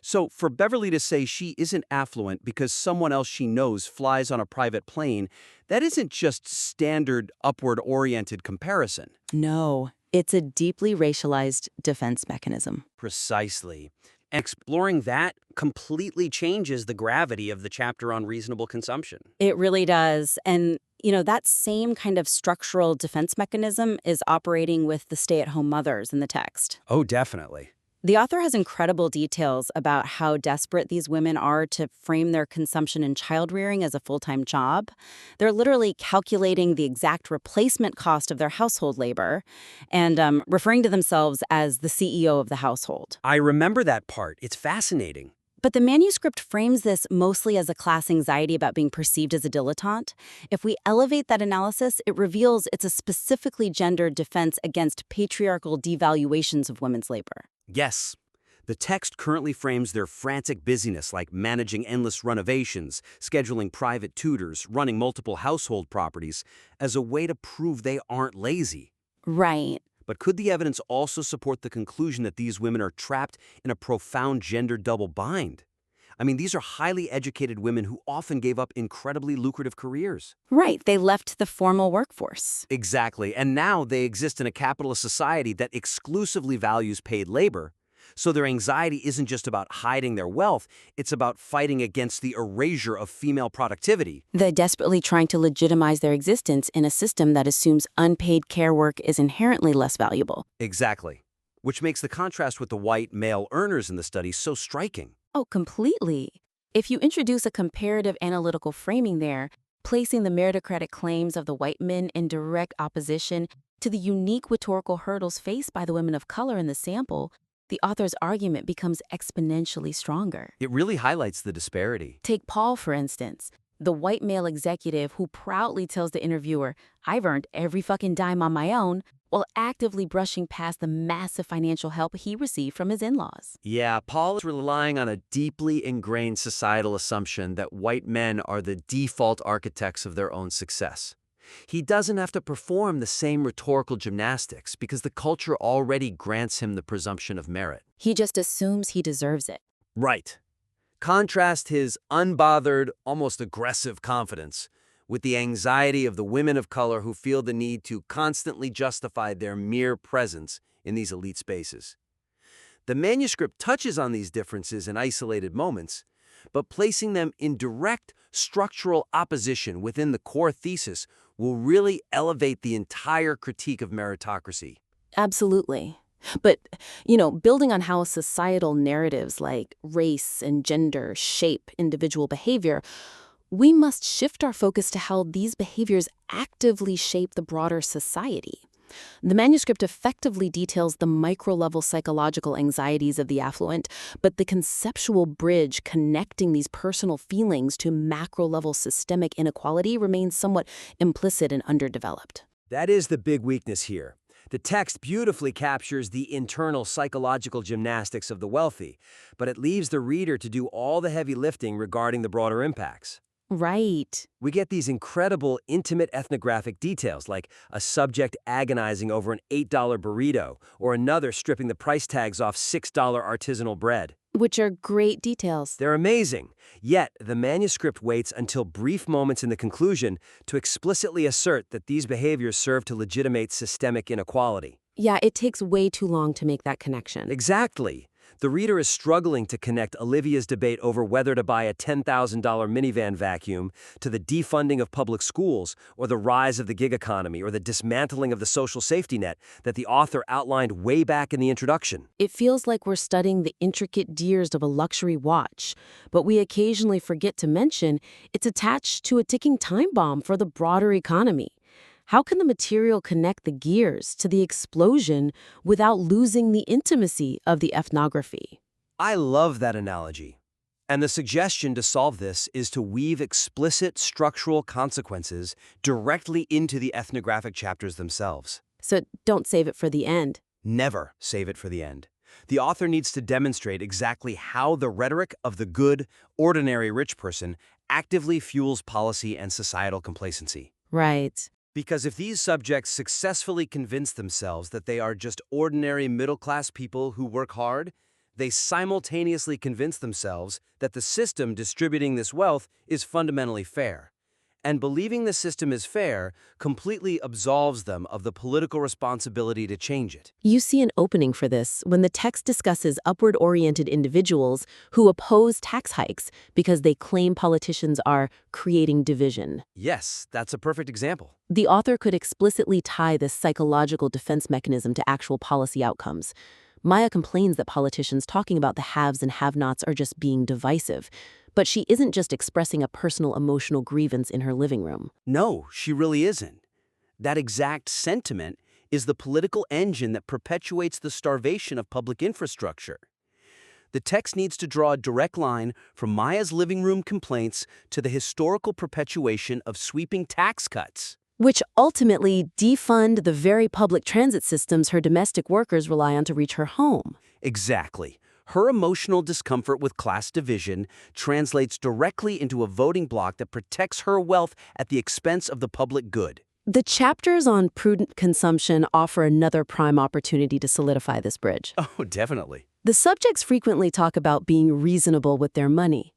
So for Beverly to say she isn't affluent because someone else she knows flies on a private plane, that isn't just standard upward-oriented comparison. No, it's a deeply racialized defense mechanism. Precisely. Exploring that completely changes the gravity of the chapter on reasonable consumption. It really does. And, that same kind of structural defense mechanism is operating with the stay-at-home mothers in the text. Oh, definitely. The author has incredible details about how desperate these women are to frame their consumption and child-rearing as a full-time job. They're literally calculating the exact replacement cost of their household labor and referring to themselves as the CEO of the household. I remember that part. It's fascinating. But the manuscript frames this mostly as a class anxiety about being perceived as a dilettante. If we elevate that analysis, it reveals it's a specifically gendered defense against patriarchal devaluations of women's labor. Yes. The text currently frames their frantic busyness like managing endless renovations, scheduling private tutors, running multiple household properties as a way to prove they aren't lazy. Right. But could the evidence also support the conclusion that these women are trapped in a profound gender double bind? I mean, these are highly educated women who often gave up incredibly lucrative careers. Right. They left the formal workforce. Exactly. And now they exist in a capitalist society that exclusively values paid labor. So their anxiety isn't just about hiding their wealth, it's about fighting against the erasure of female productivity. They're desperately trying to legitimize their existence in a system that assumes unpaid care work is inherently less valuable. Exactly. Which makes the contrast with the white male earners in the study so striking. Oh, completely. If you introduce a comparative analytical framing there, placing the meritocratic claims of the white men in direct opposition to the unique rhetorical hurdles faced by the women of color in the sample, the author's argument becomes exponentially stronger. It really highlights the disparity. Take Paul, for instance. The white male executive who proudly tells the interviewer, "I've earned every fucking dime on my own," while actively brushing past the massive financial help he received from his in-laws. Yeah, Paul is relying on a deeply ingrained societal assumption that white men are the default architects of their own success. He doesn't have to perform the same rhetorical gymnastics because the culture already grants him the presumption of merit. He just assumes he deserves it. Right. Contrast his unbothered, almost aggressive confidence with the anxiety of the women of color who feel the need to constantly justify their mere presence in these elite spaces. The manuscript touches on these differences in isolated moments, but placing them in direct structural opposition within the core thesis will really elevate the entire critique of meritocracy. Absolutely. But, building on how societal narratives like race and gender shape individual behavior, we must shift our focus to how these behaviors actively shape the broader society. The manuscript effectively details the micro-level psychological anxieties of the affluent, but the conceptual bridge connecting these personal feelings to macro-level systemic inequality remains somewhat implicit and underdeveloped. That is the big weakness here. The text beautifully captures the internal psychological gymnastics of the wealthy, but it leaves the reader to do all the heavy lifting regarding the broader impacts. Right. We get these incredible, intimate ethnographic details, like a subject agonizing over an $8 burrito, or another stripping the price tags off $6 artisanal bread. Which are great details. They're amazing. Yet, the manuscript waits until brief moments in the conclusion to explicitly assert that these behaviors serve to legitimate systemic inequality. Yeah, it takes way too long to make that connection. Exactly. The reader is struggling to connect Olivia's debate over whether to buy a $10,000 minivan vacuum to the defunding of public schools, or the rise of the gig economy, or the dismantling of the social safety net that the author outlined way back in the introduction. It feels like we're studying the intricate gears of a luxury watch, but we occasionally forget to mention it's attached to a ticking time bomb for the broader economy. How can the material connect the gears to the explosion without losing the intimacy of the ethnography? I love that analogy. And the suggestion to solve this is to weave explicit structural consequences directly into the ethnographic chapters themselves. So don't save it for the end. Never save it for the end. The author needs to demonstrate exactly how the rhetoric of the good, ordinary rich person actively fuels policy and societal complacency. Right. Because if these subjects successfully convince themselves that they are just ordinary middle-class people who work hard, they simultaneously convince themselves that the system distributing this wealth is fundamentally fair. And believing the system is fair completely absolves them of the political responsibility to change it. You see an opening for this when the text discusses upward-oriented individuals who oppose tax hikes because they claim politicians are creating division. Yes, that's a perfect example. The author could explicitly tie this psychological defense mechanism to actual policy outcomes. Maya complains that politicians talking about the haves and have-nots are just being divisive. But she isn't just expressing a personal emotional grievance in her living room. No, she really isn't. That exact sentiment is the political engine that perpetuates the starvation of public infrastructure. The text needs to draw a direct line from Maya's living room complaints to the historical perpetuation of sweeping tax cuts, Which ultimately defund the very public transit systems her domestic workers rely on to reach her home. Exactly. Her emotional discomfort with class division translates directly into a voting bloc that protects her wealth at the expense of the public good. The chapters on prudent consumption offer another prime opportunity to solidify this bridge. Oh, definitely. The subjects frequently talk about being reasonable with their money.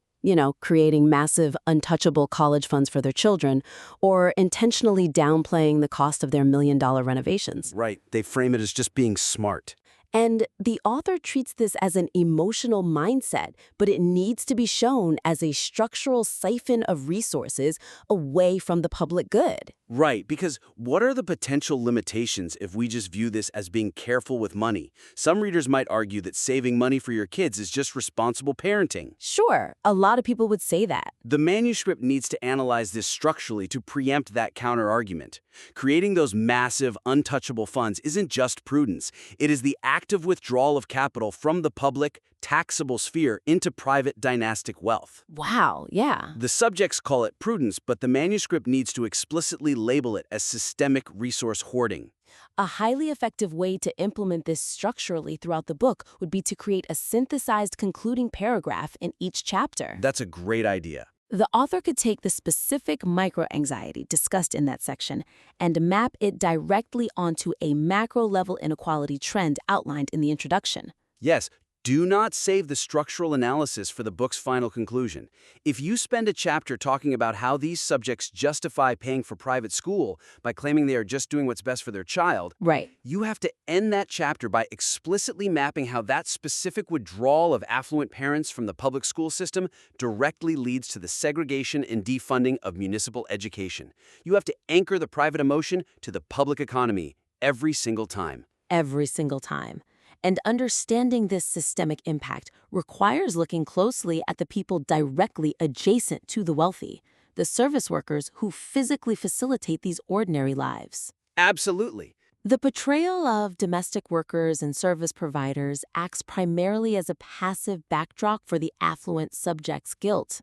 Creating massive, untouchable college funds for their children, or intentionally downplaying the cost of their million-dollar renovations. Right. They frame it as just being smart. And the author treats this as an emotional mindset, but it needs to be shown as a structural siphon of resources away from the public good. Right, because what are the potential limitations if we just view this as being careful with money? Some readers might argue that saving money for your kids is just responsible parenting. Sure, a lot of people would say that. The manuscript needs to analyze this structurally to preempt that counter-argument. Creating those massive, untouchable funds isn't just prudence. It is the active withdrawal of capital from the public, taxable sphere into private dynastic wealth. Wow, yeah. The subjects call it prudence, but the manuscript needs to explicitly label it as systemic resource hoarding. A highly effective way to implement this structurally throughout the book would be to create a synthesized concluding paragraph in each chapter. That's a great idea. The author could take the specific micro-anxiety discussed in that section and map it directly onto a macro-level inequality trend outlined in the introduction. Yes, do not save the structural analysis for the book's final conclusion. If you spend a chapter talking about how these subjects justify paying for private school by claiming they are just doing what's best for their child, Right. you have to end that chapter by explicitly mapping how that specific withdrawal of affluent parents from the public school system directly leads to the segregation and defunding of municipal education. You have to anchor the private emotion to the public economy every single time. Every single time. And understanding this systemic impact requires looking closely at the people directly adjacent to the wealthy, the service workers who physically facilitate these ordinary lives. Absolutely. The portrayal of domestic workers and service providers acts primarily as a passive backdrop for the affluent subject's guilt,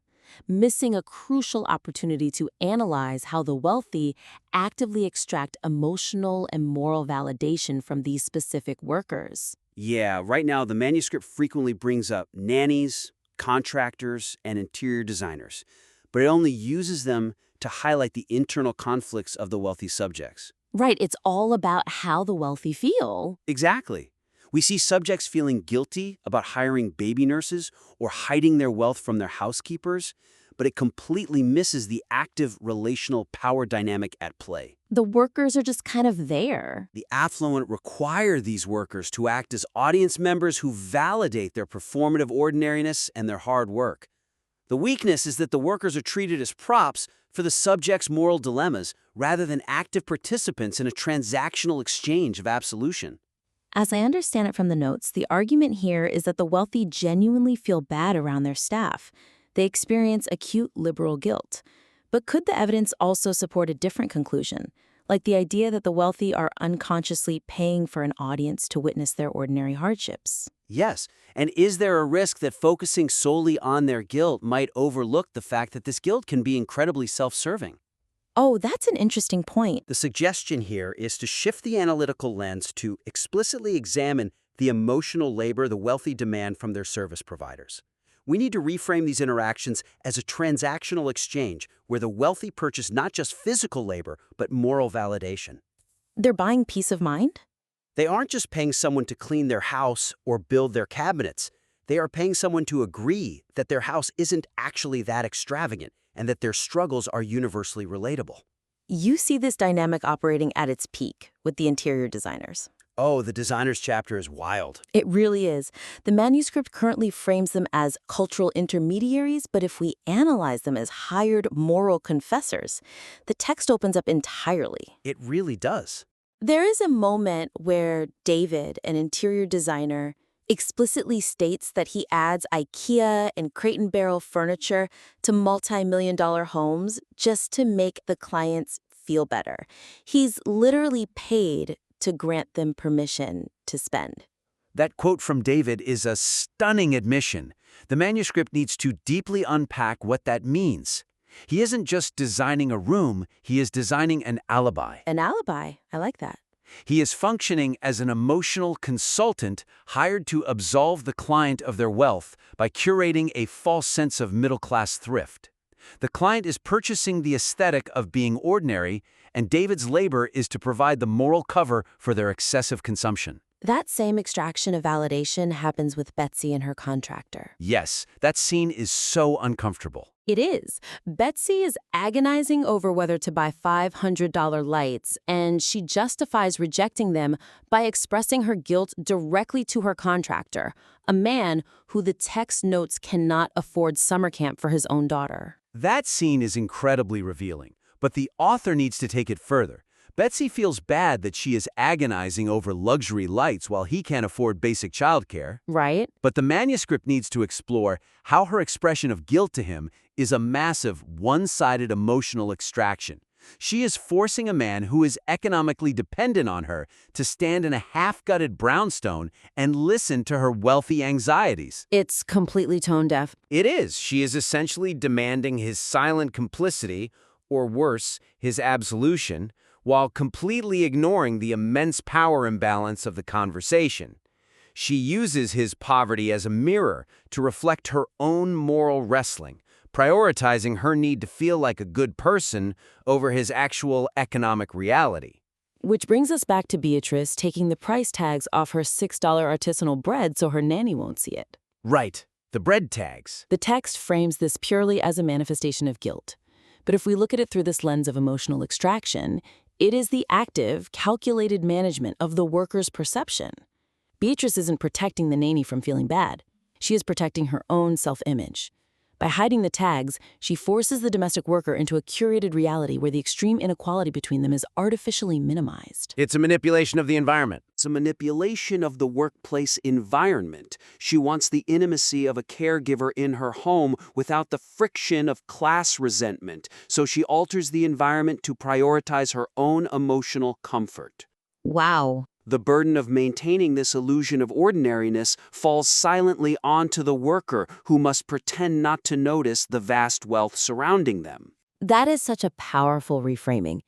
missing a crucial opportunity to analyze how the wealthy actively extract emotional and moral validation from these specific workers. Yeah, right now the manuscript frequently brings up nannies, contractors, and interior designers, but it only uses them to highlight the internal conflicts of the wealthy subjects. Right, it's all about how the wealthy feel. Exactly. We see subjects feeling guilty about hiring baby nurses or hiding their wealth from their housekeepers, but it completely misses the active relational power dynamic at play. The workers are just kind of there. The affluent require these workers to act as audience members who validate their performative ordinariness and their hard work. The weakness is that the workers are treated as props for the subject's moral dilemmas rather than active participants in a transactional exchange of absolution. As I understand it from the notes, the argument here is that the wealthy genuinely feel bad around their staff. They experience acute liberal guilt. But could the evidence also support a different conclusion, like the idea that the wealthy are unconsciously paying for an audience to witness their ordinary hardships? Yes, and is there a risk that focusing solely on their guilt might overlook the fact that this guilt can be incredibly self-serving? Oh, that's an interesting point. The suggestion here is to shift the analytical lens to explicitly examine the emotional labor the wealthy demand from their service providers. We need to reframe these interactions as a transactional exchange where the wealthy purchase not just physical labor, but moral validation. They're buying peace of mind? They aren't just paying someone to clean their house or build their cabinets. They are paying someone to agree that their house isn't actually that extravagant and that their struggles are universally relatable. You see this dynamic operating at its peak with the interior designers. Oh, the designers chapter is wild. It really is. The manuscript currently frames them as cultural intermediaries, but if we analyze them as hired moral confessors, the text opens up entirely. It really does. There is a moment where David, an interior designer, explicitly states that he adds IKEA and Crate and Barrel furniture to multi-million-dollar homes just to make the clients feel better. He's literally paid to grant them permission to spend. That quote from David is a stunning admission. The manuscript needs to deeply unpack what that means. He isn't just designing a room, he is designing an alibi. An alibi? I like that. He is functioning as an emotional consultant hired to absolve the client of their wealth by curating a false sense of middle-class thrift. The client is purchasing the aesthetic of being ordinary, and David's labor is to provide the moral cover for their excessive consumption. That same extraction of validation happens with Betsy and her contractor. Yes, that scene is so uncomfortable. It is. Betsy is agonizing over whether to buy $500 lights, and she justifies rejecting them by expressing her guilt directly to her contractor, a man who the text notes cannot afford summer camp for his own daughter. That scene is incredibly revealing, but the author needs to take it further. Betsy feels bad that she is agonizing over luxury lights while he can't afford basic childcare. Right? But the manuscript needs to explore how her expression of guilt to him is a massive, one-sided emotional extraction. She is forcing a man who is economically dependent on her to stand in a half-gutted brownstone and listen to her wealthy anxieties. It's completely tone deaf. It is. She is essentially demanding his silent complicity, or worse, his absolution, while completely ignoring the immense power imbalance of the conversation. She uses his poverty as a mirror to reflect her own moral wrestling, prioritizing her need to feel like a good person over his actual economic reality. Which brings us back to Beatrice taking the price tags off her $6 artisanal bread so her nanny won't see it. Right, the bread tags. The text frames this purely as a manifestation of guilt. But if we look at it through this lens of emotional extraction, it is the active, calculated management of the worker's perception. Beatrice isn't protecting the nanny from feeling bad. She is protecting her own self-image. By hiding the tags, she forces the domestic worker into a curated reality where the extreme inequality between them is artificially minimized. It's a manipulation of the environment. It's a manipulation of the workplace environment. She wants the intimacy of a caregiver in her home without the friction of class resentment, so she alters the environment to prioritize her own emotional comfort. Wow. The burden of maintaining this illusion of ordinariness falls silently onto the worker, who must pretend not to notice the vast wealth surrounding them. That is such a powerful reframing.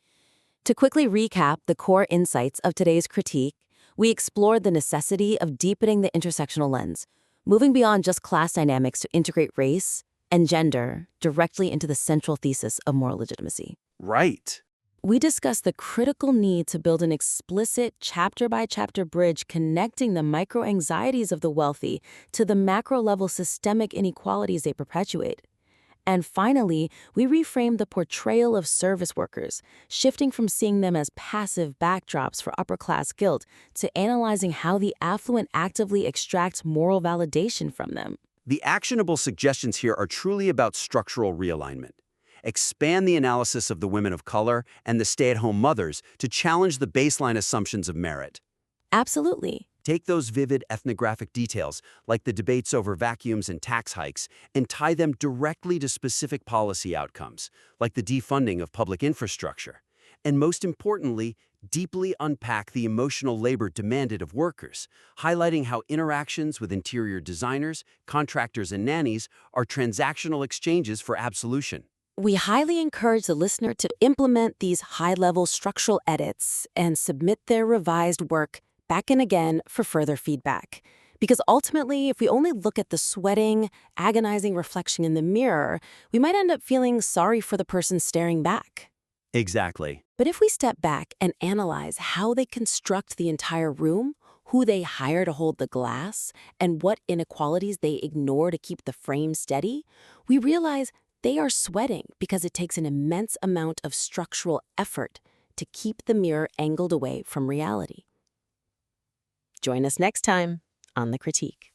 To quickly recap the core insights of today's critique, we explored the necessity of deepening the intersectional lens, moving beyond just class dynamics to integrate race and gender directly into the central thesis of moral legitimacy. Right. We discussed the critical need to build an explicit chapter-by-chapter bridge connecting the micro-anxieties of the wealthy to the macro-level systemic inequalities they perpetuate. And finally, we reframed the portrayal of service workers, shifting from seeing them as passive backdrops for upper-class guilt to analyzing how the affluent actively extract moral validation from them. The actionable suggestions here are truly about structural realignment. Expand the analysis of the women of color and the stay-at-home mothers to challenge the baseline assumptions of merit. Absolutely. Take those vivid ethnographic details, like the debates over vacuums and tax hikes, and tie them directly to specific policy outcomes, like the defunding of public infrastructure. And most importantly, deeply unpack the emotional labor demanded of workers, highlighting how interactions with interior designers, contractors, and nannies are transactional exchanges for absolution. We highly encourage the listener to implement these high-level structural edits and submit their revised work back in again for further feedback. Because ultimately, if we only look at the sweating, agonizing reflection in the mirror, we might end up feeling sorry for the person staring back. Exactly. But if we step back and analyze how they construct the entire room, who they hire to hold the glass, and what inequalities they ignore to keep the frame steady, we realize they are sweating because it takes an immense amount of structural effort to keep the mirror angled away from reality. Join us next time on The Critique.